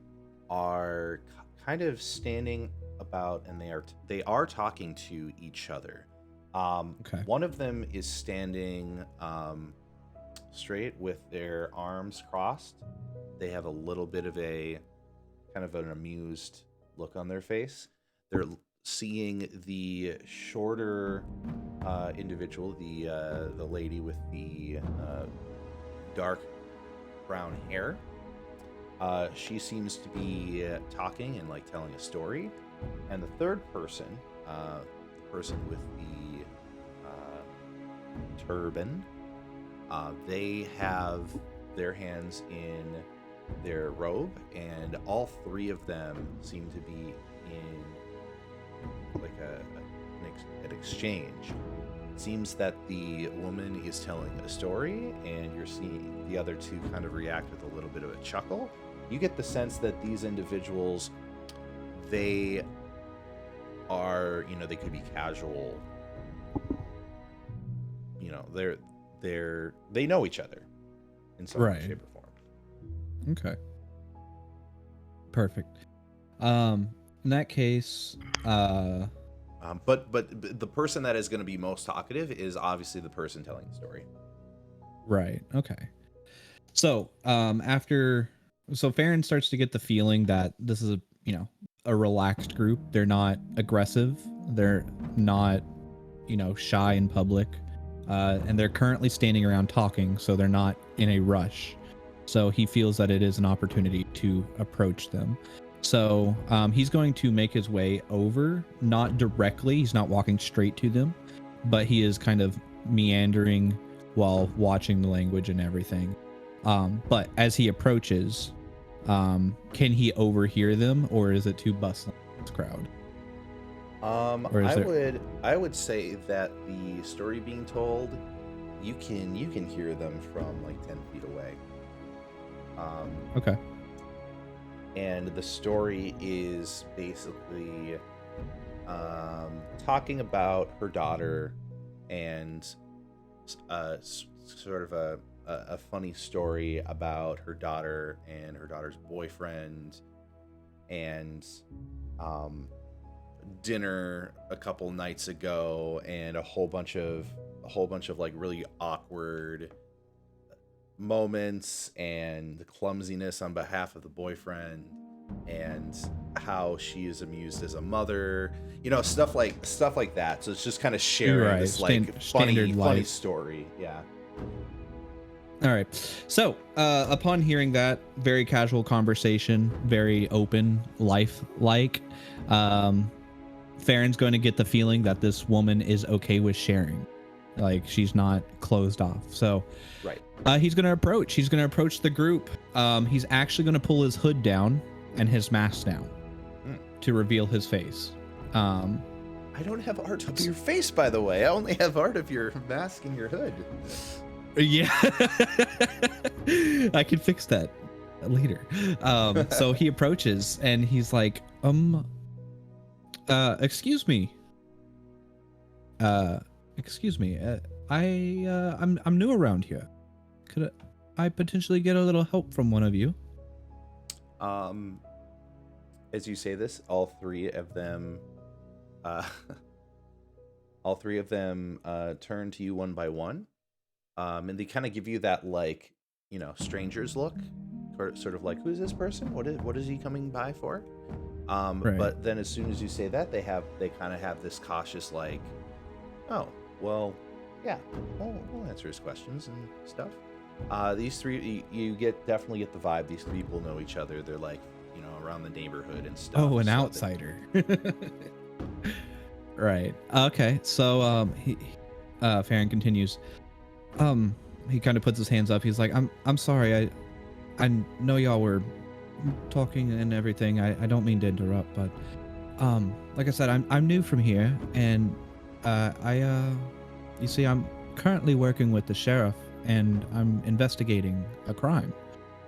Speaker 1: are kind of standing about, and they are talking to each other. One of them is standing straight with their arms crossed. They have a little bit of a kind of an amused look on their face. They're seeing the shorter individual, the lady with the dark brown hair. She seems to be talking and like telling a story. And the third person, the person with the turban, they have their hands in their robe, and all 3 of them seem to be in like an exchange. It seems that the woman is telling a story, and you're seeing the other 2 kind of react with a little bit of a chuckle. You get the sense that these individuals, they are, they could be casual. They know each other in some way, shape, or form.
Speaker 2: Okay. Perfect. In that case,
Speaker 1: But the person that is going to be most talkative is obviously the person telling the story.
Speaker 2: right. Okay. So, so Farron starts to get the feeling that this is a relaxed group. They're not aggressive. They're not, shy in public. And they're currently standing around talking, so they're not in a rush. So he feels that it is an opportunity to approach them. So he's going to make his way over, not directly. He's not walking straight to them, but he is kind of meandering while watching the language and everything. But as he approaches, can he overhear them, or is it too bustling this crowd?
Speaker 1: I would say that the story being told, you can hear them from like 10 feet away.
Speaker 2: Okay.
Speaker 1: And the story is basically talking about her daughter and sort of a funny story about her daughter and her daughter's boyfriend and dinner a couple nights ago and a whole bunch of like really awkward moments and the clumsiness on behalf of the boyfriend and how she is amused as a mother, stuff like that. So it's just kind of sharing this like funny story. Yeah.
Speaker 2: All right. So upon hearing that very casual conversation, very open, lifelike, Farron's going to get the feeling that this woman is okay with sharing. Like she's not closed off. So
Speaker 1: right.
Speaker 2: He's going to approach the group. He's actually going to pull his hood down and his mask down to reveal his face.
Speaker 1: I don't have art of your face, by the way. I only have art of your mask and your hood.
Speaker 2: Yeah. I can fix that later. So he approaches and he's like, excuse me. I'm new around here. Could I potentially get a little help from one of you?
Speaker 1: As you say this, all three of them turn to you one by one. And they kind of give you that like, strangers look, sort of like, who's this person? What is he coming by for?
Speaker 2: Right.
Speaker 1: But then as soon as you say that, they kind of have this cautious like, oh, well, yeah, we'll answer his questions and stuff. These three, you definitely get the vibe. These three people know each other. They're like, around the neighborhood and stuff.
Speaker 2: Oh, an outsider. Right. Okay. So Farron continues. He kind of puts his hands up. He's like, I'm sorry. I know y'all were talking and everything. I don't mean to interrupt, but like I said, I'm new from here, and you see, I'm currently working with the sheriff, and I'm investigating a crime,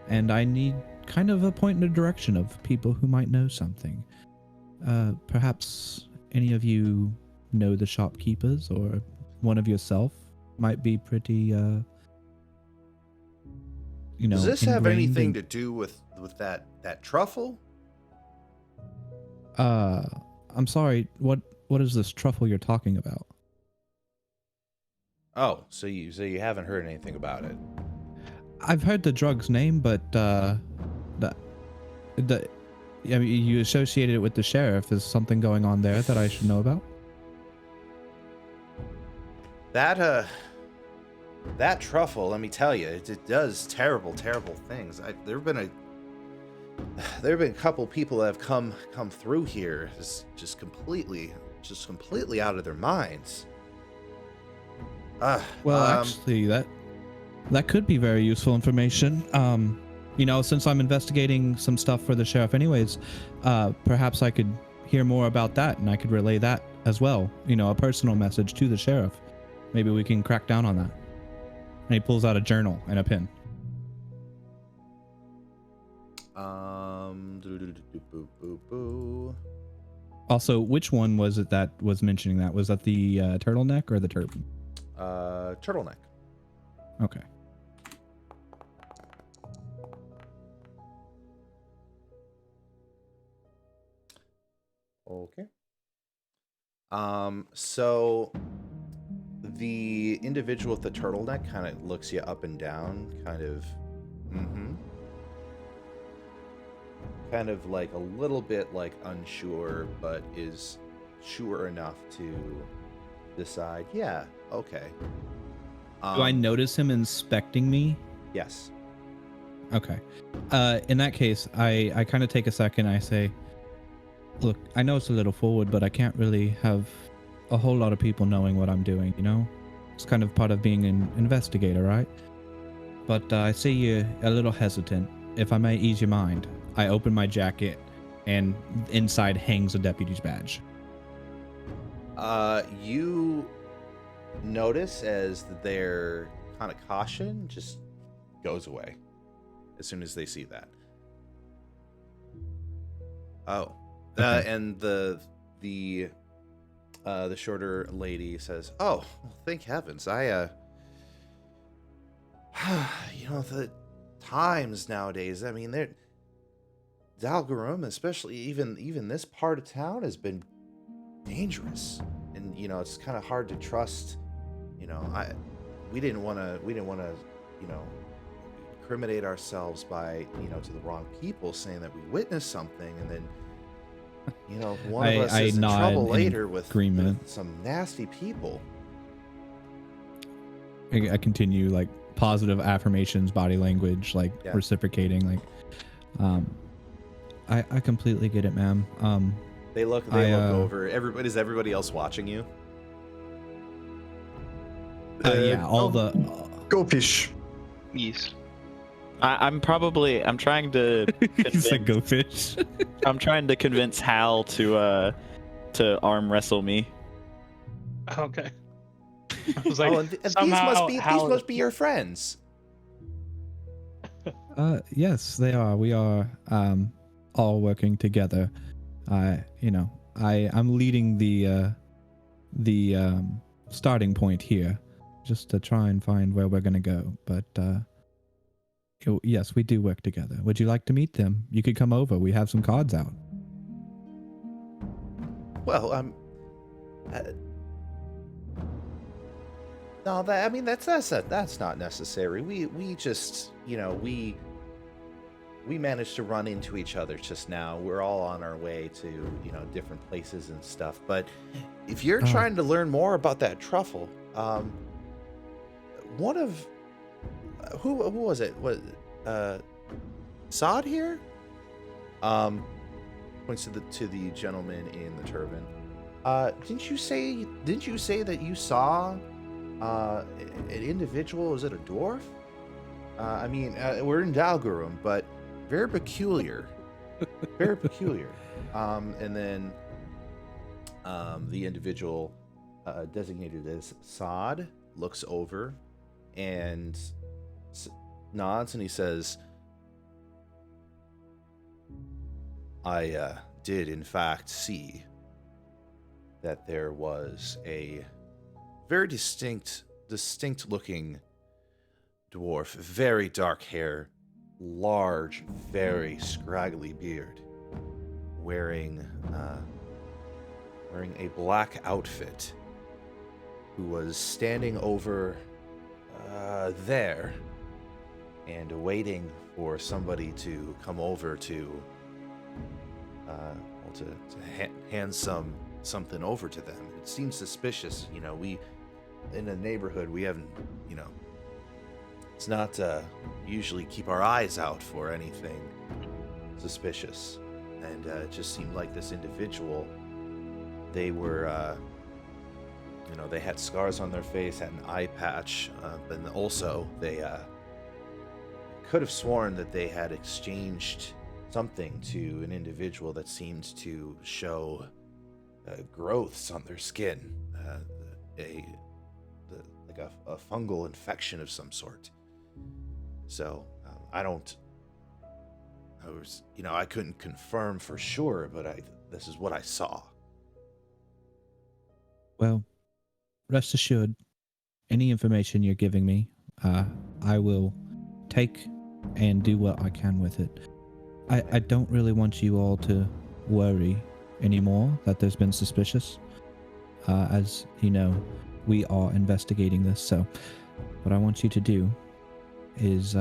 Speaker 2: and I need kind of a point in the direction of people who might know something. Perhaps any of you know the shopkeepers, or one of yourself might be pretty
Speaker 1: does this have
Speaker 2: ingrained
Speaker 1: anything
Speaker 2: in...
Speaker 1: to do with that truffle?
Speaker 2: I'm sorry, what is this truffle you're talking about?
Speaker 1: Oh, so you haven't heard anything about it?
Speaker 2: I've heard the drug's name, but you associated it with the sheriff. Is something going on there that I should know about?
Speaker 1: That truffle, let me tell you, it does terrible things. There have been a couple people that have come through here just completely out of their minds.
Speaker 2: Actually, that could be very useful information. Since I'm investigating some stuff for the sheriff anyways, perhaps I could hear more about that, and I could relay that as well. A personal message to the sheriff. Maybe we can crack down on that. And he pulls out a journal and a pen. Also, which one was it that was mentioning that? Was that the turtleneck or the turban?
Speaker 1: Turtleneck.
Speaker 2: Okay.
Speaker 1: Okay. So the individual with the turtleneck kind of looks you up and down, kind of like a little bit like unsure, but is sure enough to decide, yeah, okay.
Speaker 2: Do I notice him inspecting me?
Speaker 1: Yes.
Speaker 2: Okay. In that case, I kind of take a second. I say, look, I know it's a little forward, but I can't really have a whole lot of people knowing what I'm doing, you know? It's kind of part of being an investigator, right? But I see you're a little hesitant. If I may ease your mind, I open my jacket and inside hangs a deputy's badge.
Speaker 1: You notice as their kind of caution just goes away as soon as they see that. Oh.
Speaker 2: Okay.
Speaker 1: And the shorter lady says, "Oh, well, thank heavens! I the times nowadays. I mean, they're Dalgarum, especially even this part of town, has been dangerous, and it's kind of hard to trust. We didn't want to incriminate ourselves by to the wrong people, saying that we witnessed something, and then." One of us
Speaker 2: I
Speaker 1: is in
Speaker 2: nod
Speaker 1: trouble
Speaker 2: in
Speaker 1: later with
Speaker 2: agreement.
Speaker 1: some nasty people.
Speaker 2: I continue like positive affirmations, body language, like
Speaker 1: Yeah.
Speaker 2: reciprocating, like, I completely get it, ma'am.
Speaker 1: They look over. Is everybody else watching you?
Speaker 2: Yeah, all the
Speaker 4: Go fish.
Speaker 7: Yes.
Speaker 3: I'm trying to
Speaker 2: he said
Speaker 3: convince,
Speaker 2: go fish.
Speaker 3: I'm trying to convince Hal to arm wrestle me.
Speaker 5: Okay. I was like,
Speaker 1: and these
Speaker 5: somehow Hal-
Speaker 1: must be your friends.
Speaker 2: Yes, they are. We are all working together. I'm leading the starting point here, just to try and find where we're gonna go. But yes, we do work together. Would you like to meet them? You could come over. We have some cards out.
Speaker 1: Well, no, that's not necessary. We just we managed to run into each other just now. We're all on our way to different places and stuff. But if you're trying to learn more about that truffle, one of who was it? Was Sod here? Points to the gentleman in the turban. Didn't you say that you saw an individual? Is it a dwarf? We're in Dalgarum, but very peculiar. Very peculiar. And then the individual designated as Sod looks over and nods, and he says, I did in fact see that there was a very distinct looking dwarf, very dark hair, large, very scraggly beard, wearing a black outfit, who was standing over there and waiting for somebody to come over to hand something over to them. It seems suspicious. We in the neighborhood, we haven't, it's not usually keep our eyes out for anything suspicious, and it just seemed like this individual, they were they had scars on their face, had an eye patch, but also they could have sworn that they had exchanged something to an individual that seemed to show growths on their skin, like a fungal infection of some sort. So I couldn't confirm for sure, but this is what I saw.
Speaker 2: Well, rest assured, any information you're giving me, I will take and do what I can with it. I don't really want you all to worry anymore that there's been suspicious. As you know, we are investigating this. So what I want you to do is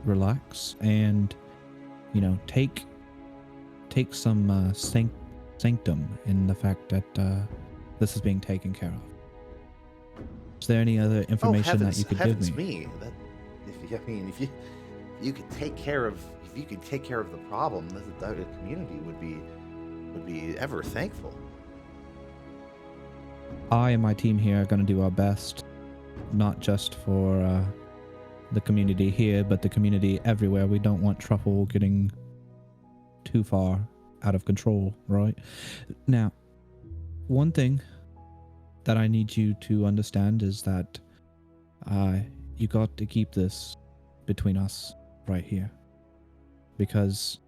Speaker 2: relax and, take some sanctum in the fact that this is being taken care of. Is there any other information that you could give me?
Speaker 1: If you could take care of the problem, the community would be ever thankful.
Speaker 2: I and my team here are going to do our best, not just for the community here, but the community everywhere. We don't want Truffle getting too far out of control, right? Now, one thing that I need you to understand is that you got to keep this between us right here. Because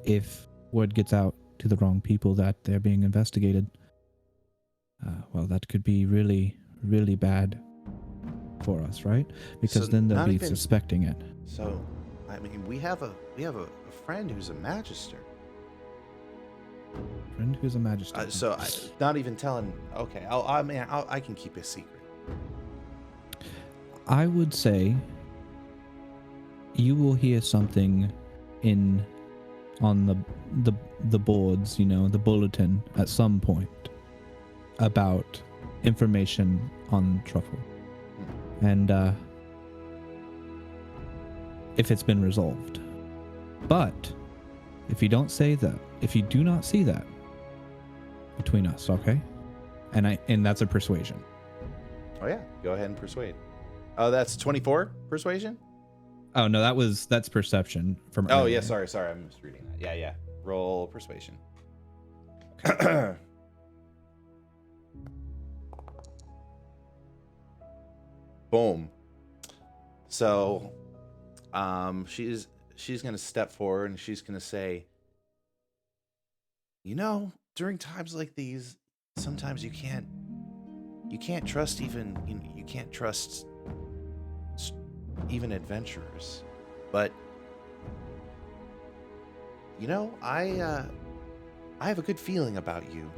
Speaker 2: if word gets out to the wrong people that they're being investigated, well, that could be really, really bad for us, right? Because then they'll be suspecting it.
Speaker 1: So, I mean, we have a friend who's a magister.
Speaker 2: Friend who's a magister.
Speaker 1: Not even telling. Okay, I can keep a secret.
Speaker 2: I would say you will hear something on the boards, the bulletin at some point about information on Truffle. And if it's been resolved. But if you don't say that, if you do not see that between us, okay? And that's a persuasion.
Speaker 1: Oh yeah, go ahead and persuade. Oh, that's 24 persuasion?
Speaker 2: Oh no, that's perception from
Speaker 1: Oh
Speaker 2: earlier.
Speaker 1: yeah, sorry, I'm just reading that. Yeah. Roll persuasion. Okay. Boom. So, she's gonna step forward and she's gonna say, during times like these, sometimes you can't trust even adventurers, but I have a good feeling about you.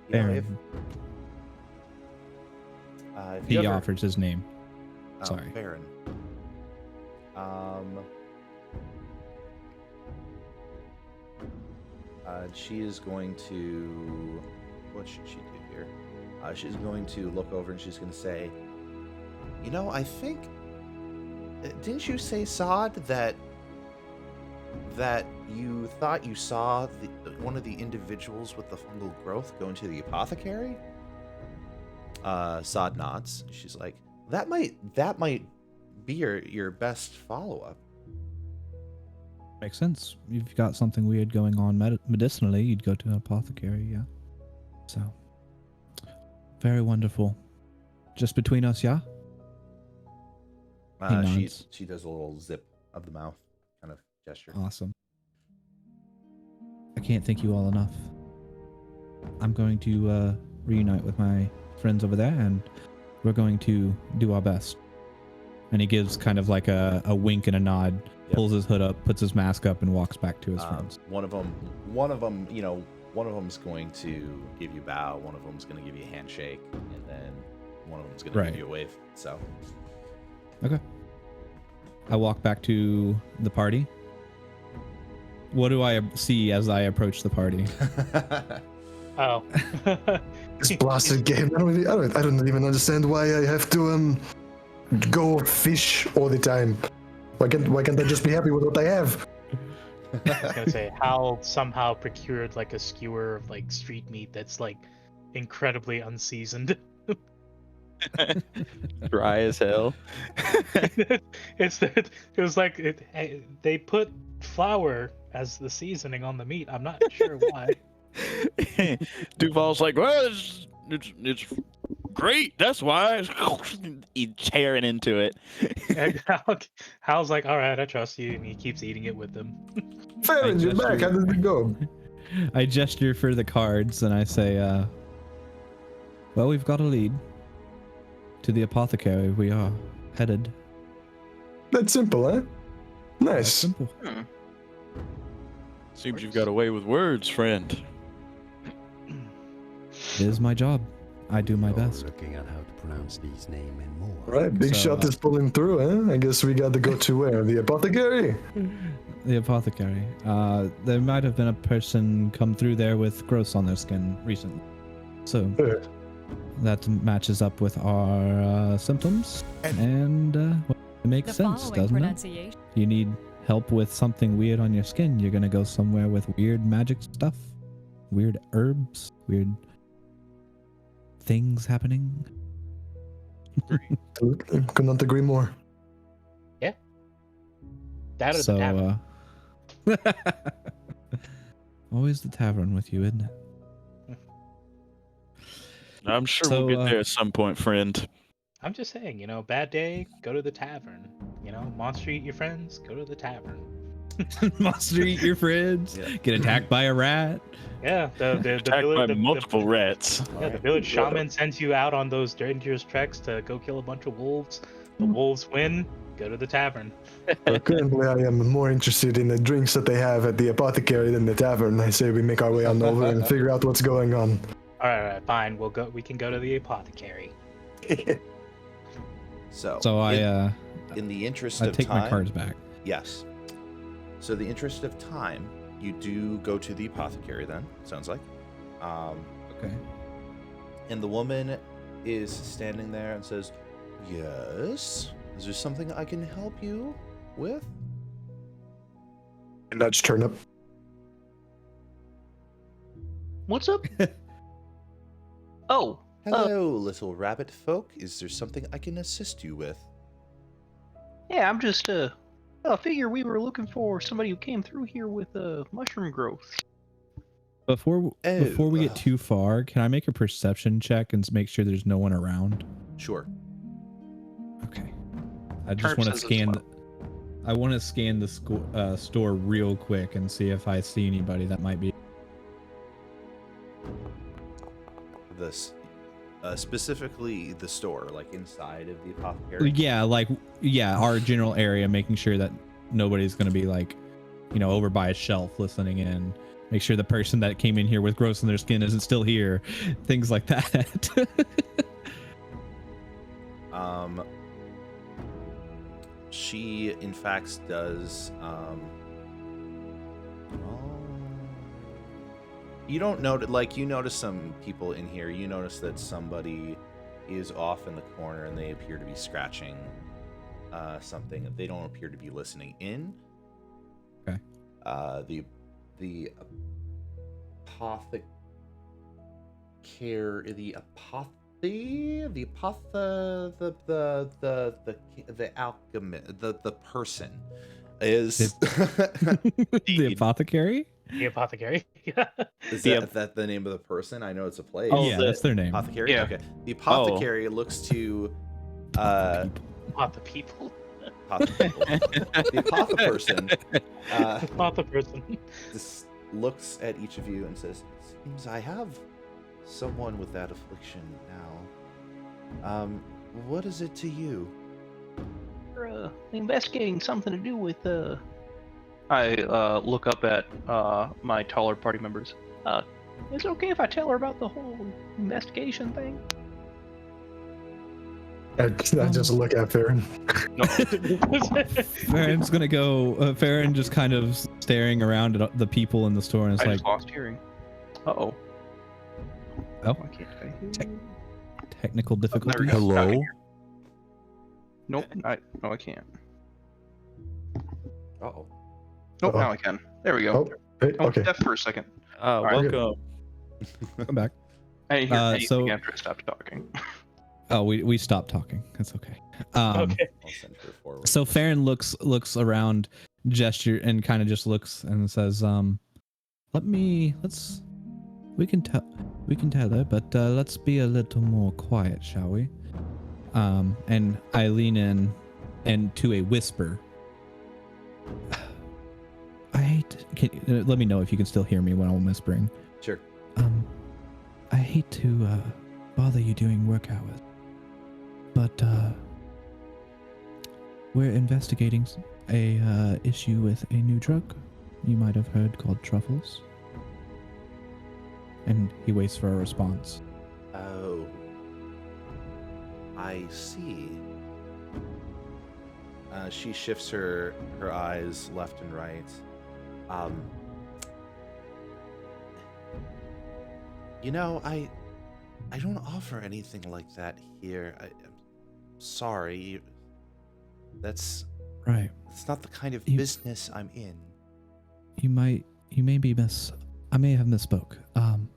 Speaker 1: If
Speaker 2: he
Speaker 1: you ever,
Speaker 2: offers his name. Sorry.
Speaker 1: Baron. She is going to. What should she do here? She's going to look over and she's going to say, I think. Didn't you say, Sod, that you thought you saw one of the individuals with the fungal growth go into the apothecary? Sod nods. She's like, that might be your best follow-up.
Speaker 2: Makes sense. You've got something weird going on medicinally, you'd go to an apothecary, yeah. So, very wonderful. Just between us, yeah?
Speaker 1: She does a little zip of the mouth kind of gesture.
Speaker 2: Awesome. I can't thank you all enough. I'm going to reunite with my friends over there, and we're going to do our best. And he gives kind of like a wink and a nod, pulls his hood up, puts his mask up, and walks back to his friends.
Speaker 1: One of them's going to give you a bow, one of them's going to give you a handshake, and then one of them's going to give you a wave. So,
Speaker 2: okay. I walk back to the party. What do I see as I approach the party?
Speaker 5: Oh.
Speaker 4: This blasted game. I don't even understand why I have to go fish all the time. Why can't I just be happy with what I have?
Speaker 5: I was gonna say, Hal somehow procured like a skewer of like street meat that's like incredibly unseasoned.
Speaker 3: Dry as hell.
Speaker 5: They put flour as the seasoning on the meat. I'm not sure why.
Speaker 8: Duval's like, well, it's great. That's why.
Speaker 3: He's tearing into it.
Speaker 5: And Hal's like, all right, I trust you, and he keeps eating it with them.
Speaker 4: Farron, you're back. How did it go?
Speaker 2: I gesture for the cards and I say, well, we've got a lead. To the apothecary we are headed.
Speaker 4: That's simple, huh? Nice.
Speaker 2: Simple.
Speaker 8: Seems you've got away with words, friend.
Speaker 2: It is my job. I do my best.
Speaker 9: Looking at how to pronounce these names and more.
Speaker 4: All right, big
Speaker 2: So,
Speaker 4: shot is pulling through, eh? I guess we got to go to where? The apothecary?
Speaker 2: The apothecary. There might have been a person come through there with growths on their skin recently. So
Speaker 4: Sure.
Speaker 2: that matches up with our symptoms, and well, it makes
Speaker 10: The
Speaker 2: sense,
Speaker 10: following
Speaker 2: doesn't it?
Speaker 10: pronunciation.
Speaker 2: You need help with something weird on your skin, you're gonna go somewhere with weird magic stuff, weird herbs, weird things happening.
Speaker 4: Absolutely. Could not agree more.
Speaker 5: That is
Speaker 2: So,
Speaker 5: the tavern.
Speaker 2: always the tavern with you, isn't it?
Speaker 8: I'm sure
Speaker 2: So,
Speaker 8: we'll get there at some point, friend.
Speaker 5: I'm just saying, bad day, go to the tavern. Monster eat your friends, go to the tavern.
Speaker 2: Monster eat your friends.
Speaker 1: Yeah.
Speaker 2: Get attacked by a rat.
Speaker 5: Yeah, the
Speaker 8: Attacked by multiple rats.
Speaker 5: Yeah, the village shaman sends you out on those dangerous treks to go kill a bunch of wolves. The wolves win, go to the tavern.
Speaker 4: But currently, I am more interested in the drinks that they have at the apothecary than the tavern. I say we make our way on over and figure out what's going on.
Speaker 5: All right, fine. We can go to the apothecary.
Speaker 1: So,
Speaker 2: So
Speaker 1: in the interest
Speaker 2: I
Speaker 1: of
Speaker 2: take
Speaker 1: time,
Speaker 2: my cards back.
Speaker 1: yes. So the interest of time, you do go to the apothecary. Then sounds like,
Speaker 2: Okay.
Speaker 1: and the woman is standing there and says, "Yes, is there something I can help you with?"
Speaker 4: And nudge turnip.
Speaker 7: What's up? Oh,
Speaker 1: Hello, little rabbit folk. Is there something I can assist you with?
Speaker 7: yeah, I'm just I figure we were looking for somebody who came through here with mushroom growth.
Speaker 2: Before we get
Speaker 1: uh,
Speaker 2: too far, can I make a perception check and make sure there's no one around?
Speaker 1: Sure.
Speaker 2: Okay. I just
Speaker 7: Turnip
Speaker 2: want to
Speaker 7: says it's
Speaker 2: scan.
Speaker 7: fine.
Speaker 2: I want to scan the store real quick and see if I see anybody that might be.
Speaker 1: This, specifically the store, like inside of the apothecary.
Speaker 2: Yeah, our general area, making sure that nobody's gonna be like, over by a shelf listening in. Make sure the person that came in here with growths on their skin isn't still here. Things like that.
Speaker 1: She in fact does. You don't notice, you notice some people in here. You notice that somebody is off in the corner and they appear to be scratching something. They don't appear to be listening in.
Speaker 2: Okay.
Speaker 1: The apothecary, the alchemist, the person is
Speaker 2: The apothecary?
Speaker 5: The apothecary.
Speaker 1: Is that the name of the person? I know it's a place.
Speaker 2: Oh, yeah, that's their name.
Speaker 1: Apothecary.
Speaker 6: Yeah.
Speaker 1: Okay. The apothecary looks to
Speaker 5: Not the people.
Speaker 1: the apothe person
Speaker 5: Not the person.
Speaker 1: just looks at each of you and says, "Seems I have someone with that affliction now. What is it to you?"
Speaker 7: We're investigating something to do with I look up at my taller party members. Is it okay if I tell her about the whole investigation thing?
Speaker 4: I just look at Farron.
Speaker 2: Farron's gonna go. Farron just kind of staring around at the people in the store, and it's
Speaker 7: I
Speaker 2: like,
Speaker 7: just lost hearing. Uh-oh.
Speaker 2: Oh.
Speaker 7: Why can't I hear?
Speaker 2: technical
Speaker 7: There we
Speaker 2: difficulties.
Speaker 7: go.
Speaker 9: Hello?
Speaker 7: Nope. I can't.
Speaker 1: Uh-oh.
Speaker 7: Nope.
Speaker 4: Uh-oh.
Speaker 7: Now I can. There we go.
Speaker 4: Oh, hey,
Speaker 7: I was
Speaker 4: okay.
Speaker 7: deaf for a second.
Speaker 8: Welcome.
Speaker 2: Come back.
Speaker 7: I didn't hear anything
Speaker 2: so-
Speaker 7: after I stopped talking.
Speaker 2: Oh, we stopped talking. That's okay.
Speaker 5: Okay.
Speaker 1: I'll send her forward.
Speaker 2: So Farron looks around, gesture, and kind of just looks and says, we can tell her, but let's be a little more quiet, shall we? And I lean in and to a whisper. Let me know if you can still hear me when I'm whispering.
Speaker 1: Sure.
Speaker 2: I hate to bother you during work hours, but we're investigating a issue with a new drug you might have heard called truffles? And he waits for a response.
Speaker 1: Oh, I see. She shifts her eyes left and right. I don't offer anything like that here. I'm sorry. That's
Speaker 2: Right.
Speaker 1: It's not the kind of
Speaker 2: You-
Speaker 1: business I'm in.
Speaker 2: You may be I may have misspoke.
Speaker 6: Can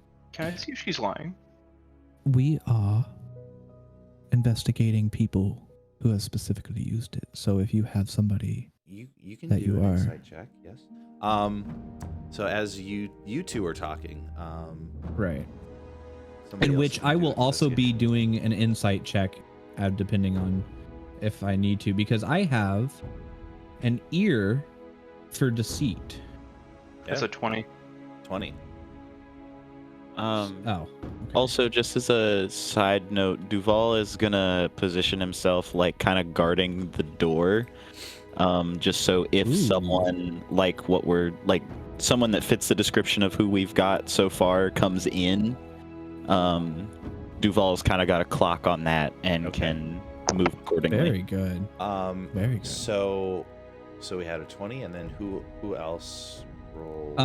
Speaker 6: I see if she's lying?
Speaker 2: We are investigating people who have specifically used it. So if you have somebody
Speaker 1: You can
Speaker 2: that
Speaker 1: do
Speaker 2: you
Speaker 1: an
Speaker 2: are.
Speaker 1: insight check, yes. So as you two are talking,
Speaker 2: Right.
Speaker 1: somebody
Speaker 2: In
Speaker 1: else
Speaker 2: which
Speaker 1: can
Speaker 2: I
Speaker 1: do
Speaker 2: will
Speaker 1: an
Speaker 2: also be
Speaker 1: investigation.
Speaker 2: doing an insight check, depending on if I need to, because I have an ear for deceit.
Speaker 6: That's
Speaker 1: Yeah.
Speaker 6: a 20.
Speaker 1: 20.
Speaker 2: Oh. Okay.
Speaker 3: Also, just as a side note, Duval is gonna position himself like kind of guarding the door, just so if
Speaker 2: Ooh.
Speaker 3: someone like someone that fits the description of who we've got so far comes in, Duval's kind of got a clock on that and
Speaker 1: Okay.
Speaker 3: can move accordingly.
Speaker 2: Very good. Very good.
Speaker 1: So we had a 20, and then who else rolled?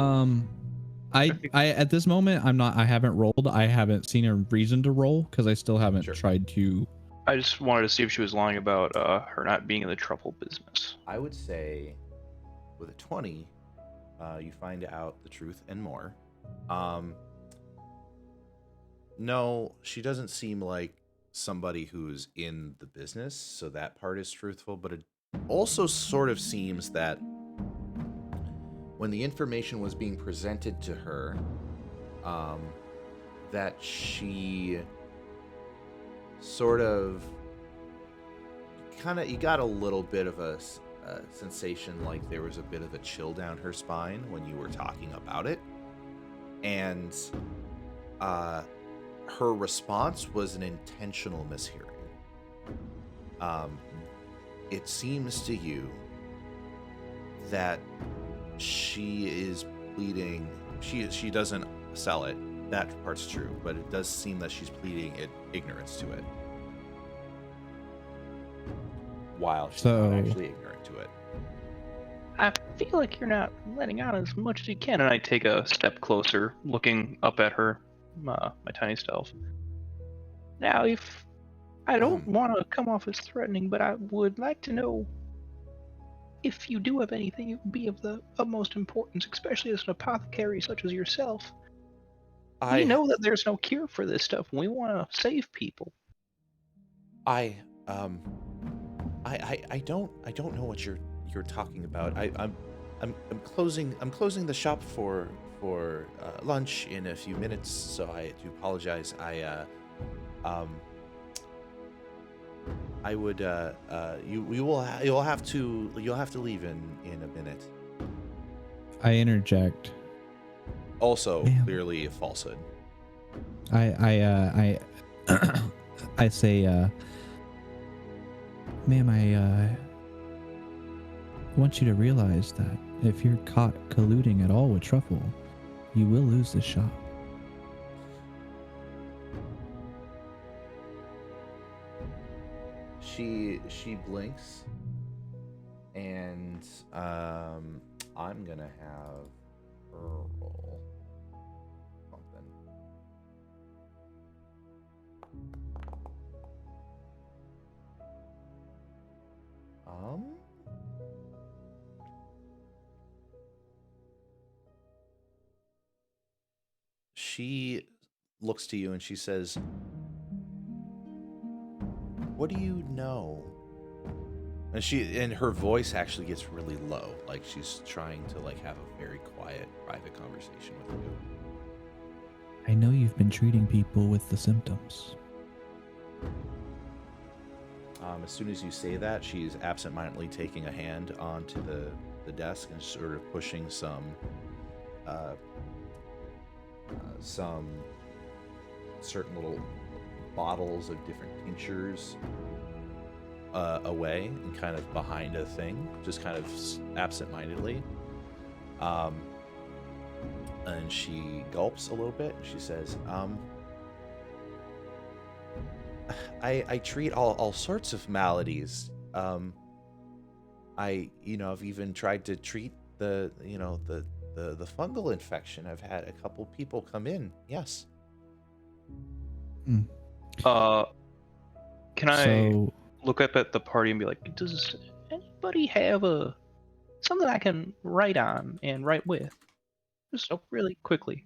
Speaker 2: I at this moment I haven't rolled. I haven't seen a reason to roll because I still haven't
Speaker 1: Sure.
Speaker 2: tried to.
Speaker 6: I just wanted to see if she was lying about her not being in the truffle business.
Speaker 1: I would say with a 20, you find out the truth and more. No, she doesn't seem like somebody who's in the business, so that part is truthful, but it also sort of seems that when the information was being presented to her, that she sort of you got a little bit of a sensation like there was a bit of a chill down her spine when you were talking about it, and her response was an intentional mishearing. It seems to you that she is pleading. She doesn't sell it. That part's true, but it does seem that she's pleading ignorance to it, while she's not actually ignorant to it.
Speaker 6: I feel like you're not letting out as much as you can, and I take a step closer, looking up at her, my tiny self. Now, if I don't want to come off as threatening, but I would like to know if you do have anything, it would be of the utmost importance, especially as an apothecary such as yourself. We know that there's no cure for this stuff, and we want to save people.
Speaker 1: I don't know what you're talking about. I'm closing the shop for lunch in a few minutes, so I do apologize. I would you'll have to leave in a minute.
Speaker 2: I interject.
Speaker 1: Also,
Speaker 2: Ma'am.
Speaker 1: clearly a falsehood.
Speaker 2: I say, ma'am, I want you to realize that if you're caught colluding at all with Truffle, you will lose the shop.
Speaker 1: She blinks, and I'm gonna have her roll something. She looks to you and she says, "What do you know?" And her voice actually gets really low, like she's trying to have a very quiet, private conversation with you.
Speaker 2: I know you've been treating people with the symptoms.
Speaker 1: As soon as you say that, she's absentmindedly taking a hand onto the desk and sort of pushing some certain little bottles of different tinctures away and kind of behind a thing, just kind of absent-mindedly. And she gulps a little bit. She says, I treat all sorts of maladies. I've even tried to treat the fungal infection. I've had a couple people come in. Yes.
Speaker 6: Can I
Speaker 2: So
Speaker 6: look up at the party and be like, does anybody have something I can write on and write with? Just really quickly.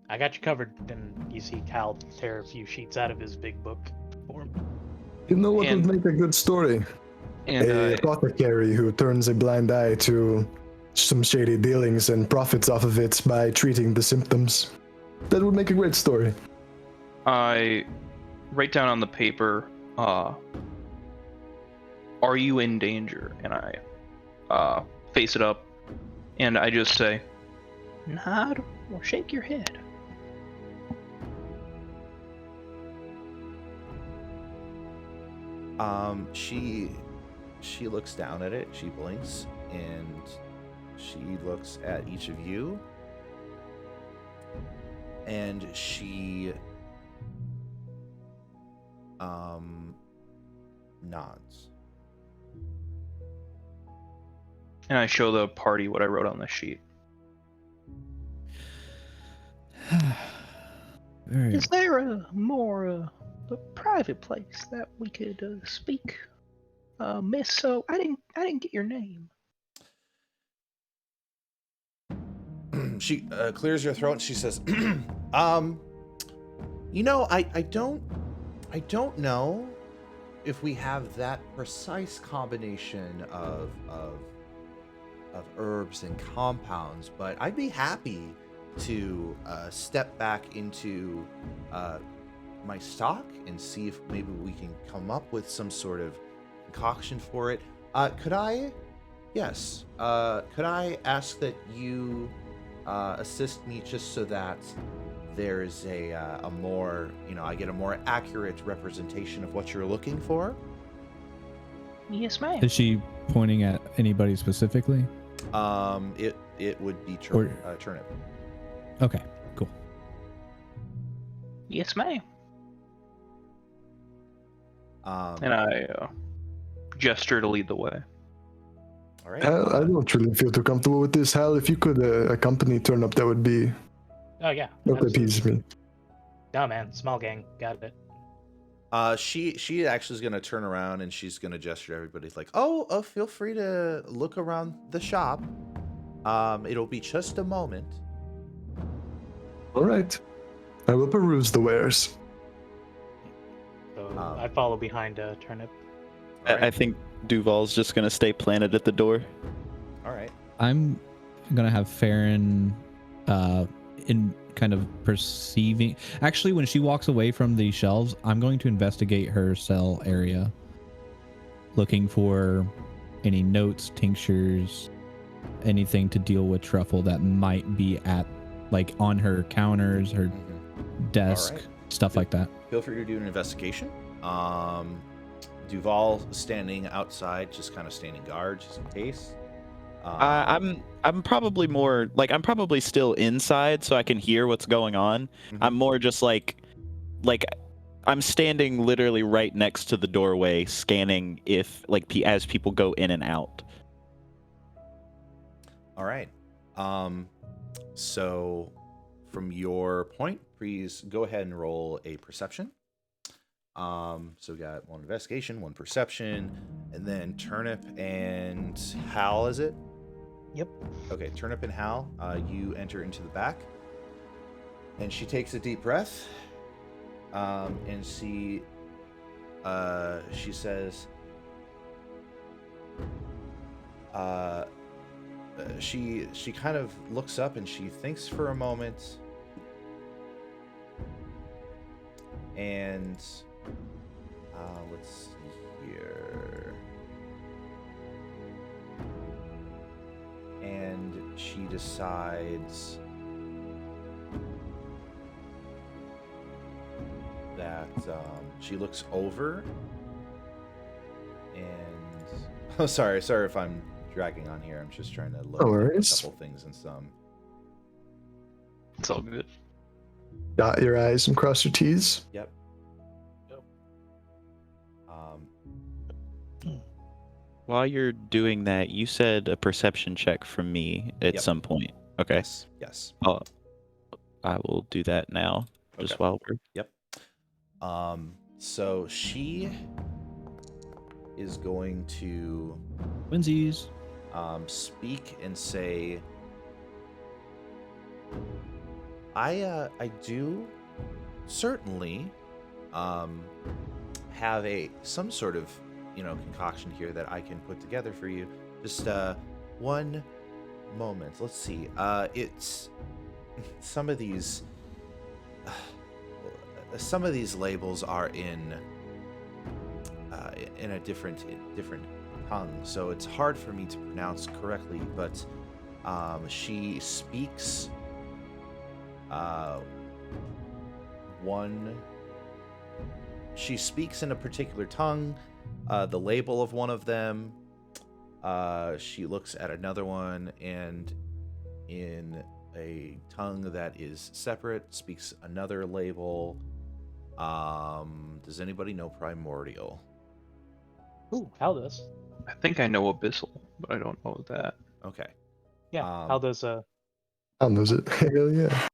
Speaker 5: I got you covered. And you see Cal tear a few sheets out of his big book for him.
Speaker 4: You know what
Speaker 6: And-
Speaker 4: would make a good story?
Speaker 6: And
Speaker 4: A apothecary who turns a blind eye to some shady dealings and profits off of it by treating the symptoms. That would make a great story.
Speaker 6: I write down on the paper, are you in danger? And I face it up, and I just say, nod or shake your head.
Speaker 1: She looks down at it, she blinks, and she looks at each of you, and she nods.
Speaker 6: And I show the party what I wrote on the sheet.
Speaker 2: very
Speaker 7: Is there a more a private place that we could speak, Miss? So I didn't get your name.
Speaker 1: She clears her throat and she says, I don't know if we have that precise combination of herbs and compounds, but I'd be happy to step back into my stock and see if maybe we can come up with some sort of concoction for it. Could I ask that you assist me just so that there's a more, I get a more accurate representation of what you're looking for?
Speaker 7: Yes, ma'am.
Speaker 2: Is she pointing at anybody specifically?
Speaker 1: It would be turnip.
Speaker 2: Okay, cool.
Speaker 7: Yes, ma'am.
Speaker 6: And I gesture to lead the way.
Speaker 1: All right.
Speaker 4: Hal, I don't really feel too comfortable with this. Hal, if you could accompany Turnip, that would be
Speaker 5: Oh yeah.
Speaker 4: that would appease me.
Speaker 5: No man, small gang, got it.
Speaker 1: She actually is gonna turn around and she's gonna gesture to everybody like, oh, feel free to look around the shop. It'll be just a moment.
Speaker 4: All right, I will peruse the wares.
Speaker 5: So I follow behind Turnip.
Speaker 1: All right.
Speaker 3: I think Duval's just gonna stay planted at the door.
Speaker 1: All right.
Speaker 2: I'm gonna have Farron in kind of perceiving. Actually, when she walks away from the shelves, I'm going to investigate her cell area, looking for any notes, tinctures, anything to deal with truffle that might be at, like, on her counters, her desk,
Speaker 1: Alright.
Speaker 2: stuff like that.
Speaker 1: Feel free to do an investigation. Duval standing outside, just kind of standing guard, just in case.
Speaker 3: I'm probably more like I'm probably still inside, so I can hear what's going on.
Speaker 1: Mhm.
Speaker 3: I'm more just like I'm standing literally right next to the doorway, scanning if as people go in and out.
Speaker 1: All right. So from your point, please go ahead and roll a perception. So we got one investigation, one perception, and then Turnip and Hal, is it?
Speaker 5: Yep.
Speaker 1: Okay, Turnip and Hal, you enter into the back, and she takes a deep breath, and she says, she kind of looks up and she thinks for a moment, and let's see here. And she decides that she looks over and sorry if I'm dragging on here. I'm just trying to
Speaker 4: No
Speaker 1: look at a
Speaker 4: worries.
Speaker 1: couple things and some.
Speaker 6: It's all good.
Speaker 4: Dot your I's and cross your T's.
Speaker 1: Yep. Um,
Speaker 3: While you're doing that, you said a perception check from me at
Speaker 1: Yep.
Speaker 3: some point. Okay.
Speaker 1: Yes.
Speaker 3: I will do that now. Just
Speaker 1: Okay.
Speaker 3: while we're.
Speaker 1: Yep. So she is going to
Speaker 2: Twinsies.
Speaker 1: speak and say, I do certainly have some sort of concoction here that I can put together for you. Just one moment. Let's see. It's some of these labels are in a different tongue, so it's hard for me to pronounce correctly. But she speaks She speaks in a particular tongue. The label of one of them. She looks at another one and in a tongue that is separate speaks another label. Does anybody know Primordial?
Speaker 5: Ooh, Hal does.
Speaker 6: I think I know Abyssal, but I don't know that.
Speaker 1: Okay.
Speaker 5: Yeah, Hal does.
Speaker 4: I'll lose it. Hell yeah.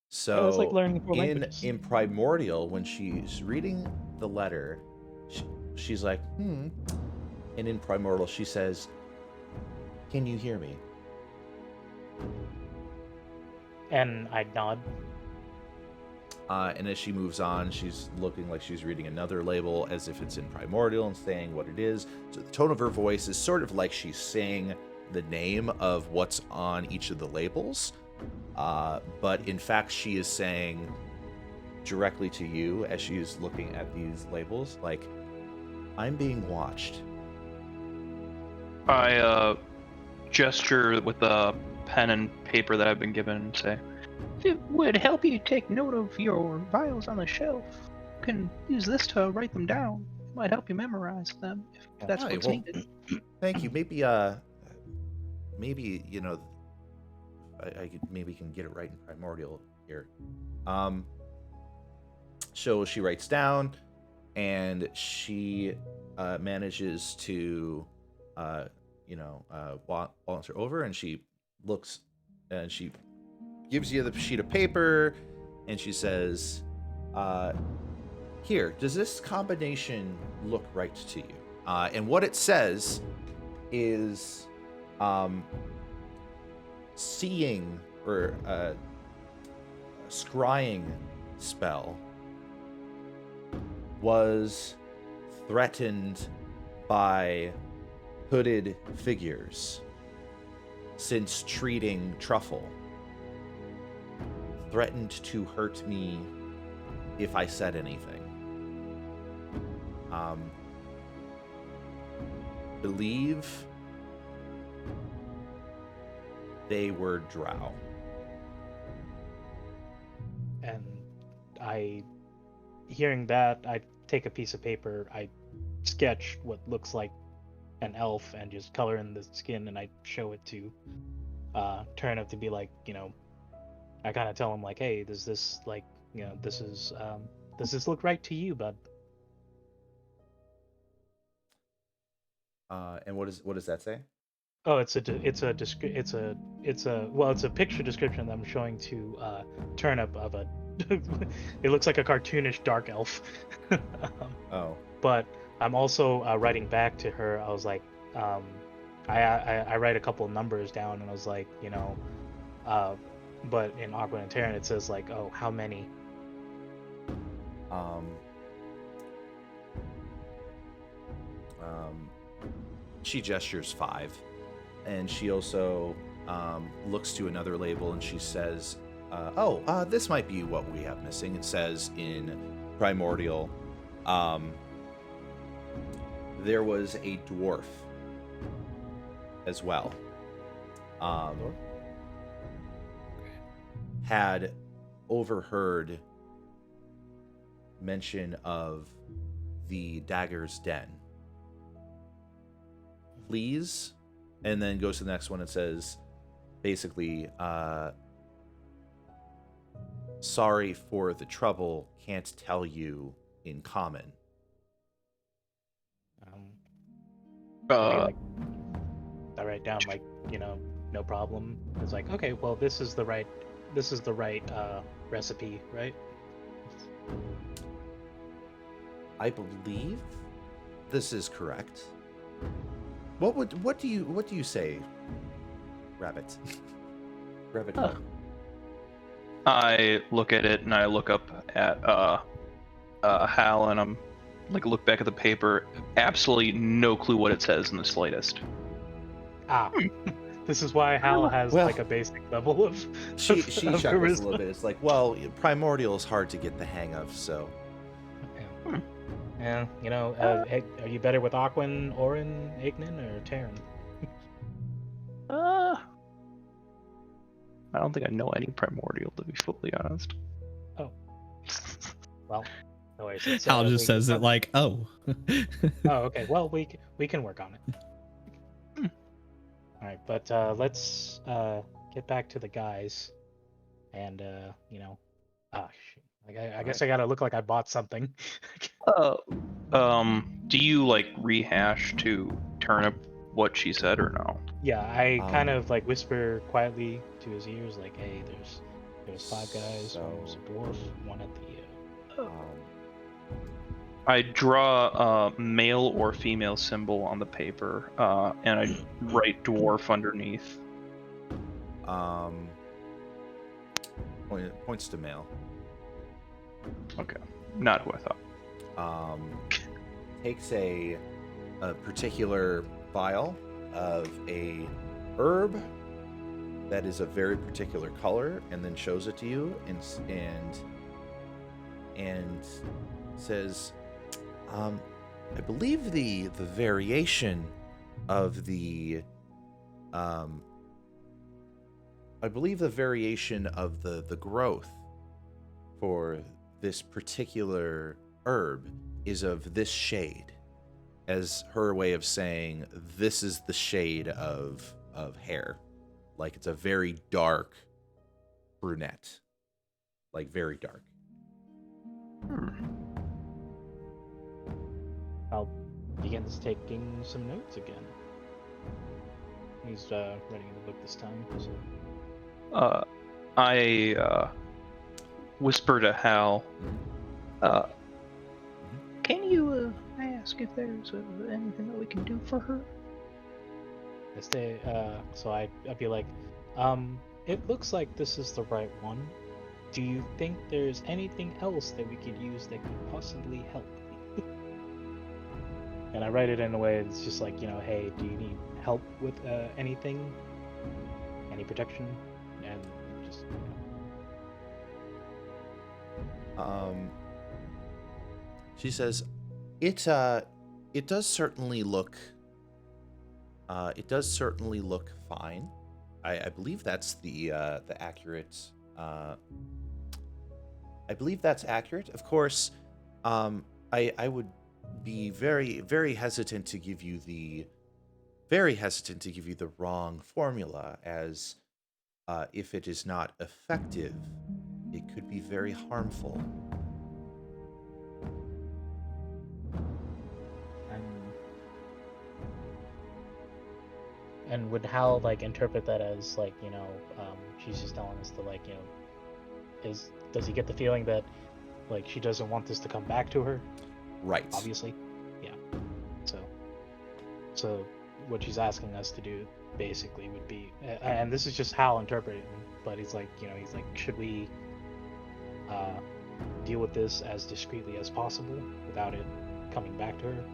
Speaker 1: So
Speaker 5: it's like learning four
Speaker 1: in
Speaker 5: languages.
Speaker 1: Primordial, when she's reading the letter, she's like, And in Primordial, she says, "Can you hear me?"
Speaker 5: And I nod.
Speaker 1: And as she moves on, she's looking like she's reading another label as if it's in Primordial and saying what it is. So the tone of her voice is sort of like she's saying the name of what's on each of the labels. But in fact, she is saying directly to you as she's looking at these labels, like, "I'm being watched."
Speaker 6: I gesture with a pen and paper that I've been given and say,
Speaker 7: If it would help you take note of your vials on the shelf, you can use this to write them down. It might help you memorize them if that's
Speaker 1: Hi,
Speaker 7: what's
Speaker 1: well,
Speaker 7: needed.
Speaker 1: Thank you. Maybe I could maybe can get it right in Primordial here. So she writes down, and she manages to, balance her over, and she looks, and she gives you the sheet of paper, and she says, "Here, does this combination look right to you?" And what it says is, seeing or scrying spell was threatened by hooded figures since treating Truffle. Threatened to hurt me if I said anything. Believe they were drow.
Speaker 5: And hearing that, I take a piece of paper, I sketch what looks like an elf and just color in the skin, and I show it to Turnip to be like, I kind of tell him like, "Hey, does this does this look right to you, bud?"
Speaker 1: And what does that say?
Speaker 5: Oh, it's a picture description that I'm showing to Turnip of a. It looks like a cartoonish dark elf.
Speaker 1: Oh.
Speaker 5: But I'm also writing back to her. I was like, I write a couple of numbers down, and I was like, but in Aqua and Terran it says like, "Oh, how many?"
Speaker 1: She gestures 5, and she also looks to another label, and she says, this might be what we have missing. It says in Primordial, there was a dwarf as well. Had overheard mention of the Dagger's Den. Please and then goes to the next one and says, basically, sorry for the trouble, can't tell you in common.
Speaker 5: I write down like, no problem. It's like, okay, well, this is the right recipe, right?
Speaker 1: I believe this is correct. What do you say, Rabbit? Rabbit.
Speaker 6: I look at it and I look up at Hal, and I'm like, look back at the paper. Absolutely no clue what it says in the slightest.
Speaker 5: This is why Hal has like a basic level of
Speaker 1: She
Speaker 5: of
Speaker 1: chuckles
Speaker 5: charisma.
Speaker 1: a little bit. It's like, well, primordial is hard to get the hang of, so.
Speaker 5: Yeah, are you better with Aquan, Orin, Ignan, or Terran?
Speaker 6: I don't think I know any primordial, to be fully honest.
Speaker 5: Oh. Well, no worries. It's,
Speaker 2: Hal just says it like, oh.
Speaker 5: Oh, okay. Well, we can work on it. All right, but let's get back to the guys, and shoot. I guess I gotta look like I bought something.
Speaker 6: Do you like rehash to Turnip what she said or no?
Speaker 5: Yeah, I kind of like whisper quietly to his ears, like, "Hey, there's 5 guys. One's a dwarf, one at the."
Speaker 6: I draw a male or female symbol on the paper, and I write dwarf underneath.
Speaker 1: Points to male.
Speaker 6: Okay, not who I thought.
Speaker 1: Takes a particular vial of a herb that is a very particular color, and then shows it to you, and says, I believe the variation of the growth for this particular herb is of this shade, as her way of saying this is the shade of hair. Like, it's a very dark brunette. Like, very dark.
Speaker 5: Hal begins taking some notes again. He's writing in the book this time. So.
Speaker 6: I whisper to Hal.
Speaker 7: Can you ask if there's anything that we can do for her?
Speaker 5: So I'd be like, it looks like this is the right one. Do you think there's anything else that we could use that could possibly help? And I write it in a way that's just like, hey, do you need help with anything? Any protection? And just,
Speaker 1: She says, it does certainly look fine. I believe that's the accurate. I believe that's accurate. Of course, I would be very, very hesitant to give you the wrong formula, as if it is not effective, it could be very harmful.
Speaker 5: And would Hal interpret that as she's just telling us to does he get the feeling that she doesn't want this to come back to her?
Speaker 1: Right.
Speaker 5: Obviously. Yeah. So what she's asking us to do basically would be, and this is just Hal interpreting, but he's like, should we deal with this as discreetly as possible without it coming back to her?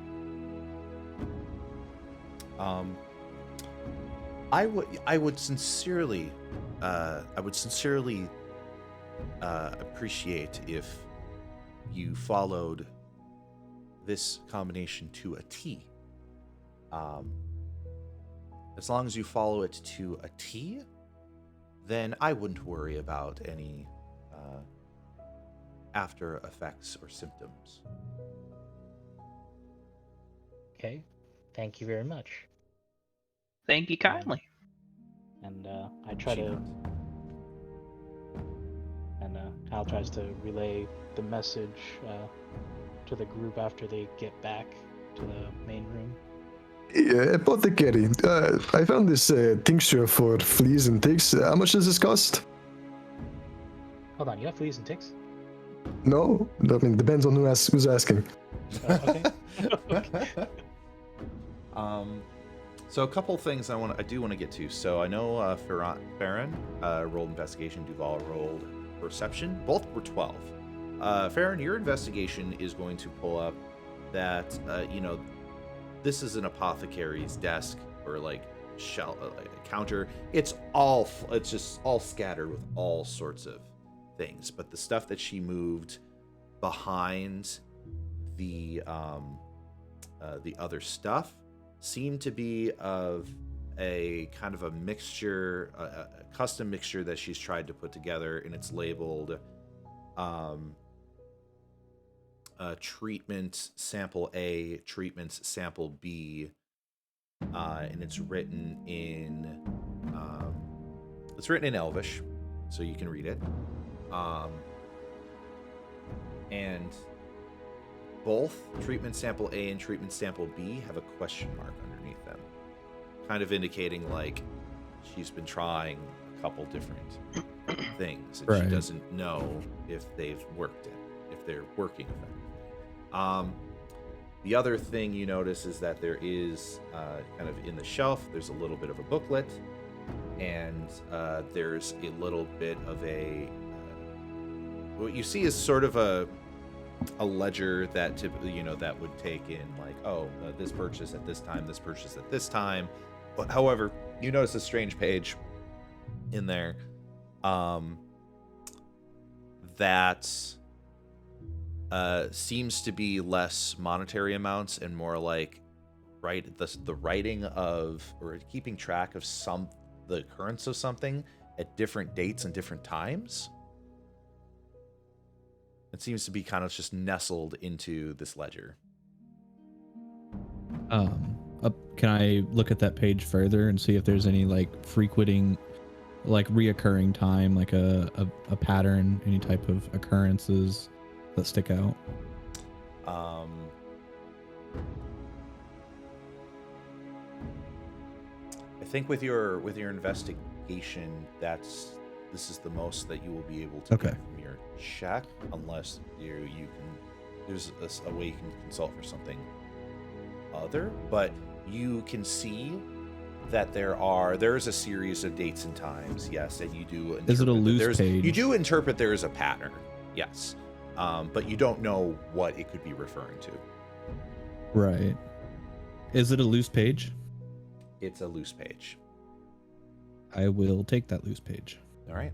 Speaker 1: I would sincerely appreciate if you followed this combination to a T. As long as you follow it to a T, then I wouldn't worry about any after effects or symptoms.
Speaker 5: Okay, thank you very much.
Speaker 7: Thank you kindly.
Speaker 5: And I try
Speaker 1: She
Speaker 5: to,
Speaker 1: nods.
Speaker 5: and Hal tries to relay the message to the group after they get back to the main room.
Speaker 4: Yeah, apothecary. I found this tincture for fleas and ticks. How much does this cost?
Speaker 5: Hold on, you have fleas and ticks?
Speaker 4: No, I mean depends on who's asking.
Speaker 5: Okay.
Speaker 1: So a couple things I do want to get to. So I know Farron rolled investigation, Duval rolled perception. Both were 12. Farron, your investigation is going to pull up that this is an apothecary's desk or like like a counter. It's just all scattered with all sorts of things. But the stuff that she moved behind the other stuff seemed to be of a kind of a mixture, a custom mixture that she's tried to put together, and it's labeled treatment sample A, treatment sample B, and it's written in Elvish, so you can read it. And both treatment sample A and treatment sample B have a question mark underneath them, kind of indicating like she's been trying a couple different things, and
Speaker 2: Right.
Speaker 1: she doesn't know if they've worked it, if they're working effectively. The other thing you notice is that there is kind of in the shelf, there's a little bit of a booklet, and there's a little bit of what you see is sort of a ledger that typically, that would take in like, this purchase at this time, this purchase at this time. But however, you notice a strange page in there that seems to be less monetary amounts and more like the writing of, or keeping track of the occurrence of something at different dates and different times. It seems to be kind of just nestled into this ledger.
Speaker 2: Can I look at that page further and see if there's any like frequenting, like reoccurring time, like a pattern, any type of occurrences that stick out?
Speaker 1: I think with your investigation, this is the most that you will be able to get from your check, unless you can. There's a way you can consult for something other, but you can see that there is a series of dates and times. Yes, and you do.
Speaker 2: Is it a loose page?
Speaker 1: You do interpret there is a pattern. Yes, but you don't know what it could be referring to.
Speaker 2: Right. Is it a loose page?
Speaker 1: It's a loose page.
Speaker 2: I will take that loose page.
Speaker 1: All right.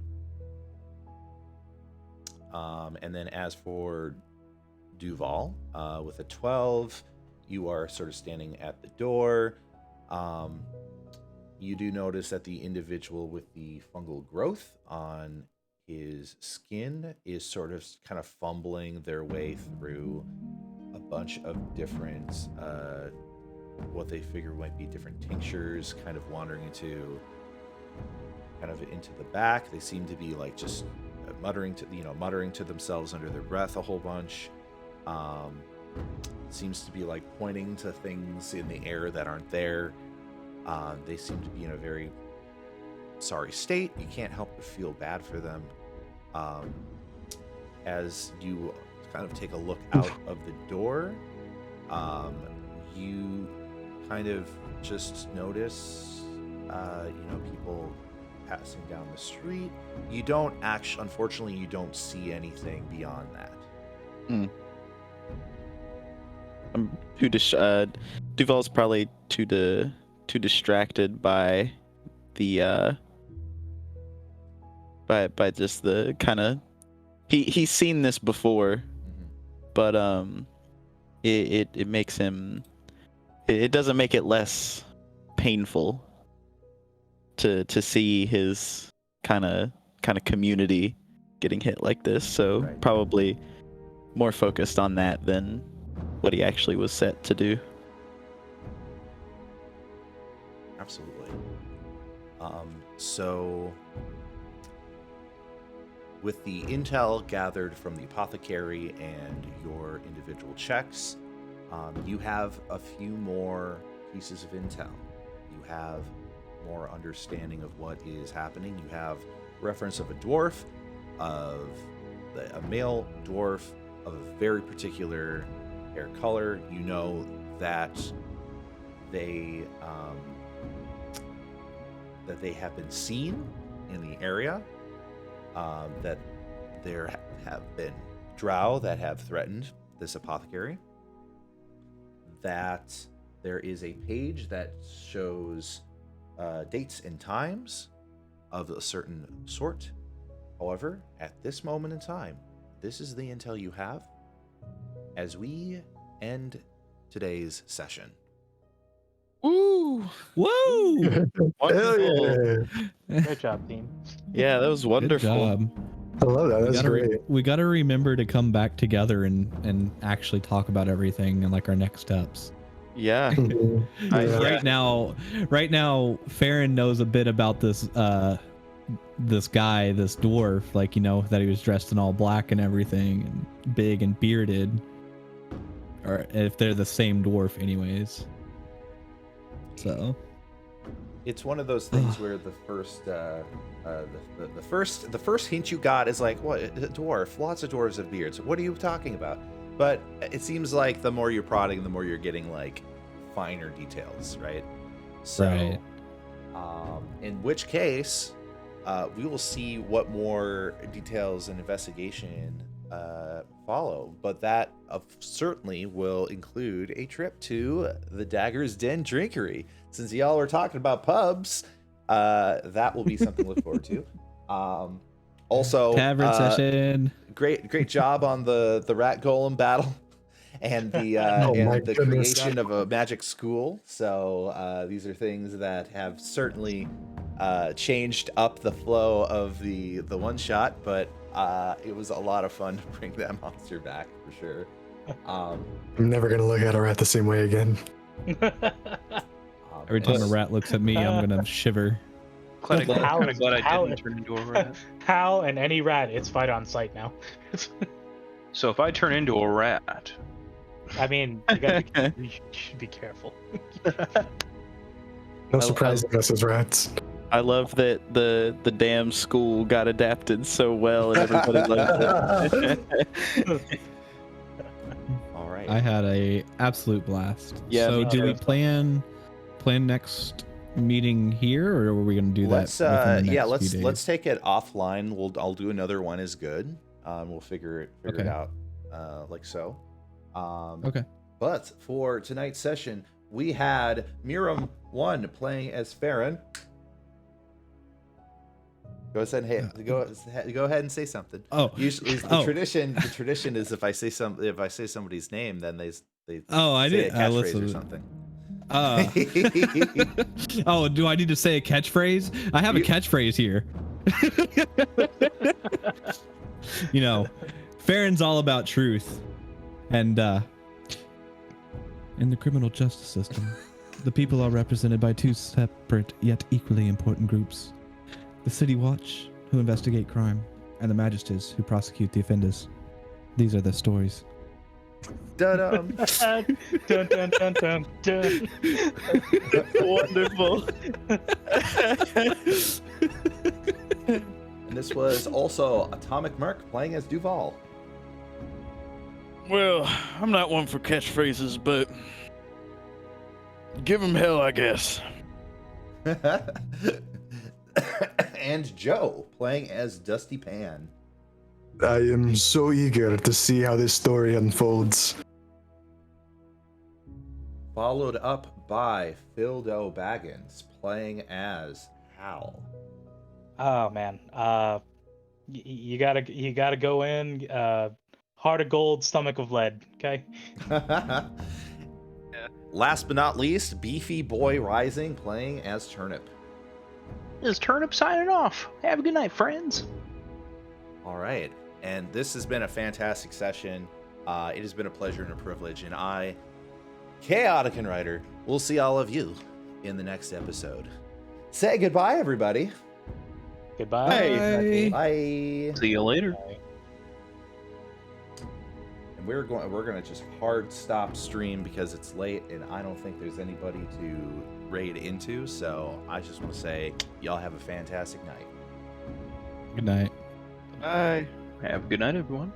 Speaker 1: And then as for Duval, with a 12, you are sort of standing at the door. You do notice that the individual with the fungal growth on his skin is sort of kind of fumbling their way through a bunch of different, what they figure might be different tinctures, kind of wandering into the back. They seem to be like just muttering to themselves under their breath a whole bunch. Seems to be like pointing to things in the air that aren't there. They seem to be in a very sorry state. You can't help but feel bad for them. As you kind of take a look out of the door, you kind of just notice, people passing down the street. You don't unfortunately, you don't see anything beyond that.
Speaker 3: I'm too Duval's probably too distracted by the by just the kind of he's seen this before, but it makes him, it doesn't make it less painful to see his kind of community getting hit like this. So
Speaker 1: Right.
Speaker 3: Probably more focused on that than what he actually was set to do.
Speaker 1: Absolutely. So, with the intel gathered from the apothecary and your individual checks, you have a few more pieces of intel. You have more understanding of what is happening. You have reference of a dwarf, of a male dwarf of a very particular hair color. You know that they have been seen in the area, that there have been drow that have threatened this apothecary, that there is a page that shows dates and times of a certain sort. However, at this moment in time, this is the intel you have as we end today's session.
Speaker 3: Woo!
Speaker 2: Woo!
Speaker 4: Hell
Speaker 3: Wonderful.
Speaker 4: yeah.
Speaker 5: Great job, team.
Speaker 3: Yeah, that was
Speaker 2: Good
Speaker 3: wonderful.
Speaker 2: job.
Speaker 4: I love that.
Speaker 2: We
Speaker 4: That's
Speaker 2: gotta,
Speaker 4: great.
Speaker 2: we gotta remember to come back together and actually talk about everything and like our next steps.
Speaker 3: Yeah.
Speaker 4: Mhm.
Speaker 3: I-
Speaker 4: Yeah.
Speaker 2: Right now, Farron knows a bit about this this guy, this dwarf, like, you know, that he was dressed in all black and everything, and big and bearded, or if they're the same dwarf, anyways. So
Speaker 1: It's one of those things where the first hint you got is like, what, a dwarf? Lots of dwarves have beards. What are you talking about? But it seems like the more you're prodding, the more you're getting like finer details, right? So,
Speaker 2: Right.
Speaker 1: In which case, we will see what more details and investigation follow. But that certainly will include a trip to the Dagger's Den Drinkery. Since y'all are talking about pubs, that will be something to look forward to. Also,
Speaker 2: tavern session.
Speaker 1: great job on the rat golem battle and the
Speaker 4: Oh my
Speaker 1: and the
Speaker 4: goodness.
Speaker 1: creation of a magic school. So these are things that have certainly changed up the flow of the one shot, but it was a lot of fun to bring that monster back for sure.
Speaker 4: I'm never gonna look at a rat the same way again.
Speaker 2: Every time a
Speaker 1: and-
Speaker 2: rat looks at me, I'm gonna shiver.
Speaker 6: I'm
Speaker 5: How-
Speaker 6: kind of glad I
Speaker 5: how-
Speaker 6: didn't turn into a rat.
Speaker 5: How and any rat, it's fight on sight now.
Speaker 6: So if I turn into a rat,
Speaker 5: I mean, you should be careful.
Speaker 4: No surprising us as rats.
Speaker 3: I love that the damn school got adapted so well and everybody loves it.
Speaker 1: all right.
Speaker 2: I had a absolute blast.
Speaker 3: Yeah,
Speaker 2: So
Speaker 3: me
Speaker 2: do we
Speaker 5: too.
Speaker 2: plan next meeting here, or are we gonna do that?
Speaker 1: Let's
Speaker 2: within the
Speaker 1: yeah,
Speaker 2: next few
Speaker 1: let's
Speaker 2: days?
Speaker 1: take it offline. I'll do another one is good. We'll figure it
Speaker 2: Okay.
Speaker 1: out like so.
Speaker 2: Okay.
Speaker 1: But for tonight's session, we had Miram 1 playing as Farron. Go ahead and go ahead and say something.
Speaker 2: Oh.
Speaker 1: Usually the tradition is if I say somebody's name, then they
Speaker 2: Oh, I
Speaker 1: say
Speaker 2: did.
Speaker 1: a catchphrase or
Speaker 2: Listen.
Speaker 1: something.
Speaker 2: Oh, do I need to say a catchphrase? I have a catchphrase here. You know, Farron's all about truth, and in the criminal justice system, the people are represented by two separate yet equally important groups: the City Watch, who investigate crime, and the Magistres, who prosecute the offenders. These are their stories.
Speaker 1: Dun-dum.
Speaker 5: Dun, dun, dun, dun, dun.
Speaker 3: Wonderful.
Speaker 1: And this was also Atomic Merc playing as Duval.
Speaker 8: Well, I'm not one for catchphrases, but give him hell, I guess.
Speaker 1: And Joe playing as Dusty Pan.
Speaker 4: I am so eager to see how this story unfolds.
Speaker 1: Followed up by Phildo Baggins playing as Hal.
Speaker 5: Oh man, you gotta go in, heart of gold, stomach of lead. Okay.
Speaker 1: Last but not least, Beefy Boy Rising playing as Turnip.
Speaker 7: This is Turnip signing off. Have a good night, friends.
Speaker 1: All right, and this has been a fantastic session. It has been a pleasure and a privilege, and I, Chaotic and Writer, will see all of you in the next episode. Say goodbye, everybody.
Speaker 5: Goodbye.
Speaker 1: Bye.
Speaker 6: See you later.
Speaker 1: And we're gonna just hard stop stream because it's late and I don't think there's anybody to raid into. So I just want to say y'all have a fantastic night.
Speaker 2: Good night.
Speaker 8: Bye.
Speaker 6: Have a good night, everyone.